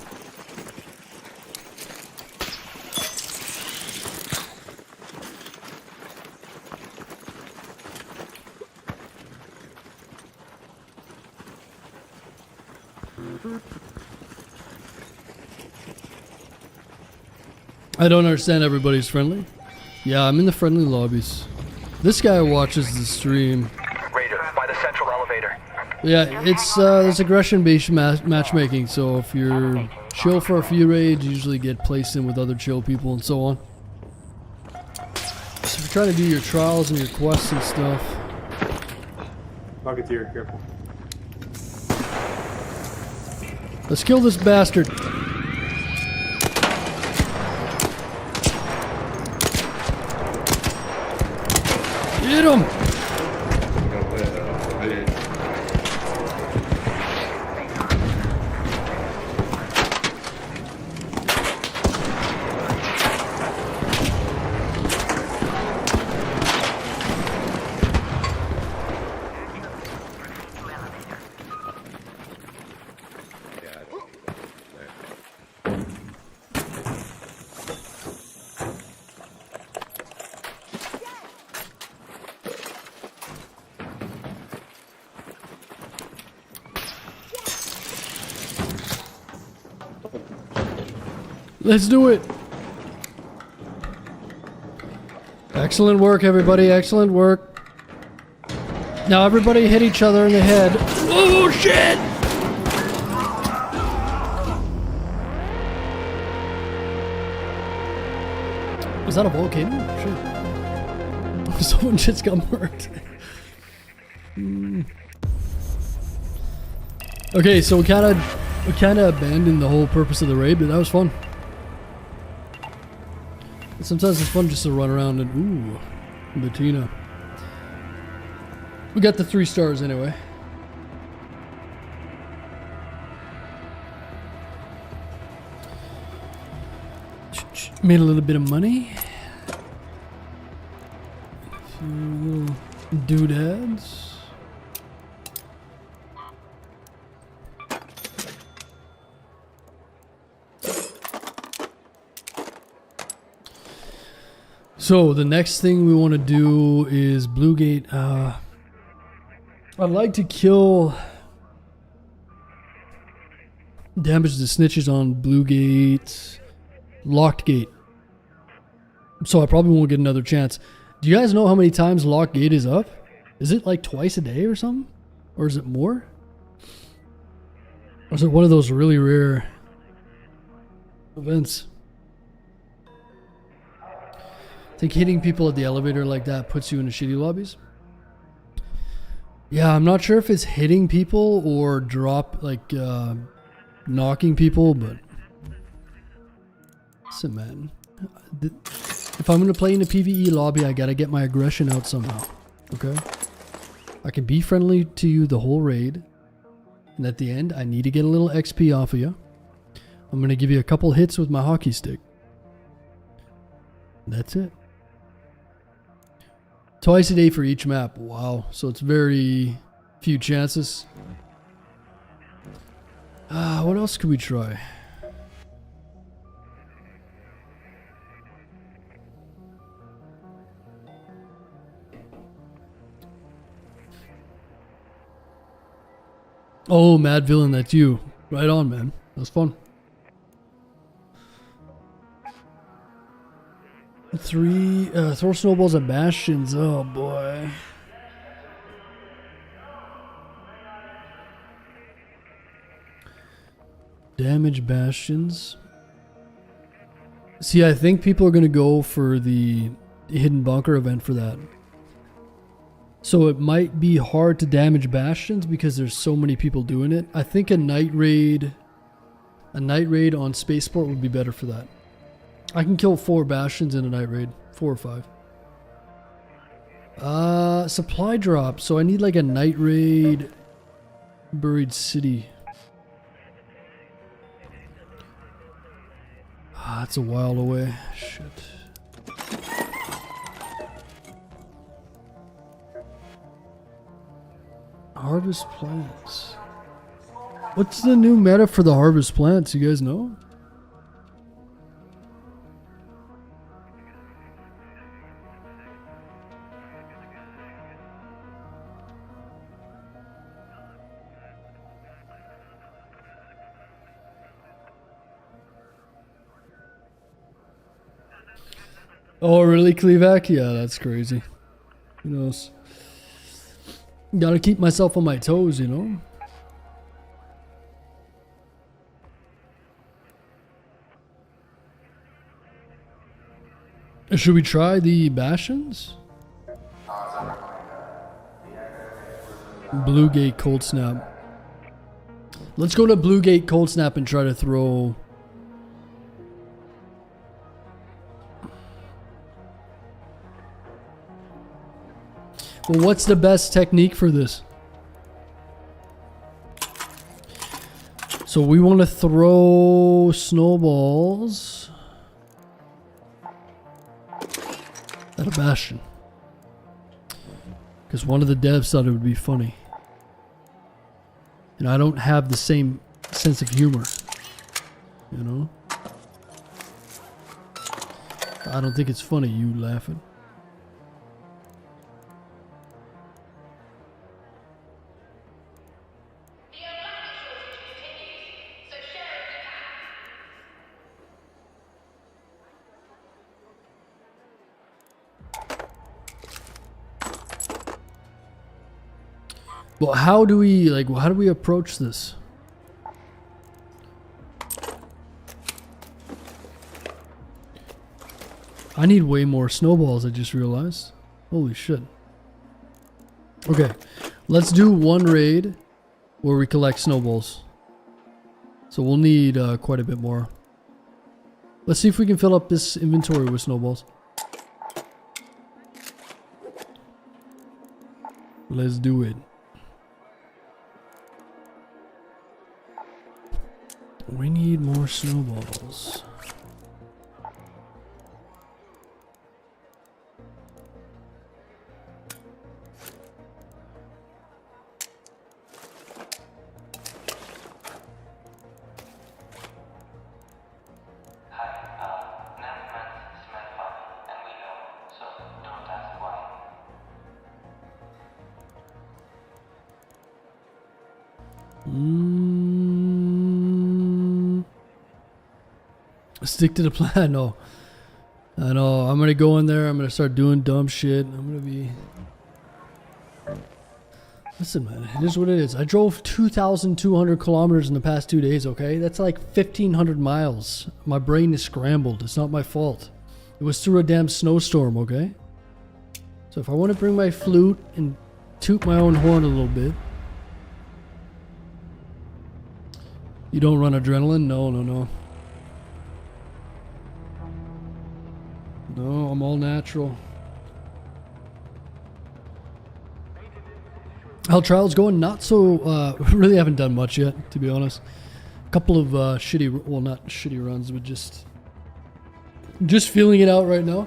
[SPEAKER 13] I don't understand everybody's friendly. Yeah, I'm in the friendly lobbies. This guy watches the stream.
[SPEAKER 10] Raider, by the central elevator.
[SPEAKER 13] Yeah, it's aggression-based matchmaking, so if you're chill for a few raids, you usually get placed in with other chill people and so on. So if you're trying to do your trials and your quests and stuff.
[SPEAKER 20] Bucketeer, careful.
[SPEAKER 13] Let's kill this bastard. Get him! Let's do it. Excellent work, everybody. Excellent work. Now everybody hit each other in the head. Oh, shit! Was that a volcano? Shit. Someone just got murked. Okay, so we kind of abandoned the whole purpose of the raid, but that was fun. Sometimes it's fun just to run around and ooh, Bettina. We got the 3 stars anyway. Made a little bit of money. A few little doodads. So the next thing we want to do is Blue Gate. I'd like to kill damage the snitches on Blue Gate, Locked Gate. So I probably won't get another chance. Do you guys know how many times Locked Gate is up? Is it like twice a day or something? Or is it more? Or is it one of those really rare events? I think hitting people at the elevator like that puts you in the shitty lobbies. Yeah, I'm not sure if it's hitting people or knocking people, but listen, man. If I'm gonna play in a PvE lobby, I gotta get my aggression out somehow. Okay? I can be friendly to you the whole raid, and at the end, I need to get a little XP off of you. I'm gonna give you a couple hits with my hockey stick. That's it. Twice a day for each map. Wow. So it's very few chances. What else could we try? Oh, Mad Villain, that's you. Right on, man. That was fun. 3, throw snowballs at bastions. Oh boy. Damage bastions. See, I think people are going to go for the hidden bunker event for that. So it might be hard to damage bastions because there's so many people doing it. I think a night raid on Spaceport would be better for that. I can kill 4 bastions in a night raid. 4 or 5. Supply drop. So I need like a night raid buried city. That's a while away. Shit. Harvest plants. What's the new meta for the harvest plants? You guys know? Oh, really, Clevac? Yeah, that's crazy. Who knows? Gotta keep myself on my toes, you know? Should we try the Bastions? Blue Gate Cold Snap. Let's go to Blue Gate Cold Snap and try to throw... Well, what's the best technique for this? So we want to throw snowballs at a Bastion. Because one of the devs thought it would be funny. And I don't have the same sense of humor. You know? I don't think it's funny, you laughing. Well, how do we approach this? I need way more snowballs, I just realized. Holy shit. Okay, let's do one raid where we collect snowballs. So we'll need quite a bit more. Let's see if we can fill up this inventory with snowballs. Let's do it. We need more snowballs. Stick to the plan. No, I know. I'm gonna go in there. I'm gonna start doing dumb shit. I'm gonna be. Listen, man. It is what it is. I drove 2,200 kilometers in the past 2 days. Okay, that's like 1,500 miles. My brain is scrambled. It's not my fault. It was through a damn snowstorm. Okay. So if I want to bring my flute and toot my own horn a little bit. You don't run adrenaline? No, no, no. No, I'm all natural. How trials going? Not so, really haven't done much yet, to be honest. A couple of shitty, well, not shitty runs, but just feeling it out right now.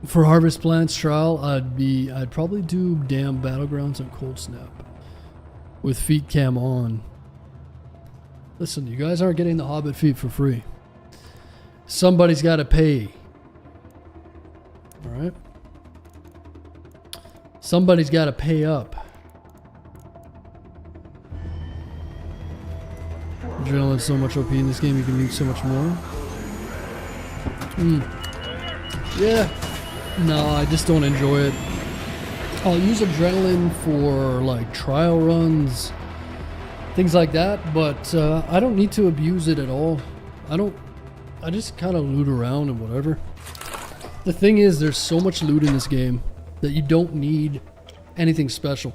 [SPEAKER 13] For Harvest Plants trial, I'd probably do damn Battlegrounds and Cold Snap. With feet cam on. Listen, you guys aren't getting the Hobbit feet for free. Somebody's got to pay. Alright? Somebody's got to pay up. Adrenaline's so much OP in this game, you can need so much more. Yeah. No, I just don't enjoy it. I'll use adrenaline for like trial runs, things like that, but I don't need to abuse it at all. I just kind of loot around and whatever. The thing is, there's so much loot in this game that you don't need anything special.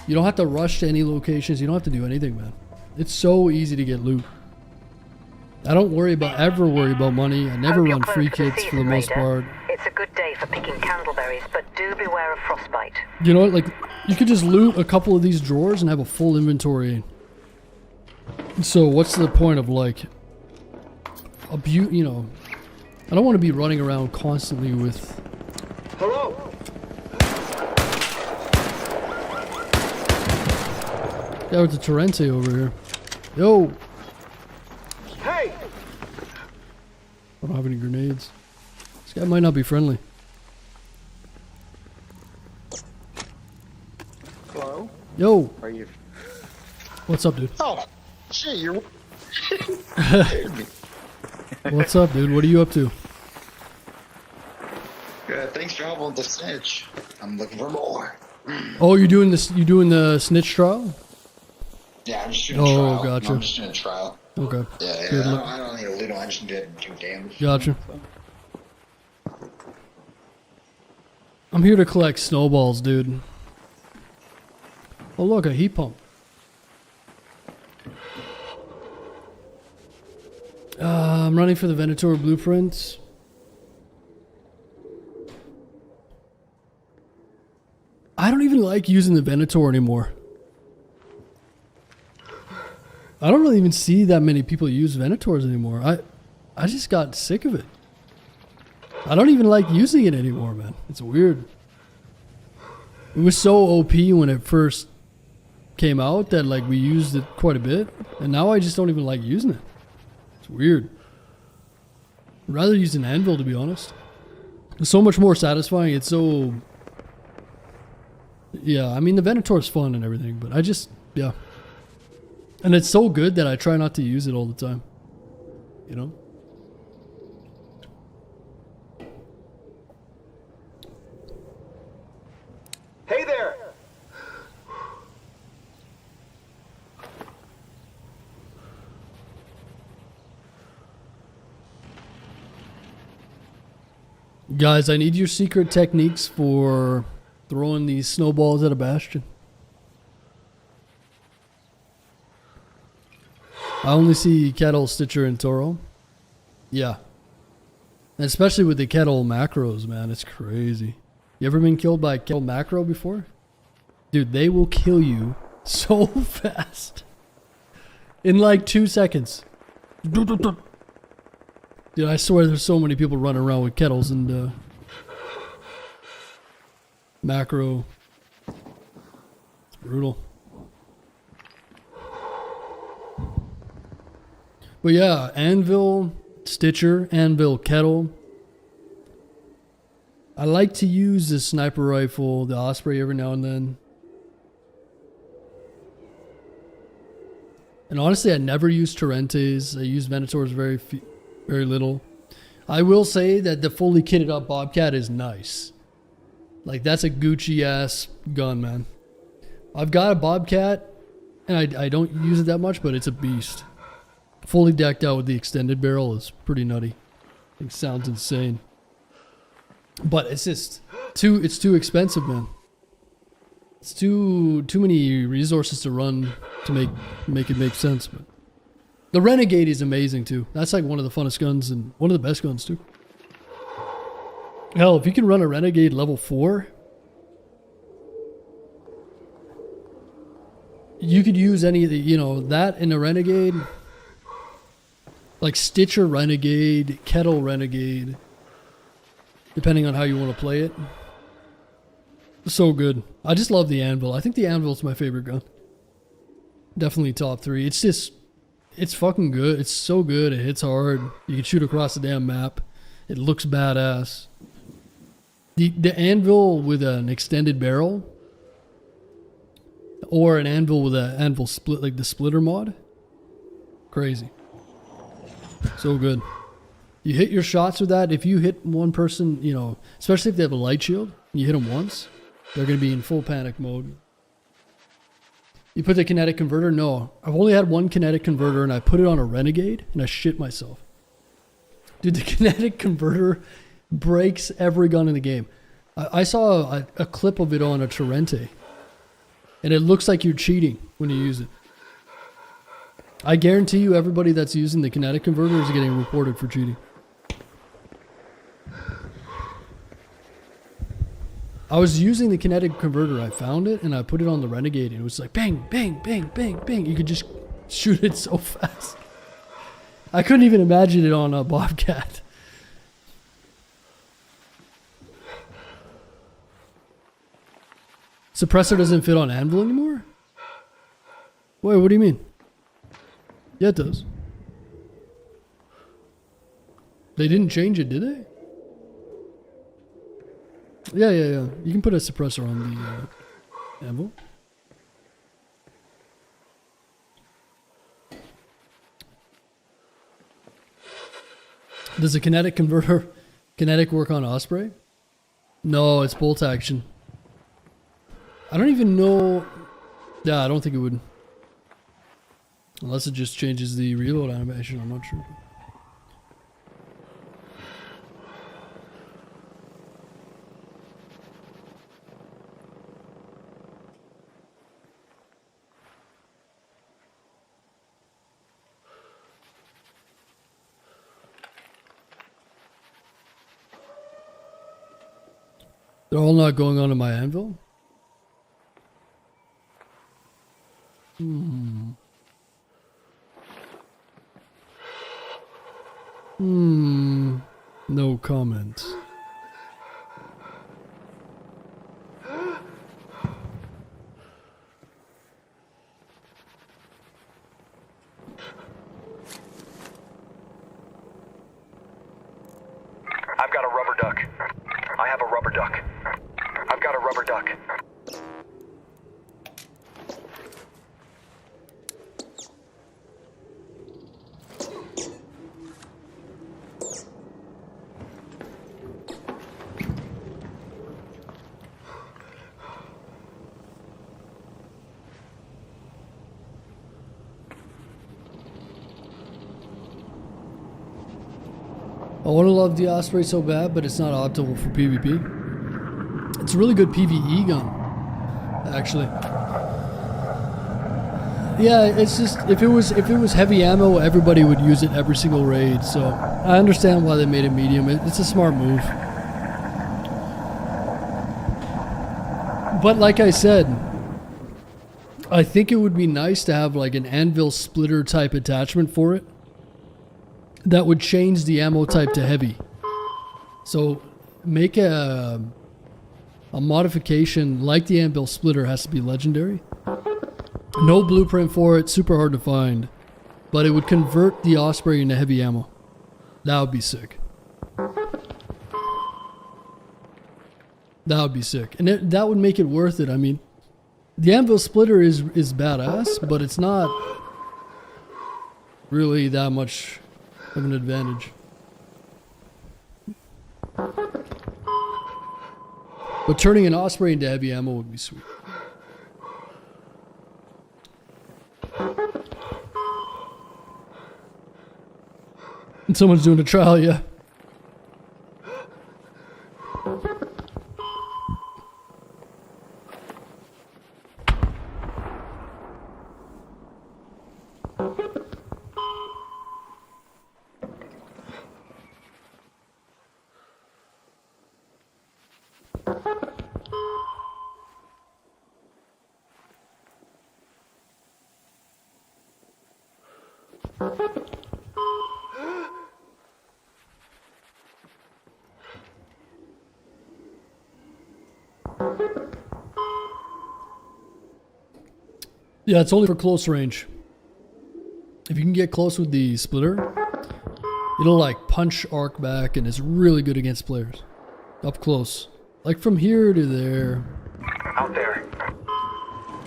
[SPEAKER 13] You don't have to rush to any locations. You don't have to do anything, man. It's so easy to get loot. I don't ever worry about money. I never run free kits for the most part.
[SPEAKER 14] It's a good day for picking candleberries, but do beware of frostbite.
[SPEAKER 13] You know what? Like, you could just loot a couple of these drawers and have a full inventory. So what's the point of like you know? I don't want to be running around constantly with.
[SPEAKER 18] Hello.
[SPEAKER 13] Yeah, with the Torrente over here. Yo.
[SPEAKER 18] Hey.
[SPEAKER 13] I don't have any grenades. This guy might not be friendly.
[SPEAKER 20] Hello?
[SPEAKER 13] Yo.
[SPEAKER 20] Are you
[SPEAKER 13] What's up, dude?
[SPEAKER 12] Oh, shit, you're.
[SPEAKER 13] What's up, dude? What are you up to?
[SPEAKER 12] Good. Thanks for helping with the snitch. I'm looking for more.
[SPEAKER 13] Oh, you're doing this? You doing the snitch trial?
[SPEAKER 12] Yeah, I'm just doing a trial.
[SPEAKER 13] Gotcha.
[SPEAKER 12] No, I'm just doing a trial.
[SPEAKER 13] Okay.
[SPEAKER 12] Yeah,
[SPEAKER 13] Good
[SPEAKER 12] I
[SPEAKER 13] luck.
[SPEAKER 12] don't need a little. I just need to do damage.
[SPEAKER 13] Gotcha. I'm here to collect snowballs, dude. Oh, look, a heat pump. I'm running for the Venator blueprints. I don't even like using the Venator anymore. I don't really even see that many people use Venators anymore. I just got sick of it. I don't even like using it anymore, man. It's weird. It was so OP when it first came out that like we used it quite a bit, and now I just don't even like using it. It's weird. I'd rather use an anvil, to be honest. It's so much more satisfying. It's so... Yeah, I mean, the Venator's fun and everything, but I just... Yeah. And it's so good that I try not to use it all the time. You know?
[SPEAKER 18] Hey there!
[SPEAKER 13] Guys, I need your secret techniques for throwing these snowballs at a bastion. I only see Kettle, Stitcher, and Toro. Yeah. And especially with the Kettle macros, man. It's crazy. You ever been killed by a Kettle macro before? Dude, they will kill you so fast. In like 2 seconds. Dude, I swear there's so many people running around with kettles and macro. It's brutal. But yeah, anvil, Stitcher, anvil, kettle. I like to use the sniper rifle, the Osprey every now and then. And honestly, I never use Torrentes. I use Venators very little. I will say that the fully kitted up Bobcat is nice. Like, that's a Gucci ass gun, man. I've got a Bobcat, and I don't use it that much, but it's a beast. Fully decked out with the extended barrel is pretty nutty. It sounds insane. But it's just it's too expensive, man. It's too many resources to run to make it make sense. But the Renegade is amazing too. That's like one of the funnest guns and one of the best guns too. Hell, if you can run a Renegade level 4, you could use any of the, you know, that in a Renegade, like Stitcher Renegade, Kettle Renegade, depending on how you want to play it. So good. I just love the Anvil. I think the Anvil is my favorite gun. Definitely top 3. It's just, it's fucking good. It's so good. It hits hard. You can shoot across the damn map. It looks badass. The Anvil with an extended barrel, or an Anvil with an Anvil split, like the splitter mod. Crazy. So good. You hit your shots with that. If you hit one person, you know, especially if they have a light shield, and you hit them once, they're going to be in full panic mode. You put the kinetic converter? No. I've only had one kinetic converter, and I put it on a Renegade, and I shit myself. Dude, the kinetic converter breaks every gun in the game. I saw a clip of it on a Torrente, and it looks like you're cheating when you use it. I guarantee you everybody that's using the kinetic converter is getting reported for cheating. I was using the kinetic converter. I found it, and I put it on the Renegade, and it was like bang, bang, bang, bang, bang. You could just shoot it so fast. I couldn't even imagine it on a Bobcat. Suppressor doesn't fit on Anvil anymore? Wait, what do you mean? Yeah, it does. They didn't change it, did they? Yeah. You can put a suppressor on the Anvil. Does the kinetic converter kinetic work on Osprey? No, it's bolt action. I don't even know. Yeah, I don't think it would. Unless it just changes the reload animation, I'm not sure. They're all not going onto my anvil? No comment.
[SPEAKER 10] I've got a rubber duck. I have a rubber duck. I've got a rubber duck.
[SPEAKER 13] I want to love the Osprey so bad, but it's not optimal for PvP. It's a really good PvE gun, actually. Yeah, it's just if it was heavy ammo, everybody would use it every single raid. So I understand why they made it medium. It's a smart move. But like I said, I think it would be nice to have like an anvil splitter type attachment for it that would change the ammo type to heavy. So make a modification like the anvil splitter. Has to be legendary. No blueprint for it, super hard to find, but it would convert the Osprey into heavy ammo. That would be sick. That would be sick, and that would make it worth it. I mean, the anvil splitter is badass, but it's not really that much of an advantage. But turning an Osprey into heavy ammo would be sweet. And someone's doing a trial, yeah. Yeah, it's only for close range. If you can get close with the splitter, it'll like punch arc back, and it's really good against players. Up close. Like from here to there.
[SPEAKER 10] Out there.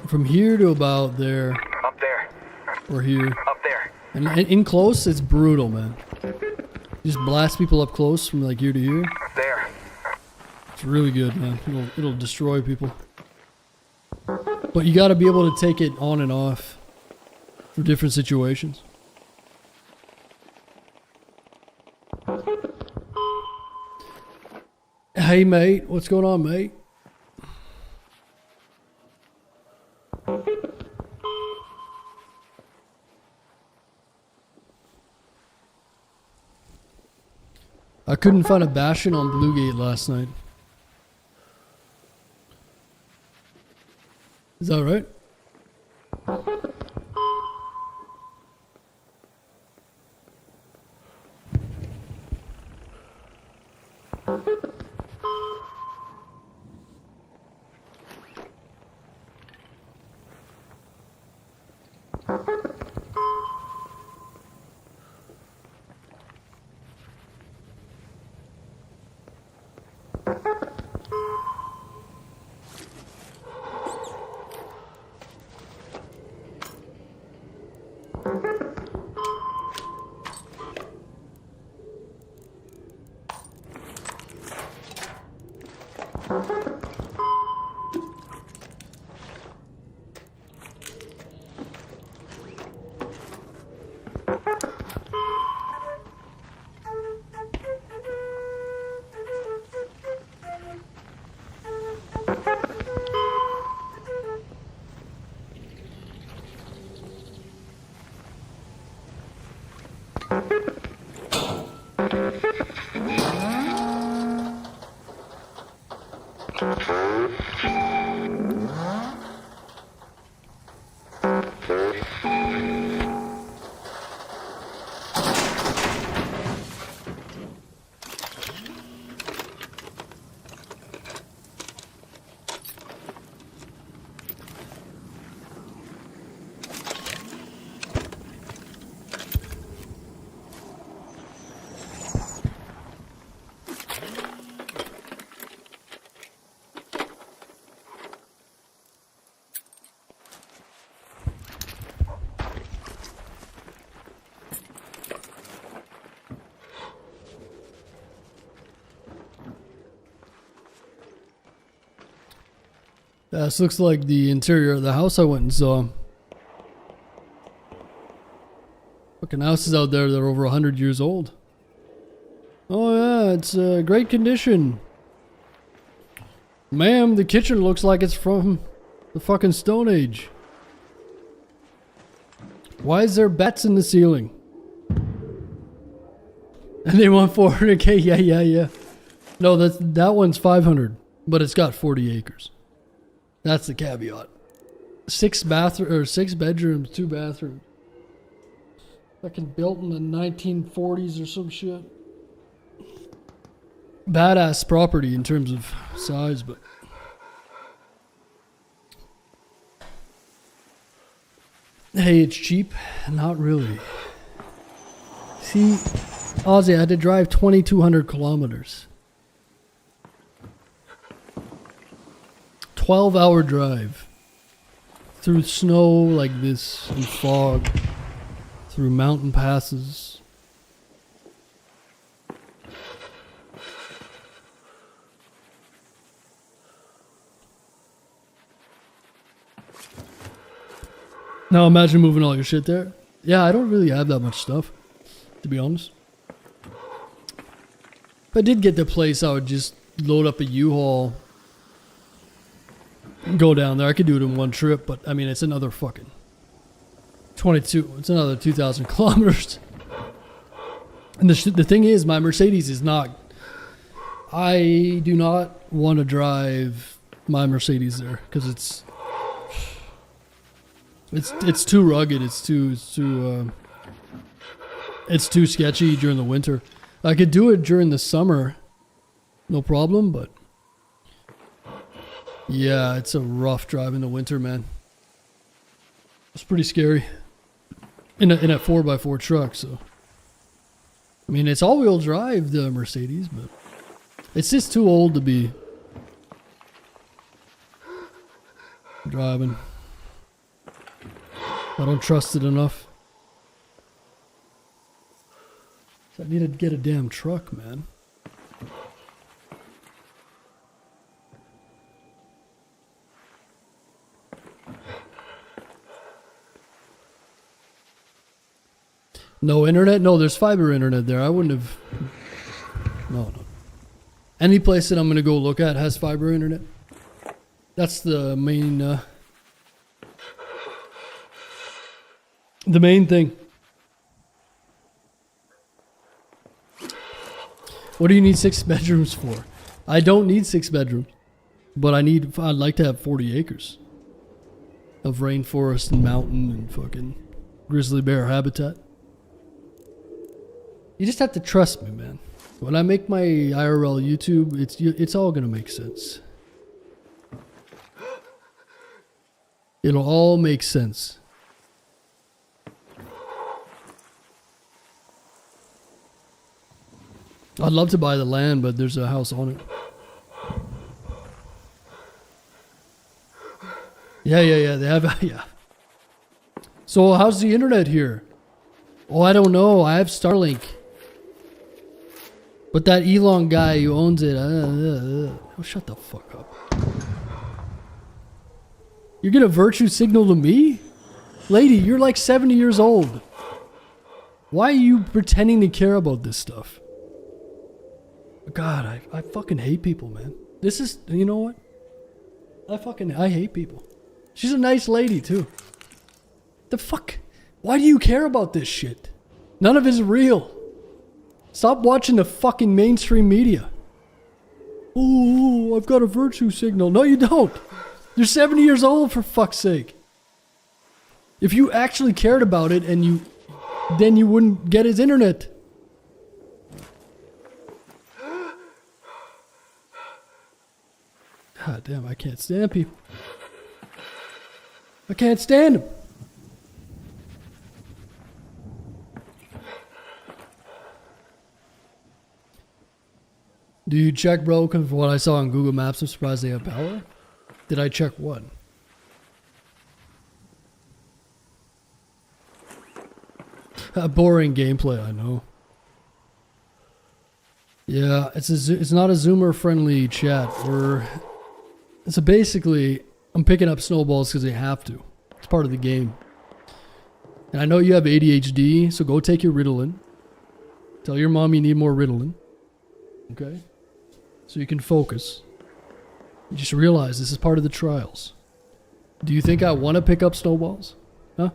[SPEAKER 13] From here to about there.
[SPEAKER 10] Up there.
[SPEAKER 13] Or here.
[SPEAKER 10] Up there.
[SPEAKER 13] And in close, it's brutal, man. You just blast people up close from like here to here.
[SPEAKER 10] There.
[SPEAKER 13] It's really good, man. It'll destroy people. But you got to be able to take it on and off for different situations. Hey, mate. What's going on, mate? I couldn't find a Bastion on Bluegate last night. Is that right? This looks like the interior of the house I went and saw. Fucking houses out there that are over 100 years old. Oh yeah, it's great condition. Ma'am, the kitchen looks like it's from the fucking Stone Age. Why is there bats in the ceiling? And they want 400k, yeah. No, that one's 500, but it's got 40 acres. That's the caveat. 6 bedrooms, 2 bathrooms. Fucking built in the 1940s or some shit. Badass property in terms of size, but hey, it's cheap? Not really. See, Ozzy, I had to drive 2,200 kilometers. 12-hour drive through snow like this and fog, through mountain passes. Now imagine moving all your shit there. Yeah, I don't really have that much stuff, to be honest. If I did get the place, I would just load up a U-Haul, go down there. I could do it in one trip, but I mean, it's another fucking 22. It's another 2,000 kilometers. And the thing is, my Mercedes is not. I do not want to drive my Mercedes there because it's too rugged. It's too sketchy during the winter. I could do it during the summer, no problem, but yeah, it's a rough drive in the winter, man. It's pretty scary in a 4x4 truck. So, I mean, it's all-wheel drive, the Mercedes, but it's just too old to be driving. I don't trust it enough. I need to get a damn truck, man. No internet? No, there's fiber internet there. I wouldn't have... No. Any place that I'm going to go look at has fiber internet. That's the main... the main thing. What do you need 6 bedrooms for? I don't need 6 bedrooms. But I'd like to have 40 acres of rainforest and mountain and fucking grizzly bear habitat. You just have to trust me, man. When I make my IRL YouTube, it's all gonna make sense. It'll all make sense. I'd love to buy the land, but there's a house on it. Yeah. They have, yeah. So how's the internet here? Oh, I don't know. I have Starlink. But that Elon guy who owns it, oh, shut the fuck up. You're gonna virtue signal to me? Lady, you're like 70 years old. Why are you pretending to care about this stuff? God, I fucking hate people, man. This is, you know what? I hate people. She's a nice lady, too. The fuck? Why do you care about this shit? None of it is real. Stop watching the fucking mainstream media. Oh, I've got a virtue signal. No, you don't. You're 70 years old, for fuck's sake. If you actually cared about it then you wouldn't get his internet. God damn, I can't stand people. I can't stand them. Do you check, bro? Because from what I saw on Google Maps, I'm surprised they have power. Did I check what? Boring gameplay, I know. Yeah, it's not a Zoomer-friendly chat. So basically, I'm picking up snowballs because they have to. It's part of the game. And I know you have ADHD, so go take your Ritalin. Tell your mom you need more Ritalin. Okay? So you can focus. You just realize this is part of the trials. Do you think I want to pick up snowballs? Huh?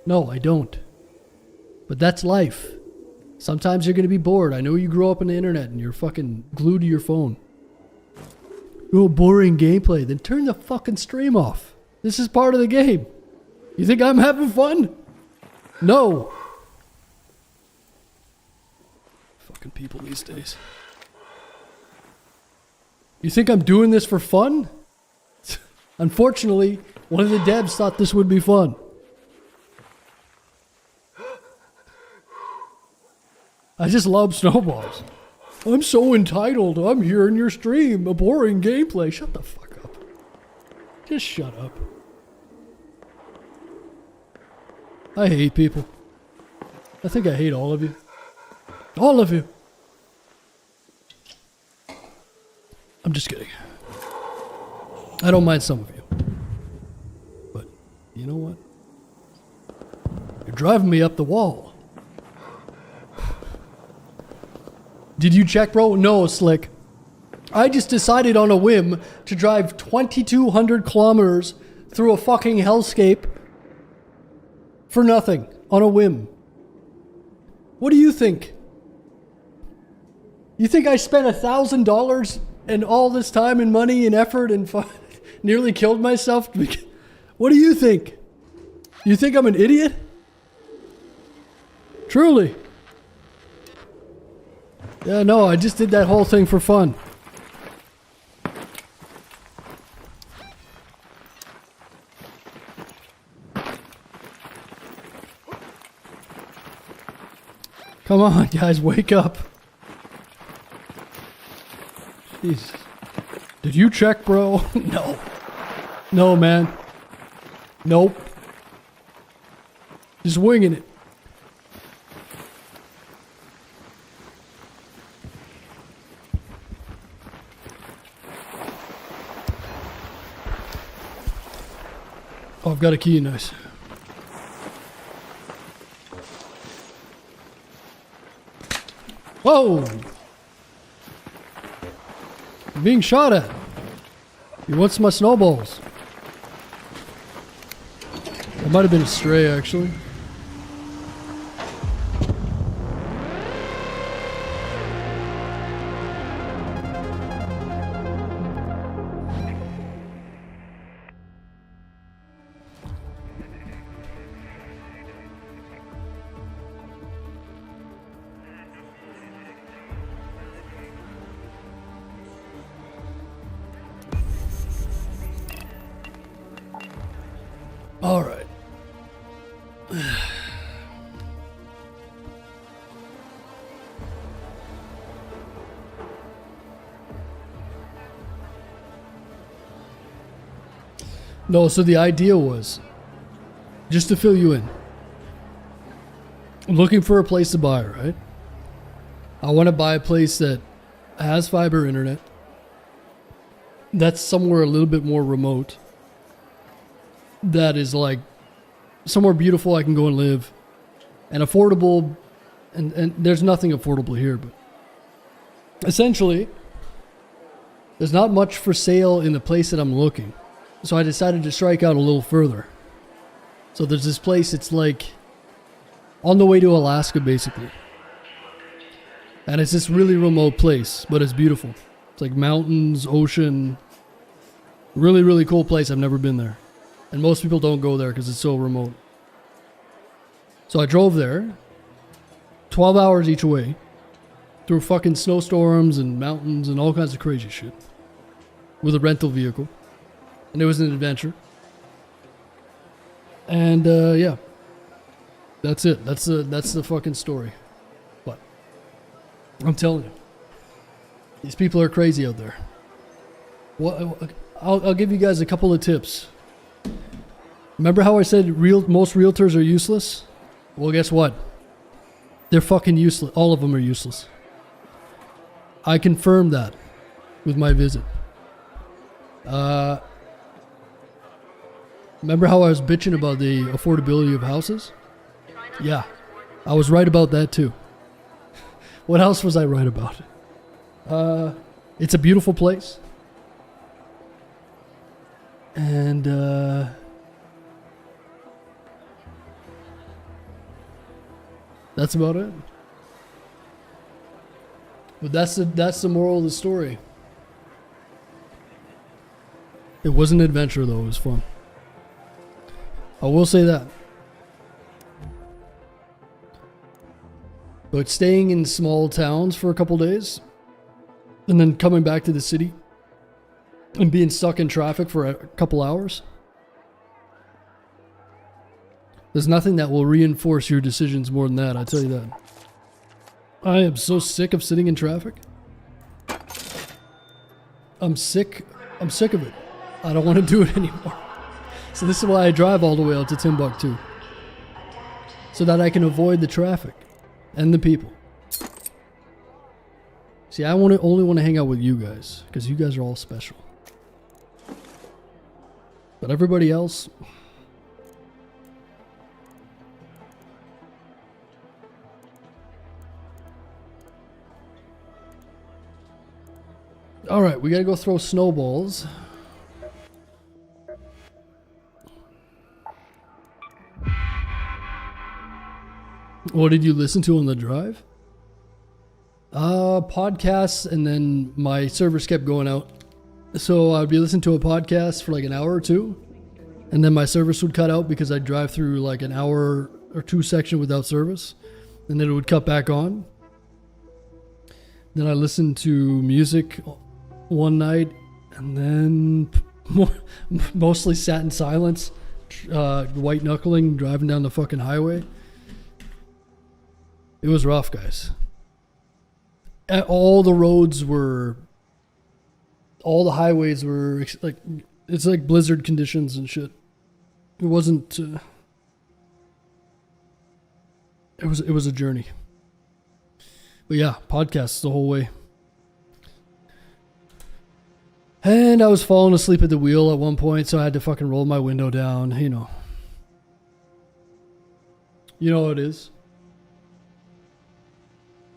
[SPEAKER 13] No, I don't. But that's life. Sometimes you're going to be bored. I know you grew up on the internet and you're fucking glued to your phone. Oh, boring gameplay. Then turn the fucking stream off. This is part of the game. You think I'm having fun? No. Fucking people these days. You think I'm doing this for fun? Unfortunately, one of the devs thought this would be fun. I just love snowballs. I'm so entitled. I'm here in your stream. A boring gameplay. Shut the fuck up. Just shut up. I hate people. I think I hate all of you. All of you. I'm just kidding. I don't mind some of you. But, you know what? You're driving me up the wall. Did you check, bro? No, Slick. I just decided on a whim to drive 2,200 kilometers through a fucking hellscape for nothing. On a whim. What do you think? You think I spent $1,000 and all this time and money and effort and nearly killed myself? What do you think? You think I'm an idiot? Truly. Yeah, no, I just did that whole thing for fun. Come on, guys, wake up. Jesus. Did you check, bro? No. No, man. Nope. Just winging it. Oh, I've got a key, nice. Whoa! I'm being shot at. He wants my snowballs. That might have been a stray, actually. All right. No, so the idea was, just to fill you in, I'm looking for a place to buy, right? I want to buy a place that has fiber internet, that's somewhere a little bit more remote, that is like somewhere beautiful I can go and live, and affordable, and there's nothing affordable here, but essentially there's not much for sale in the place that I'm looking, so I decided to strike out a little further. So there's this place, it's like On the way to Alaska, basically. And it's this really remote place, but it's beautiful. It's like mountains, ocean. Really, really cool place. I've never been there. And most people don't go there because it's so remote. So I drove there. 12 hours each way. Through fucking snowstorms and mountains and all kinds of crazy shit. With a rental vehicle. And it was an adventure. And yeah. That's it. That's the fucking story. But I'm telling you. These people are crazy out there. What I'll give you guys a couple of tips. Remember how I said most realtors are useless? Well, guess what? They're fucking useless. All of them are useless. I confirmed that with my visit. Remember how I was bitching about the affordability of houses? Yeah, I was right about that too. What else was I right about? It's a beautiful place. And that's about it. But that's the moral of the story. It was an adventure though, it was fun. I will say that. But staying in small towns for a couple days and then coming back to the city and being stuck in traffic for a couple hours, there's nothing that will reinforce your decisions more than that, I tell you that. I am so sick of sitting in traffic. I'm sick of it. I don't want to do it anymore. So this is why I drive all the way out to Timbuktu. So that I can avoid the traffic and the people. See, I only want to hang out with you guys because you guys are all special. But everybody else, all right, we gotta go throw snowballs. What did you listen to on the drive? Podcasts, and then my servers kept going out. So I'd be listening to a podcast for like an hour or two, and then my service would cut out because I'd drive through like an hour or two section without service, and then it would cut back on. Then I listened to music one night, and then mostly sat in silence, white knuckling, driving down the fucking highway. It was rough, guys. All the roads were, all the highways were like, it's like blizzard conditions and shit. It wasn't, it was a journey. But yeah, podcasts the whole way. And I was falling asleep at the wheel at one point, so I had to fucking roll my window down, you know. You know what it is.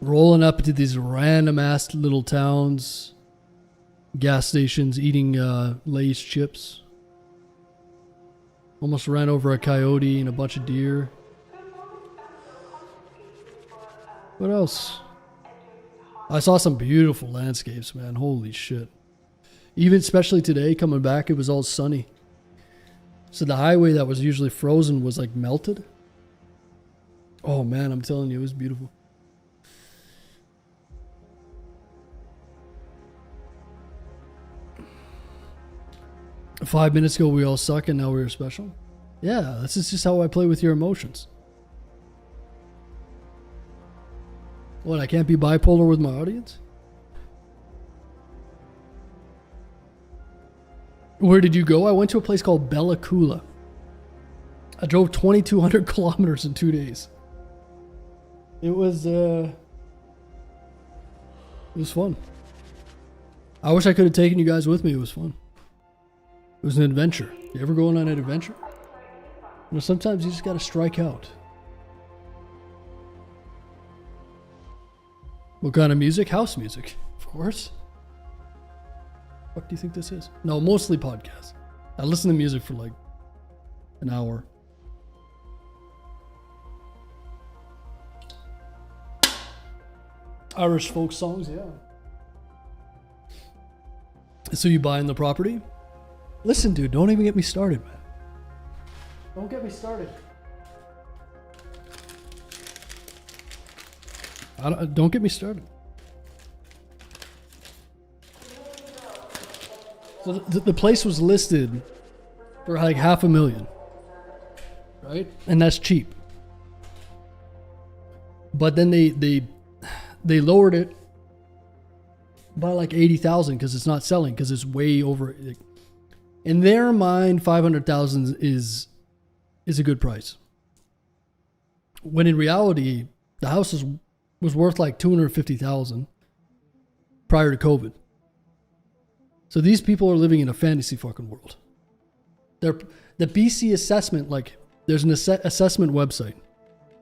[SPEAKER 13] Rolling up into these random ass little towns, gas stations, eating Lay's chips. Almost ran over a coyote and a bunch of deer. What else? I saw some beautiful landscapes, man. Holy shit. Even especially today, coming back, it was all sunny. So the highway that was usually frozen was like melted. Oh man, I'm telling you, it was beautiful. Five minutes ago, we all suck and now we're special. Yeah, this is just how I play with your emotions. What, I can't be bipolar with my audience? Where did you go? I went to a place called Bella Coola. I drove 2,200 kilometers in 2 days. It was fun. I wish I could have taken you guys with me. It was fun. It was an adventure. You ever going on an adventure? You know, sometimes you just gotta strike out. What kind of music? House music, of course. What do you think this is? No, mostly podcasts. I listen to music for like an hour. Irish folk songs, yeah. So you buying the property? Listen, dude, don't even get me started, man. Don't get me started. Don't get me started. So the place was listed for like $500,000, right? And that's cheap. But then they lowered it by like 80,000 because it's not selling because it's way over. In their mind, 500,000 is a good price. When in reality, the house was worth like 250,000 prior to COVID. So these people are living in a fantasy fucking world. The BC assessment, like there's an assessment website.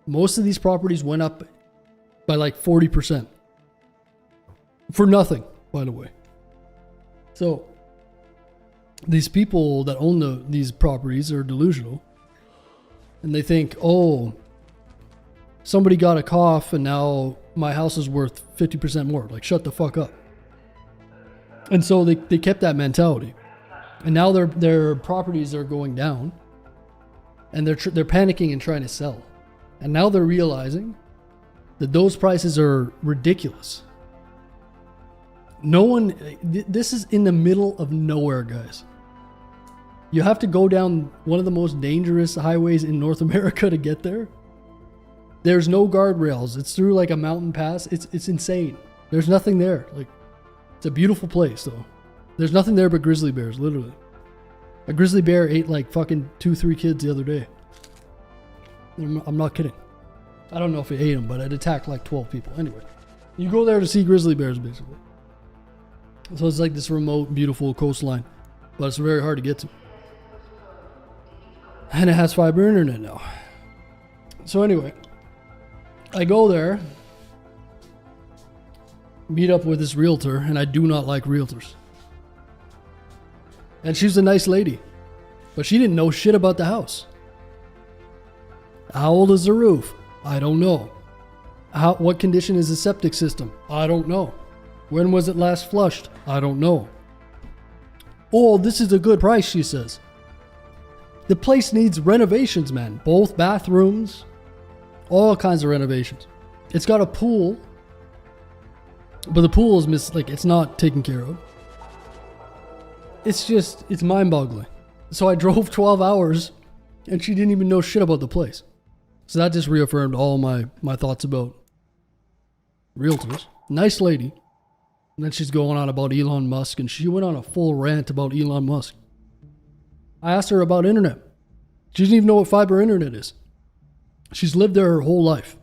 [SPEAKER 13] Most of these properties went up by like 40%. For nothing, by the way. So these people that own these properties are delusional. And they think, oh, somebody got a cough and now my house is worth 50% more. Like, shut the fuck up. And so they kept that mentality. And now their properties are going down. And they're panicking and trying to sell. And now they're realizing that those prices are ridiculous. This is in the middle of nowhere, guys. You have to go down one of the most dangerous highways in North America to get there. There's no guardrails. It's through like a mountain pass. It's insane. There's nothing there. Like, it's a beautiful place though. There's nothing there but grizzly bears, literally. A grizzly bear ate like fucking 2-3 kids the other day. I'm not kidding. I don't know if it ate them, but it attacked like 12 people. Anyway, you go there to see grizzly bears basically. So it's like this remote, beautiful coastline, but it's very hard to get to. And it has fiber internet now. So anyway, I go there, meet up with this realtor, and I do not like realtors. And she's a nice lady, but she didn't know shit about the house. How old is the roof? I don't know. What condition is the septic system? I don't know. When was it last flushed? I don't know. Oh, this is a good price, she says. The place needs renovations, man. Both bathrooms, all kinds of renovations. It's got a pool, but the pool is it's not taken care of. It's mind-boggling. So I drove 12 hours, and she didn't even know shit about the place. So that just reaffirmed all my thoughts about realtors. Nice lady. And then she's going on about Elon Musk, and she went on a full rant about Elon Musk. I asked her about internet. She doesn't even know what fiber internet is. She's lived there her whole life.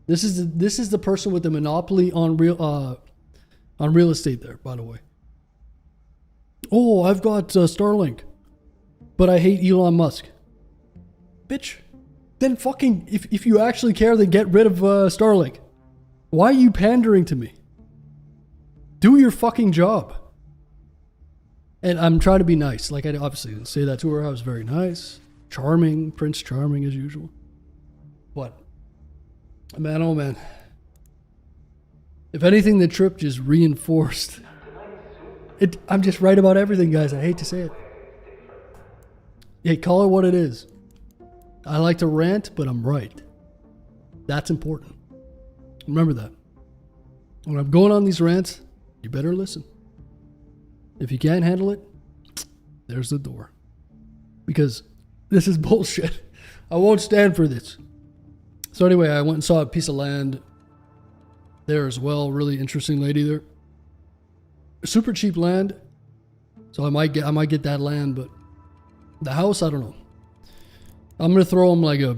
[SPEAKER 13] This is the person with the monopoly on real estate there, by the way. Oh, I've got Starlink, but I hate Elon Musk. Bitch, then fucking, if you actually care, then get rid of Starlink. Why are you pandering to me? Do your fucking job. And I'm trying to be nice. Like, I obviously didn't say that to her. I was very nice. Charming. Prince Charming as usual. But, man, oh man. If anything, the trip just reinforced. I'm just right about everything, guys. I hate to say it. Hey, call it what it is. I like to rant, but I'm right. That's important. Remember that. When I'm going on these rants, you better listen. If you can't handle it, there's the door. Because this is bullshit. I won't stand for this. So anyway, I went and saw a piece of land there as well. Really interesting lady there. Super cheap land. So I might get that land, but the house, I don't know. I'm gonna throw them like a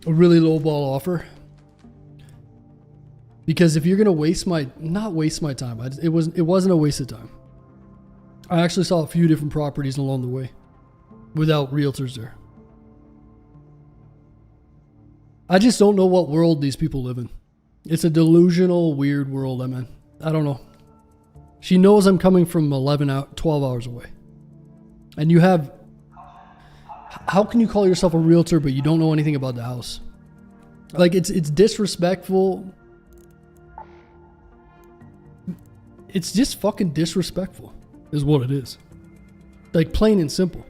[SPEAKER 13] really low ball offer. Because if you're gonna not waste my time, it wasn't a waste of time. I actually saw a few different properties along the way without realtors there. I just don't know what world these people live in. It's a delusional, weird world, I don't know. She knows I'm coming from 12 hours away. And you have... How can you call yourself a realtor but you don't know anything about the house? Like, it's disrespectful it's just fucking disrespectful, is what it is. Like, plain and simple.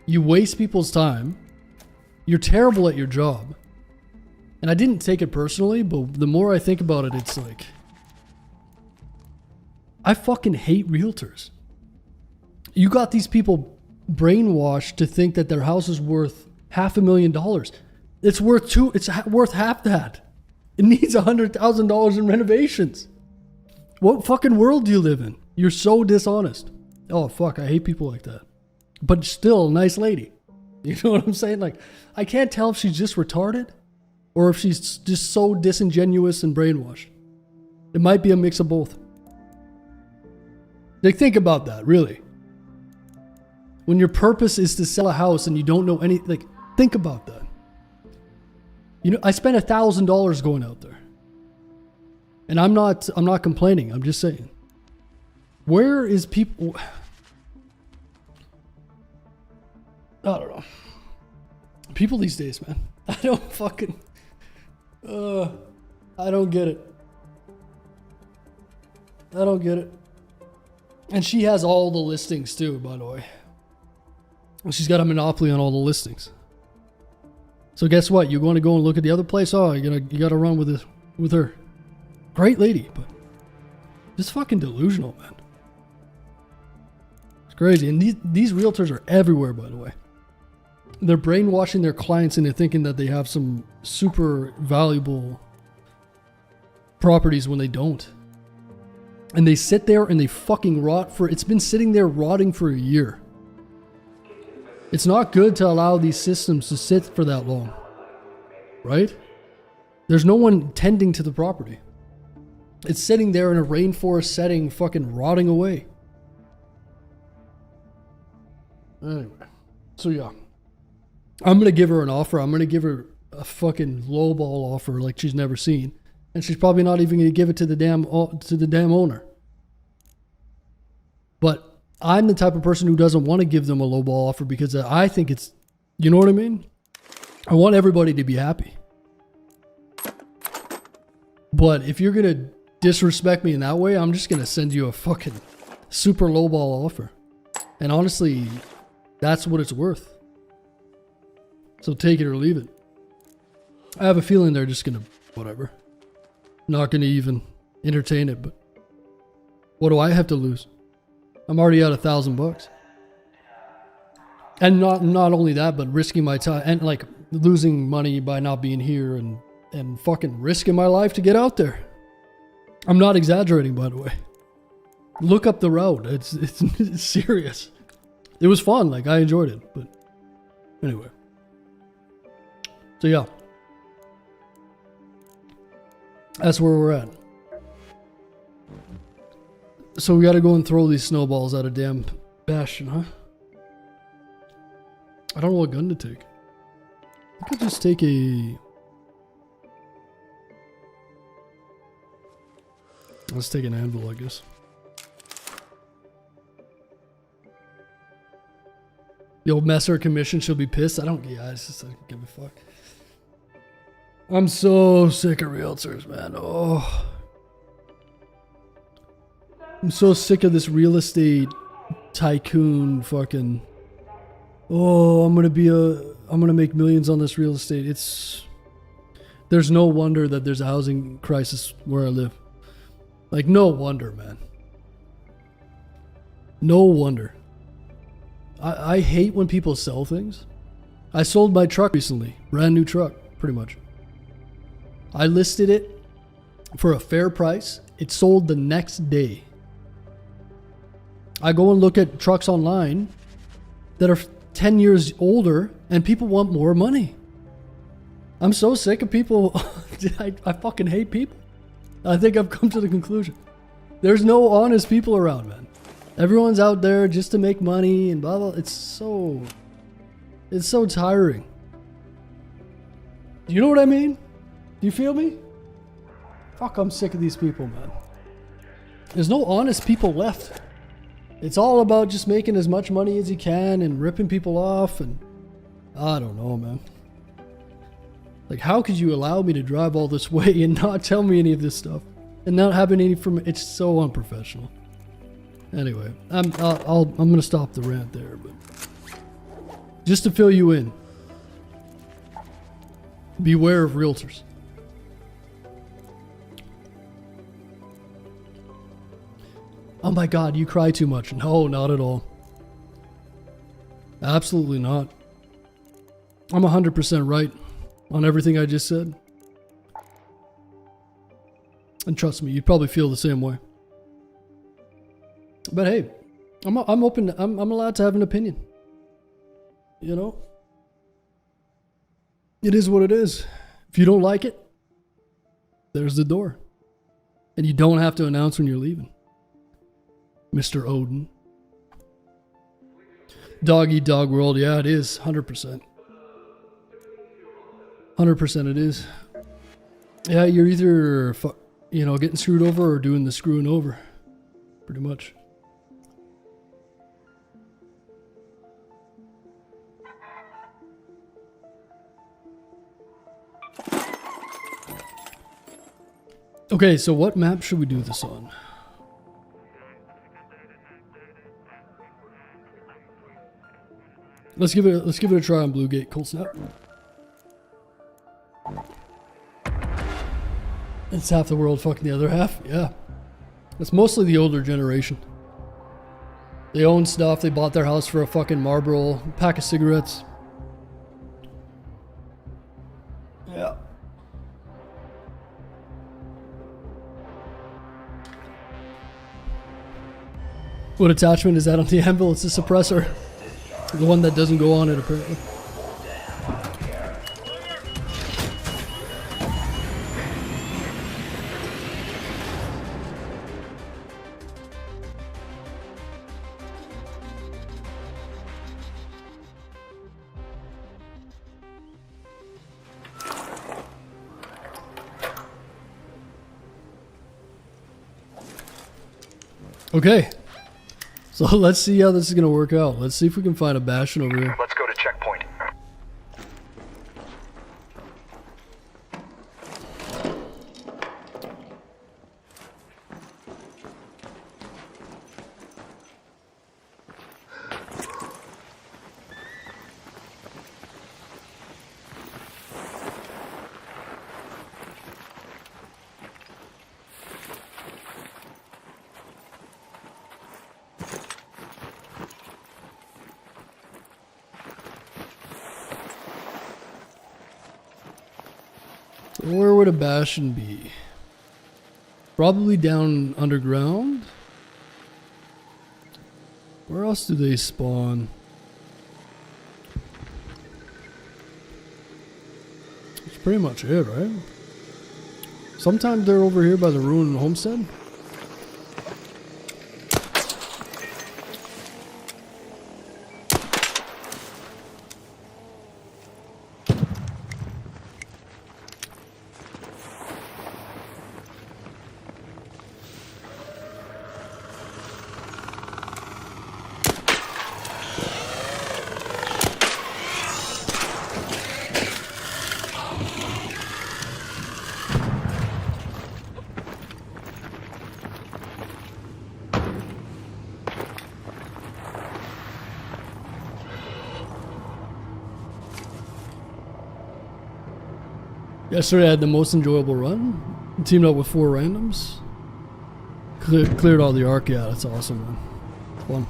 [SPEAKER 13] You waste people's time. You're terrible at your job. And I didn't take it personally, but the more I think about it, it's like, I fucking hate realtors. You got these people brainwashed to think that their house is worth $500,000. It's worth half that. It needs $100,000 in renovations. What fucking world do you live in? You're so dishonest. Oh fuck, I hate people like that. But still, a nice lady. You know what I'm saying? Like, I can't tell if she's just retarded or if she's just so disingenuous and brainwashed. It might be a mix of both. Like, think about that, really. When your purpose is to sell a house and you don't know any, like, think about that. You know, I spent $1,000 going out there. And I'm not complaining. I'm just saying. Where is people? I don't know. People these days, man. I don't fucking. I don't get it. I don't get it. And she has all the listings too, by the way. And she's got a monopoly on all the listings. So guess what? You're going to go and look at the other place? Oh, you gotta run with her. Great lady, but just fucking delusional, man. It's crazy. And these realtors are everywhere, by the way. They're brainwashing their clients into thinking that they have some super valuable properties when they don't. And they sit there and they fucking rot it's been sitting there rotting for a year. It's not good to allow these systems to sit for that long. Right? There's no one tending to the property. It's sitting there in a rainforest setting, fucking rotting away. Anyway. So yeah. I'm going to give her an offer. I'm going to give her a fucking lowball offer like she's never seen. And she's probably not even going to give it to the damn owner. But I'm the type of person who doesn't want to give them a lowball offer because I think it's, you know what I mean? I want everybody to be happy. But if you're going to disrespect me in that way, I'm just going to send you a fucking super lowball offer. And honestly, that's what it's worth. So take it or leave it. I have a feeling they're just going to, whatever. Not going to even entertain it, but what do I have to lose? I'm already out $1,000. And not only that, but risking my time and like losing money by not being here and fucking risking my life to get out there. I'm not exaggerating, by the way. Look up the route. It's serious. It was fun. Like, I enjoyed it, but anyway. So yeah. That's where we're at. So we gotta go and throw these snowballs at a damn bastion, huh? I don't know what gun to take. I could just take a... Let's take an anvil, I guess. The old Messer commission, she'll be pissed. I don't give a fuck. I'm so sick of realtors, man. Oh. I'm so sick of this real estate tycoon fucking... Oh, I'm gonna make millions on this real estate. There's no wonder that there's a housing crisis where I live. Like, no wonder, man. No wonder. I hate when people sell things. I sold my truck recently. Brand new truck, pretty much. I listed it for a fair price. It sold the next day. I go and look at trucks online that are 10 years older and people want more money. I'm so sick of people. I fucking hate people. I think I've come to the conclusion. There's no honest people around, man. Everyone's out there just to make money and blah, blah. It's so tiring. You know what I mean? Do you feel me? Fuck, I'm sick of these people, man. There's no honest people left. It's all about just making as much money as you can and ripping people off, and I don't know, man. Like, how could you allow me to drive all this way and not tell me any of this stuff? and not having any from it's so unprofessional. Anyway, I'm gonna stop the rant there, but just to fill you in, beware of realtors. Oh my God, you cry too much. No, not at all. Absolutely not. I'm 100% right on everything I just said. And trust me, you probably feel the same way. But hey, I'm open. I'm allowed to have an opinion. You know? It is what it is. If you don't like it, there's the door. And you don't have to announce when you're leaving. Mr. Odin. Dog Eat Dog World, yeah, it is. 100%. 100% it is. Yeah, you're either, getting screwed over or doing the screwing over. Pretty much. Okay, so what map should we do this on? Let's give it a try on Blue Gate. Cold snap. It's half the world fucking the other half. Yeah. It's mostly the older generation. They own stuff. They bought their house for a fucking Marlboro pack of cigarettes. Yeah. What attachment is that on the anvil? It's a suppressor. The one that doesn't go on it, apparently. Okay. So let's see how this is going to work out. Let's see if we can find a Bastion over here.
[SPEAKER 10] Let's go to checkpoint.
[SPEAKER 13] Where would a Bastion be? Probably down underground. Where else do they spawn? That's pretty much it, right? Sometimes they're over here by the ruined homestead. Yesterday I had the most enjoyable run. Teamed up with 4 randoms. Cleared all the arc. Yeah, that's awesome, man. Fun.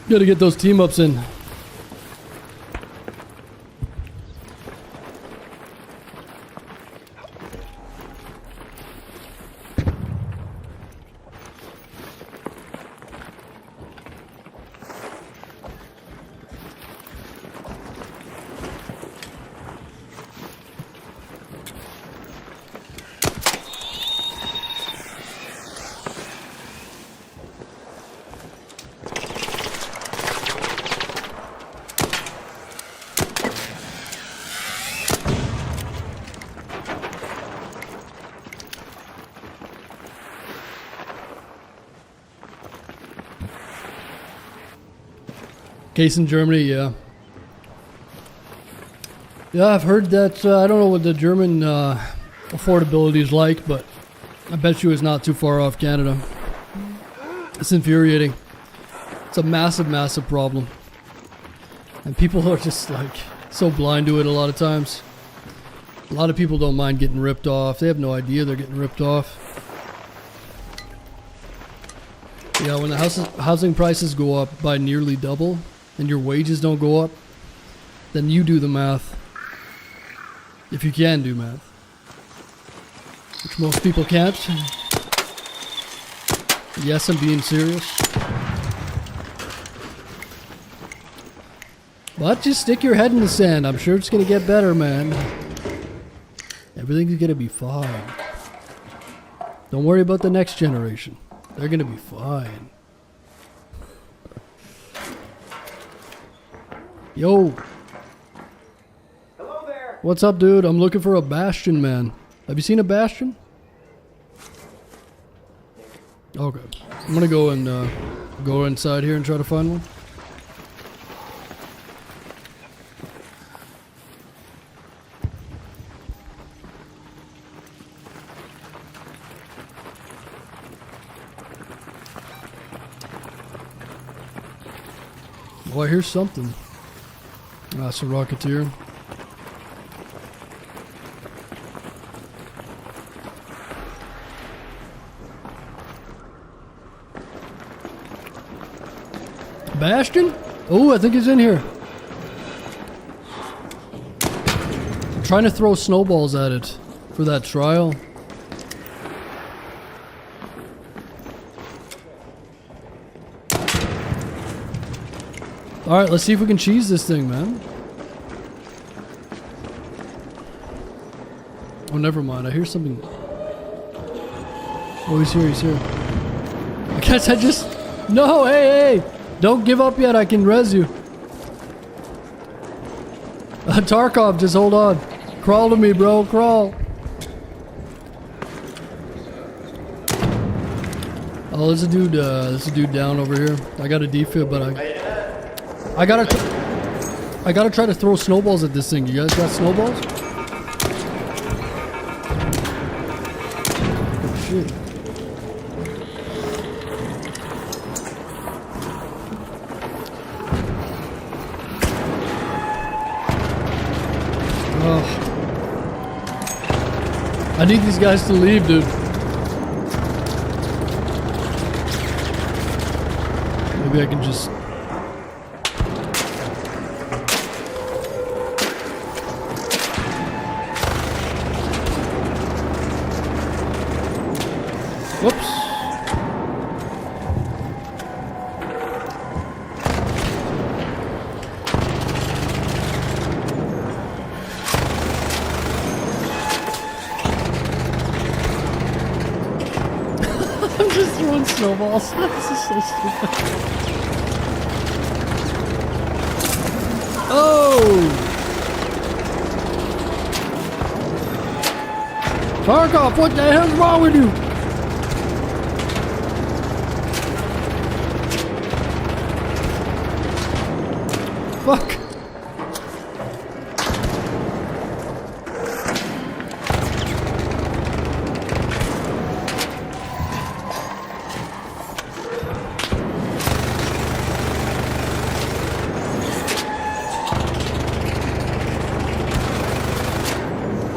[SPEAKER 13] Gotta get those team ups in. Case in Germany, yeah. Yeah, I've heard that. I don't know what the German affordability is like, but I bet you it's not too far off Canada. It's infuriating. It's a massive, massive problem. And people are just like so blind to it a lot of times. A lot of people don't mind getting ripped off. They have no idea they're getting ripped off. Yeah, when the housing prices go up by nearly double and your wages don't go up, then you do the math. If you can do math. Which most people can't. Yes, I'm being serious. But just stick your head in the sand. I'm sure it's going to get better, man. Everything's going to be fine. Don't worry about the next generation. They're going to be fine. Yo.
[SPEAKER 18] Hello there.
[SPEAKER 13] What's up, dude? I'm looking for a Bastion, man. Have you seen a Bastion? Okay. I'm going to go and go inside here and try to find one. Oh, I hear something. That's a Rocketeer. Bastion? Oh, I think he's in here. I'm trying to throw snowballs at it for that trial. Alright, let's see if we can cheese this thing, man. Oh, never mind. I hear something. Oh, he's here, he's here. I guess I just... No, hey, hey! Don't give up yet, I can res you. Tarkov, just hold on. Crawl to me, bro, crawl. Oh, there's a dude down over here. I got a defib, but I gotta try to throw snowballs at this thing. You guys got snowballs? Oh shit. Oh. I need these guys to leave, dude. Maybe I can just... Whoops. I'm just throwing snowballs. This is so stupid. Oh! Tarkov, what the hell's wrong with you? Fuck.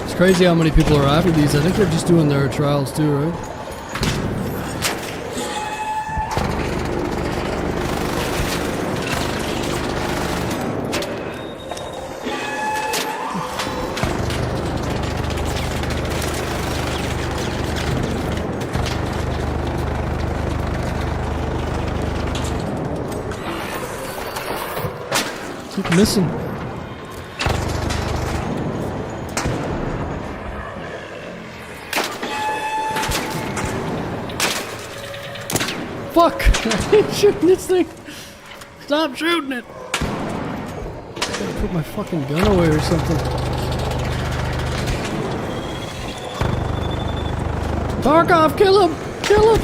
[SPEAKER 13] It's crazy how many people are after these. I think they're just doing their trials too, right? Keep missing. Fuck! I ain't shooting this thing. Stop shooting it. Gotta put my fucking gun away or something. Tarkov, kill him! Kill him!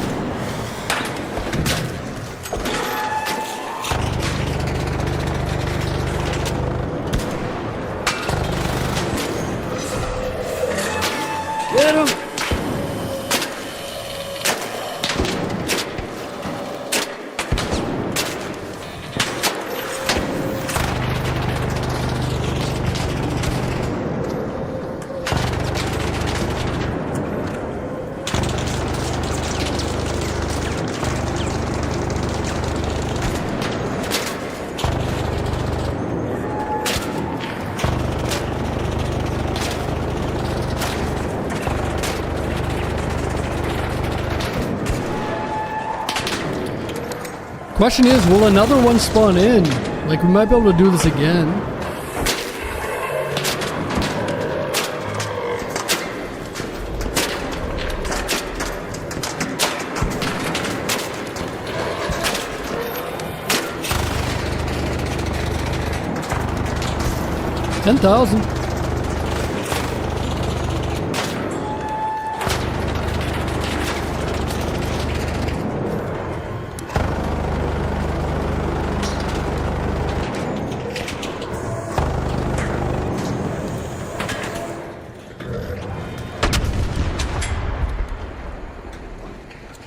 [SPEAKER 13] Question is, will another one spawn in? Like, we might be able to do this again. $10,000.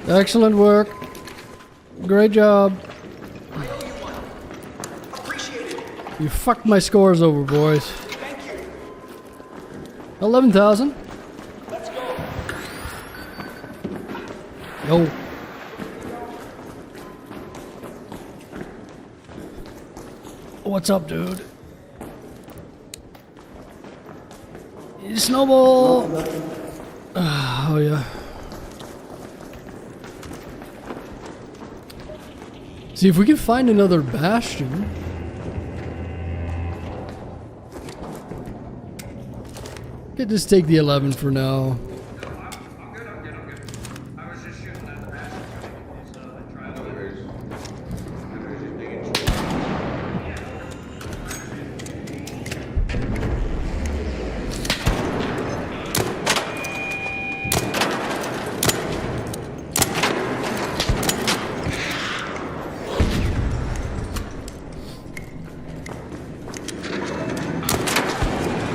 [SPEAKER 13] Excellent work. Great job. You fucked my scores over, boys. 11,000. Yo. What's up, dude? Snowball. Oh yeah. See if we can find another bastion. Could just take the 11 for now.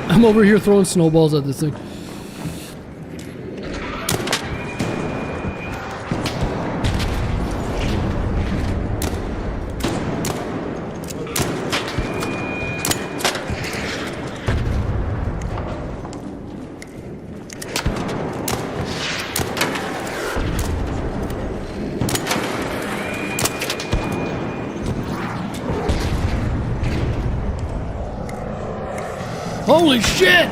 [SPEAKER 13] I'm over here throwing snowballs at this thing. Holy shit!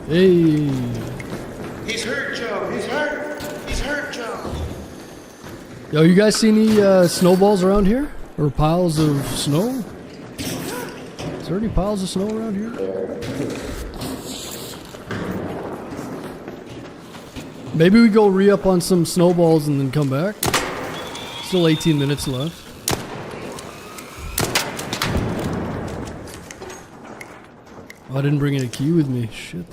[SPEAKER 13] Hey.
[SPEAKER 8] He's hurt, Joe. He's hurt. He's hurt, Joe.
[SPEAKER 13] Yo, you guys see any snowballs around here? Or piles of snow? Is there any piles of snow around here? Maybe we go re-up on some snowballs and then come back. Still 18 minutes left. Oh, I didn't bring any key with me. Shit.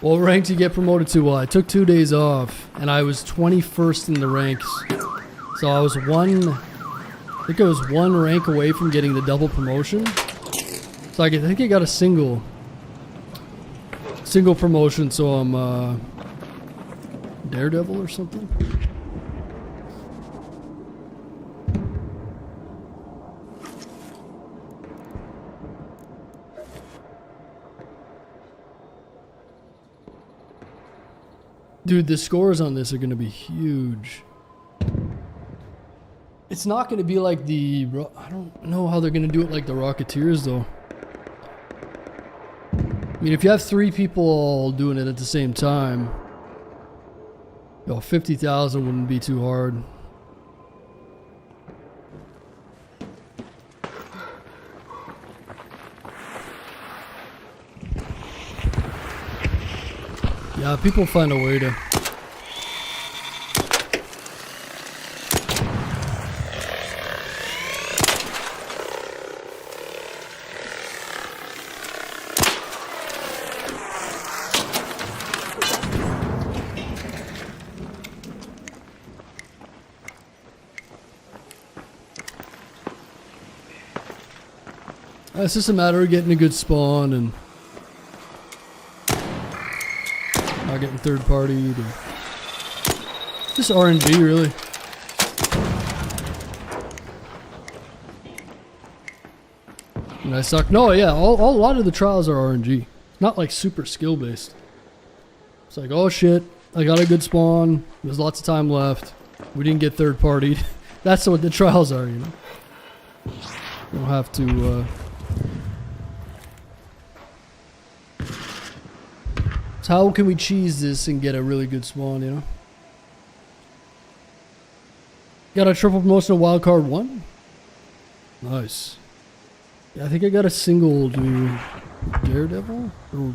[SPEAKER 13] What rank do you get promoted to? Well, I took 2 days off, and I was 21st in the ranks. So I was I think I was one rank away from getting the double promotion. So I think I got a single promotion, so I'm Daredevil or something. Dude, the scores on this are going to be huge. It's not going to be like I don't know how they're going to do it like the Rocketeers, though. I mean, if you have 3 people all doing it at the same time, 50,000 wouldn't be too hard. Yeah, people find a way to. It's just a matter of getting a good spawn and not getting third-partied. Just RNG, really. And I suck. No, yeah, a lot of the trials are RNG. Not like super skill based. It's like, oh shit, I got a good spawn. There's lots of time left. We didn't get third partied. That's what the trials are, you know. You don't have to. So how can we cheese this and get a really good spawn, you know? Got a triple promotion of wildcard 1? Nice. Yeah, I think I got a single to Daredevil? Or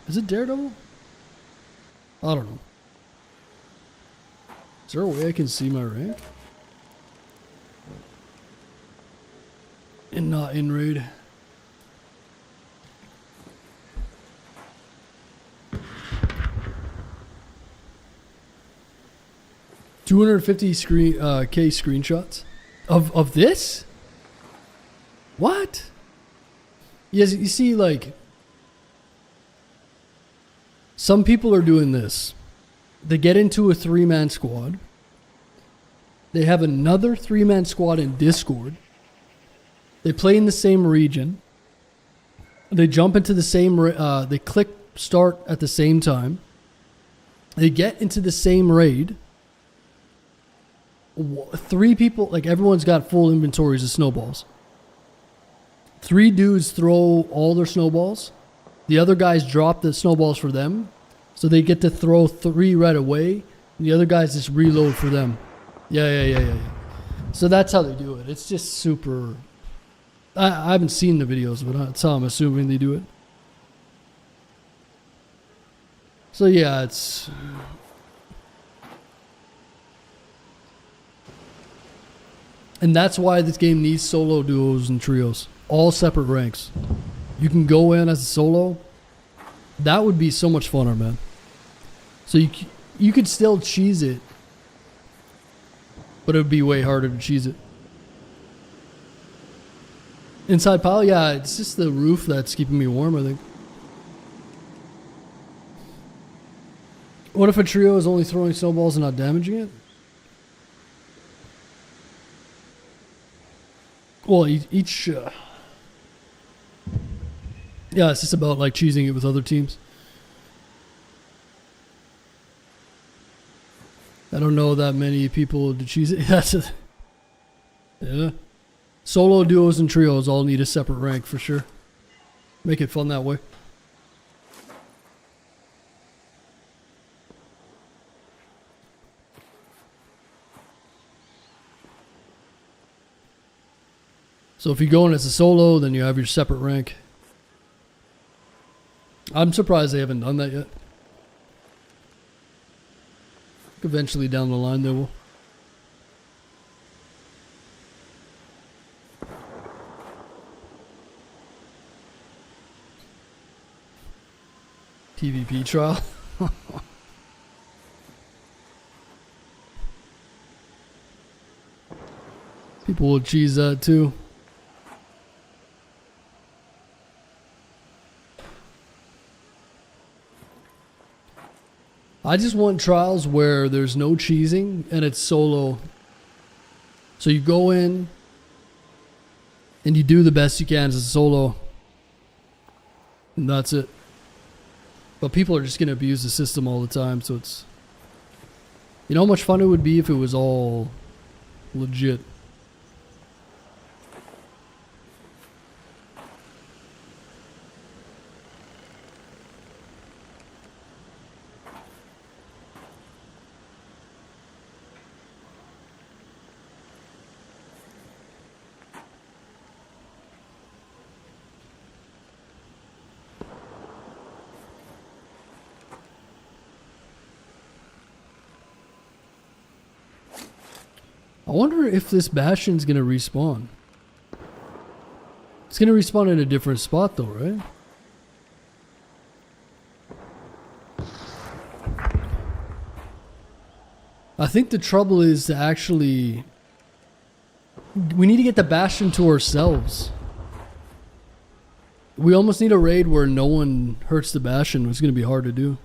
[SPEAKER 13] is it Daredevil? I don't know. Is there a way I can see my rank? And not in raid. $250 K screenshots of this? What? Yes, you see, like, some people are doing this. They get into a 3-man squad. They have another 3-man squad in Discord. They play in the same region. They jump into the same. They click start at the same time. They get into the same raid. 3 people, like everyone's got full inventories of snowballs. 3 dudes throw all their snowballs. The other guys drop the snowballs for them. So they get to throw 3 right away. And the other guys just reload for them. Yeah. So that's how they do it. It's just super. I haven't seen the videos, but that's how I'm assuming they do it. So yeah, it's. And that's why this game needs solo, duos, and trios. All separate ranks. You can go in as a solo. That would be so much funner, man. So you could still cheese it. But it would be way harder to cheese it. Inside pile? Yeah, it's just the roof that's keeping me warm, I think. What if a trio is only throwing snowballs and not damaging it? Well, each... yeah, it's just about like cheesing it with other teams. I don't know that many people to cheese it. Yeah. Solo, duos, and trios all need a separate rank for sure. Make it fun that way. So if you go in as a solo, then you have your separate rank. I'm surprised they haven't done that yet. Eventually down the line they will. PvP trial. People will cheese that too. I just want trials where there's no cheesing and it's solo. So you go in and you do the best you can as a solo. And that's it. But people are just going to abuse the system all the time, so it's... You know how much fun it would be if it was all legit? I wonder if this Bastion's gonna respawn. It's gonna respawn in a different spot though, right? I think the trouble is to actually... We need to get the Bastion to ourselves. We almost need a raid where no one hurts the Bastion. It's gonna be hard to do.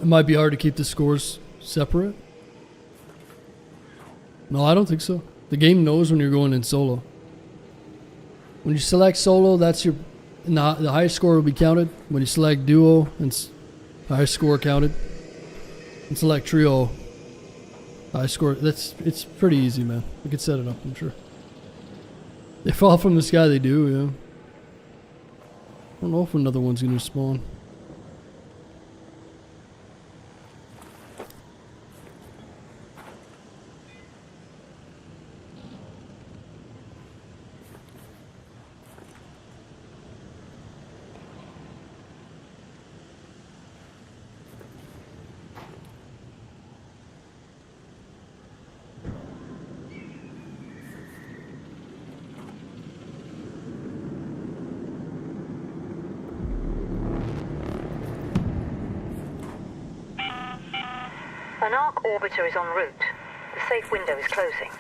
[SPEAKER 13] It might be hard to keep the scores separate. No, I don't think so. The game knows when you're going in solo. When you select solo, that's your the highest score will be counted. When you select duo, the highest score counted. And select trio, high score. It's pretty easy, man. We could set it up, I'm sure. They fall from the sky, they do, yeah. I don't know if another one's gonna spawn.
[SPEAKER 14] An arc orbiter is en route. The safe window is closing.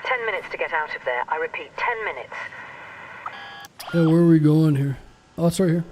[SPEAKER 14] 10 minutes to get out of there. I repeat, 10 minutes.
[SPEAKER 13] Yeah, where are we going here? Oh, it's right here.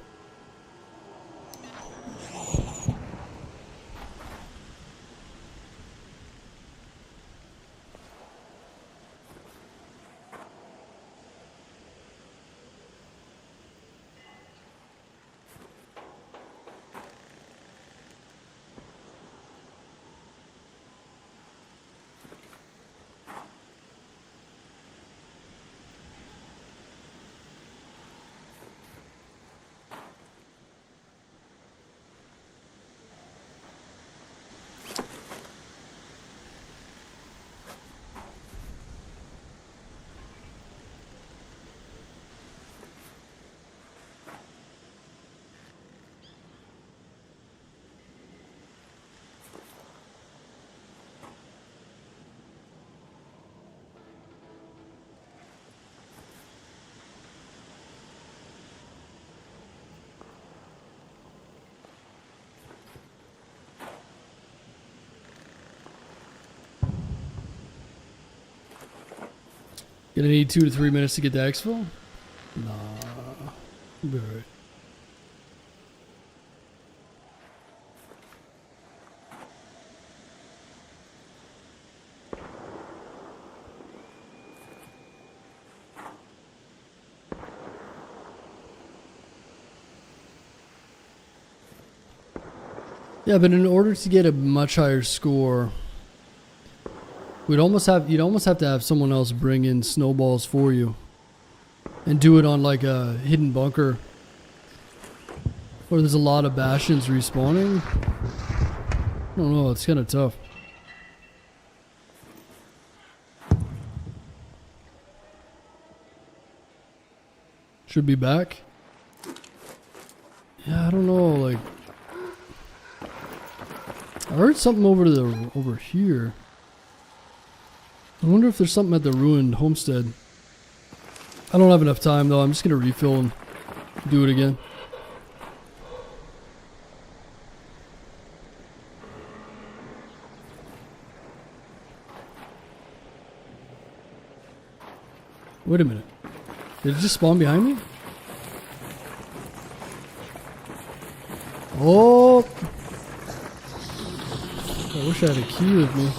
[SPEAKER 13] Gonna need 2 to 3 minutes to get to exfil? Nah. Be alright. Yeah, but in order to get a much higher score, you'd almost have to have someone else bring in snowballs for you and do it on like a hidden bunker where there's a lot of bastions respawning. I don't know, it's kind of tough. Should be back. Yeah, I don't know, like I heard something over here. I wonder if there's something at the ruined homestead. I don't have enough time though. I'm just gonna refill and do it again. Wait a minute. Did it just spawn behind me? Oh! I wish I had a key with me.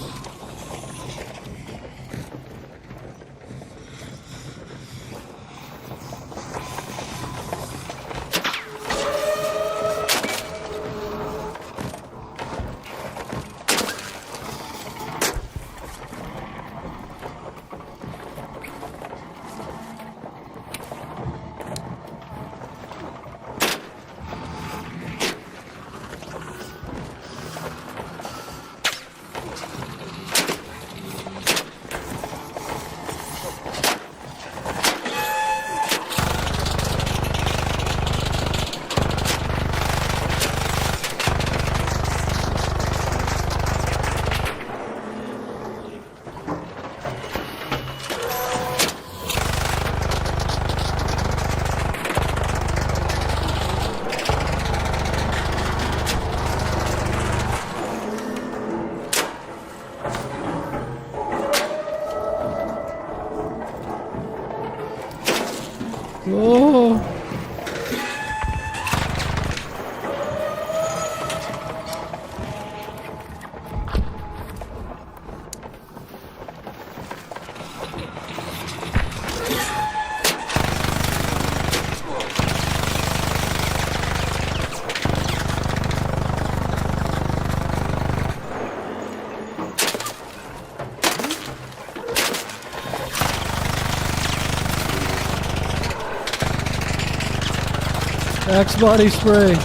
[SPEAKER 13] Axe body spray.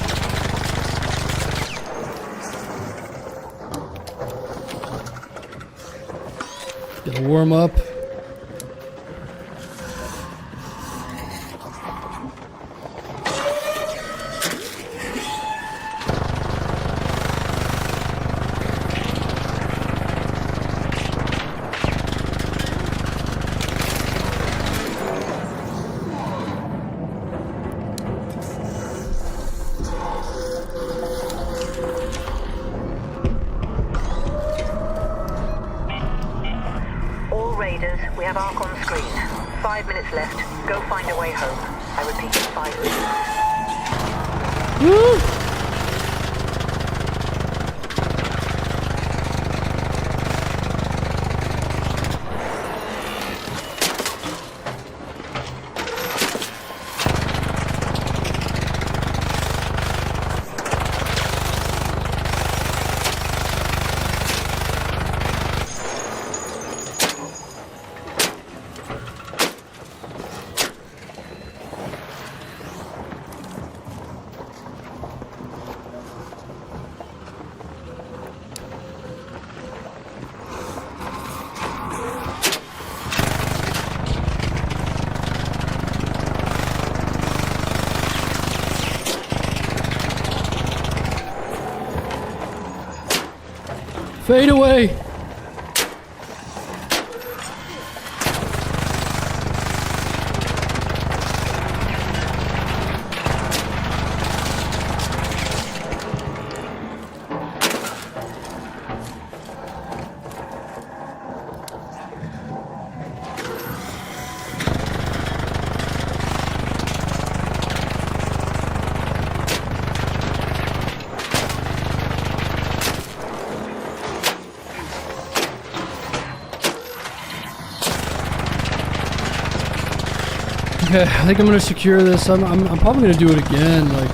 [SPEAKER 13] Gotta warm up.
[SPEAKER 14] All raiders, we have Ark on screen. 5 minutes left. Go find a way home. I repeat, 5 minutes.
[SPEAKER 13] Woo! Fade away. Okay, I think I'm gonna secure this. I'm probably gonna do it again. Like,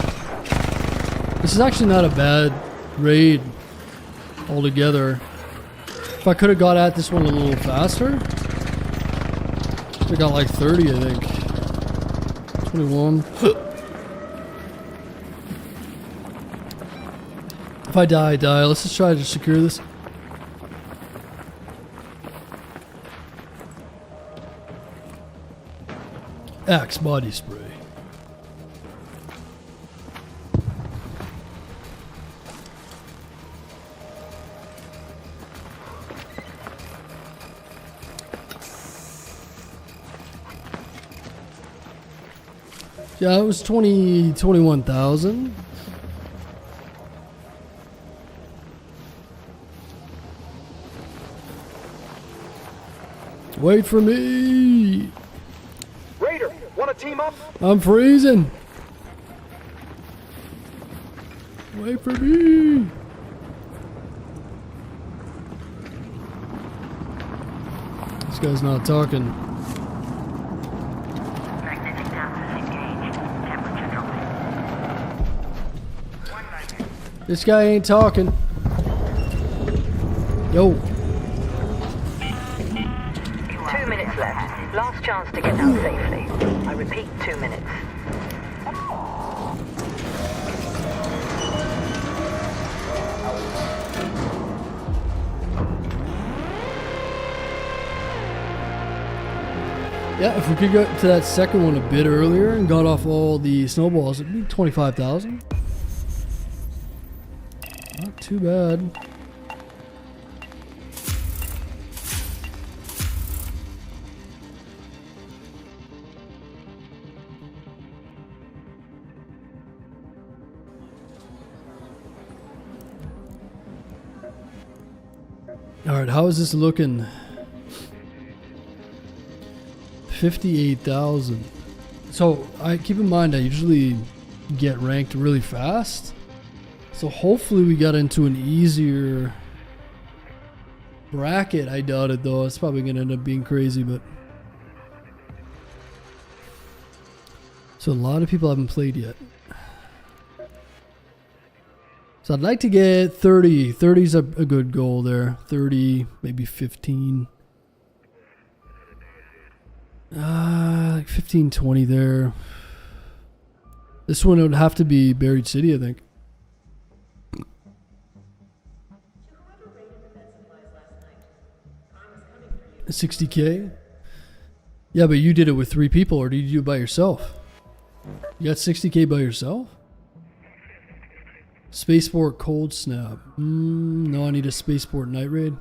[SPEAKER 13] this is actually not a bad raid altogether. If I could have got at this one a little faster, I got like 30, I think. 21. If I die, I die. Let's just try to secure this. Axe body spray. Yeah, it was 21,000. Wait for me.
[SPEAKER 18] Raider, want to team up?
[SPEAKER 13] I'm freezing. Wait for me. This guy's not talking.
[SPEAKER 5] Magnetic dampers engaged. Temperature dropping.
[SPEAKER 13] This guy ain't talking. Yo.
[SPEAKER 14] 2 minutes left. Last chance to get out safely. I repeat, 2 minutes.
[SPEAKER 13] Yeah, if we could go to that second one a bit earlier and got off all the snowballs, it'd be 25,000. Not too bad. Alright, how is this looking? 58,000. So, I keep in mind I usually get ranked really fast. So hopefully we got into an easier bracket. I doubt it though. It's probably going to end up being crazy, but... So a lot of people haven't played yet. So I'd like to get 30. 30's a good goal there. 30, maybe 15. Like 15, 20 there. This one would have to be Buried City, I think. 60K? Yeah, but you did it with 3 people, or did you do it by yourself? You got 60K by yourself? Spaceport Cold Snap. No, I need a Spaceport Night Raid.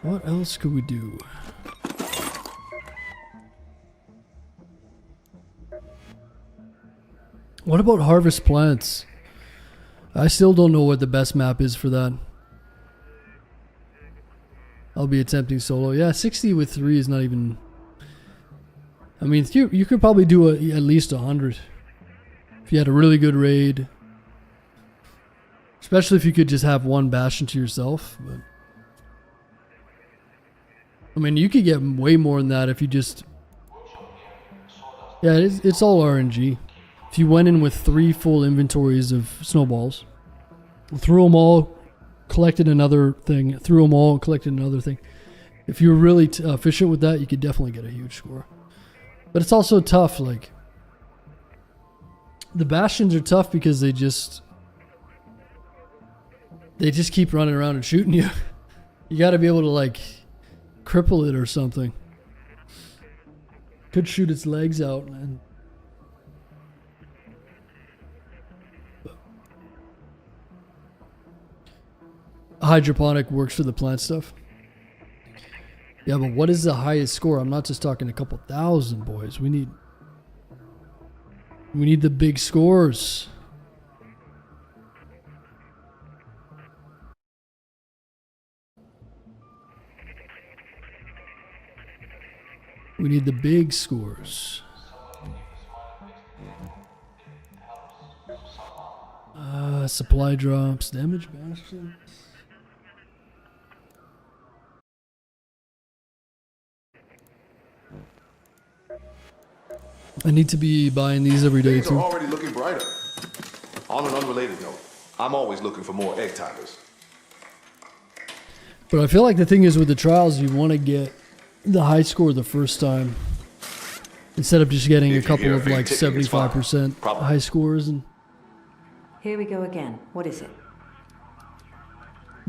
[SPEAKER 13] What else could we do? What about Harvest Plants? I still don't know what the best map is for that. I'll be attempting solo. Yeah, 60 with 3 is not even... I mean, you could probably do at least 100. If you had a really good raid. Especially if you could just have one Bastion to yourself. But I mean, you could get way more than that if you just... Yeah, it's all RNG. If you went in with 3 full inventories of snowballs, threw them all, collected another thing, threw them all, collected another thing. If you were really efficient with that, you could definitely get a huge score. But it's also tough, like... The Bastions are tough because they just keep running around and shooting you. You gotta be able to, like, cripple it or something. Could shoot its legs out, man. Hydroponic works for the plant stuff. Yeah, but what is the highest score? I'm not just talking a couple thousand, boys. We need the big scores. We need the big scores. Supply drops, damage bastion. I need to be buying these every day
[SPEAKER 7] Things
[SPEAKER 13] too.
[SPEAKER 7] are already looking brighter. On an unrelated note, I'm always looking for more egg timers.
[SPEAKER 13] But I feel like the thing is with the trials, you want to get the high score the first time instead of just getting a couple of like 75% high scores and
[SPEAKER 2] Here we go again. What is it?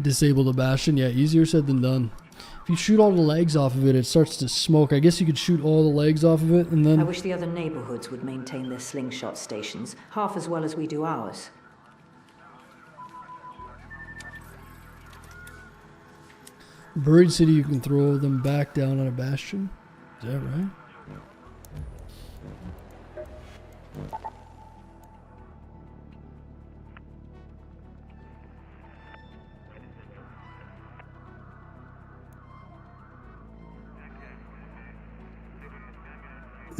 [SPEAKER 13] disable the Bastion. Yeah, easier said than done. If you shoot all the legs off of it, it starts to smoke. I guess you could shoot all the legs off of it and then...
[SPEAKER 2] I wish the other neighborhoods would maintain their slingshot stations half as well as we do ours.
[SPEAKER 13] Buried City, you can throw them back down on a Bastion. Is that right?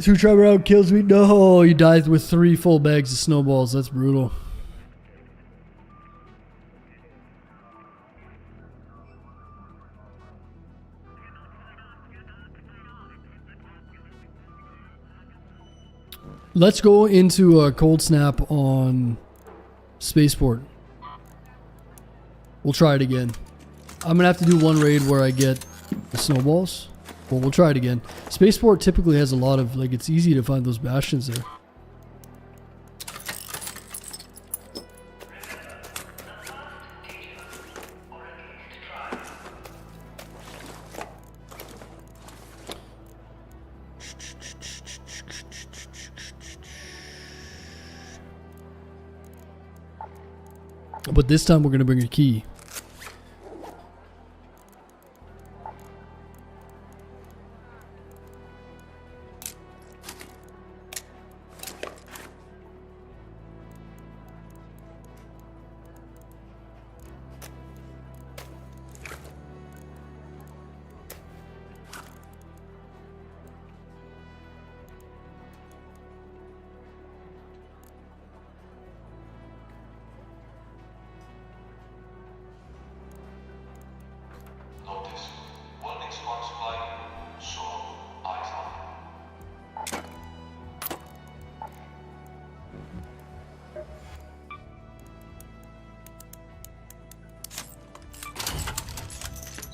[SPEAKER 13] Two Trevor out kills me. No, you died with 3 full bags of snowballs. That's brutal. Let's go into a cold snap on Spaceport. We'll try it again. I'm gonna have to do one raid where I get the snowballs. Well, we'll try it again. Spaceport typically has a lot of, like, it's easy to find those bastions there. But this time we're going to bring a key.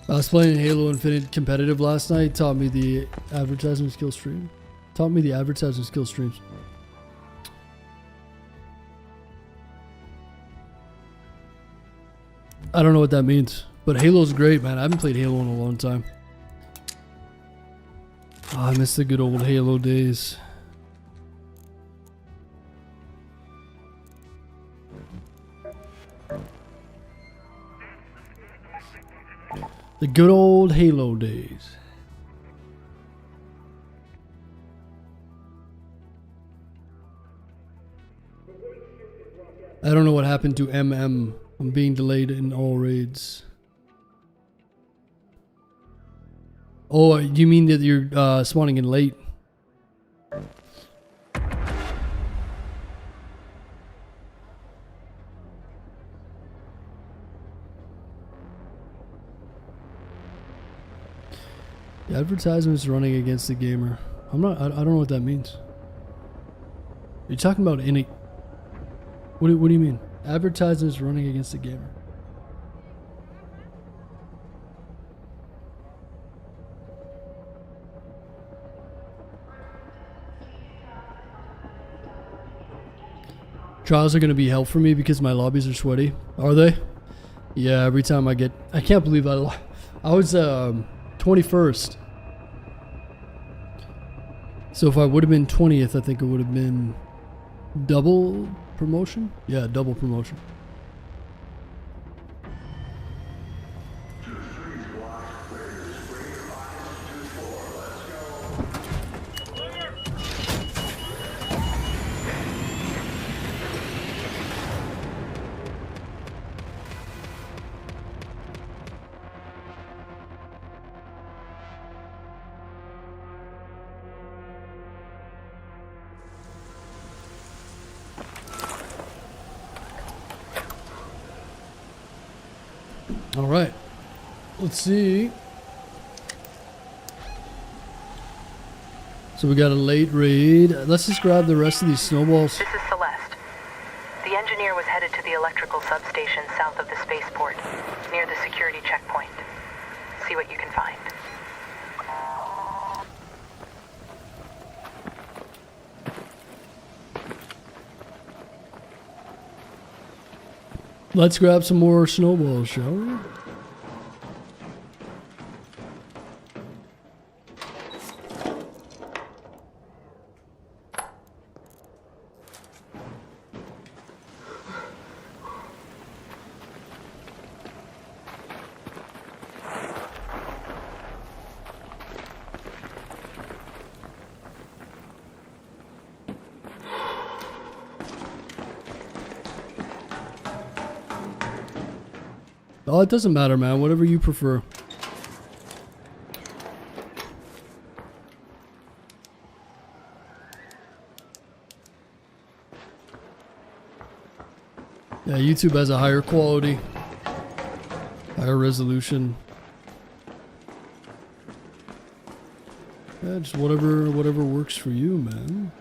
[SPEAKER 13] I was playing Halo Infinite competitive last night. Taught me the advertising skill stream. Taught me the advertising skill streams. I don't know what that means, but Halo's great, man. I haven't played Halo in a long time. Oh, I miss the good old Halo days. The good old Halo days. I don't know what happened to MM. I'm being delayed in all raids. Oh, you mean that you're spawning in late? The advertisement's running against the gamer. I don't know what that means. You're talking about any... What do you mean? Advertisement's running against the gamer. Trials are going to be hell for me because my lobbies are sweaty. Are they? Yeah, every time I can't believe I was 21st. So if I would have been 20th, I think it would have been double promotion? Yeah, double promotion. All right, let's see. So we got a late raid. Let's just grab the rest of these snowballs.
[SPEAKER 14] This is Celeste. The engineer was headed to the electrical substation south of the spaceport, near the security checkpoint. See what you can find.
[SPEAKER 13] Let's grab some more snowballs, shall we? Oh, it doesn't matter, man. Whatever you prefer. Yeah, YouTube has a higher quality, higher resolution. Yeah, just whatever works for you, man.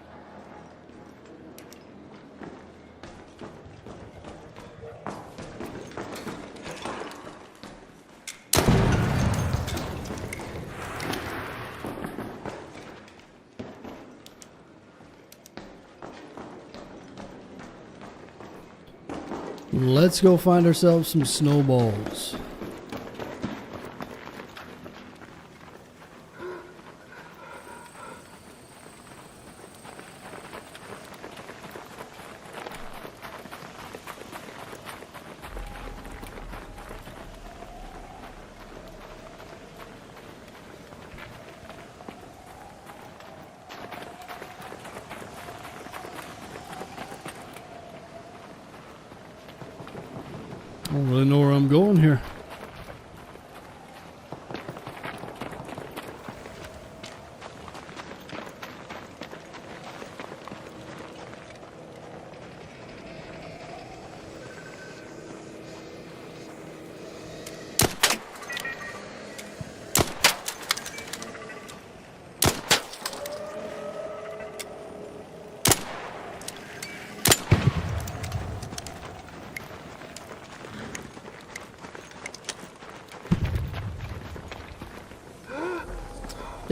[SPEAKER 13] Let's go find ourselves some snowballs. I don't really know where I'm going here.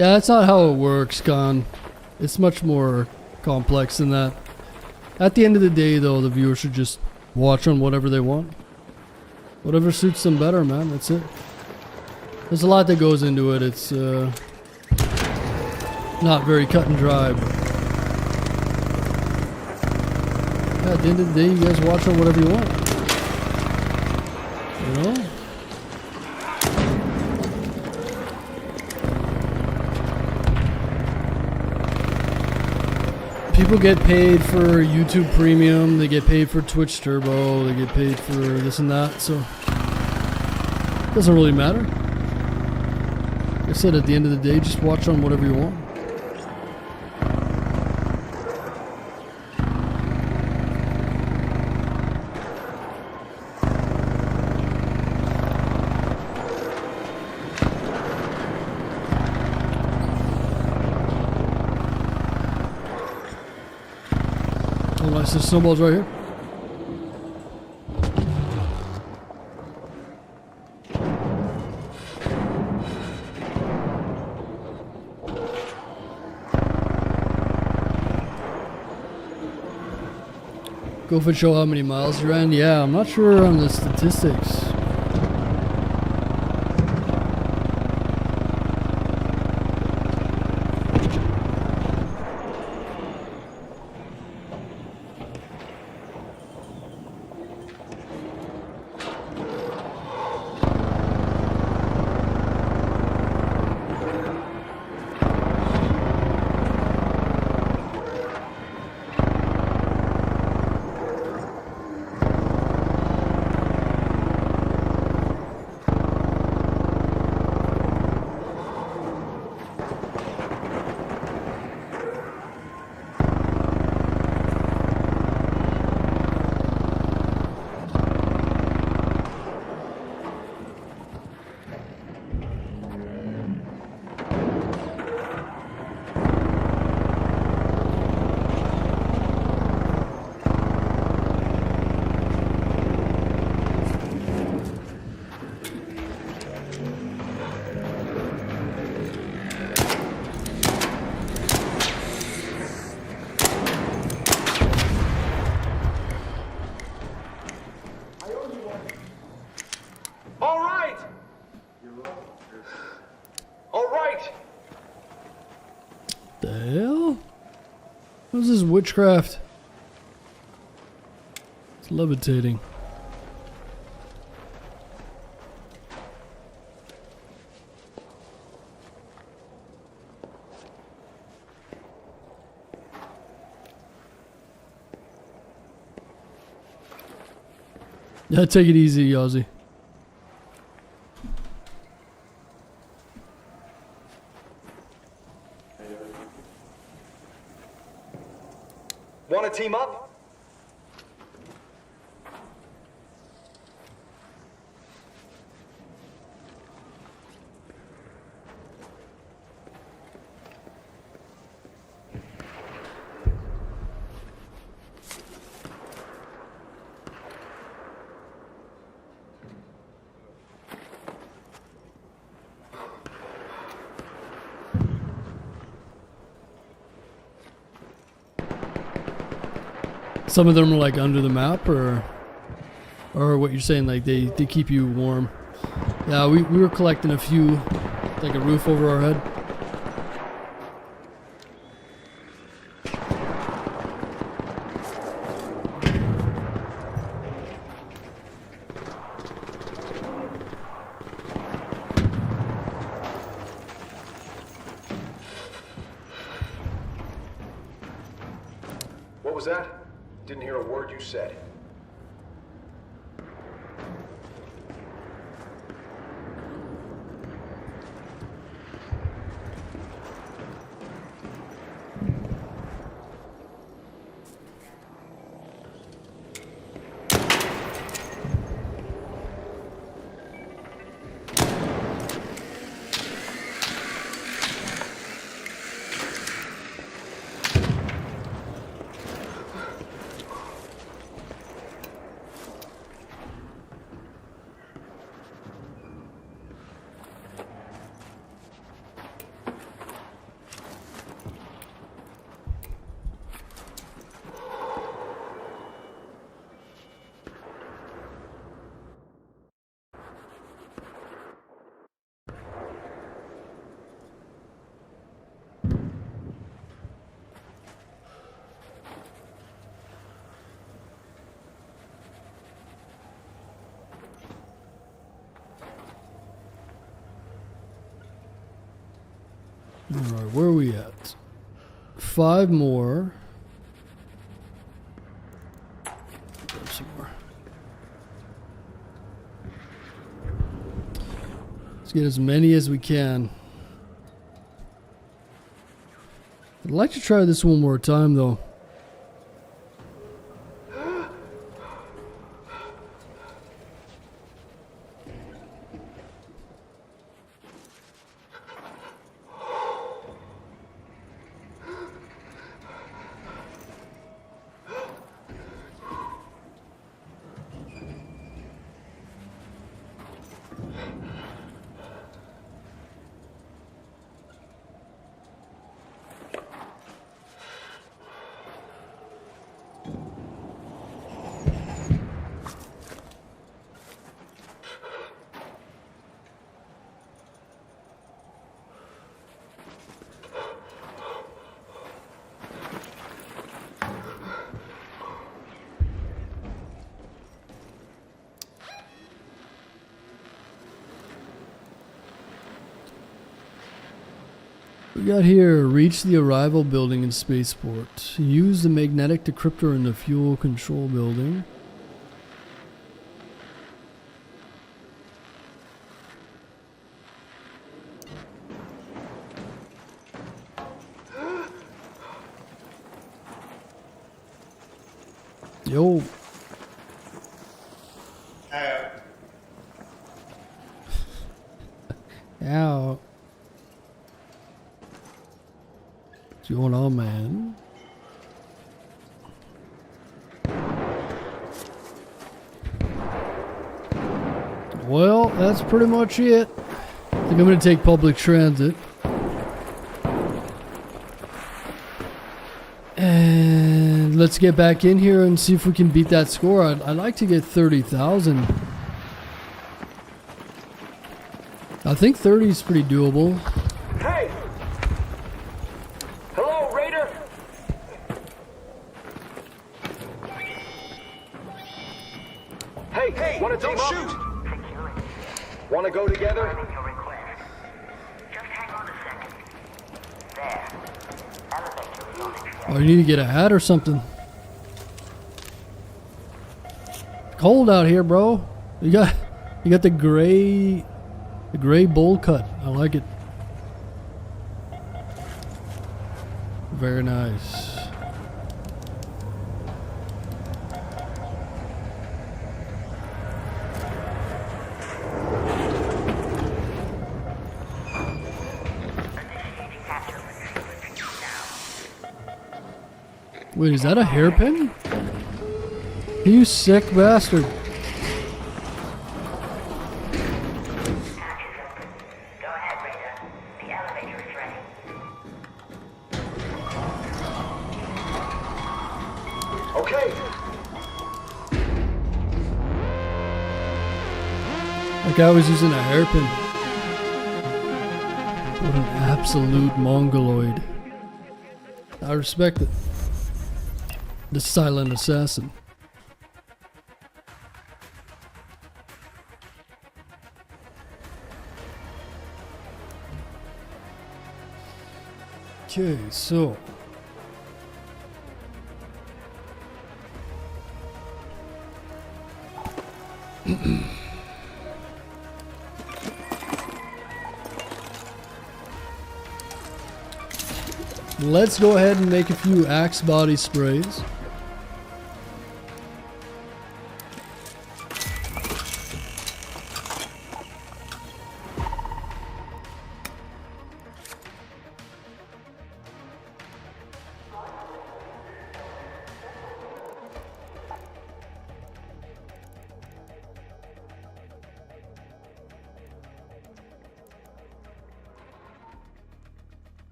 [SPEAKER 13] Yeah, that's not how it works, Con. It's much more complex than that. At the end of the day, though, the viewer should just watch on whatever they want. Whatever suits them better, man. That's it. There's a lot that goes into it. It's not very cut and dry. But yeah, at the end of the day, you guys watch on whatever you want. You know? People get paid for YouTube Premium, they get paid for Twitch Turbo, they get paid for this and that, so it doesn't really matter. Like I said, at the end of the day, just watch on whatever you want. Oh, nice. There's snowballs right here. Go for show how many miles you ran. Yeah, I'm not sure on the statistics.
[SPEAKER 18] All right. All right.
[SPEAKER 13] The hell? What is this witchcraft? It's levitating. Yeah, take it easy, Ozzy.
[SPEAKER 18] Want to team up?
[SPEAKER 13] Some of them are like under the map, or what you're saying, like they keep you warm. Yeah, we were collecting a few, like a roof over our head.
[SPEAKER 7] What was that? Didn't hear a word you said.
[SPEAKER 13] Alright, where are we at? 5 more. Grab some more. Let's get as many as we can. I'd like to try this one more time though. We got here, reach the arrival building in spaceport. Use the magnetic decryptor in the fuel control building. Yo. Ow. What's going on, man? Well, that's pretty much it. I think I'm going to take public transit. And let's get back in here and see if we can beat that score. I'd like to get 30,000. I think 30 is pretty doable.
[SPEAKER 18] Hey! Hello, Raider! Hey, wanna team up? Shoot! Wanna go together?
[SPEAKER 13] Oh, you need to get a hat or something. Cold out here, bro. You got the gray bowl cut. I like it. Very nice. Wait, is that a hairpin? You sick bastard.
[SPEAKER 18] Okay.
[SPEAKER 13] That guy was using a hairpin. What an absolute mongoloid. I respect it. The silent assassin. Okay, so let's go ahead and make a few Axe body sprays.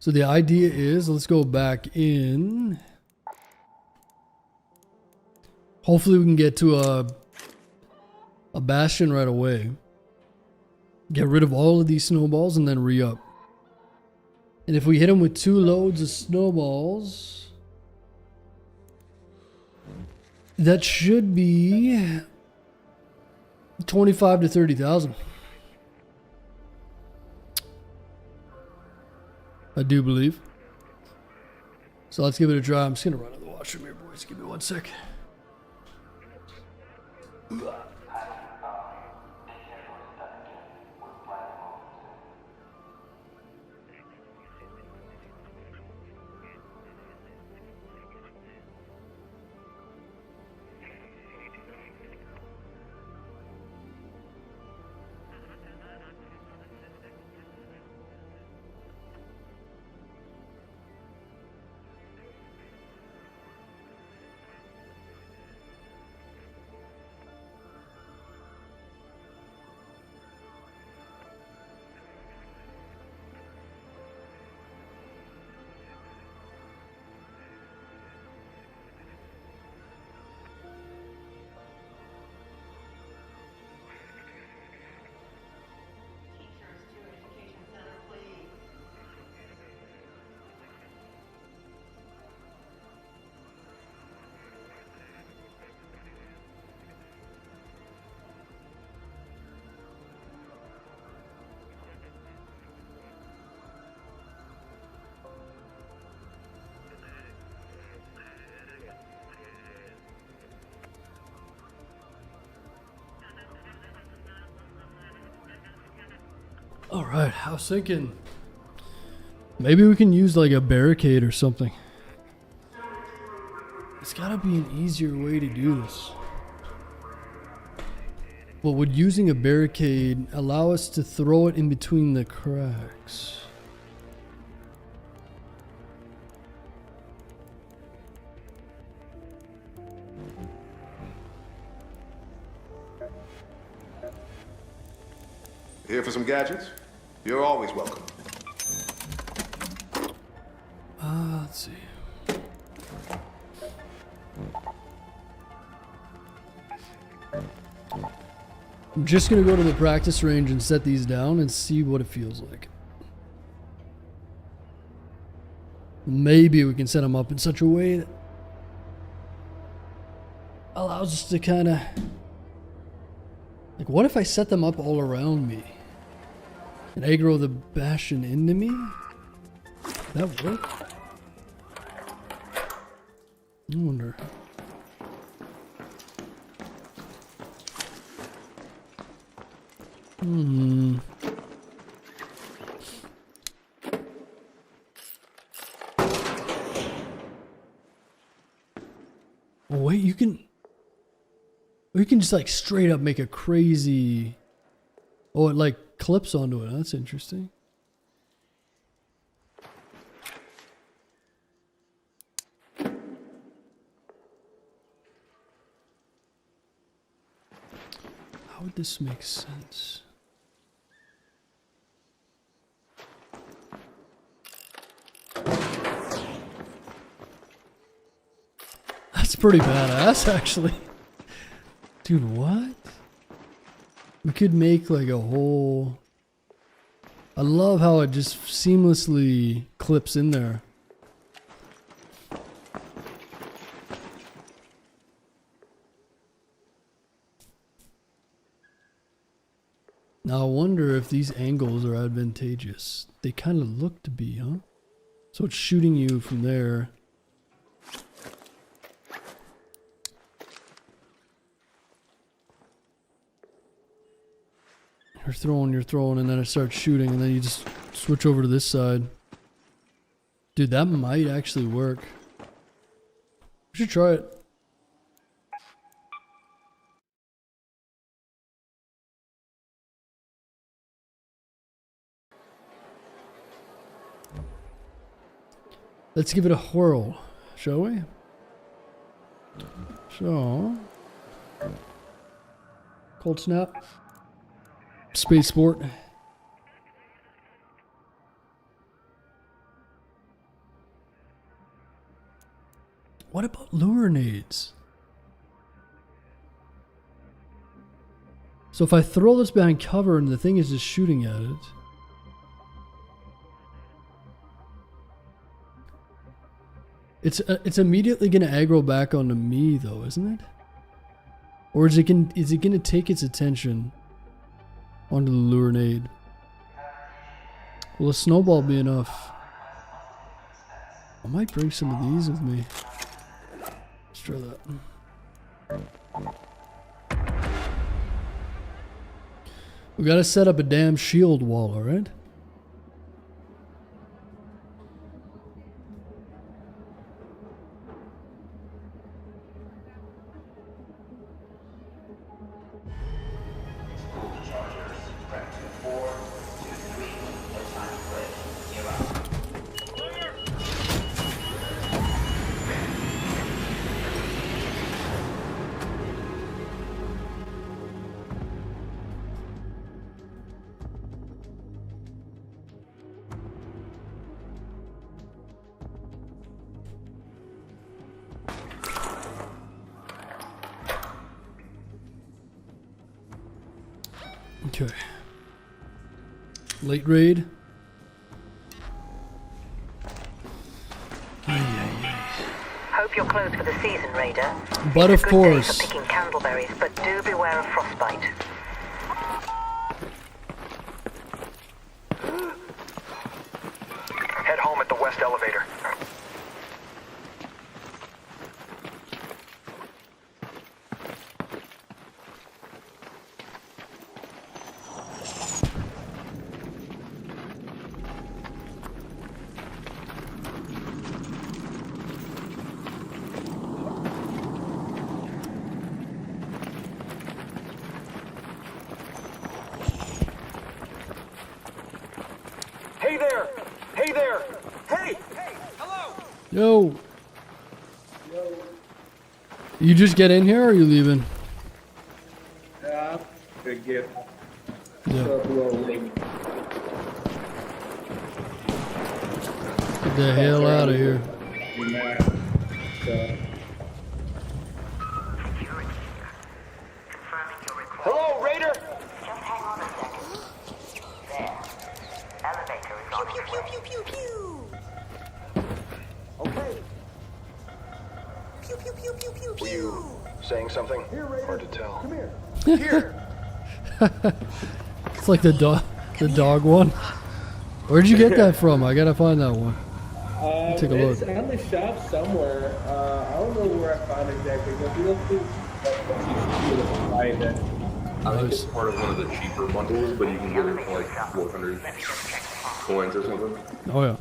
[SPEAKER 13] So the idea is, let's go back in. Hopefully we can get to a bastion right away. Get rid of all of these snowballs and then re-up. And if we hit them with 2 loads of snowballs, that should be 25 to 30,000. I do believe. So let's give it a try. I'm just gonna run to the washroom here, boys. Give me 1 sec. Alright, I was thinking maybe we can use like a barricade or something. It's gotta be an easier way to do this. Well, would using a barricade allow us to throw it in between the cracks?
[SPEAKER 7] Here for some gadgets? You're always welcome.
[SPEAKER 13] Let's see. I'm just gonna go to the practice range and set these down and see what it feels like. Maybe we can set them up in such a way that allows us to kind of... Like, what if I set them up all around me? And aggro the Bastion into me? That work? I wonder. Oh wait, you can just like straight up make a crazy... Oh, it like clips onto it. That's interesting. How would this make sense? That's pretty badass, actually. Dude, what? We could make like a whole... I love how it just seamlessly clips in there. Now I wonder if these angles are advantageous. They kind of look to be, huh? So it's shooting you from there. You're throwing, and then it starts shooting, and then you just switch over to this side. Dude, that might actually work. We should try it. Let's give it a whirl, shall we? So, cold snap, spaceport. What about lure nades? So if I throw this behind cover and the thing is just shooting at it. It's immediately gonna aggro back onto me though, isn't it? Or is it gonna take its attention onto the lure nade? Will a snowball be enough? I might bring some of these with me. Let's try that. We gotta set up a damn shield wall, alright? Okay. Late raid.
[SPEAKER 14] Hope you're closed for the season, Raider.
[SPEAKER 13] But
[SPEAKER 14] It's
[SPEAKER 13] of
[SPEAKER 14] a good day
[SPEAKER 13] course.
[SPEAKER 14] for picking candleberries, but do beware of frostbite.
[SPEAKER 10] Head home at the west elevator.
[SPEAKER 18] Hey there! Hey there! Hey! Hey! Hello!
[SPEAKER 13] Yo. You just get in here or are you leaving?
[SPEAKER 20] Yeah, good gift.
[SPEAKER 13] Yeah.
[SPEAKER 20] So rolling.
[SPEAKER 13] Get the hell out of here.
[SPEAKER 18] Hello, Raider!
[SPEAKER 5] Just hang on a second. There. Elevator is on its way.
[SPEAKER 21] Pew, pew, pew.
[SPEAKER 18] Okay.
[SPEAKER 21] Pew, pew, pew, pew, pew,
[SPEAKER 7] Were you saying something? Hard to tell.
[SPEAKER 18] Come here. Here!
[SPEAKER 13] It's like the dog one. Where'd you get that from? I gotta find that one. Take a look.
[SPEAKER 20] It's on the shop somewhere. I don't know where I found it exactly, but you don't think that buy that.
[SPEAKER 7] I think it's part of one of the cheaper bundles, but you can get it for like 400 coins or something.
[SPEAKER 13] Oh yeah.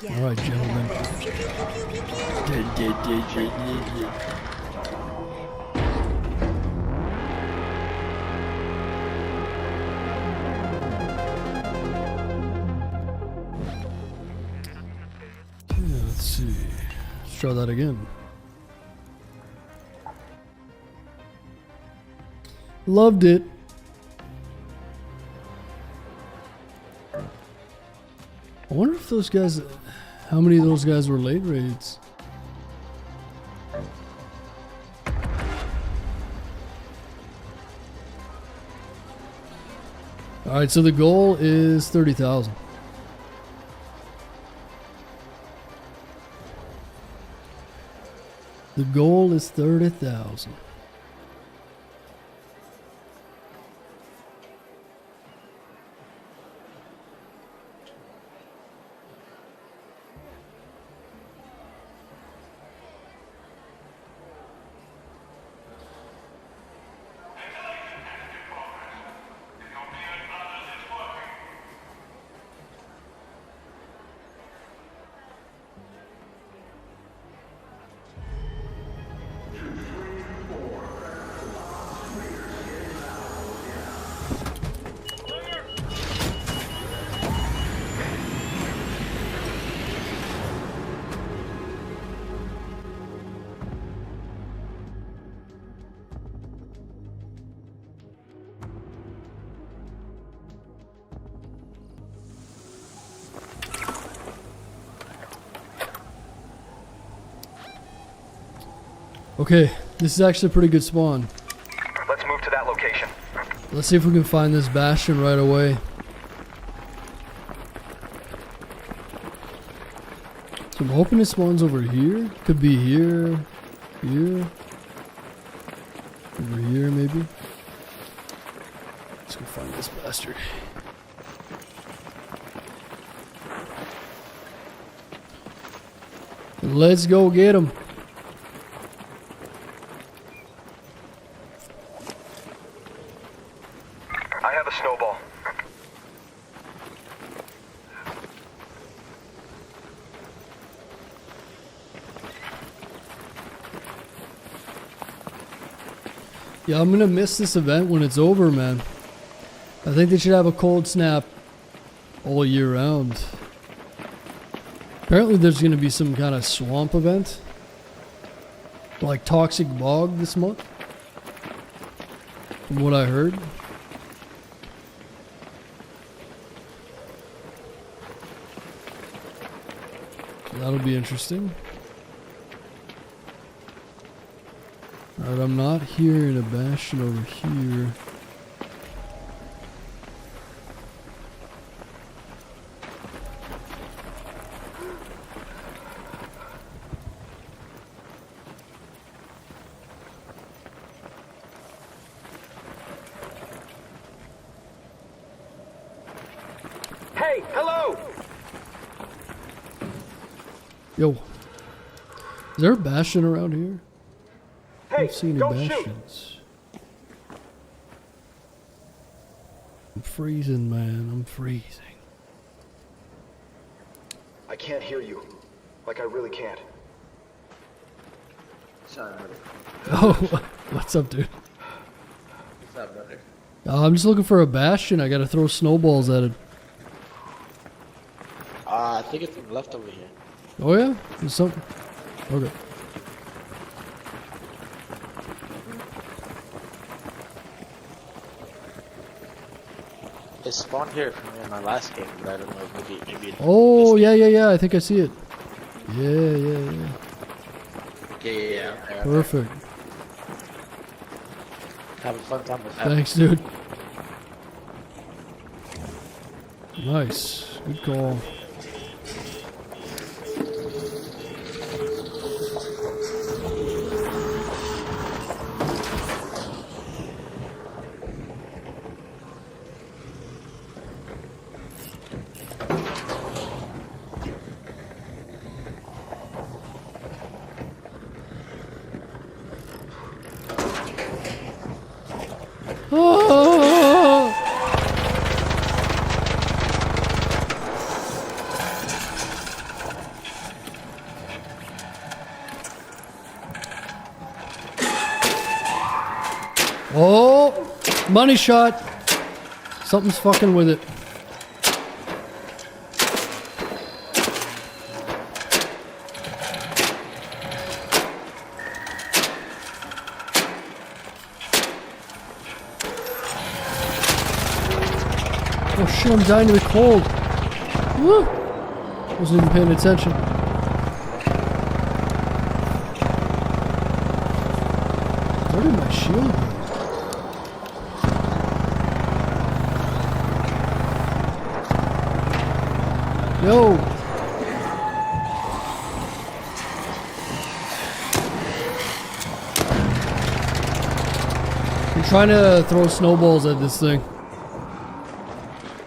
[SPEAKER 13] All right, gentlemen. Yeah, let's see. Let's try that again. Loved it. I wonder if those guys, how many of those guys were late raids? All right, so the goal is 30,000. The goal is 30,000. Okay, this is actually a pretty good spawn.
[SPEAKER 10] Let's move to that location.
[SPEAKER 13] Let's see if we can find this bastion right away. So I'm hoping it spawns over here. Could be here, here. here, maybe. Let's go find this bastard. Let's go get him.
[SPEAKER 10] I have a snowball.
[SPEAKER 13] Yeah, I'm gonna miss this event when it's over, man. I think they should have a cold snap all year round. Apparently there's gonna be some kind of swamp event. Like Toxic Bog this month. From what I heard. So that'll be interesting. Alright, I'm not hearing a bastion over here.
[SPEAKER 18] Hey, hello!
[SPEAKER 13] Yo. Is there a bastion around here? I
[SPEAKER 18] Hey,
[SPEAKER 13] don't see any
[SPEAKER 18] don't shoot.
[SPEAKER 13] bastions. I'm freezing, man. I'm freezing.
[SPEAKER 10] I can't hear you. Like I really can't.
[SPEAKER 3] Sorry, brother.
[SPEAKER 13] Oh, what's up, dude?
[SPEAKER 3] What's up, brother?
[SPEAKER 13] I'm just looking for a bastion. I gotta throw snowballs at it.
[SPEAKER 3] I think it's left over here.
[SPEAKER 13] Oh yeah? There's something. Okay.
[SPEAKER 3] It spawned here for me in my last game, but I don't know if maybe
[SPEAKER 13] Oh, yeah. I think I see it. Yeah.
[SPEAKER 3] yeah. Okay.
[SPEAKER 13] Perfect.
[SPEAKER 3] Have a fun time with that.
[SPEAKER 13] Thanks, dude. Nice. Good call. Oh! Oh, money shot. Something's fucking with it. Oh shit, I'm dying to the cold. Woo! Wasn't even paying attention. Where did my shield go? Yo! I'm trying to throw snowballs at this thing.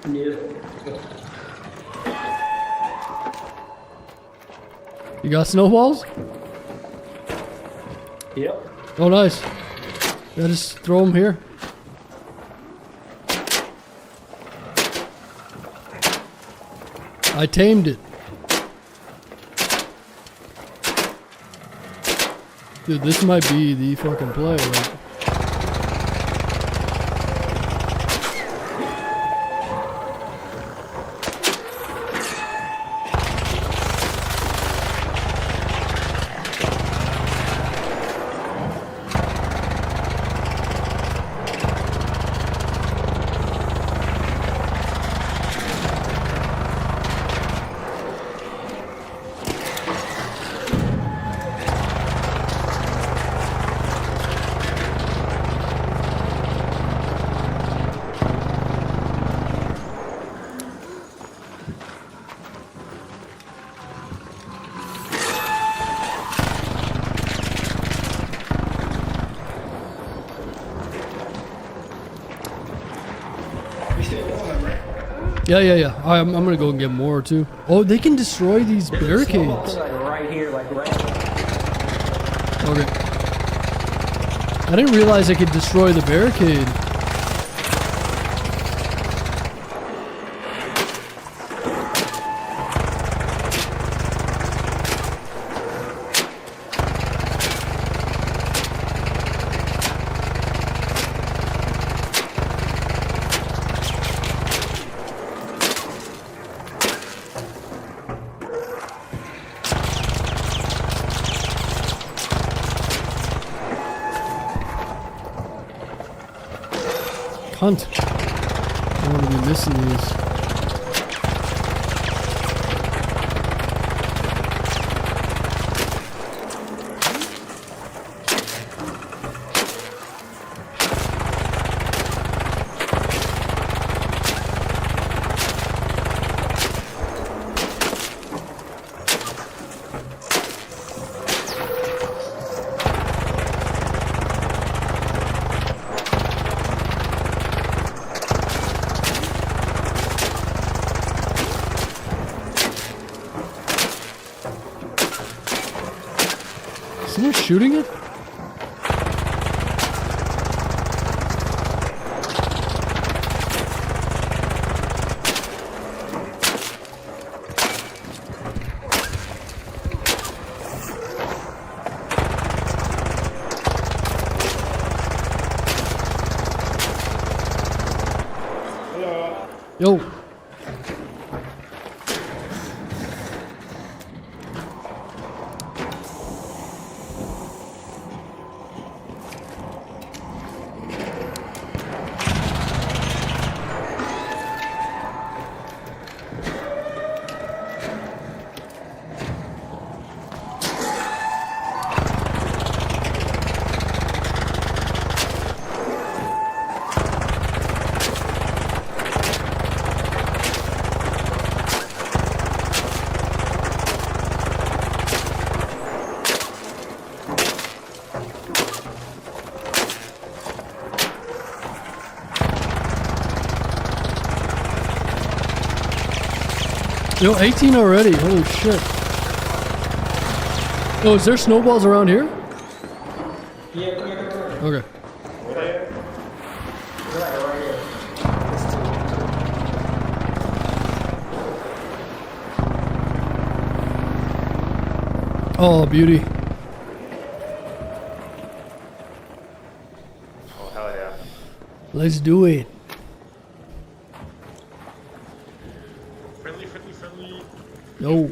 [SPEAKER 20] Yeah.
[SPEAKER 13] You got snowballs?
[SPEAKER 20] Yep.
[SPEAKER 13] Oh, nice. Yeah, just throw them here. I tamed it. Dude, this might be the fucking play. Like. Yeah. I'm gonna go and get more too. Oh, they can destroy these barricades.
[SPEAKER 20] Like right here, like right.
[SPEAKER 13] Okay. I didn't realize I could destroy the barricade. Hunt. I don't want to be missing these. Someone shooting it? Yo. Yo, 18 already. Holy shit. Oh, is there snowballs around here?
[SPEAKER 20] Yeah, come here.
[SPEAKER 13] Okay. Oh, beauty.
[SPEAKER 4] Oh, hell yeah.
[SPEAKER 13] Let's do it.
[SPEAKER 15] Friendly.
[SPEAKER 13] Yo.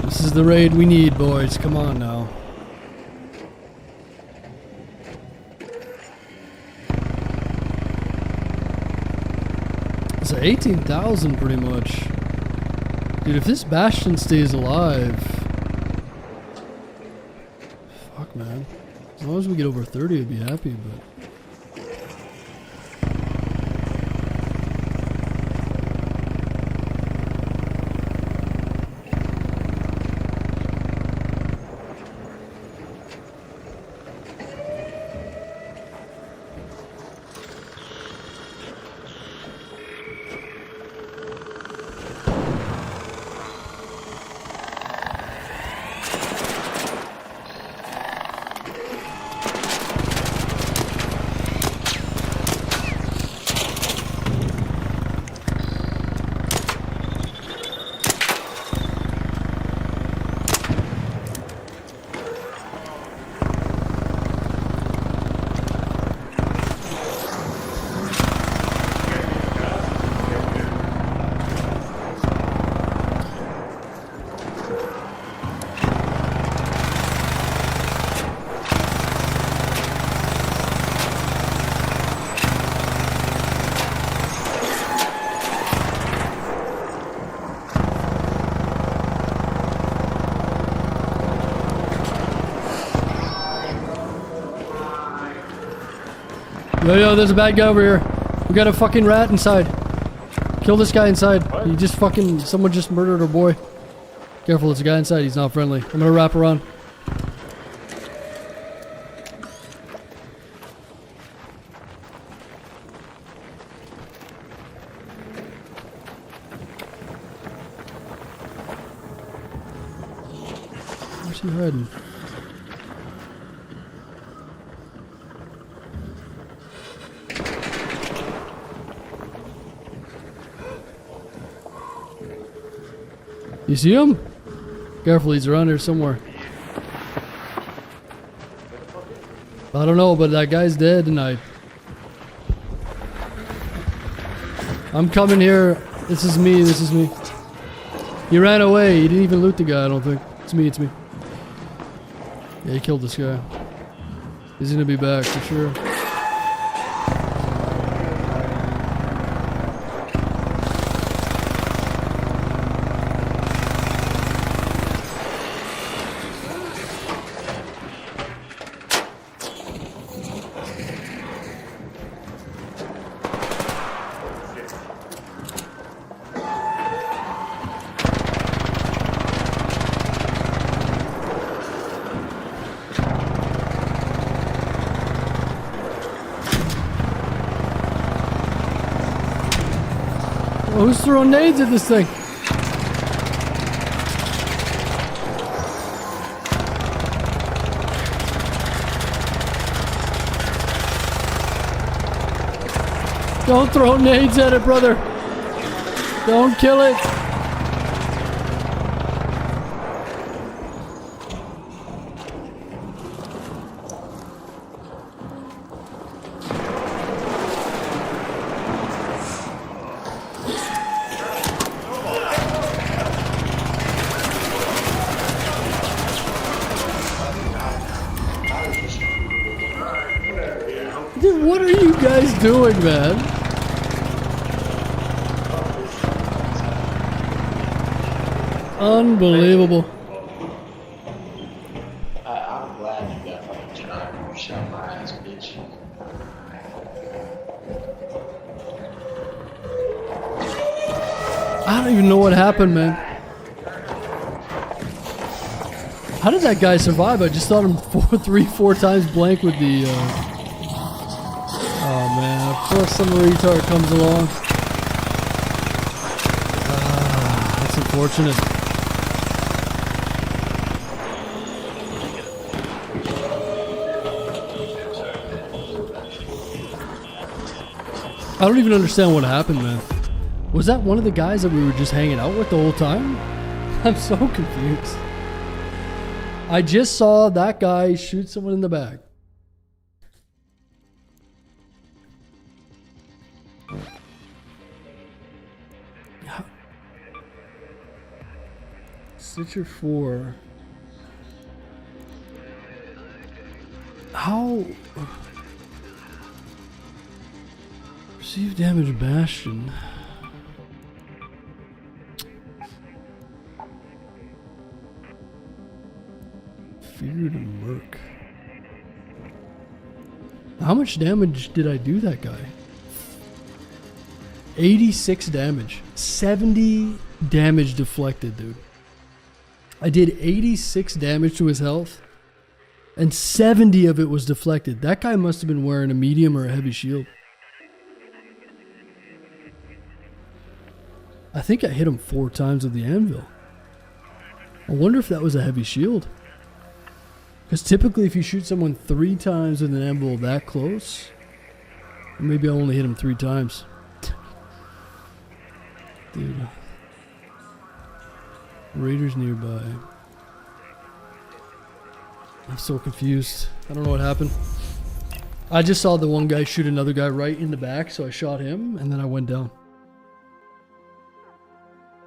[SPEAKER 13] This is the raid we need, boys. Come on now. It's 18,000 pretty much. Dude, if this Bastion stays alive... Fuck, man. As long as we get over 30, I'd be happy, but... Yo, there's a bad guy over here. We got a fucking rat inside. Kill this guy inside. What? He just fucking... Someone just murdered our boy. Careful, it's a guy inside. He's not friendly. I'm gonna wrap around. Where's he hiding? You see him? Careful, he's around here somewhere. I don't know, but that guy's dead and I'm coming here. This is me, this is me. He ran away. He didn't even loot the guy, I don't think. It's me, it's me. Yeah, he killed this guy. He's gonna be back for sure. Oh, who's throwing nades at this thing? Don't throw nades at it, brother. Don't kill it. Dude, what are you guys doing, man? Unbelievable.
[SPEAKER 12] I'm glad you got fucking shot my ass, bitch.
[SPEAKER 13] I don't even know what happened, man. How did that guy survive? I just thought him 4 times blank with the. Oh man! Of course, some retard comes along. That's unfortunate. I don't even understand what happened, man. Was that one of the guys that we were just hanging out with the whole time? I'm so confused. I just saw that guy shoot someone in the back. Stitcher 4. How? Receive damage, Bastion. Fear to Merc. How much damage did I do that guy? 86 damage. 70 damage deflected, dude. I did 86 damage to his health, and 70 of it was deflected. That guy must have been wearing a medium or a heavy shield. I think I hit him 4 times with the anvil. I wonder if that was a heavy shield. Because typically if you shoot someone 3 times with an anvil that close, maybe I only hit him 3 times. Dude. Raiders nearby. I'm so confused. I don't know what happened. I just saw the one guy shoot another guy right in the back, so I shot him, and then I went down.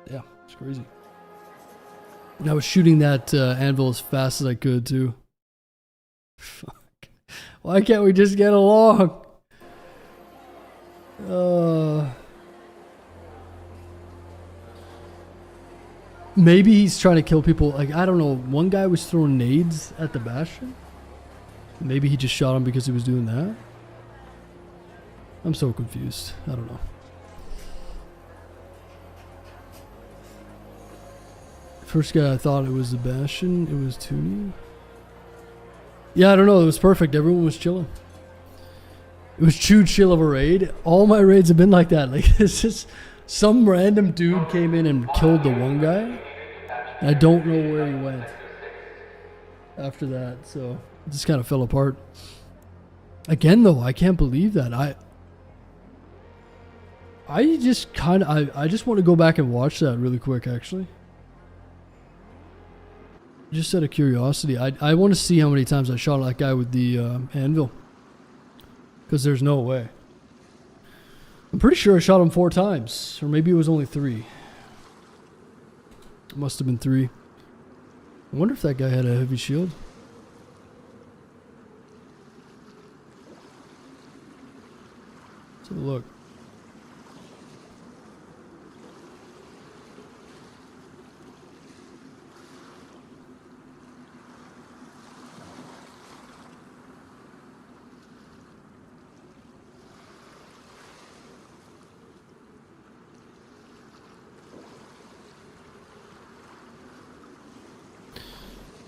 [SPEAKER 13] Yeah, it's crazy. And I was shooting that anvil as fast as I could, too. Fuck. Why can't we just get along? Maybe he's trying to kill people. Like, I don't know. One guy was throwing nades at the Bastion. Maybe he just shot him because he was doing that. I'm so confused. I don't know. First guy I thought it was the Bastion. It was Tooney. Yeah, I don't know. It was perfect. Everyone was chilling. It was too chill of a raid. All my raids have been like that. Like, it's just some random dude came in and killed the one guy. I don't know where he went. after that, so it just kind of fell apart. Again, though, I can't believe that. I just kind of, I just want to go back and watch that really quick, actually. Just out of curiosity, I want to see how many times I shot that guy with the anvil. Because there's no way. I'm pretty sure I shot him 4 times. Or maybe it was only 3. It must have been 3. I wonder if that guy had a heavy shield. Let's have a look.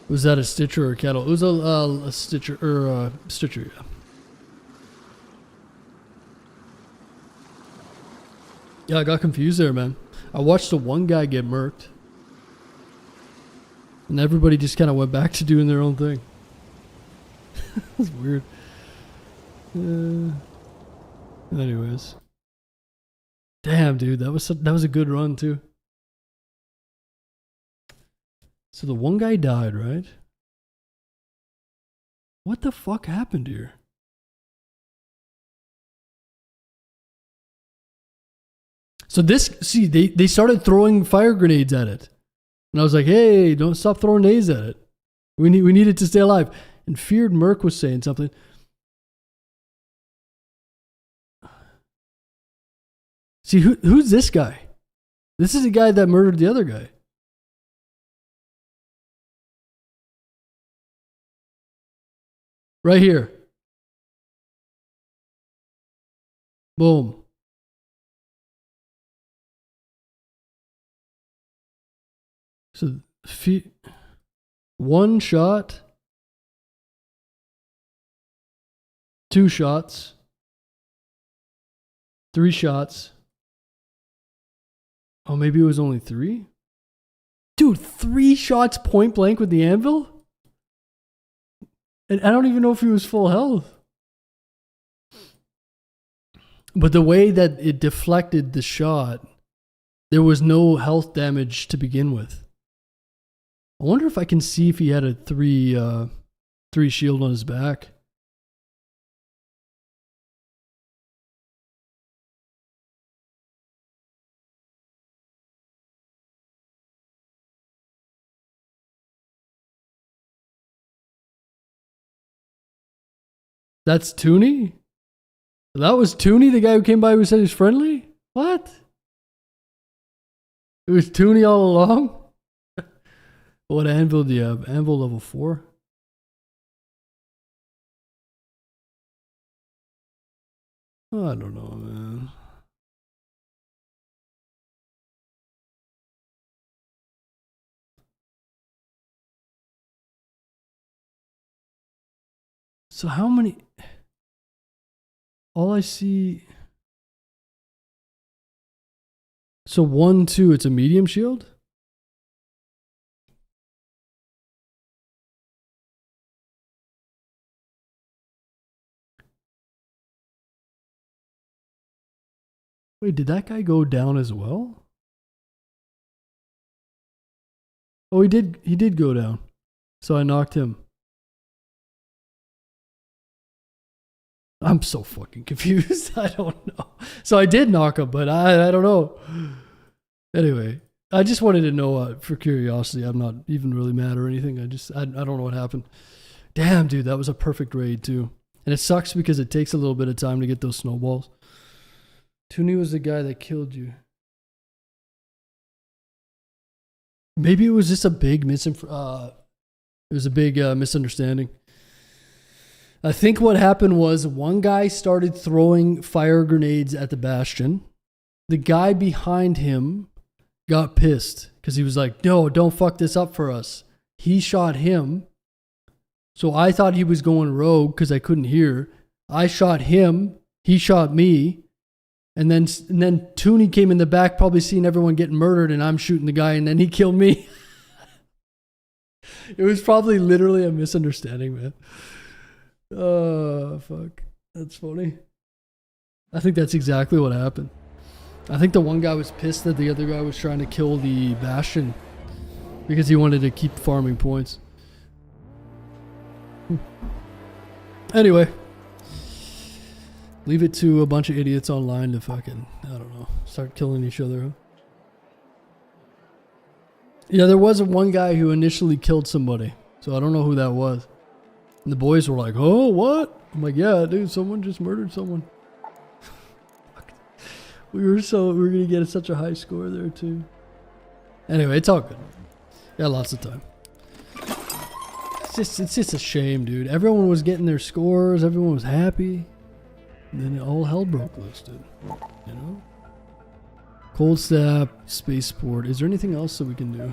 [SPEAKER 13] Was that a Stitcher or a Kettle? It was a Stitcher, or a Stitcher, yeah. Yeah, I got confused there, man. I watched the one guy get murked. And everybody just kind of went back to doing their own thing. That's weird. Anyways. Damn, dude, that was a good run, too. So the one guy died, right? What the fuck happened here? So this, see, they started throwing fire grenades at it. And I was like, hey, don't stop throwing nades at it. We need it to stay alive. And Feared Merc was saying something. See, who's this guy? This is the guy that murdered the other guy. Right here. Boom. So, one shot. 2 shots. 3 shots. Oh, maybe it was only 3? Dude, 3 shots point blank with the anvil? And I don't even know if he was full health. But the way that it deflected the shot, there was no health damage to begin with. I wonder if I can see if he had a 3 shield on his back. That's Tooney? That was Tooney, the guy who came by who said he's friendly? What? It was Tooney all along? What anvil do you have? Anvil level 4? Oh, I don't know, man. So how many... All I see... So 1, 2, it's a medium shield? Wait, did that guy go down as well? Oh, he did go down. So I knocked him. I'm so fucking confused. I don't know. So I did knock him, but I don't know. Anyway, I just wanted to know for curiosity. I'm not even really mad or anything. I don't know what happened. Damn, dude, that was a perfect raid too. And it sucks because it takes a little bit of time to get those snowballs. Tooney was the guy that killed you. Maybe it was just a big misunderstanding. I think what happened was one guy started throwing fire grenades at the Bastion. The guy behind him got pissed because he was like, no, don't fuck this up for us. He shot him. So I thought he was going rogue because I couldn't hear. I shot him. He shot me. And then Tooney came in the back, probably seeing everyone getting murdered, and I'm shooting the guy, and then he killed me. It was probably literally a misunderstanding, man. Oh, fuck. That's funny. I think that's exactly what happened. I think the one guy was pissed that the other guy was trying to kill the Bastion because he wanted to keep farming points. Anyway. Leave it to a bunch of idiots online to fucking, I don't know, start killing each other, huh? Yeah, there was one guy who initially killed somebody, so I don't know who that was. And the boys were like, "Oh, what?" I'm like, "Yeah, dude, someone just murdered someone." we were gonna get such a high score there too. Anyway, it's all good. Got lots of time. It's just a shame, dude. Everyone was getting their scores, everyone was happy. And then all hell broke loose, dude. You know? Cold Snap, Spaceport. Is there anything else that we can do?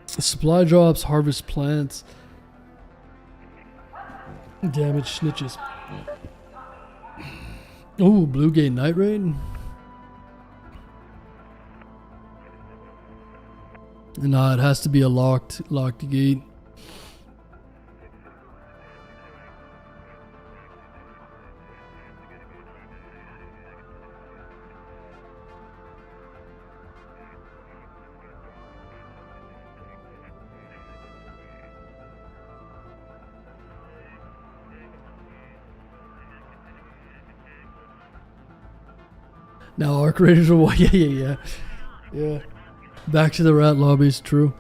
[SPEAKER 13] Supply drops, harvest plants, damage snitches. Oh, Blue Gate Night Raid. Nah, it has to be a locked gate. Now Arc Raiders are yeah. Back to the rat lobbies. True.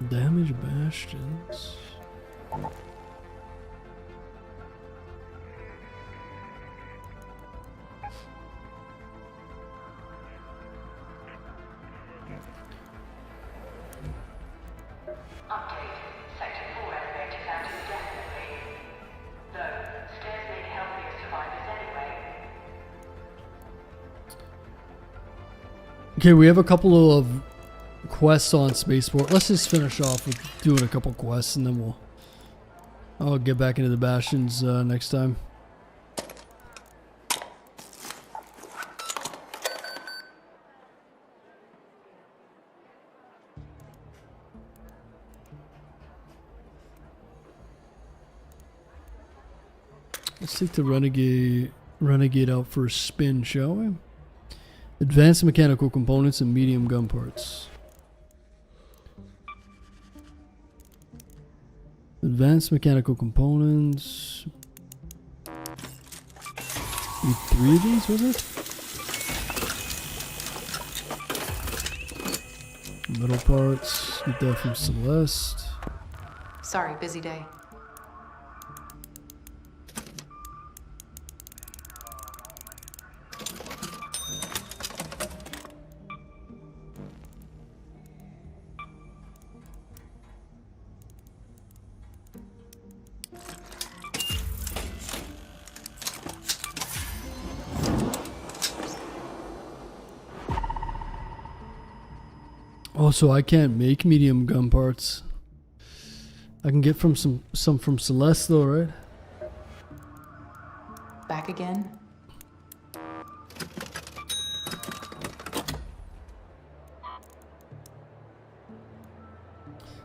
[SPEAKER 13] Damage bastions. Okay, we have a couple of quests on Spaceport. Let's just finish off with doing a couple quests and then I'll get back into the Bastions next time. Let's take the Renegade out for a spin, shall we? Advanced mechanical components and medium gun parts. Advanced mechanical components. Need 3 of these, was it? Metal parts. Get that from Celeste.
[SPEAKER 16] Sorry, busy day.
[SPEAKER 13] Oh, so I can't make medium gun parts. I can get from some from Celeste though, right?
[SPEAKER 16] Back again?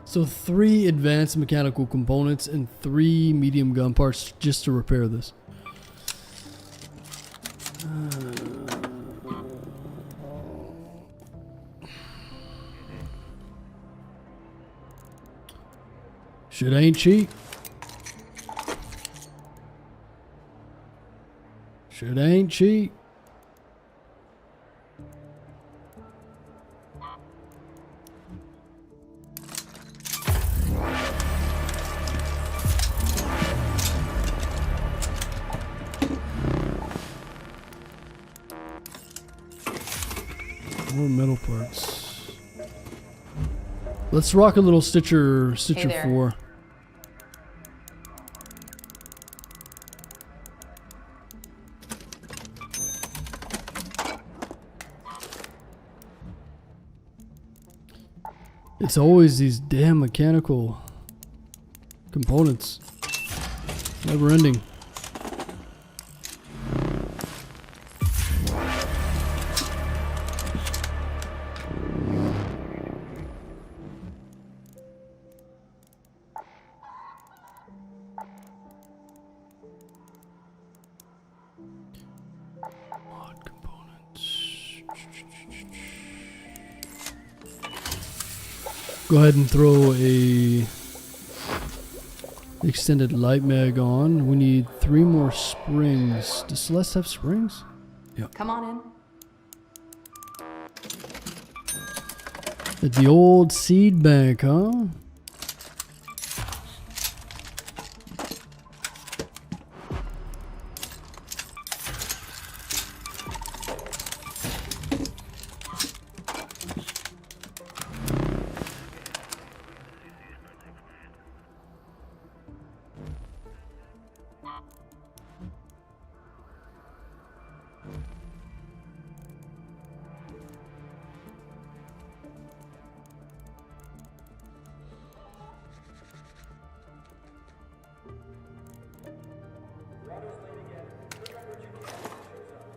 [SPEAKER 13] So 3 advanced mechanical components and 3 medium gun parts just to repair this. Shit ain't cheap. Shit ain't cheap. More metal parts. Let's rock a little Stitcher
[SPEAKER 16] Hey
[SPEAKER 13] 4. It's always these damn mechanical Components. Never ending. Go ahead and throw a extended light mag on. We need 3 more springs. Does Celeste have springs? Yeah.
[SPEAKER 16] Come on in.
[SPEAKER 13] At the old seed bank, huh?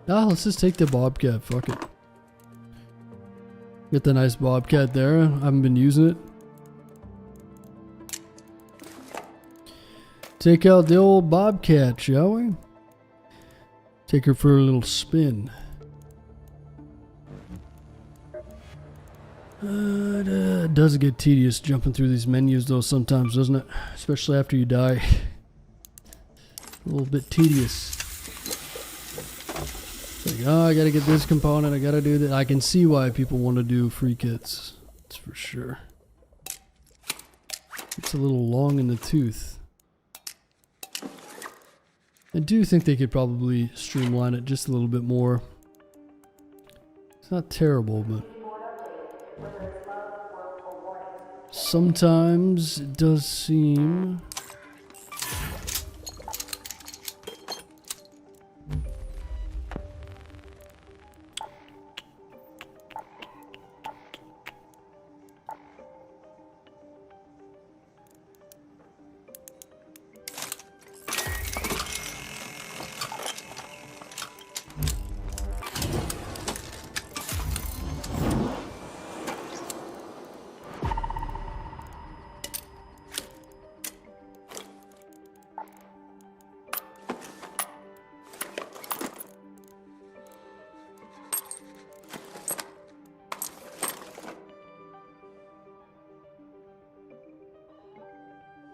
[SPEAKER 13] Ah, let's just take the Bobcat, fuck it. Get the nice Bobcat there, I haven't been using it. Take out the old Bobcat, shall we? Take her for a little spin. It does get tedious jumping through these menus though sometimes, doesn't it? Especially after you die. A little bit tedious. Like, oh, I gotta get this component, I gotta do that. I can see why people want to do free kits. That's for sure. It's a little long in the tooth. I do think they could probably streamline it just a little bit more. It's not terrible, but sometimes it does seem...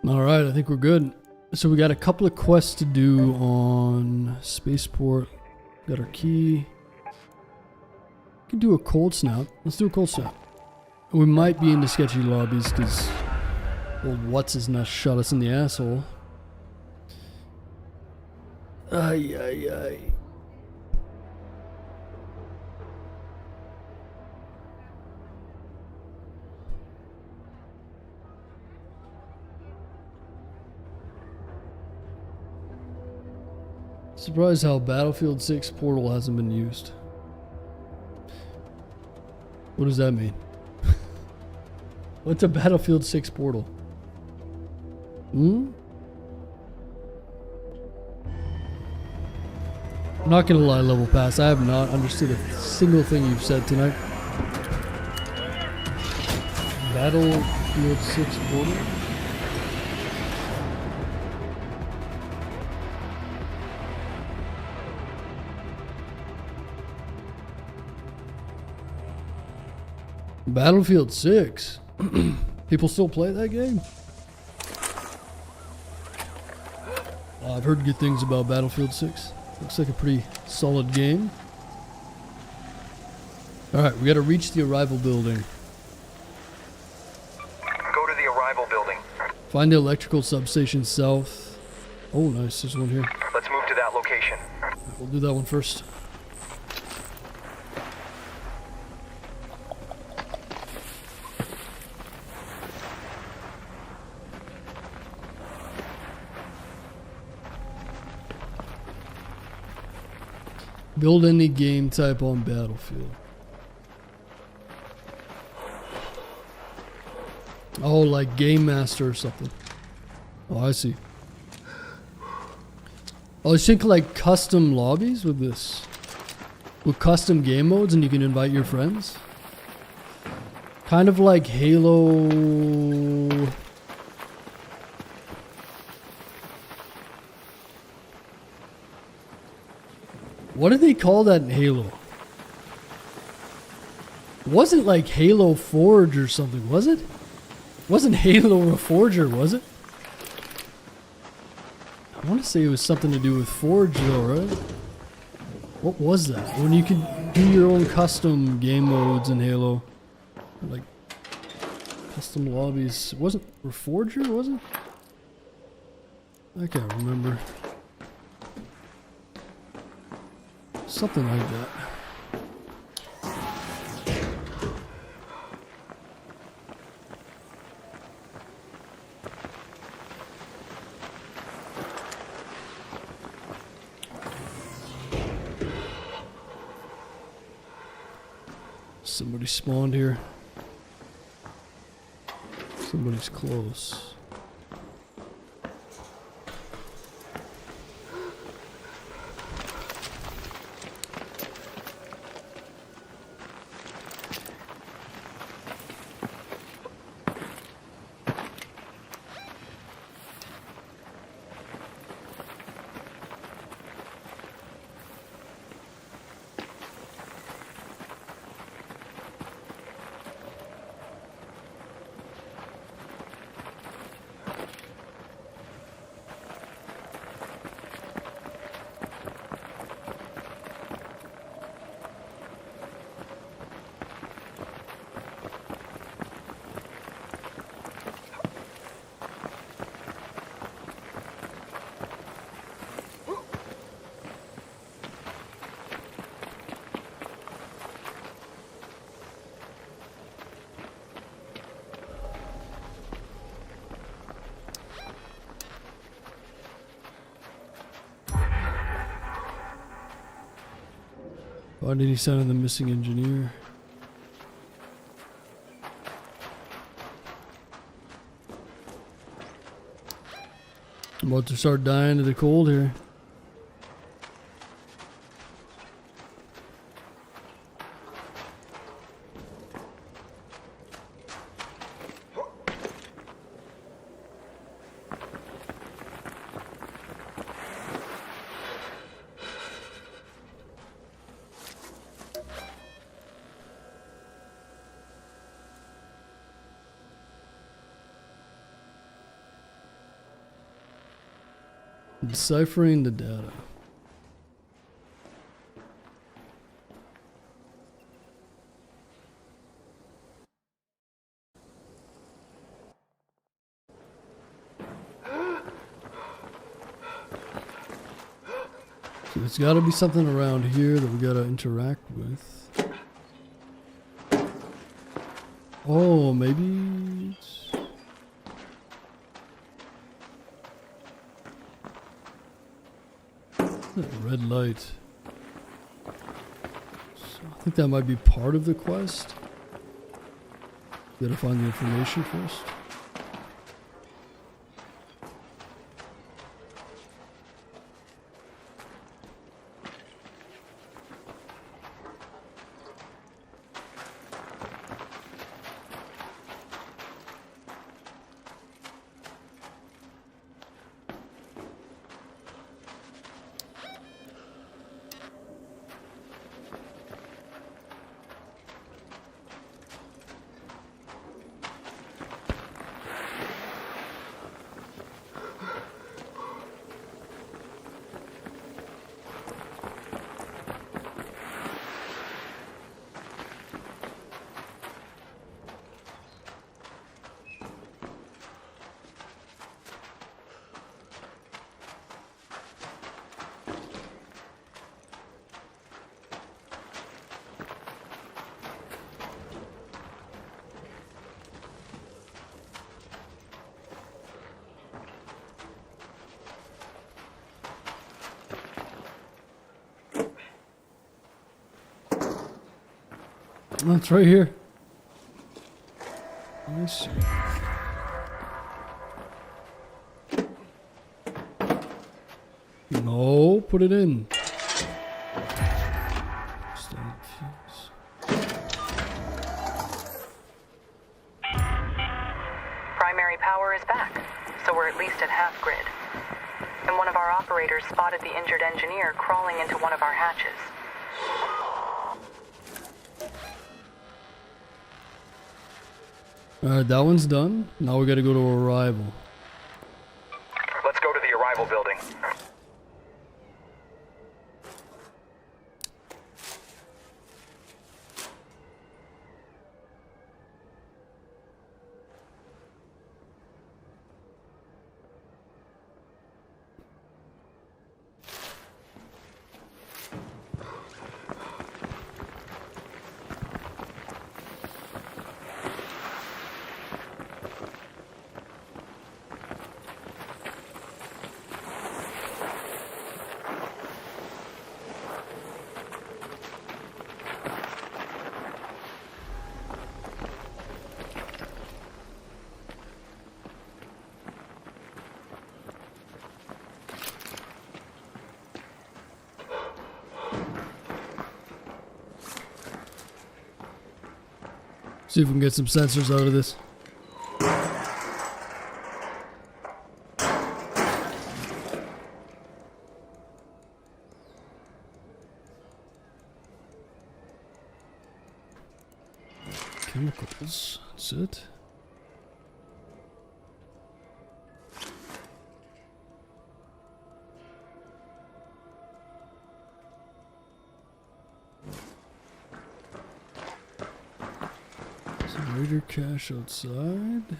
[SPEAKER 13] Alright, I think we're good. So we got a couple of quests to do on Spaceport. Got our key. We can do a cold snap. Let's do a cold snap. We might be into sketchy lobbies because old What's-His-Nuts shot us in the asshole. Ay, ay, ay. Surprised how Battlefield 6 portal hasn't been used. What does that mean? What's a Battlefield 6 portal? I'm not gonna lie, Level Pass, I have not understood a single thing you've said tonight. Battlefield 6 portal? Battlefield 6? People still play that game? I've heard good things about Battlefield 6. Looks like a pretty solid game. Alright, we gotta reach the arrival building.
[SPEAKER 10] Go to the arrival building.
[SPEAKER 13] Find the electrical substation south. Oh, nice, there's one here.
[SPEAKER 10] Let's move to that location.
[SPEAKER 13] We'll do that one first. Build any game type on Battlefield. Oh, like Game Master or something. Oh, I see. Oh, I think like custom lobbies with this. With custom game modes and you can invite your friends. Kind of like Halo... What did they call that in Halo? It wasn't like Halo Forge or something, was it? It wasn't Halo Reforger, was it? I want to say it was something to do with Forge though, right? What was that? When you could do your own custom game modes in Halo. Like custom lobbies. It wasn't Reforger, was it? I can't remember. Something like that. Somebody spawned here. Somebody's close. Find any sign of the missing engineer? I'm about to start dying of the cold here. Deciphering the data. So there's got to be something around here that we got to interact with. Oh, maybe it's... That red light. So I think that might be part of the quest. Gotta find the information first. Oh, it's right here. Let me see. No, put it in.
[SPEAKER 14] Primary power is back, so we're at least at half grid. And one of our operators spotted the injured engineer crawling into one of our hatches.
[SPEAKER 13] Alright, that one's done. Now we gotta go to arrival.
[SPEAKER 10] Let's go to the arrival building.
[SPEAKER 13] See if we can get some sensors out of this. Chemicals, that's it. Raider cache outside.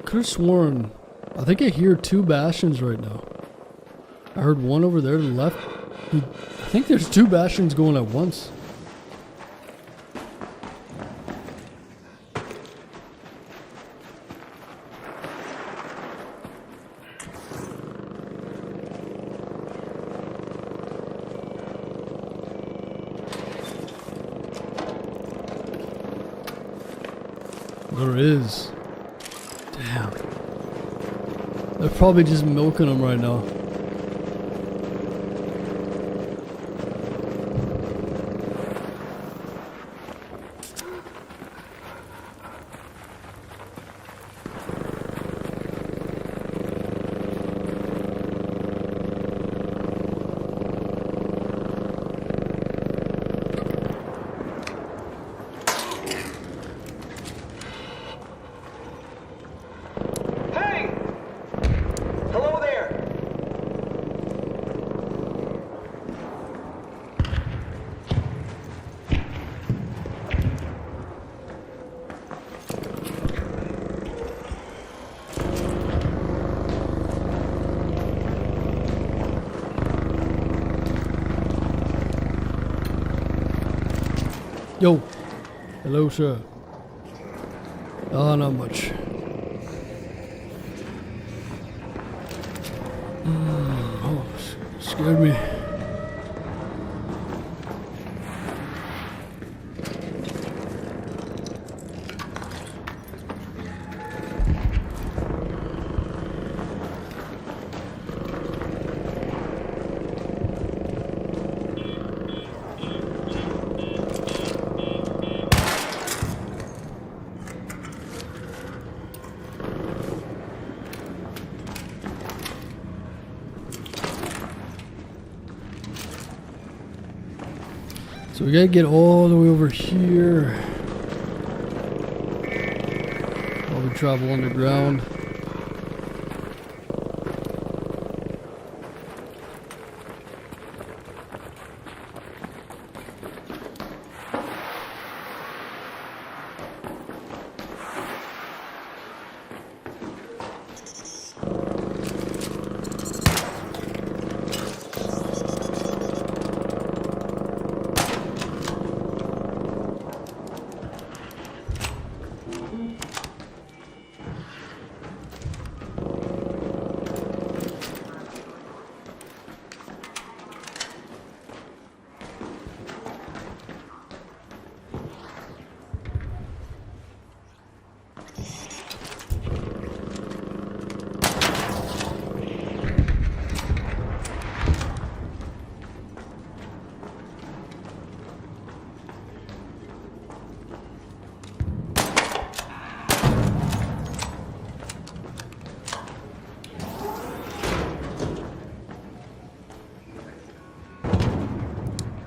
[SPEAKER 13] Could have sworn. I think I hear two bastions right now. I heard one over there to the left. I think there's two bastions going at once. There is. Damn. They're probably just milking them right now. Yo. Hello, sir. Oh, not much. Oh, scared me. So we gotta get all the way over here while we travel underground.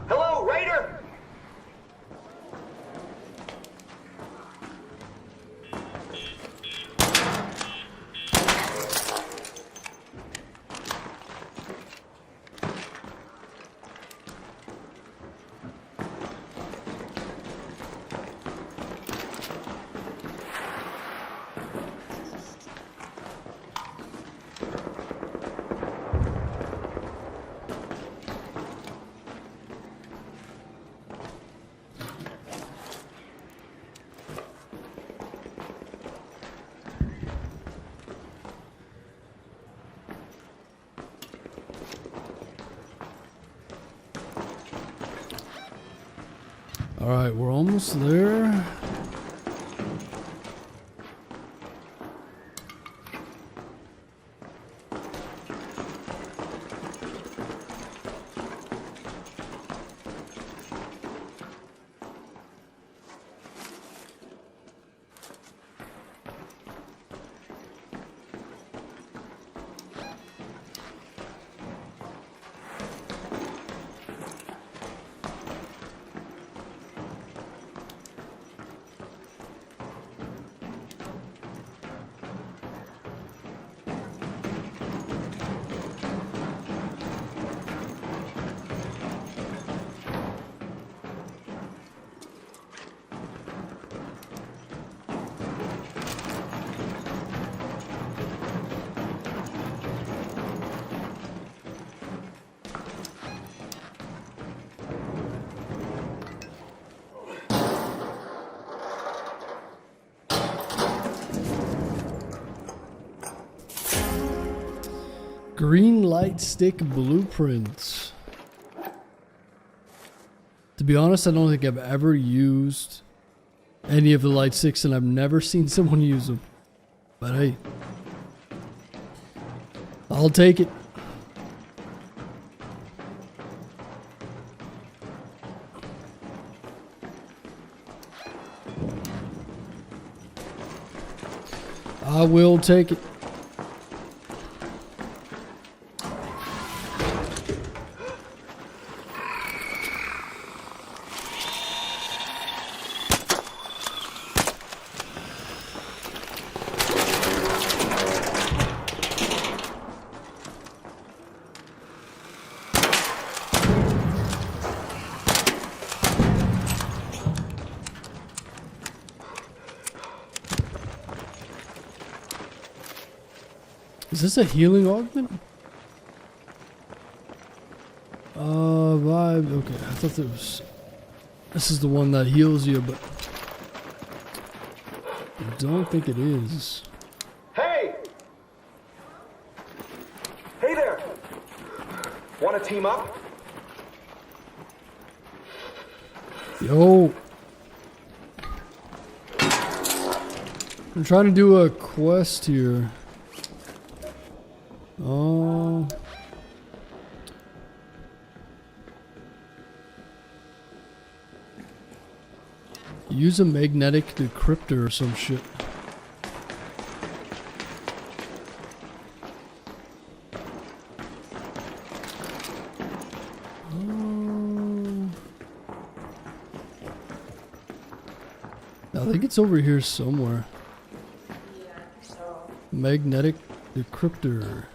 [SPEAKER 18] Hello, Raider!
[SPEAKER 13] Alright, we're almost there. Green light stick blueprints. To be honest, I don't think I've ever used any of the light sticks, and I've never seen someone use them. But hey, I'll take it. I will take it. Is this a healing augment? Vibe. Okay, I thought that was. This is the one that heals you, but I don't think it is.
[SPEAKER 18] Hey! Hey there! Want to team up?
[SPEAKER 13] Yo. I'm trying to do a quest here. Oh. Use a magnetic decryptor or some shit. I think it's over here somewhere. Magnetic decryptor.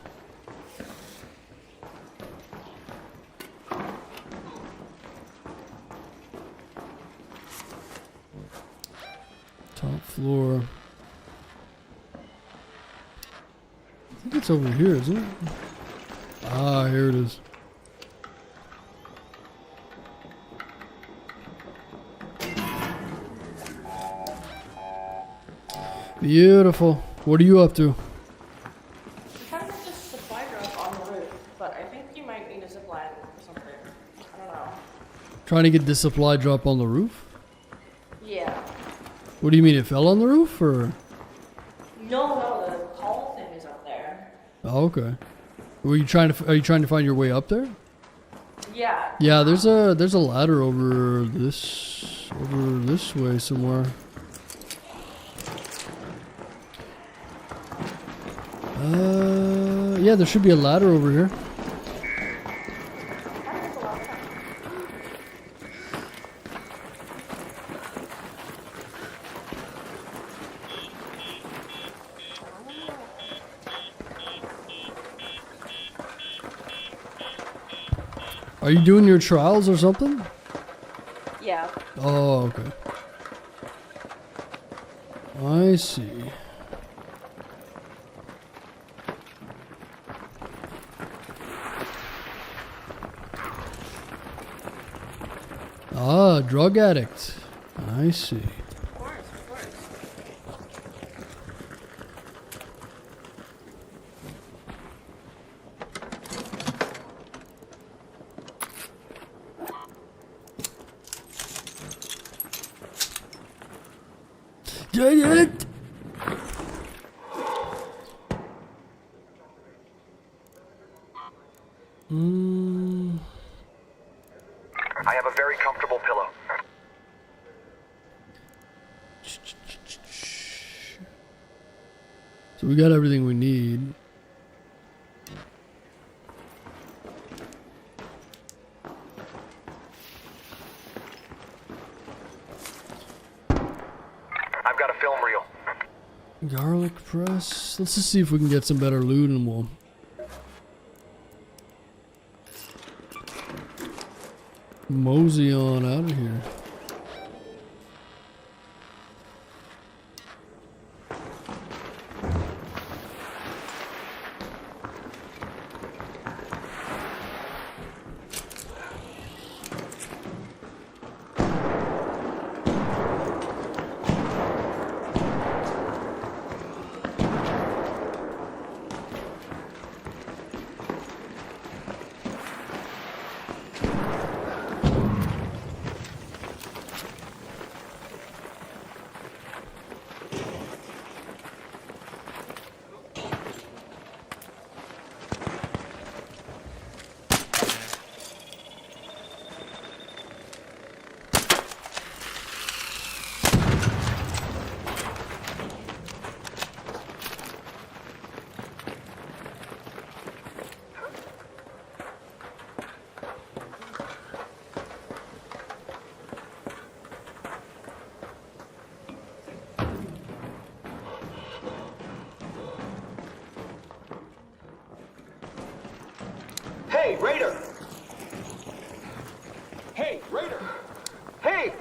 [SPEAKER 13] Top floor. I think it's over here, isn't it? Ah, here it is. Beautiful. What are you up to?
[SPEAKER 4] Trying to get this supply drop on the roof, but I think you might need a zip line or something. I don't know.
[SPEAKER 13] Trying to get this supply drop on the roof?
[SPEAKER 4] Yeah.
[SPEAKER 13] What do you mean, it fell on the roof, or?
[SPEAKER 4] No, the call thing is up there.
[SPEAKER 13] Oh, okay. Are you trying to find your way up there?
[SPEAKER 4] Yeah.
[SPEAKER 13] Yeah, there's a ladder over this way somewhere. Yeah, there should be a ladder over here. Are you doing your trials or something?
[SPEAKER 4] Yeah.
[SPEAKER 13] Oh, okay. I see. Ah, drug addict. I see.
[SPEAKER 4] Of course, of course.
[SPEAKER 13] Get it!
[SPEAKER 10] I have a very comfortable pillow.
[SPEAKER 13] So we got everything we need.
[SPEAKER 10] I've got a film reel.
[SPEAKER 13] Garlic press. Let's just see if we can get some better loot and we'll mosey on out of here.
[SPEAKER 18] Hey, Raider! Hey, Raider! Hey!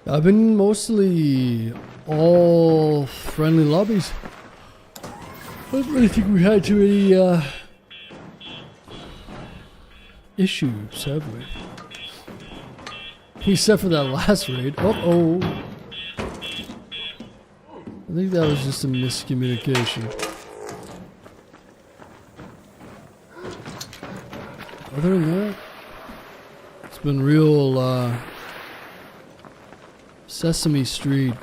[SPEAKER 13] I've been mostly all friendly lobbies. I don't really think we had too many issues, have we? Except for that last raid. Uh-oh. I think that was just a miscommunication. Other than that, it's been real Sesame Street.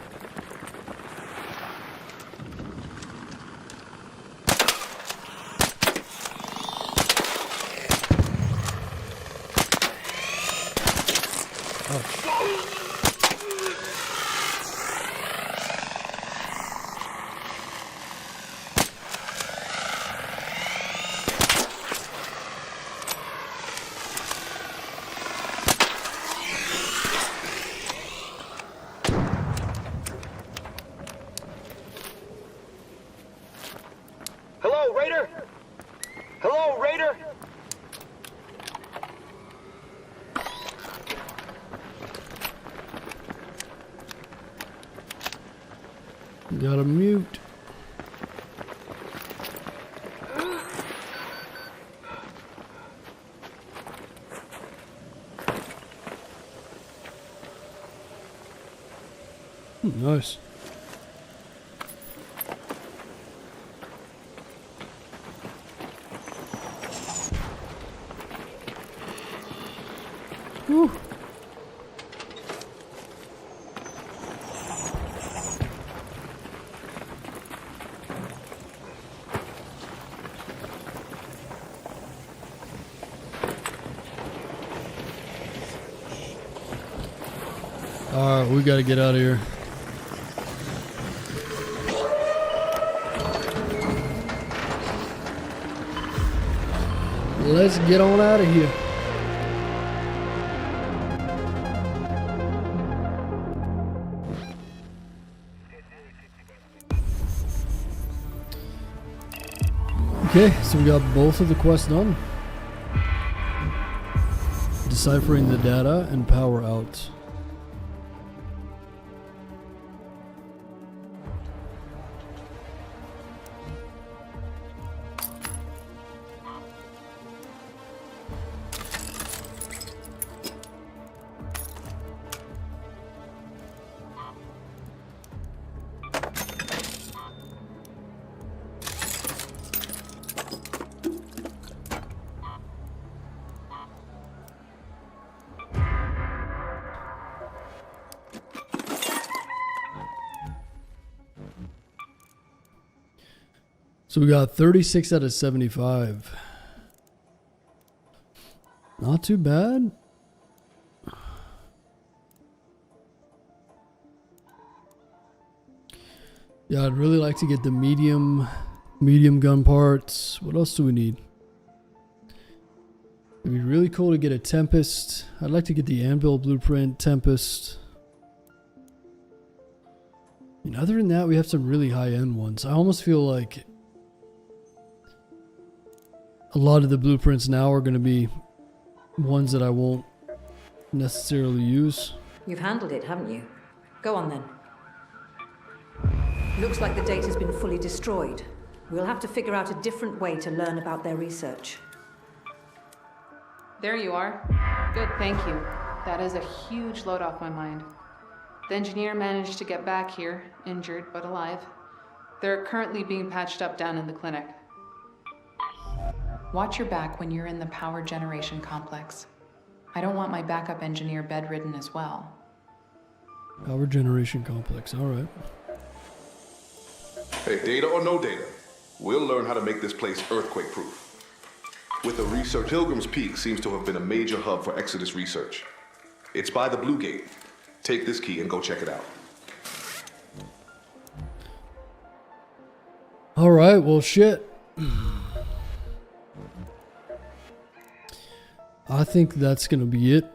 [SPEAKER 13] Gotta mute. Nice. Whew. Alright, we gotta get out of here. Let's get on out of here. Okay, so we got both of the quests done. Deciphering the data and power out. So we got 36 out of 75. Not too bad. Yeah, I'd really like to get the medium gun parts. What else do we need? It'd be really cool to get a Tempest. I'd like to get the Anvil blueprint, Tempest. And other than that, we have some really high-end ones. I almost feel like a lot of the blueprints now are going to be ones that I won't necessarily use.
[SPEAKER 2] You've handled it, haven't you? Go on then. Looks like the data's been fully destroyed. We'll have to figure out a different way to learn about their research.
[SPEAKER 16] There you are. Good, thank you. That is a huge load off my mind. The engineer managed to get back here, injured but alive. They're currently being patched up down in the clinic. Watch your back when you're in the power generation complex. I don't want my backup engineer bedridden as well.
[SPEAKER 13] Power generation complex, alright.
[SPEAKER 7] Hey, data or no data, we'll learn how to make this place earthquake-proof. With the research, Pilgrim's Peak seems to have been a major hub for Exodus research. It's by the Blue Gate. Take this key and go check it out.
[SPEAKER 13] Alright, well shit. I think that's gonna be it.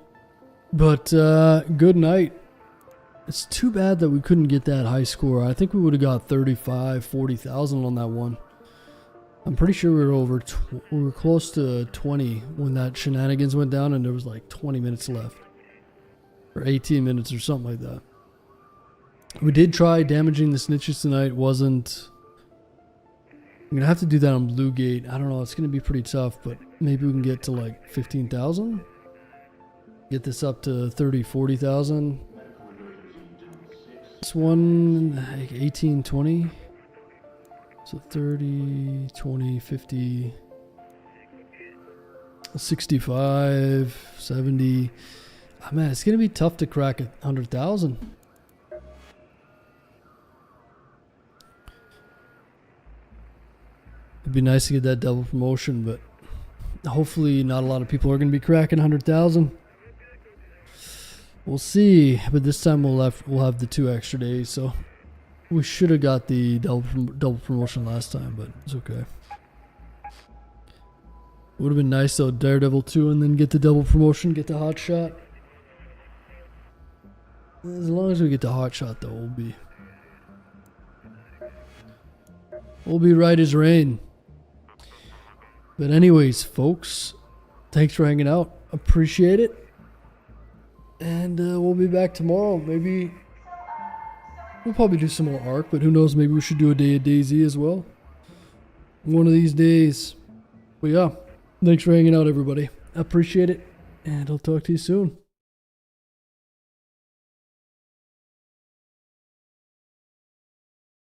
[SPEAKER 13] But good night. It's too bad that we couldn't get that high score. I think we would have got 35, 40,000 on that one. I'm pretty sure we were we were close to 20 when that shenanigans went down and there was like 20 minutes left. Or 18 minutes or something like that. We did try damaging the snitches tonight. Wasn't... I'm going to have to do that on Blue Gate. I don't know. It's going to be pretty tough, but maybe we can get to like 15,000. Get this up to 30, 40,000. This one, like 18, 20. So 30, 20, 50, 65, 70. Oh, man, it's going to be tough to crack 100,000. It'd be nice to get that double promotion, but hopefully not a lot of people are going to be cracking 100,000. We'll see, but this time we'll have the 2 extra days, so we should have got the double promotion last time, but it's okay. Would have been nice though, Daredevil 2 and then get the double promotion, get the hot shot. As long as we get the hot shot though, we'll be right as rain. But anyways, folks, thanks for hanging out. Appreciate it. And we'll be back tomorrow. Maybe We'll probably do some more Ark, but who knows, maybe we should do a day of DayZ as well. One of these days. But yeah, thanks for hanging out, everybody. I appreciate it, and I'll talk to you soon.